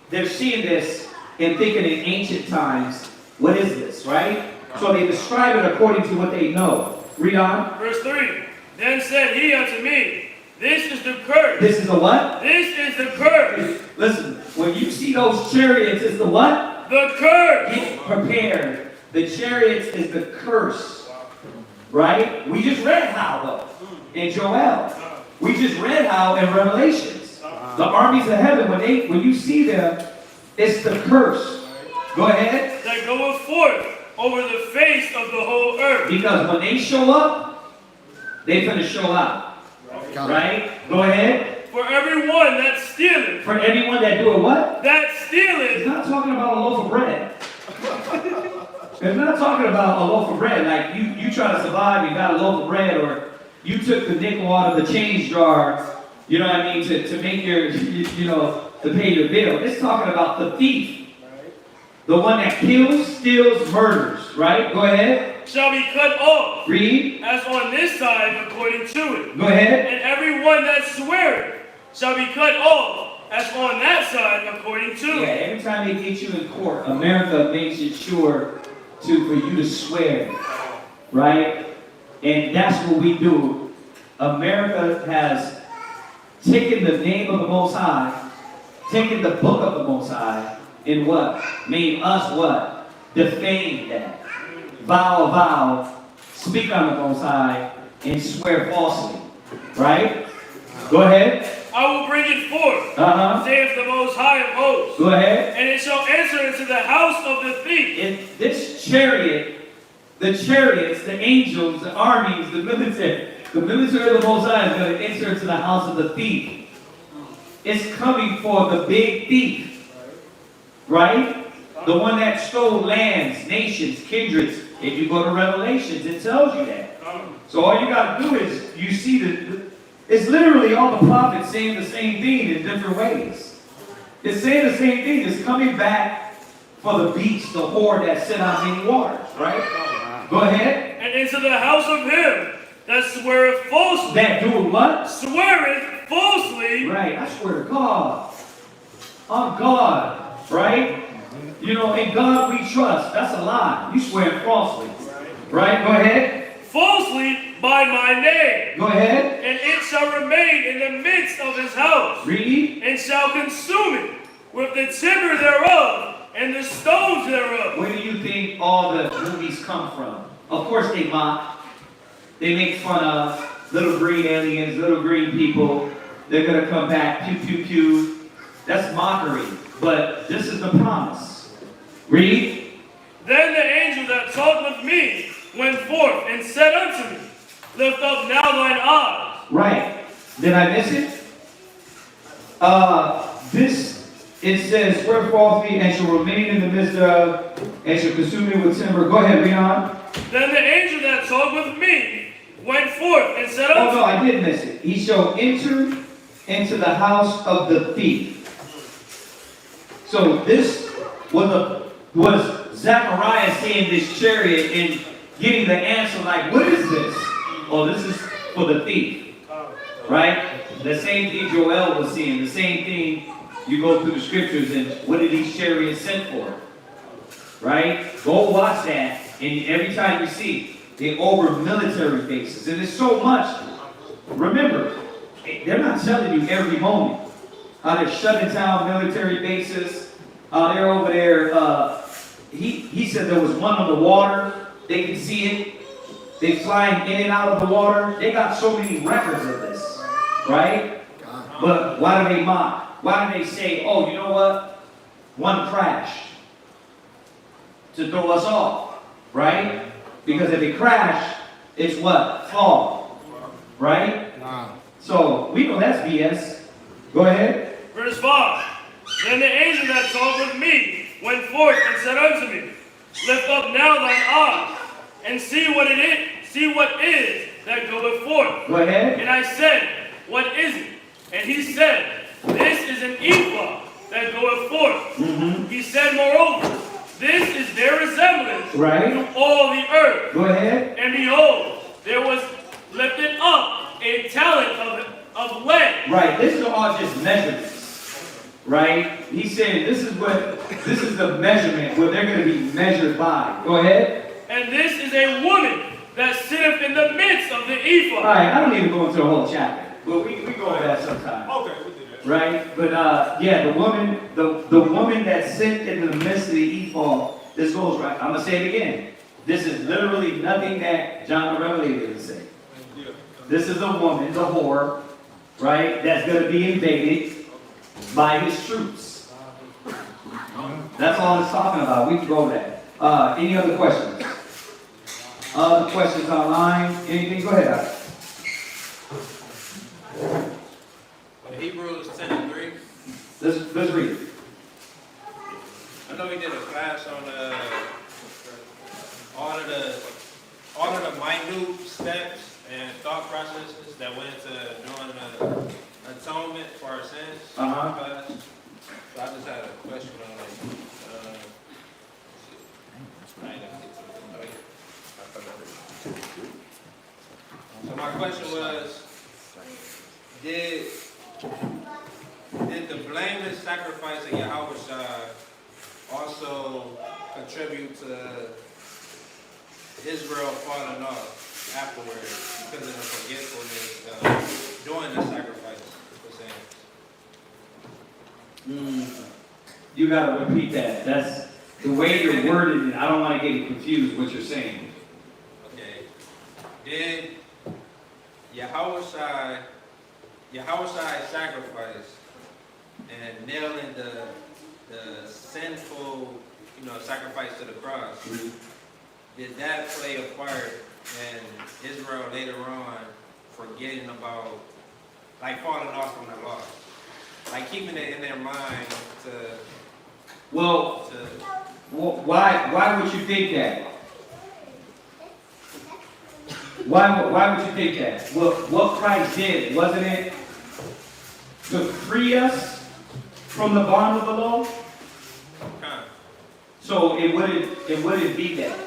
they're seeing this and thinking in ancient times, what is this, right? So they describe it according to what they know. Read on. Verse 3. Then said he unto me, this is the curse. This is the what? This is the curse. Listen, when you see those chariots, it's the what? The curse. Get prepared. The chariots is the curse. Right? We just read how, though, in Joel. We just read how in Revelations. The armies of heaven, when you see them, it's the curse. Go ahead. That goeth forth over the face of the whole earth. Because when they show up, they're going to show out. Right? Go ahead. For everyone that stealeth. For everyone that do a what? That stealeth. It's not talking about a loaf of bread. It's not talking about a loaf of bread. Like you try to survive, you got a loaf of bread, or you took the nickel out of the change jar You know what I mean? To make your, to pay your bill. It's talking about the thief. The one that kills, steals, murders, right? Go ahead. Shall be cut off. Read. As on this side according to it. Go ahead. And every one that sweareth shall be cut off as on that side according to Yeah, it. every time they get you in court, America makes it sure for you to swear, right? And that's what we do. America has taken the name of the Most High, taken the book of the Most High, and what? Made us what? Defame that. Vow, speak on the Most High, and swear falsely. Right? Go ahead. I will bring it forth, saith the Most High of hosts. Go ahead. And it shall enter into the house of the thief. In this chariot, the chariots, the angels, the armies, the military of the Most High is going to enter into the house of the thief. It's coming for the big thief. Right? The one that stole lands, nations, kindreds. If you go to Revelations, it tells you that. So all you got to do is, you see it's literally all the prophets saying the same thing in different ways. It's saying the same thing. It's coming back for the beast, the whore that sit on many waters, right? Go ahead. And into the house of him that sweareth falsely. That doing what? Sweareth falsely. Right, I swear to God. On God, right? In God we trust. That's a lie. You swear falsely. Right? Go ahead. Falsely by my name. Go ahead. And it shall remain in the midst of his house. Read. And shall consume it with the timber thereof and the stones thereof. Where do you think all the movies come from? Of course they mock. They make fun of little green aliens, little green people. They're going to come back, pew, pew, pew. That's mockery. But this is the promise. Read. Then the angel that talked with me went forth and said unto me, lift up now thine eyes. Right. Did I miss it? It says, swear falsely and shall remain in the midst of, and shall consume it with timber. Go ahead, read on. Then the angel that talked with me went forth and said unto me. Oh no, I did miss it. He shall enter into the house of the thief. So this was Zechariah seeing this chariot and getting the answer like, what is this? Oh, this is for the thief. Right? The same thing Joel was seeing. The same thing you go through the scriptures and what are these chariots sent for? Right? Go watch that. And every time you see, they over military bases. And it's so much. Remember, they're not telling you every moment how they're shutting down military bases. They're over there. He said there was one on the water. They can see it. They flying in and out of the water. They got so many records of this, right? But why do they mock? Why do they say, oh, you know what? One crash to throw us off, right? Because if it crash, it's what? Fall, right? So we know that's BS. Go ahead. Verse 5. Then the angel that talked with me went forth and said unto me, lift up now thine eyes, and see what is that goeth forth. Go ahead. And I said, what is it? And he said, this is an ephah that goeth forth. He said, moreover, this is their resemblance to all the earth. Go ahead. And behold, there was lifted up a talent of lead. Right, this is all just measurements. Right? He said this is the measurement where they're going to be measured by. Go ahead. And this is a woman that sitteth in the midst of the ephah. All right, I don't need to go into the whole chapter, but we go over that sometime. Okay, we do that. Right? But yeah, the woman that sit in the midst of the ephah, this goes right. I'm gonna say it again. This is literally nothing that John the Revelator is saying. This is a woman, the whore, right, that's gonna be invaded by his troops. That's all it's talking about. We can go over that. Any other questions? Other questions online? Anything? Go ahead. Hebrews 10:3. Let's read it. I know we did a class on all of the minute steps and thought processes that went into doing atonement for our sins. Uh-huh. So I just had a question on it. I ain't gonna get to it. Oh, yeah. So my question was, did the blameless sacrifice of Yahweh also contribute to Israel falling off afterwards because of the forgetfulness during the sacrifice for sins? You gotta repeat that. That's the way you're worded it. I don't want to get confused what you're saying. Okay. Did Yahweh sacrifice and nailing the sinful, sacrifice to the cross, did that play a part in Israel later on forgetting about, like falling off from the law? Like keeping it in their mind Why would you think that? Why would you think that? What Christ did, wasn't it to free us from the bond of the law? So it wouldn't be that.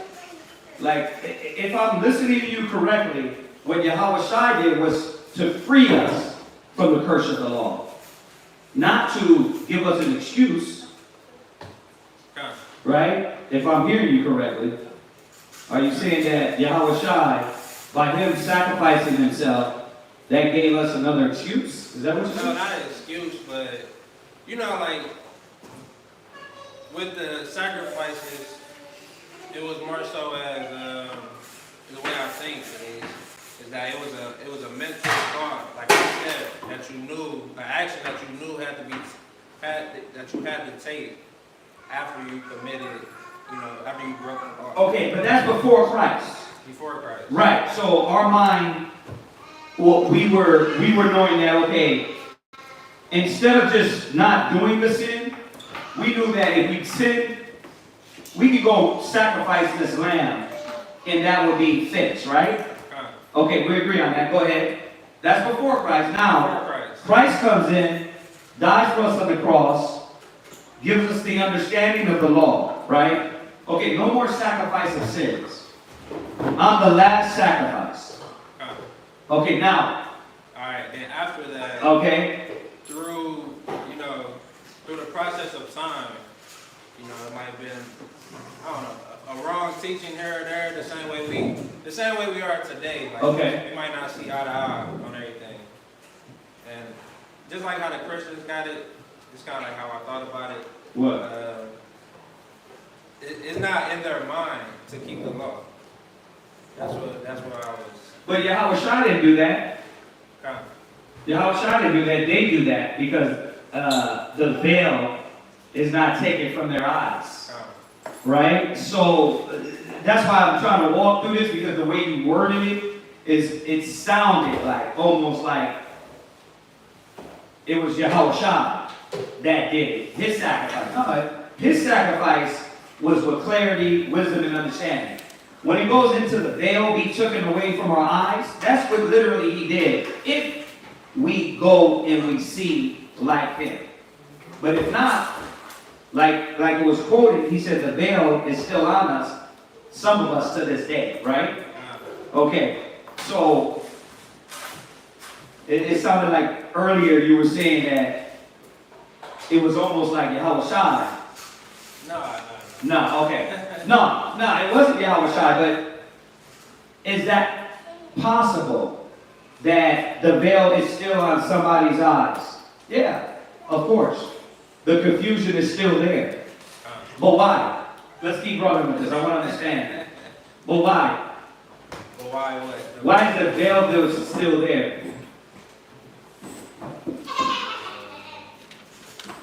Like, if I'm listening to you correctly, what Yahweh Shai did was to free us from the curse of the law. Not to give us an excuse. Right? If I'm hearing you correctly. Are you saying that Yahweh Shai, by him sacrificing himself, that gave us another excuse? Is that what you're saying? No, not an excuse, but, like, with the sacrifices, it was more so as, the way I think it is that it was a mental thought, like I said, that you knew, an action that you knew that you had to take after you committed, after you broke the law. Okay, but that's before Christ. Before Christ. Right. So our mind, we were knowing that, okay, instead of just not doing the sin, we knew that if we sinned, we could go sacrifice this lamb, and that would be fixed, right? Okay, we agree on that. Go ahead. That's before Christ. Now, Christ comes in, dies for us on the cross, gives us the understanding of the law, right? Okay, no more sacrifice of sins. I'm the last sacrifice. Okay, now. All right, and after that. Okay. Through the process of time, it might have been, I don't know, a wrong teaching here or there, the same way we are today. Like, okay. We might not see eye to eye on everything. And just like how the Christians got it, it's kind of like how I thought about it. What? It's not in their mind to keep the law. That's what I was. But Yahweh Shai didn't do that. Yahweh Shai didn't do that. They do that because the veil is not taken from their eyes. Right? So that's why I'm trying to walk through this, because the way you worded it sounded like, almost like it was Yahweh Shai that did it. His sacrifice. His sacrifice was with clarity, wisdom, and understanding. When he goes into the veil be taken away from our eyes, that's what literally he did. If we go and we see like him. But if not, like it was quoted, he said the veil is still on us, some of us to this day, right? Okay, so it sounded like earlier you were saying that it was almost like Yahweh Shai. No, okay. No, it wasn't Yahweh Shai, but is that possible that the veil is still on somebody's eyes? Yeah, of course. The confusion is still there. But why? Let's keep running with this. I want to understand. But why? But why what? Why is the veil still there?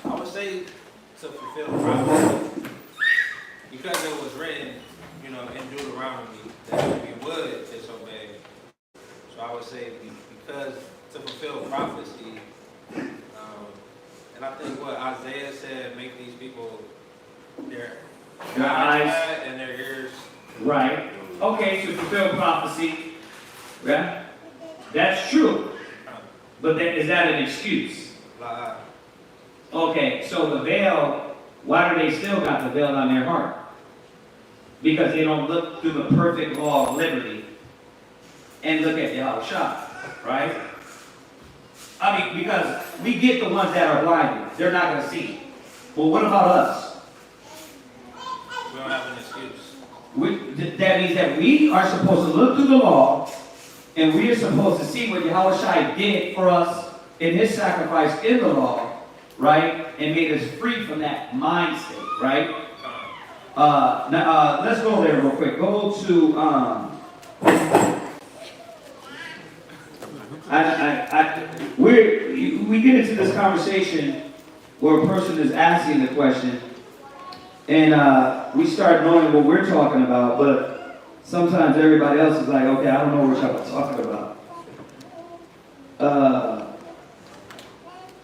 I would say to fulfill prophecy. Because it was written, in Deuteronomy, that we would disobey. So I would say because to fulfill prophecy, and I think what Isaiah said, make these people their eyes and their ears. Right. Okay, to fulfill prophecy. Yeah. That's true. But then, is that an excuse? Okay, so the veil, why do they still got the veil on their heart? Because they don't look through the perfect law of liberty and look at Yahushua, right? I mean, because we get the ones that are blinded. They're not going to see. Well, what about us? We don't have an excuse. That means that we are supposed to look through the law, and we are supposed to see what Yahushua did for us in his sacrifice in the law, right? And made us free from that mind state, right? Now, let's go there real quick. Go to, we get into this conversation where a person is asking the question, and we start knowing what we're talking about, but sometimes everybody else is like, okay, I don't know what y'all are talking about.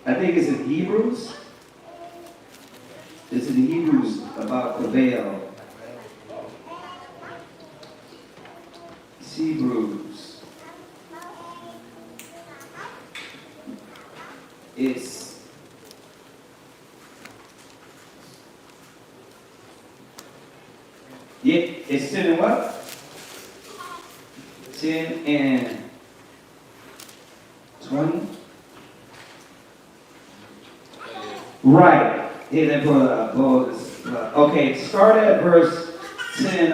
I think it's in Hebrews. It's in Hebrews about the veil. It's Hebrews. It's 10 and what? 10 and 20? Right. Here, then okay, start at verse 10.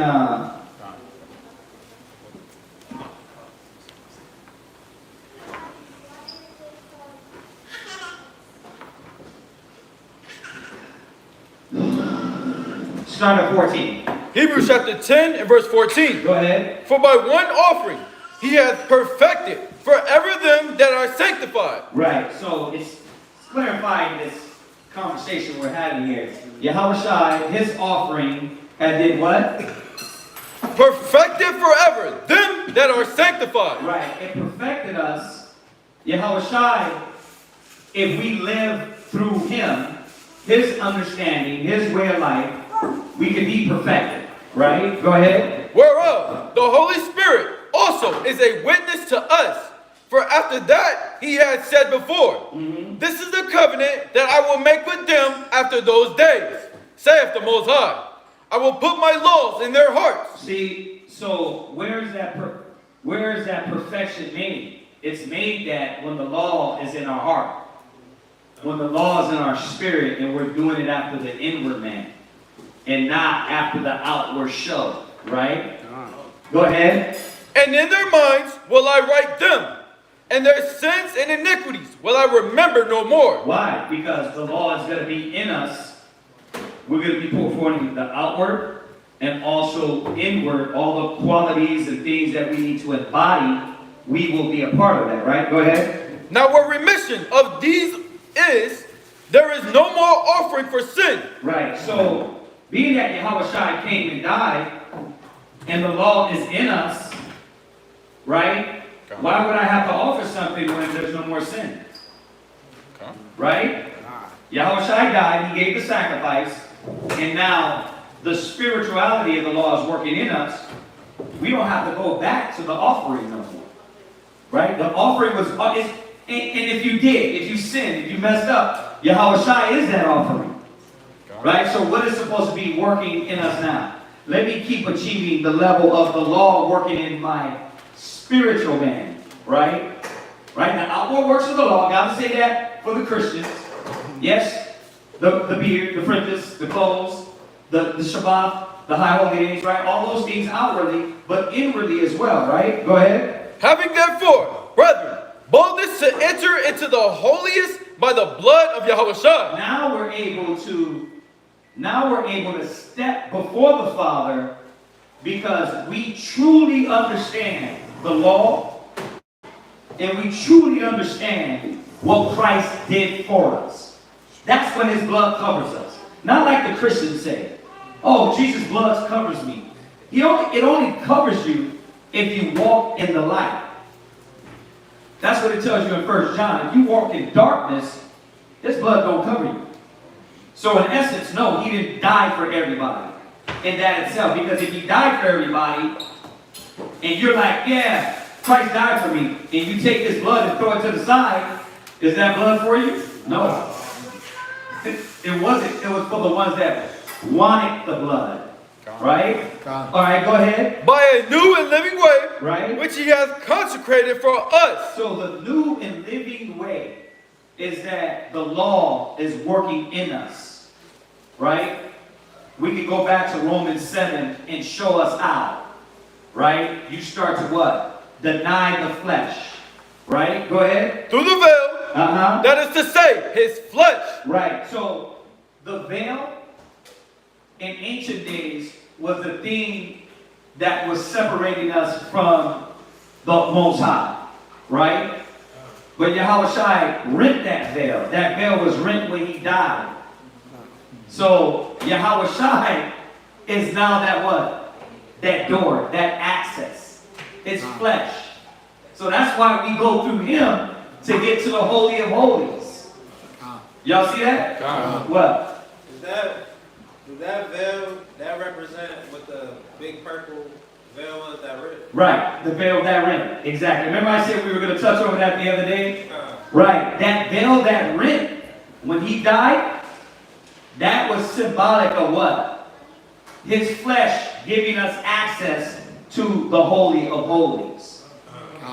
Start at 14. Hebrews chapter 10 and verse 14. Go ahead. For by one offering he hath perfected forever them that are sanctified. Right, so it's clarifying this conversation we're having here. Yahushua, his offering, and did what? Perfected forever them that are sanctified. Right, it perfected us. Yahushua, if we live through him, his understanding, his way of life, we can be perfected. Right? Go ahead. Whereof the Holy Spirit also is a witness to us. For after that he had said before, this is the covenant that I will make with them after those days, saith the Most High. I will put my laws in their hearts. See, so where is that perfection made? It's made that when the law is in our heart, when the law is in our spirit, and we're doing it after the inward man, and not after the outward show, right? Go ahead. And in their minds will I write them, and their sins and iniquities will I remember no more. Why? Because the law is going to be in us. We're going to be performing the outward and also inward, all the qualities and things that we need to embody. We will be a part of that, right? Go ahead. Now where remission of these is, there is no more offering for sin. Right, so being that Yahushua came and died, and the law is in us, right? Why would I have to offer something when there's no more sin? Right? Yahushua died, he gave the sacrifice, and now the spirituality of the law is working in us. We don't have to go back to the offering no more. Right? The offering was, and if you did, if you sinned, if you messed up, Yahushua is that offering. Right? So what is supposed to be working in us now? Let me keep achieving the level of the law working in my spiritual man. Right? Right? The outward works of the law, gotta say that for the Christians. Yes, the beard, the fringes, the clothes, the Shabbat, the high holy days, right? All those things outwardly, but inwardly as well, right? Go ahead. Having therefore, brethren, boldness to enter into the holiest by the blood of Yahushua. Now we're able to step before the Father because we truly understand the law and we truly understand what Christ did for us. That's when his blood covers us. Not like the Christians say, oh, Jesus' blood covers me. It only covers you if you walk in the light. That's what it tells you in 1 John. If you walk in darkness, his blood don't cover you. So in essence, no, he didn't die for everybody in that itself. Because if he died for everybody, and you're like, yeah, Christ died for me, and you take this blood and throw it to the side, is that blood for you? No. It wasn't. It was for the ones that wanted the blood. Right? All right, go ahead. By a new and living way, right, which he has consecrated for us. So the new and living way is that the law is working in us. Right? We can go back to Romans 7 and show us how. Right? You start to what? Deny the flesh. Right? Go ahead. Through the veil. That is to say, his flesh. Right. So the veil in ancient days was the thing that was separating us from the Most High, right? But Yahushua rent that veil. That veil was rent when he died. So Yahushua is now that what? That door, that access. It's flesh. So that's why we go through him to get to the Holy of Holies. Y'all see that? What? Does that veil, that represent what the big purple veil was that rent? Right, the veil that rent. Exactly. Remember I said we were going to touch over that the other day? Right, that veil that rent, when he died, that was symbolic of what? His flesh giving us access to the Holy of Holies.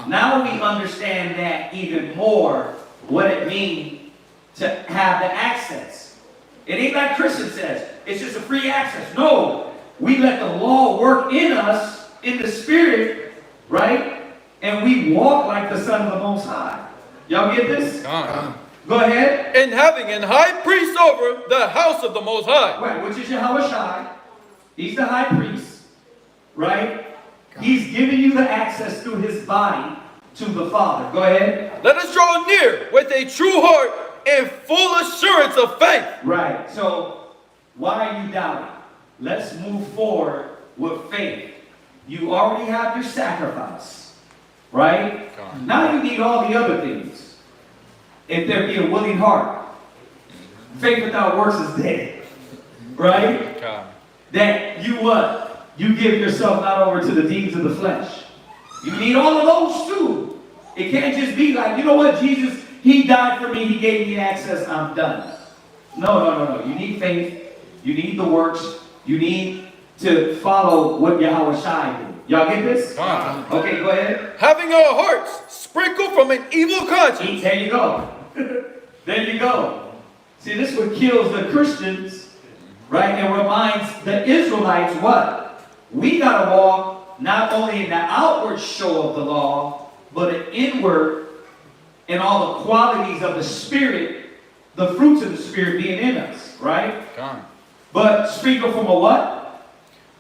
Now we understand that even more, what it means to have the access. It ain't like Christian says, it's just a free access. No, we let the law work in us, in the spirit, right? And we walk like the Son of the Most High. Y'all get this? Go ahead. And having an high priest over the house of the Most High. Right, which is Yahushua. He's the high priest, right? He's giving you the access through his body to the Father. Go ahead. Let us draw near with a true heart and full assurance of faith. Right. So, why are you doubting? Let's move forward with faith. You already have your sacrifice. Right? Now you need all the other things. If there be a willing heart. Faith without works is dead. Right? That you what? You give yourself not over to the deeds of the flesh. You need all of those too. It can't just be like, you know what, Jesus, he died for me, he gave me access, I'm done. No. You need faith. You need the works. You need to follow what Yahushua did. Y'all get this? Okay, go ahead. Having our hearts sprinkled from an evil conscience. There you go. There you go. See, this is what kills the Christians, right? It reminds the Israelites what? We got to walk not only in the outward show of the law, but an inward in all the qualities of the Spirit, the fruits of the Spirit being in us, right? But sprinkle from a what?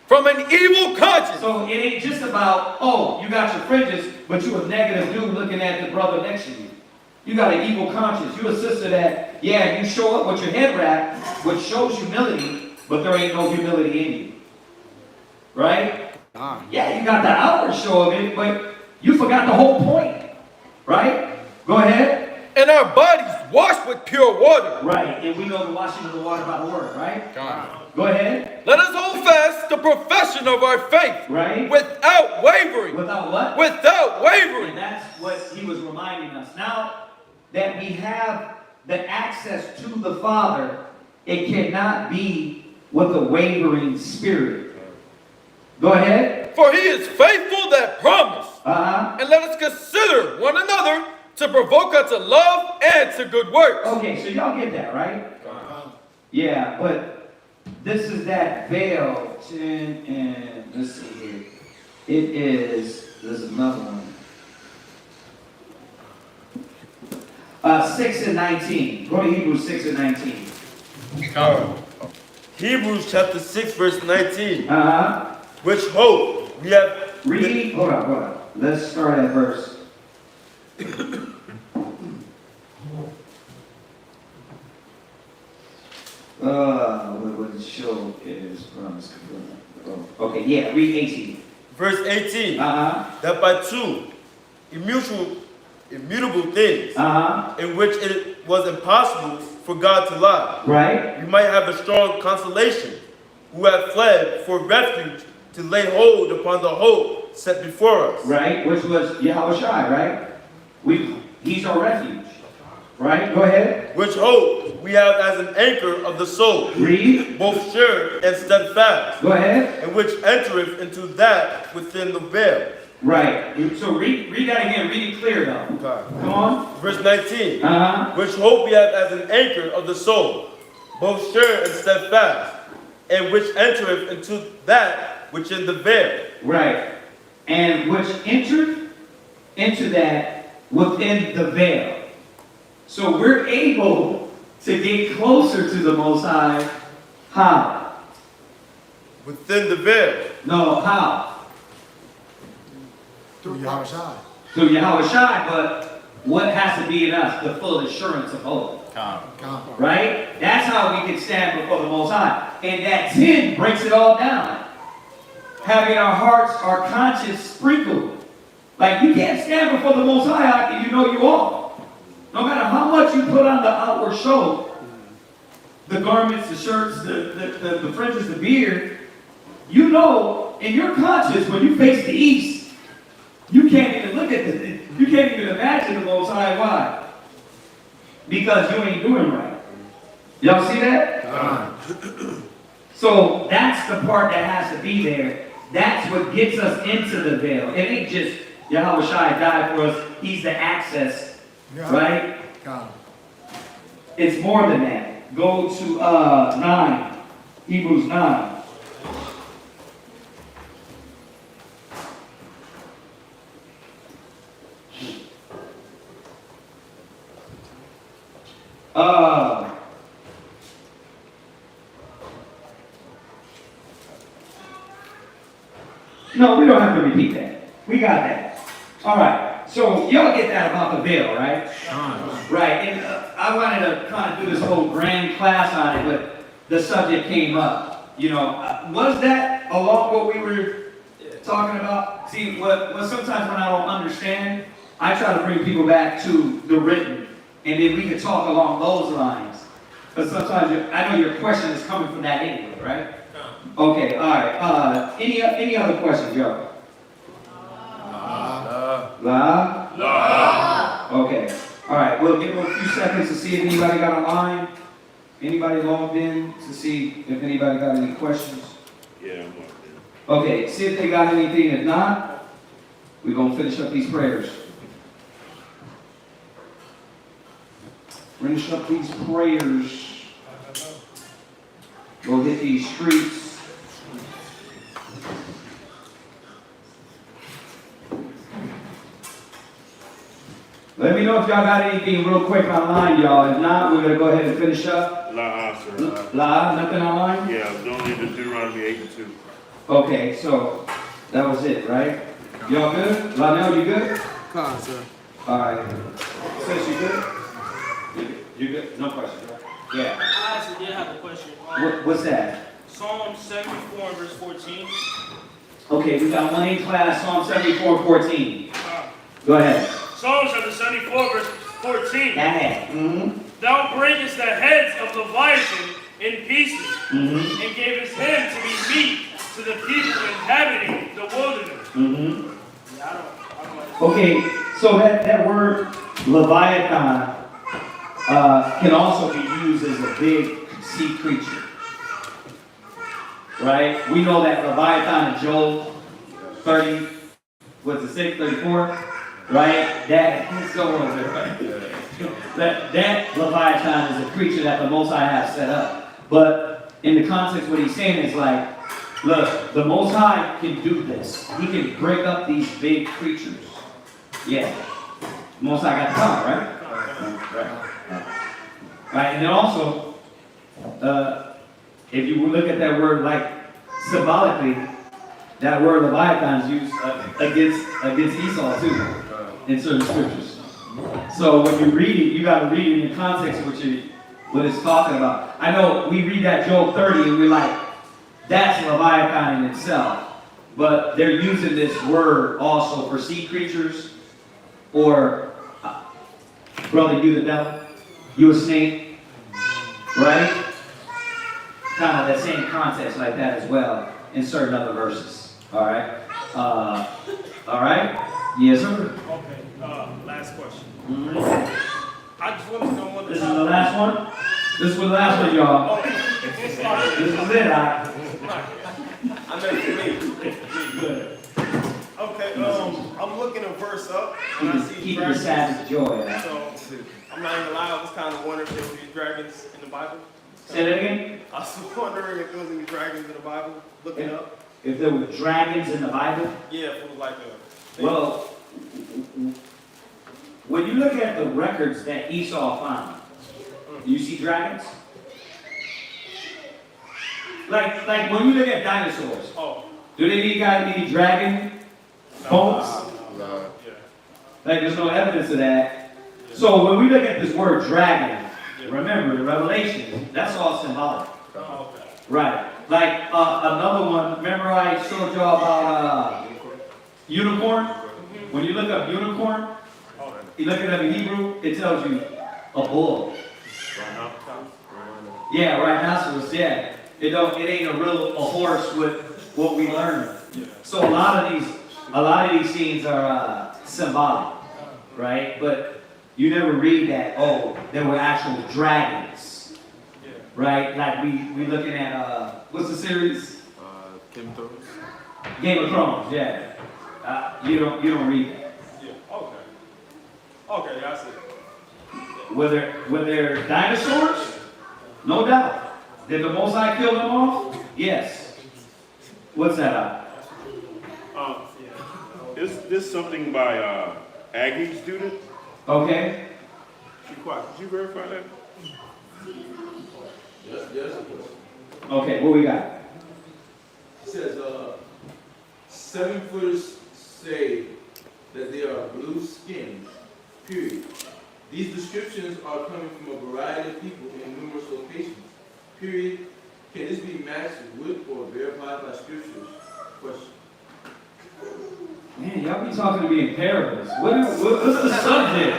From an evil conscience. So it ain't just about, oh, you got your fringes, but you a negative dude looking at the brother next to you. You got an evil conscience. You a sister that, yeah, you show up with your head wrapped, which shows humility, but there ain't no humility in you. Right? Yeah, you got the outward show of it, but you forgot the whole point. Right? Go ahead. And our bodies washed with pure water. Right, and we know the washing of the water by the word, right? Go ahead. Let us hold fast the profession of our faith. Right. Without wavering. Without what? Without wavering. And that's what he was reminding us. Now that we have the access to the Father, it cannot be with a wavering spirit. Go ahead. For he is faithful that promised. And let us consider one another to provoke us to love and to good works. Okay, so y'all get that, right? Yeah, but this is that veil. 10 and let's see here. It is, there's another one. 6 and 19. Go to Hebrews 6 and 19. Hebrews chapter 6, verse 19. Uh-huh. Which hope we have. Read, hold on. Let's start at verse. What it show is promise. Okay, yeah, read 18. Verse 18. That by two immutable things, in which it was impossible for God to lie. Right. You might have a strong consolation, who have fled for refuge to lay hold upon the hope set before us. Right, which was Yahweh Shai, right? He's our refuge. Right? Go ahead. Which hope we have as an anchor of the soul. Read. Both sure and steadfast. Go ahead. And which entereth into that within the veil. Right. So read that again. Read it clear though. Okay. Come on. Verse 19. Uh-huh. Which hope we have as an anchor of the soul. Both sure and steadfast. And which entereth into that which in the veil. Right. And which entered into that within the veil. So we're able to get closer to the Most High. How? Within the veil. No, how? Through Yahweh Shai. Through Yahweh Shai, but what has to be in us? The full assurance of hope. Right? That's how we can stand before the Most High. And that 10 breaks it all down. Having our hearts, our conscience sprinkled. Like you can't stand before the Most High and you know you are. No matter how much you put on the outward show, the garments, the shirts, the fringes, the beard, you know in your conscience when you face the east, you can't even look at it. You can't even imagine the Most High. Why? Because you ain't doing right. Y'all see that? So that's the part that has to be there. That's what gets us into the veil. It ain't just Yahweh Shai died for us. He's the access. Right? It's more than that. Go to 9. Hebrews 9. No, we don't have to repeat that. We got that. All right. So y'all get that about the veil, right? Right. And I wanted to kind of do this whole grand class on it, but the subject came up. You know, was that along what we were talking about? See, what sometimes when I don't understand, I try to bring people back to the written, and then we can talk along those lines. But sometimes I know your question is coming from that anyway, right? Okay. All right. Any other questions, y'all? La? Okay. All right. We'll give them a few seconds to see if anybody got online. Anybody logged in to see if anybody got any questions? Yeah, I'm logged in. Okay. See if they got anything. If not, we're going to finish up these prayers. Finish up these prayers. Go hit these streets. Let me know if y'all got anything real quick online, y'all. If not, we're going to go ahead and finish up. La, nothing online? Yeah, only the Deuteronomy 8 and 2. Okay, so that was it, right? Y'all good? Lionel, you good? Come on, sir. All right. Sis, you good? You good? No question, right? Yeah. I actually did have a question. What's that? Psalm 74 and verse 14. Okay, we got one in class, Psalm 74:14. Go ahead. Psalm chapter 74, verse 14. Mm-hmm. Thou breakest the heads of Leviathan in pieces, and gavest him to be meat to the people inhabiting the wilderness. Okay, so that word Leviathan can also be used as a big sea creature. Right? We know that Leviathan in Job 30, what's it, 6, 34? Right? Let's go over there, right? That Leviathan is a creature that the Most High has set up. But in the context, what he's saying is like, look, the Most High can do this. He can break up these big creatures. Yeah. The Most High got the power, right? Right. And then also, if you look at that word like symbolically, that word Leviathan is used against Esau too, in certain scriptures. So when you read it, you got to read it in the context of what it's talking about. I know we read that Job 30 and we're like, that's Leviathan in itself. But they're using this word also for sea creatures, or brother, you the devil, you a snake, right? Kind of that same context like that as well in certain other verses. All right. All right. Yes, sir. Okay, last question. Mhm. I just want to know what This is the last one? This is the last one, y'all. This is it, I meant for me. Good. Okay, I'm looking a verse up and I see Keep your dragons. savage joy. So I'm not even lying. I was kind of wondering if there would be dragons in the Bible. Say that again? I was wondering if there was any dragons in the Bible. Looking up. If there were dragons in the Bible? Yeah, if it was like a. Well, when you look at the records that Esau found, do you see dragons? Like when you look at dinosaurs, do they got any dragon bones? No. Like there's no evidence of that. So when we look at this word dragon, remember the Revelation, that's all symbolic. Right. Like another one, remember I showed y'all about unicorn? When you look up unicorn, you look it up in Hebrew, it tells you a bull. Yeah, rhinoceros, yeah. It ain't a horse with what we learned. So a lot of these scenes are symbolic, right? But you never read that, oh, there were actual dragons. Right? Like we looking at what's the series? Game of Thrones. Game of Thrones, yeah. You don't read that. Yeah. Okay. Okay, I see. Were there dinosaurs? No doubt. Did the Most High kill them all? Yes. What's that? This something by Aggie student. Okay. Could you verify that? Yes. Okay, what we got? It says, 7-footers say that they are blue-skinned, period. These descriptions are coming from a variety of people in numerous locations, period. Can this be matched with or verified by scriptures? Question. Man, y'all be talking to me in parables. What's the subject?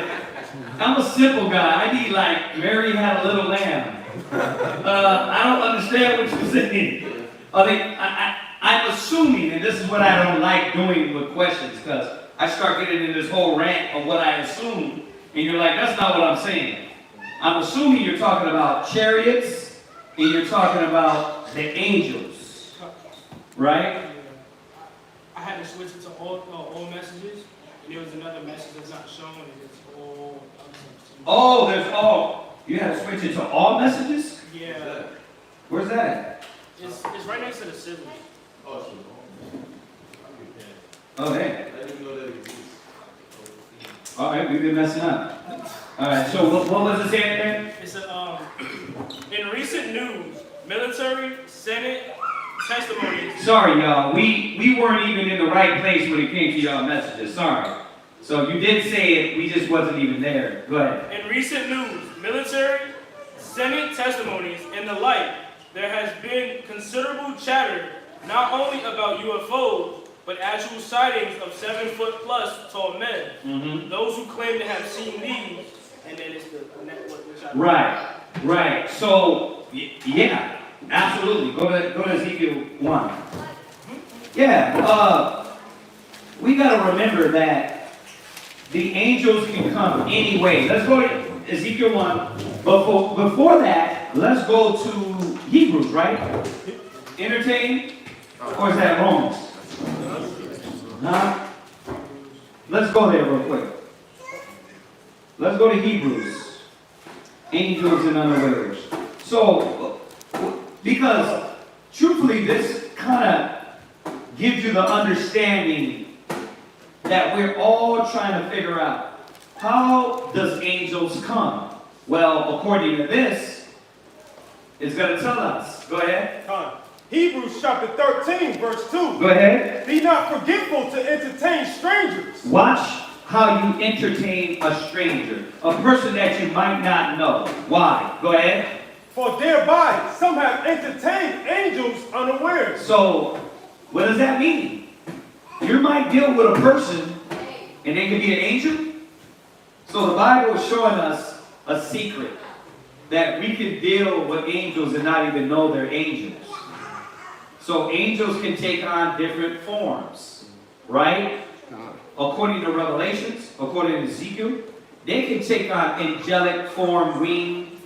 I'm a simple guy. I need like Mary had a little lamb. I don't understand what you're saying. I'm assuming, and this is what I don't like doing with questions, because I start getting into this whole rant of what I assume, and you're like, that's not what I'm saying. I'm assuming you're talking about chariots, and you're talking about the angels, right? I had to switch it to all messages, and there was another message that's not shown, and it's all. Oh, there's all. You had to switch it to all messages? Yeah. Where's that? It's right next to the siblings. Oh, hey. All right, we've been messing up. All right, so what was it saying again? It's in recent news, military, Senate, testimonies. Sorry, y'all. We weren't even in the right place when it came to y'all messages. Sorry. So you did say it, we just wasn't even there. Go ahead. In recent news, military, Senate testimonies, and the like, there has been considerable chatter not only about UFOs, but actual sightings of 7-foot-plus tall men. Mm-hmm. Those who claim to have seen these, and then it's the network. Right. So, yeah, absolutely. Go to Ezekiel 1. Yeah, we got to remember that the angels can come any way. Let's go to Ezekiel 1. But before that, let's go to Hebrews, right? Entertain? Or is that Romans? Huh? Let's go there real quick. Let's go to Hebrews. Angels and unawares. So, because truthfully, this kind of gives you the understanding that we're all trying to figure out, how does angels come? Well, according to this, it's going to tell us. Go ahead. Hebrews chapter 13, verse 2. Go ahead. Be not forgetful to entertain strangers. Watch how you entertain a stranger, a person that you might not know. Why? Go ahead. For thereby some have entertained angels unawares. So, what does that mean? You might deal with a person, and they could be an angel. So the Bible is showing us a secret, that we can deal with angels and not even know they're angels. So angels can take on different forms. right? According to Revelations, according to Ezekiel, they can take on angelic form, wing,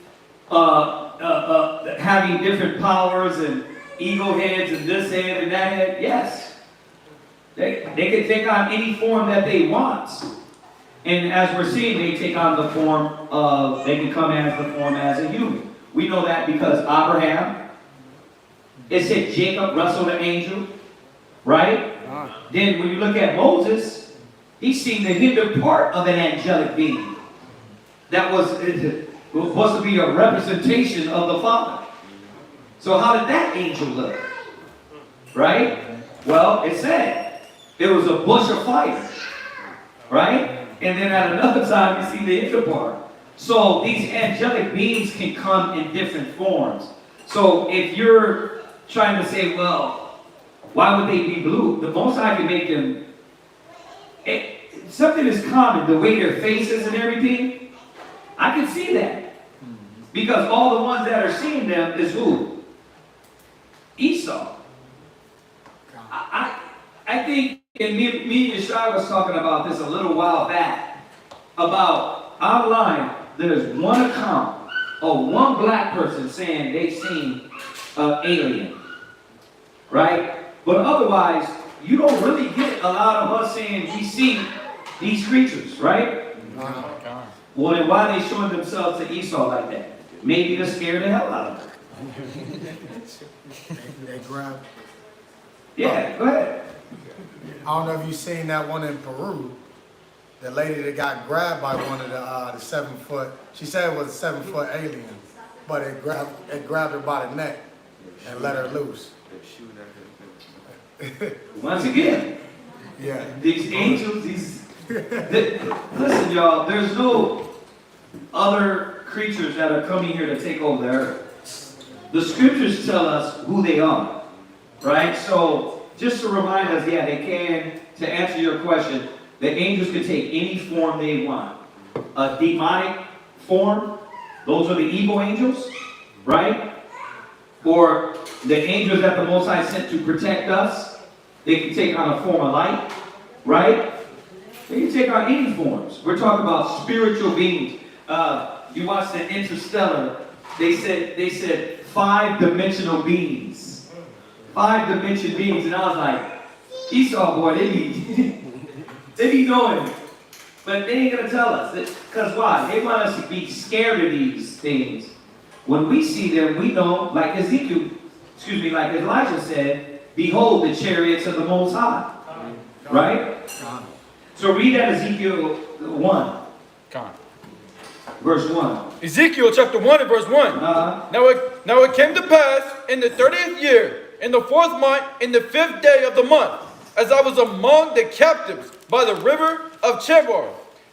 having different powers and eagle heads and this head and that head. Yes. They can take on any form that they want. And as we're seeing, they take on the form of, they can come as the form as a human. We know that because Abraham, it said Jacob wrestled an angel, right? Then when you look at Moses, he's seen the hinder part of an angelic being that was supposed to be a representation of the Father. So how did that angel look? Right? Well, it said it was a bush of fire, right? And then at another time you see the hinder part. So these angelic beings can come in different forms. So if you're trying to say, well, why would they be blue? The Most High can make them. Something is common, the way their faces and everything. I can see that. Because all the ones that are seeing them is who? Esau. I think, and me and Yeshua was talking about this a little while back, about online, there's one account of one black person saying they've seen an alien. Right? But otherwise, you don't really get a lot of us saying we see these creatures, right? Well, then why are they showing themselves to Esau like that? Maybe to scare the hell out of them. They grab. Yeah, go ahead. I don't know if you've seen that one in Peru. The lady that got grabbed by one of the 7 foot. She said it was a 7 foot alien, but it grabbed her by the neck and let her loose. Once again, yeah, these angels, listen, y'all, there's no other creatures that are coming here to take over the earth. The scriptures tell us who they are, right? So just to remind us, yeah, they can, to answer your question, the angels can take any form they want. A demonic form, those are the evil angels, right? Or the angels that the Most High sent to protect us, they can take on a form of light, right? They can take on any forms. We're talking about spiritual beings. You watch the Interstellar, they said 5-dimensional beings. 5-dimension beings, and I was like, Esau, boy, they be knowing. But they ain't gonna tell us. Because why? They want us to be scared of these things. When we see them, we know, like like Elijah said, behold the chariots of the Most High. Right? So read that Ezekiel 1. Verse 1. Ezekiel chapter 1 and verse 1. Now it came to pass in the 30th year, in the 4th month, in the 5th day of the month, as I was among the captives by the river of Chebar,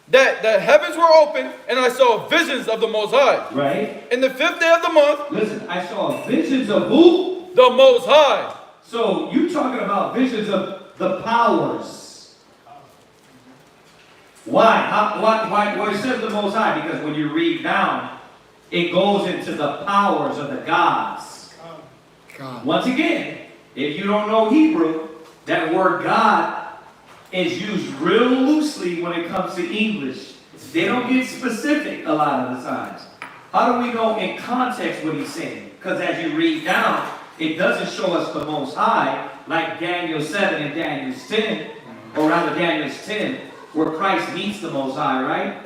that the heavens were open, and I saw visions of the Most High. Right. In the 5th day of the month. Listen, I saw visions of who? The Most High. So you talking about visions of the powers. Why? Why it says the Most High? Because when you read down, it goes into the powers of the gods. Once again, if you don't know Hebrew, that word God is used real loosely when it comes to English. They don't get specific a lot of the times. How do we know in context what he's saying? Because as you read down, it doesn't show us the Most High like Daniel 7 and Daniel 10, or rather Daniel 10, where Christ meets the Most High, right?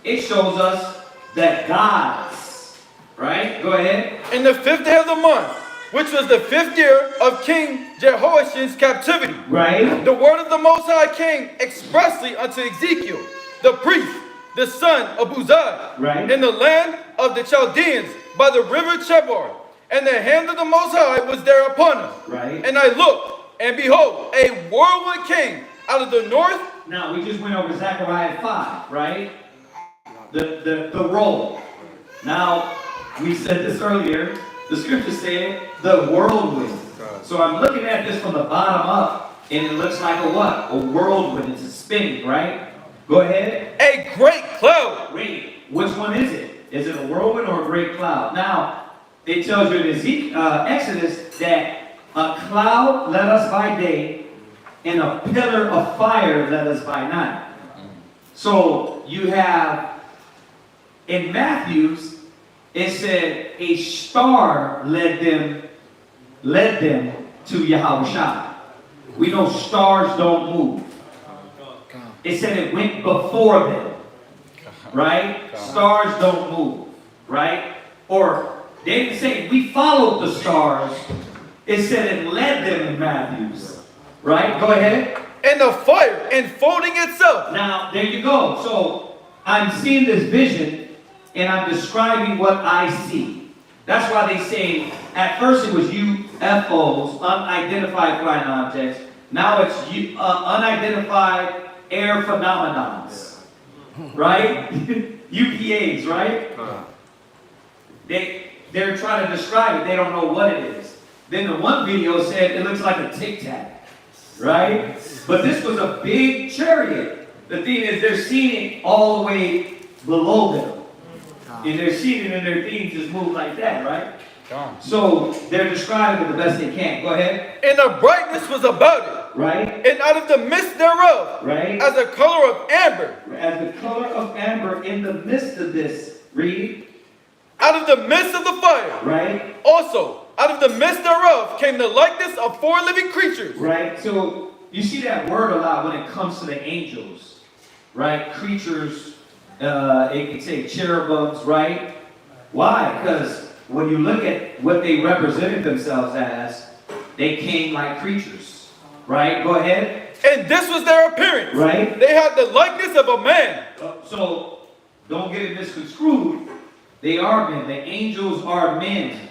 It shows us that gods, right? Go ahead. In the 5th day of the month, which was the 5th year of King Jehoiachin's captivity. Right. The word of the Most High came expressly unto Ezekiel, the priest, the son of Uzziah, right, in the land of the Chaldeans by the river Chebar. And the hand of the Most High was there upon him. Right. And I looked, and behold, a whirlwind came out of the north. Now, we just went over Zechariah 5, right? The roll. Now, we said this earlier. The scripture said the whirlwind. So I'm looking at this from the bottom up, and it looks like a what? A whirlwind. It's a spinning, right? Go ahead. A great cloud. Wait, which one is it? Is it a whirlwind or a great cloud? Now, it tells you in Exodus that a cloud led us by day, and a pillar of fire led us by night. So you have, in Matthew's, it said a star led them to Yahushua. We know stars don't move. It said it went before them, right? Stars don't move, right? Or they didn't say we followed the stars. It said it led them in Matthew's, right? Go ahead. And the fire enfolding itself. Now, there you go. So I'm seeing this vision and I'm describing what I see. That's why they say, at first it was UFOs, unidentified flying objects. Now it's unidentified air phenomenons, right? UPAs, right? They're trying to describe it. They don't know what it is. Then the one video said it looks like a Tic Tac, right? But this was a big chariot. The thing is, they're seeing it all the way below them. And they're seeing it and their things just move like that, right? So they're describing it the best they can. Go ahead. And the brightness was about it. Right. And out of the midst thereof. Right. As the color of amber. As the color of amber in the midst of this. Read. Out of the midst of the fire. Right. Also, out of the midst thereof came the likeness of 4 living creatures. Right. So you see that word a lot when it comes to the angels. Right. Creatures. It can say cherubims. Right. Why? Because when you look at what they represented themselves as, they came like creatures. Right? Go ahead. And this was their appearance. Right? They had the likeness of a man. So, don't get it misconstrued. They are men. The angels are men.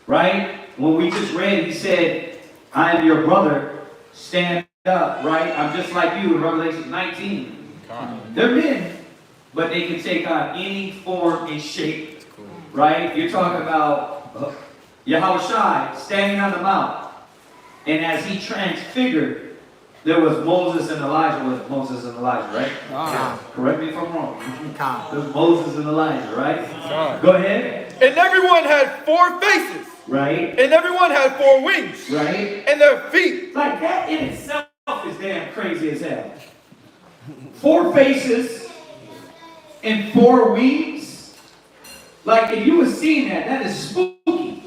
Right? When we just read, he said, I am your brother. Stand up. Right? I'm just like you in Revelation 19. They're men. But they can take on any form and shape. Right? You're talking about Yahushua standing on the mount. And as he transfigured, there was Moses and Elijah. Was Moses and Elijah, right? Correct me if I'm wrong. There was Moses and Elijah, right? Go ahead. And everyone had 4 faces. Right. And everyone had 4 wings. Right. And their feet. Like that in itself is damn crazy as hell. 4 faces and 4 wings. Like, if you were seeing that, that is spooky.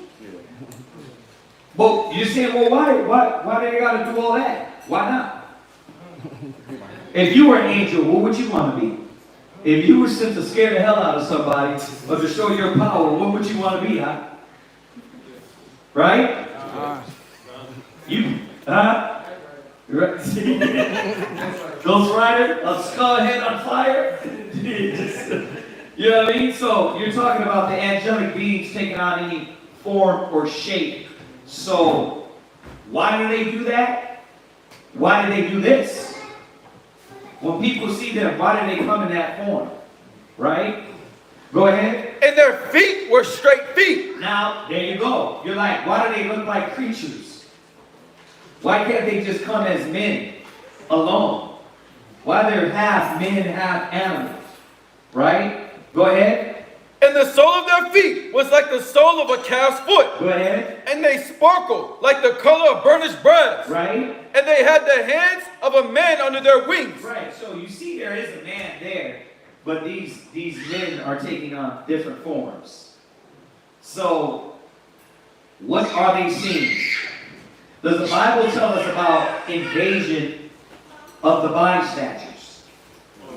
But you're saying, well, why do they got to do all that? Why not? If you were an angel, what would you want to be? If you were sent to scare the hell out of somebody or to show your power, what would you want to be, huh? Right? Ghost Rider, a skull head on fire? You know what I mean? So you're talking about the angelic beings taking on any form or shape. So why do they do that? Why do they do this? When people see them, why do they come in that form? Right? Go ahead. And their feet were straight feet. Now, there you go. You're like, why do they look like creatures? Why can't they just come as men alone? Why they're half men, half animals? Right? Go ahead. And the sole of their feet was like the sole of a calf's foot. Go ahead. And they sparkled like the color of burnished brass. Right. And they had the hands of a man under their wings. Right. So you see there is a man there, but these men are taking on different forms. So what are they seeing? Does the Bible tell us about invasion of the body snatchers?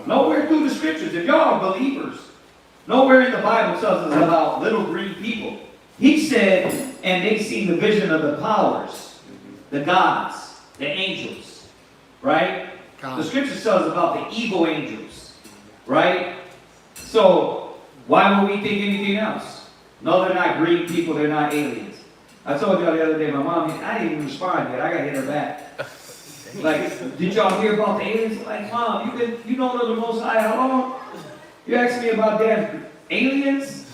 Nowhere through the scriptures. If y'all are believers, nowhere in the Bible tells us about little green people. He said, and they seen the vision of the powers, the gods, the angels, right? The scriptures tell us about the evil angels, right? So why would we think anything else? No, they're not green people, they're not aliens. I told y'all the other day, my mom, I didn't even respond yet, I gotta hit her back. Like, did y'all hear about the aliens? Like, Mom, you don't know the Most High, how long? You asked me about damn aliens?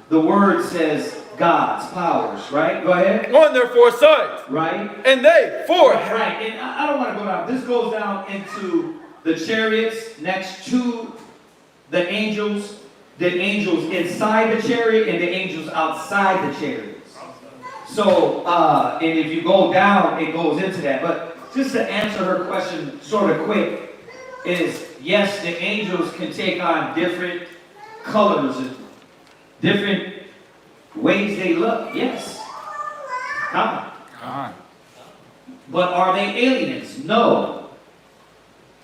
The word says gods, powers, right? Go ahead. On their 4 sides. Right. And they, 4. Right, and I don't want to go down. This goes down into the chariots next to the angels inside the chariot and the angels outside the chariots. So, and if you go down, it goes into that. But just to answer her question sort of quick, is yes, the angels can take on different colors and different ways they look. Yes. Come on. But are they aliens? No.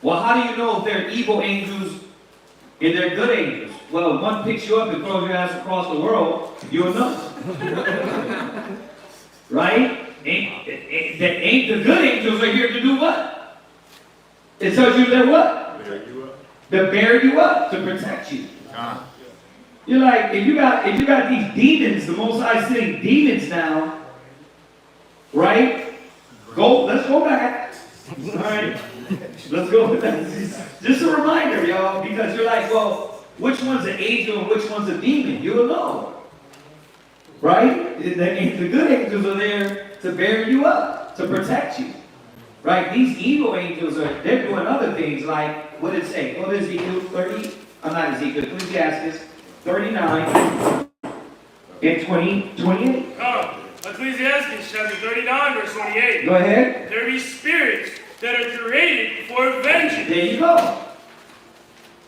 Well, how do you know if they're evil angels and they're good angels? Well, if one picks you up and throws your ass across the world, you'll know. Right? Ain't the good angels are here to do what? It tells you they're what? Bear you up. To bear you up, to protect you. You're like, if you got these demons, the Most High sitting demons now, right? Let's go back. All right, let's go with that. Just a reminder, y'all, because you're like, well, which one's an angel and which one's a demon? You'll know, right? The good angels are there to bear you up, to protect you, right? These evil angels they're doing other things like, what did it say? What is Ezekiel 30? I'm not Ezekiel, Ecclesiastes 39 and 28. Ecclesiastes chapter 39, verse 28. Go ahead. There be spirits that are created for vengeance. There you go.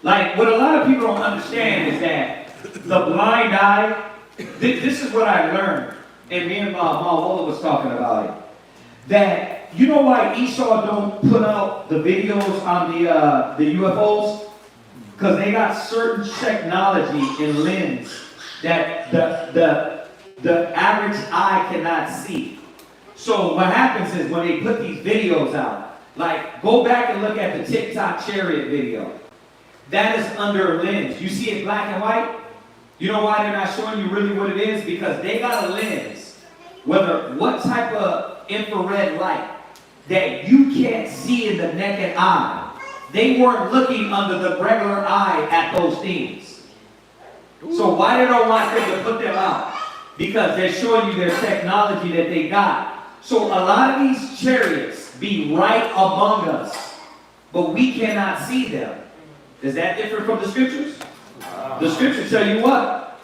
Like, what a lot of people don't understand is that the blind eye, this is what I learned, and me and Mom was talking about it, that you know why Esau don't put out the videos on the UFOs? Because they got certain technology and lens that the average eye cannot see. So what happens is when they put these videos out, like go back and look at the TikTok chariot video. That is under a lens. You see it black and white? You know why they're not showing you really what it is? Because they got a lens. What type of infrared light that you can't see in the naked eye. They weren't looking under the regular eye at those things. So why they don't want them to put them out? Because they're showing you their technology that they got. So a lot of these chariots be right among us, but we cannot see them. Is that different from the scriptures? The scriptures tell you what?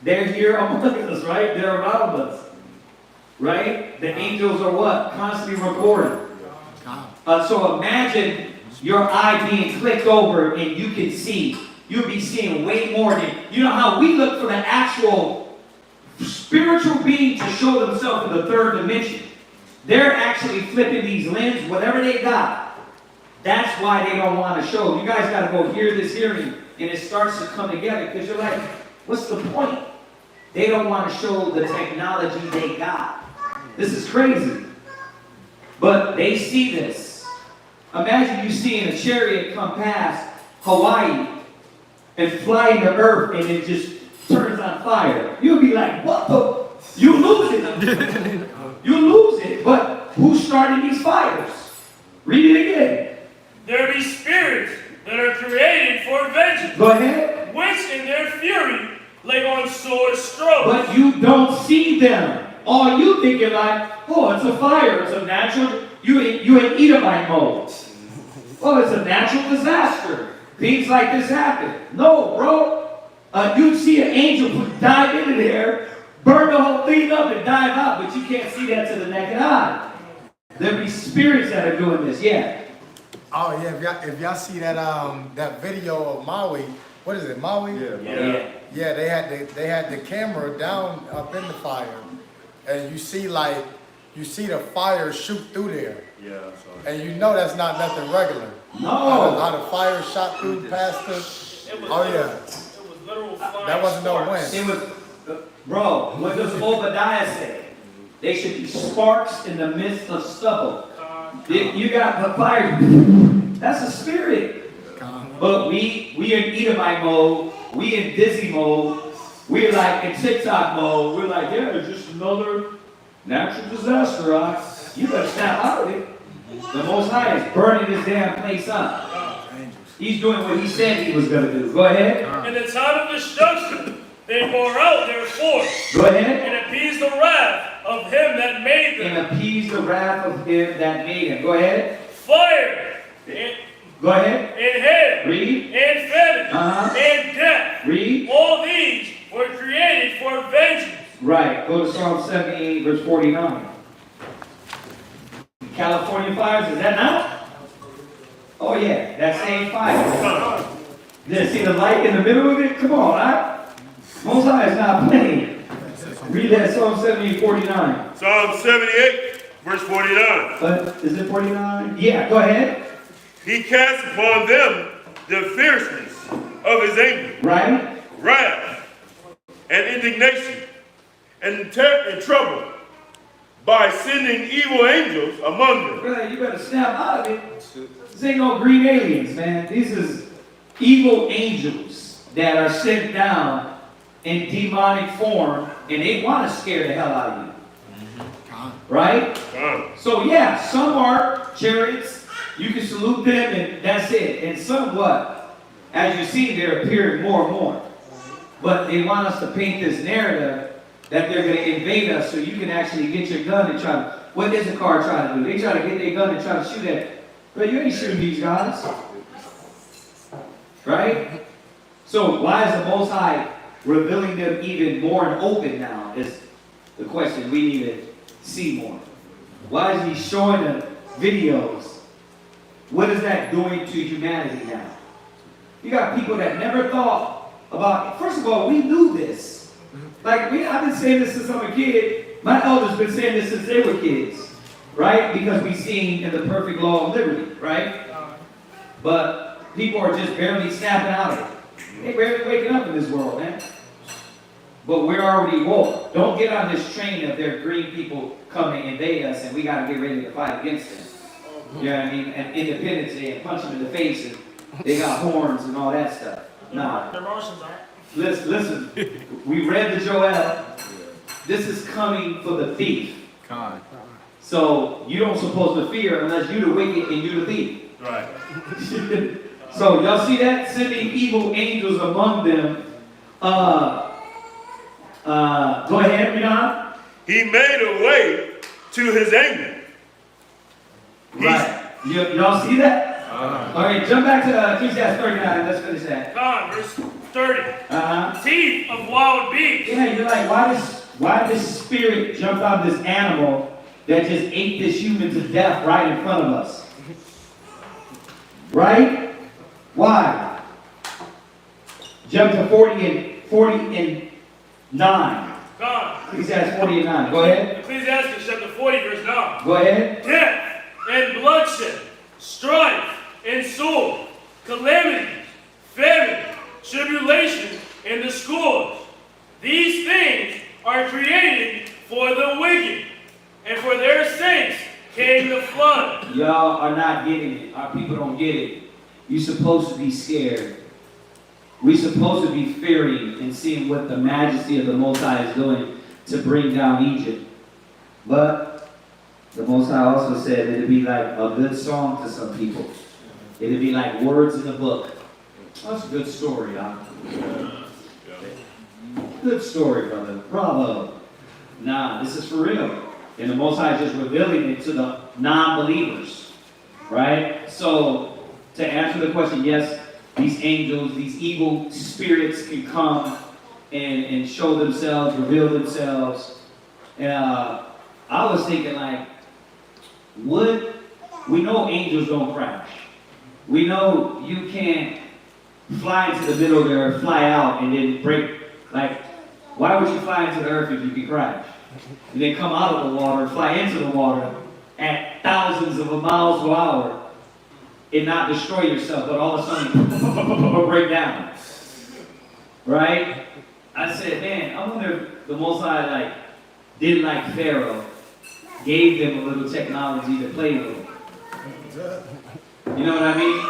They're here among us, right? They're around us. Right? The angels are what? Constantly recording. So imagine your eye being clicked over and you can see. You'll be seeing way more than, you know how we look for the actual spiritual being to show themselves in the third dimension. They're actually flipping these lenses, whatever they got. That's why they don't want to show. You guys got to go hear this hearing, and it starts to come together because you're like, what's the point? They don't want to show the technology they got. This is crazy. But they see this. Imagine you seeing a chariot come past Hawaii and fly into Earth and it just turns on fire. You'll be like, what the? You lose it. You lose it. But who's starting these fires? Read it again. There be spirits that are created for vengeance. Go ahead. Which in their fury lay on sore strokes. But you don't see them. All you think you're like, oh, it's a fire. It's a natural. You in Edomite mode. Oh, it's a natural disaster. Things like this happen. No, bro. You'd see an angel dive into there, burn the whole thing up and dive out, but you can't see that to the naked eye. There be spirits that are doing this, yeah. Oh yeah, if y'all see that video of Maui, what is it, Maui? Yeah. Yeah, they had the camera down up in the fire, and you see the fire shoot through there. Yeah. And you know that's not nothing regular. No. How the fire shot through past the. Oh yeah. It was literal fire. That wasn't no wind. It was, bro. What does Obadiah say? They should be sparks in the midst of stubble. You got the fire. That's a spirit. But we in Edomite mode. We in dizzy mode. We're like in TikTok mode. We're like, yeah, it's just another natural disaster. You better snap out of it. The Most High is burning this damn place up. He's doing what he said he was going to do. Go ahead. In the time of destruction, they pour out their force. Go ahead. And appease the wrath of him that made them. And appease the wrath of him that made him. Go ahead. Fire. Go ahead. And hail. Read. And famine. And death. Read. All these were created for vengeance. Right. Go to Psalm 78, verse 49. California fires, is that now? Oh yeah, that same fire. Just see the light in the middle of it? Come on, Most High is not playing. Read that Psalm 78:49. Psalm 78, verse 49. But is it 49? Yeah, go ahead. He casts upon them the fierceness of his anger, Right? wrath, and indignation, and trouble by sending evil angels among them. Brother, you better snap out of it. This ain't no green aliens, man. These is evil angels that are sent down in demonic form, and they want to scare the hell out of you. Right? So yeah, some are chariots. You can salute them, and that's it. And some what? As you see, they're appearing more and more. But they want us to paint this narrative that they're going to invade us, so you can actually get your gun and try to. What is the car trying to do? They try to get their gun and try to shoot at. But you ain't shooting these guys. Right? So why is the Most High revealing them even more and open now is the question we need to see more. Why is he showing the videos? What is that doing to humanity now? You got people that never thought about, first of all, we knew this. Like, I've been saying this since I'm a kid. My elders been saying this since they were kids. Right? Because we seen in the perfect law of liberty. Right? But people are just barely snapping out of it. They barely waking up in this world, man. But we're already woke. Don't get on this train of their green people coming and invade us and we got to get ready to fight against them. You know what I mean? And Independence Day and punch them in the face and they got horns and all that stuff. Nah. Listen, we read the Joel. This is coming for the thief. So you don't supposed to fear unless you the wicked and you the thief. Right. So y'all see that? Sending evil angels among them. Go ahead, read on. He made a way to his anger. Right. Y'all see that? All right, jump back to Ecclesiastes 39. Let's finish that. God, verse 30. Teeth of wild beasts. Yeah, you're like, why this spirit jumped out of this animal that just ate this human to death right in front of us? Right? Why? Jump to 40 and 9. God. Ecclesiastes 40 and 9. Go ahead. Ecclesiastes chapter 40, verse 9. Go ahead. Death and bloodshed, strife and sword, calamities, famine, tribulation, and the scourge. These things are created for the wicked, and for their sakes came the flood. Y'all are not getting it. Our people don't get it. You're supposed to be scared. We're supposed to be fearing and seeing what the majesty of the Most High is doing to bring down Egypt. But the Most High also said it'd be like a good song to some people. It'd be like words in the book. That's a good story, huh? Good story, brother. Bravo. Nah, this is for real. And the Most High is just revealing it to the non-believers. Right? So, to answer the question, yes, these angels, these evil spirits can come and show themselves, reveal themselves. And I was thinking like, we know angels don't crash. We know you can't fly into the middle of the earth, fly out, and then break. Like, why would you fly into the earth if you could crash? And then come out of the water, fly into the water at thousands of miles per hour and not destroy yourself, but all of a sudden break down. Right? I said, man, I wonder if the Most High did like Pharaoh, gave them a little technology to play with. You know what I mean?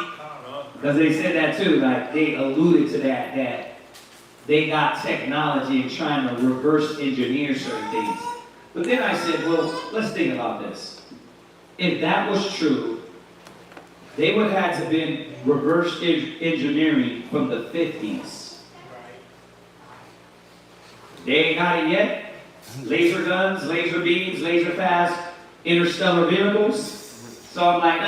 Because they said that too, like they alluded to that they got technology and trying to reverse engineer certain things. But then I said, well, let's think about this. If that was true, they would have had to been reverse engineering from the 50s. They ain't got it yet. Laser guns, laser beams, laser fast, interstellar vehicles. So I'm like,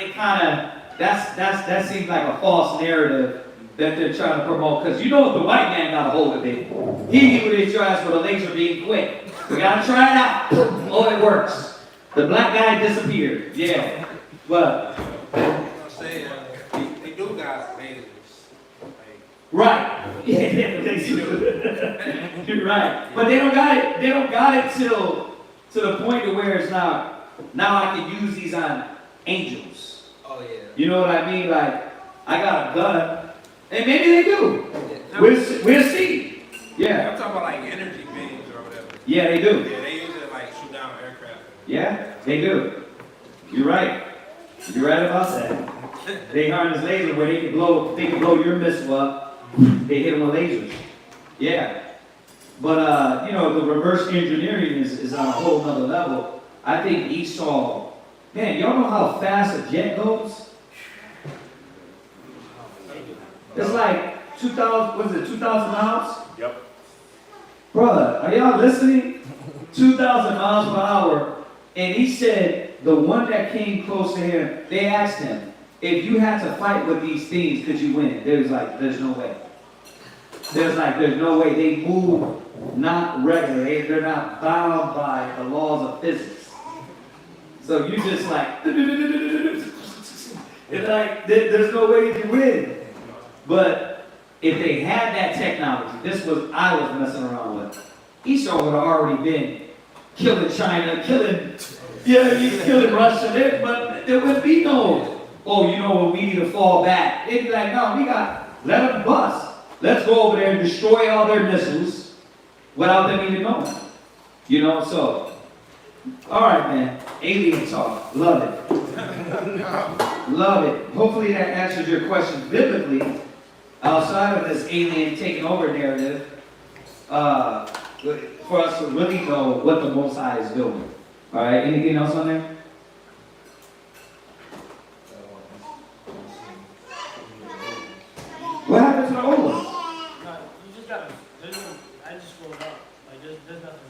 it kind of, that seems like a false narrative that they're trying to promote. Because you know the white man got a hold of it. He hit with his ass with a laser beam quick. We got to try it out. Oh, it works. The black guy disappeared. Yeah. But I'm saying, they do got lasers. right. Yeah, they do. You're right. But they don't got it. They don't got it till to the point to where it's not. Now I can use these on angels. Oh yeah. You know what I mean? Like I got a gun, and maybe they do. We'll see. Yeah. I'm talking about like energy beams or whatever. Yeah, they do. Yeah, they use it like shoot down aircraft. Yeah, they do. You're right. You're right about that. They harness laser where they can blow your missile up. They hit them with lasers. Yeah. But you know, the reverse engineering is on a whole nother level. I think Esau, man, y'all know how fast a jet goes? It's like 2,000 miles? Yep. Brother, are y'all listening? 2,000 miles per hour. And he said, the one that came close to him, they asked him, if you had to fight with these things, could you win? There was like, there's no way. There's no way. They move not regular. They're not bound by the laws of physics. So you just like, it's like, there's no way you can win. But if they had that technology, I was messing around with. Esau would have already been killing China, killing Russia, but there would be no, you know what, we need to fall back. It'd be like, no, let them bust. Let's go over there and destroy all their missiles without them even knowing. You know, so, all right, man, alien talk, love it. Love it. Hopefully that answers your question biblically, outside of this alien taking over narrative, for us to really know what the Most High is doing. All right, anything else on there? What happened to the old ones? No, you just gotta, I just scrolled up. Like, there's nothing.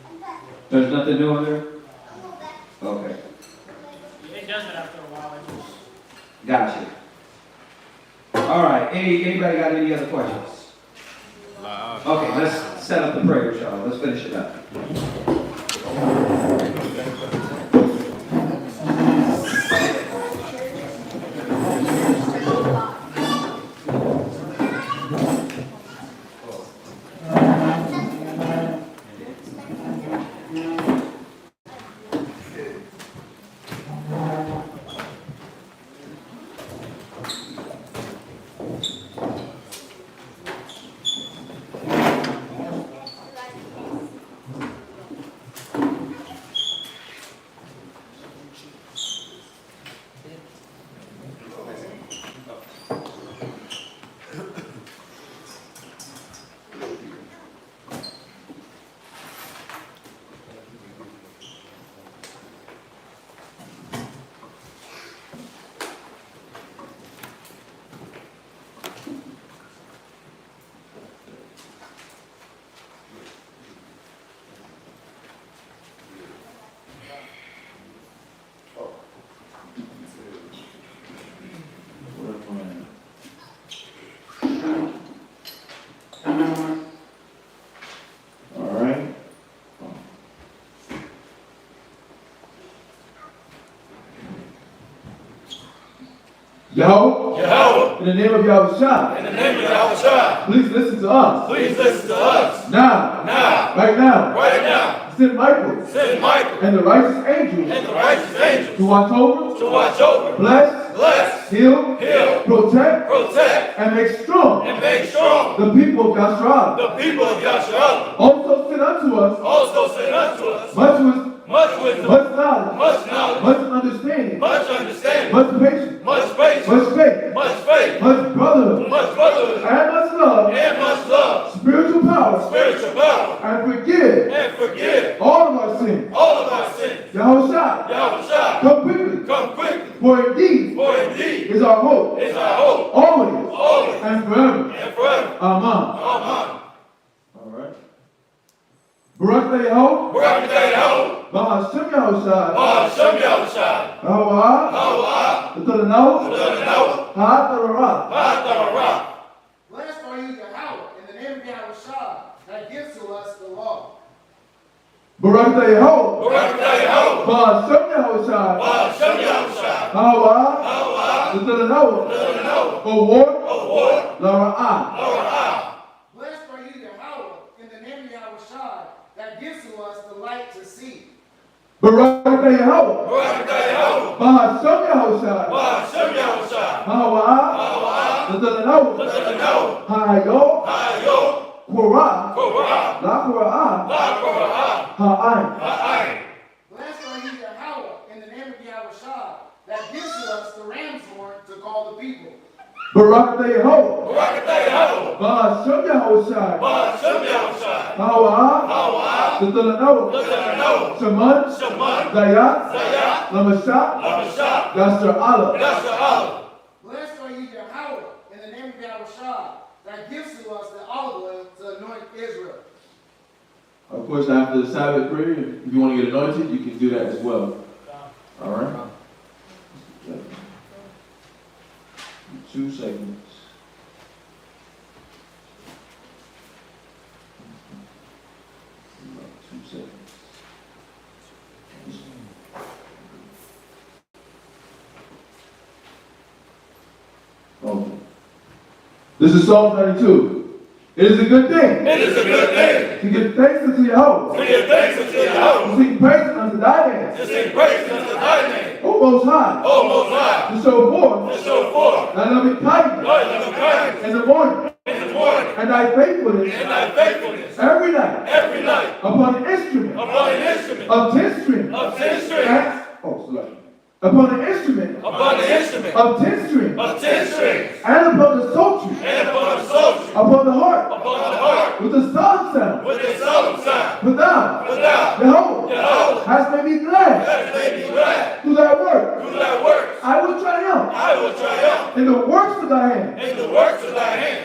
There's nothing new on there? Okay. It does it after a while. Gotcha. All right, anybody got any other questions? Okay, let's set up the prayer, y'all. Let's finish it up. Yahweh, in the name of Yahweh, please listen to us. Now, right now, send Michael, and the righteous angels, to watch over, bless, heal, protect, and make strong, the people of Yahshua. Also send unto us, much wisdom, much knowledge, much understanding, much patience, much faith, much brotherhood, and much love, spiritual power, and forgive all of our sins. Yahushua, come quickly, for indeed is our hope, always, and forever. Amen. All right. Barak Yahuwah, Bahashem Yahushua, Hawa, Utanau, Ha-Tarara. Blessed are you, Yahweh, in the name of Yahweh that gives to us the law. Barakatah Yehovah. Ba'ashem Yahushai. Hawa. L'Tadanawa. Award. Lara'ah. Blessed are you, Yahweh, in the name of Yahushai, that gives to us the light to see. Barakatah Yehovah. Ba'ashem Yahushai. Hawa. L'Tadanawa. Hayo. Korah. La Korah. Ha'ain. Blessed are you, Yahweh, in the name of Yahushai, that gives to us the ram's horn to call the people. Barakatah Yehovah. Ba'ashem Yahushai. Hawa. L'Tadanawa. Shaman. Zayat. Lamashah. Yasser Allah. Blessed are you, Yahweh, in the name of Yahushai, that gives to us the olive oil to anoint Israel. Of course, after the Sabbath prayer, if you want to get anointed, you can do that as well. All right? 2 seconds. About 2 seconds. Okay. This is Psalm 92. It is a good thing. To give thanks unto Yahweh. To sing praises unto thy name. O Most High. To show forth thy loving kindness in the morning. And thy faithfulness every night upon an instrument of 10 strings. Upon an instrument of 10 strings. And upon the psaltery. Upon the harp. With the psalm sound. But thou, Jehovah, hast made me glad through thy work. I will triumph in the works of thy hand.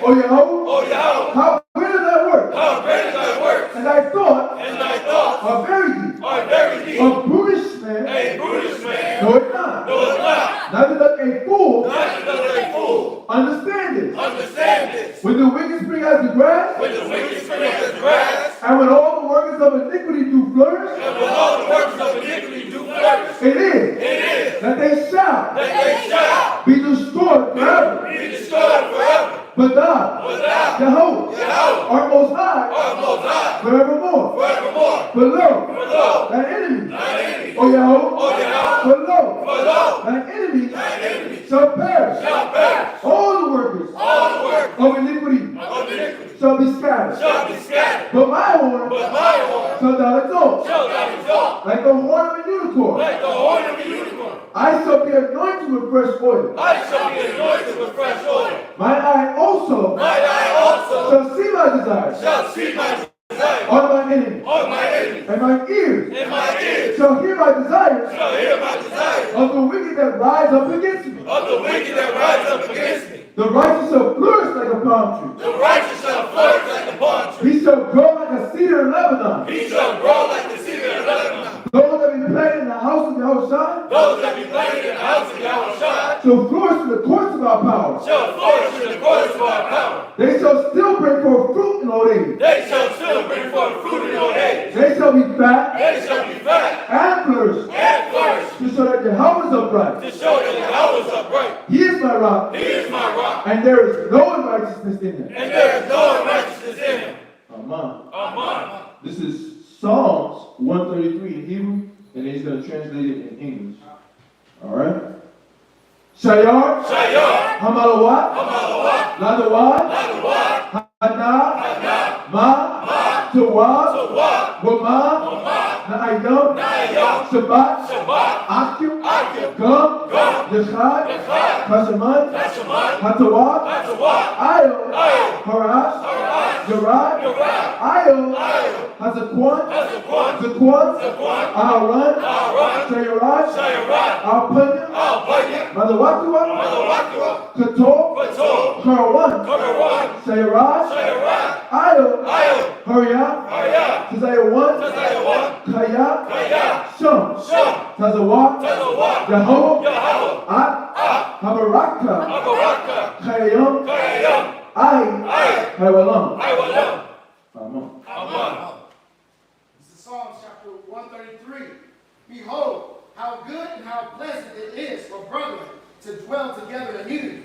O Jehovah, how great is thy work. And thy thoughts are very deep. A brutish man. No, it's not. Neither does a fool understand this. When the wicked spring as the grass, and when all the workers of iniquity do flourish, it is that they shall be destroyed forever. But thou, Jehovah, art most high forevermore. But lo, thy enemy, O Jehovah, but lo, thy enemy shall perish. All the workers of iniquity shall be scattered. But my horn shall thou exalt, like the horn of a unicorn. I shall be anointed with fresh oil. Mine eye also shall see my desires. On my enemies. And my ears shall hear my desires of the wicked that rise up against me. The righteous shall flourish like a palm tree. He shall grow like a cedar in Lebanon. Those that be planted in the house of Yahushua shall flourish in the courts of our power. They shall still bring forth fruit in old age. They shall be fat and flourish to show that Jehovah is upright. He is my rock. And there is no unrighteousness in him. Amen. This is Psalms 133 in Hebrew, and he's going to translate it in English. All right? Shayar, Hamalawat, Ladawat, Hana, Ma, Tawad, Wama, Na'ayam, Shabbat, Akim, Gum, Yachad, Kashaman, Hatawad, Ayo, Harash, Yarad, Ayo, Hazakwan, Zakwan, Aharan, Shayaraj, Alpanya, Madawakua, Kator, Karawan, Shayaraj, Ayo, Hurry Tazayah, Kaya, Shum, Tazawak, Jehovah, At, Habaraka, Kayam, Ai, Haiwalam. Amen. This is Psalms chapter Behold, how good and how pleasant it is for brethren to dwell together in unity.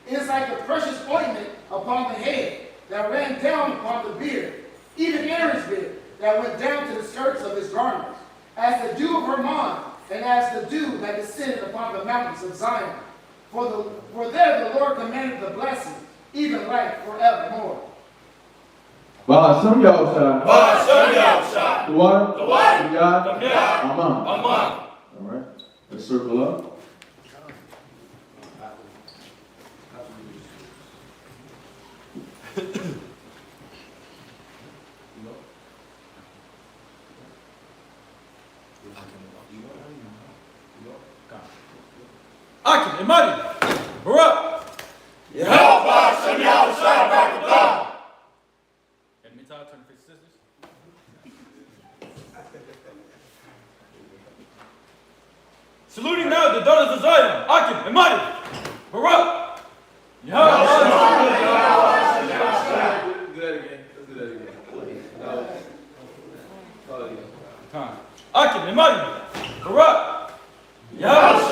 It is like the precious ointment upon the head that ran down upon the beard, even Aaron's beard, that went down to the skirts of his garments, as the dew of Hermon, and as the dew that descended upon the mountains of Zion. For there the Lord commanded the blessing, even life forevermore. Ba'asam Yahusha. Ba'asam Yahusha. The water. The water. The God. The God. Aman. Aman. All right. Let's circle up. Akim, Imani, Barak. Yahweh Shem Yahusha Barakatah. And Mitzvah turn to his sisters. Saluting now the daughters of Zion, Akim, Imani, Barak. Yahweh. Do that again. Let's do that again. Time. Akim, Imani, Barak. Yahweh.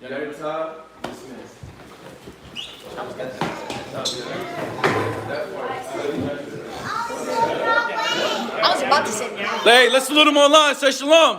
Y'all got your time? Dismiss. I was about to say. Hey, let's salute him online. Say shalom.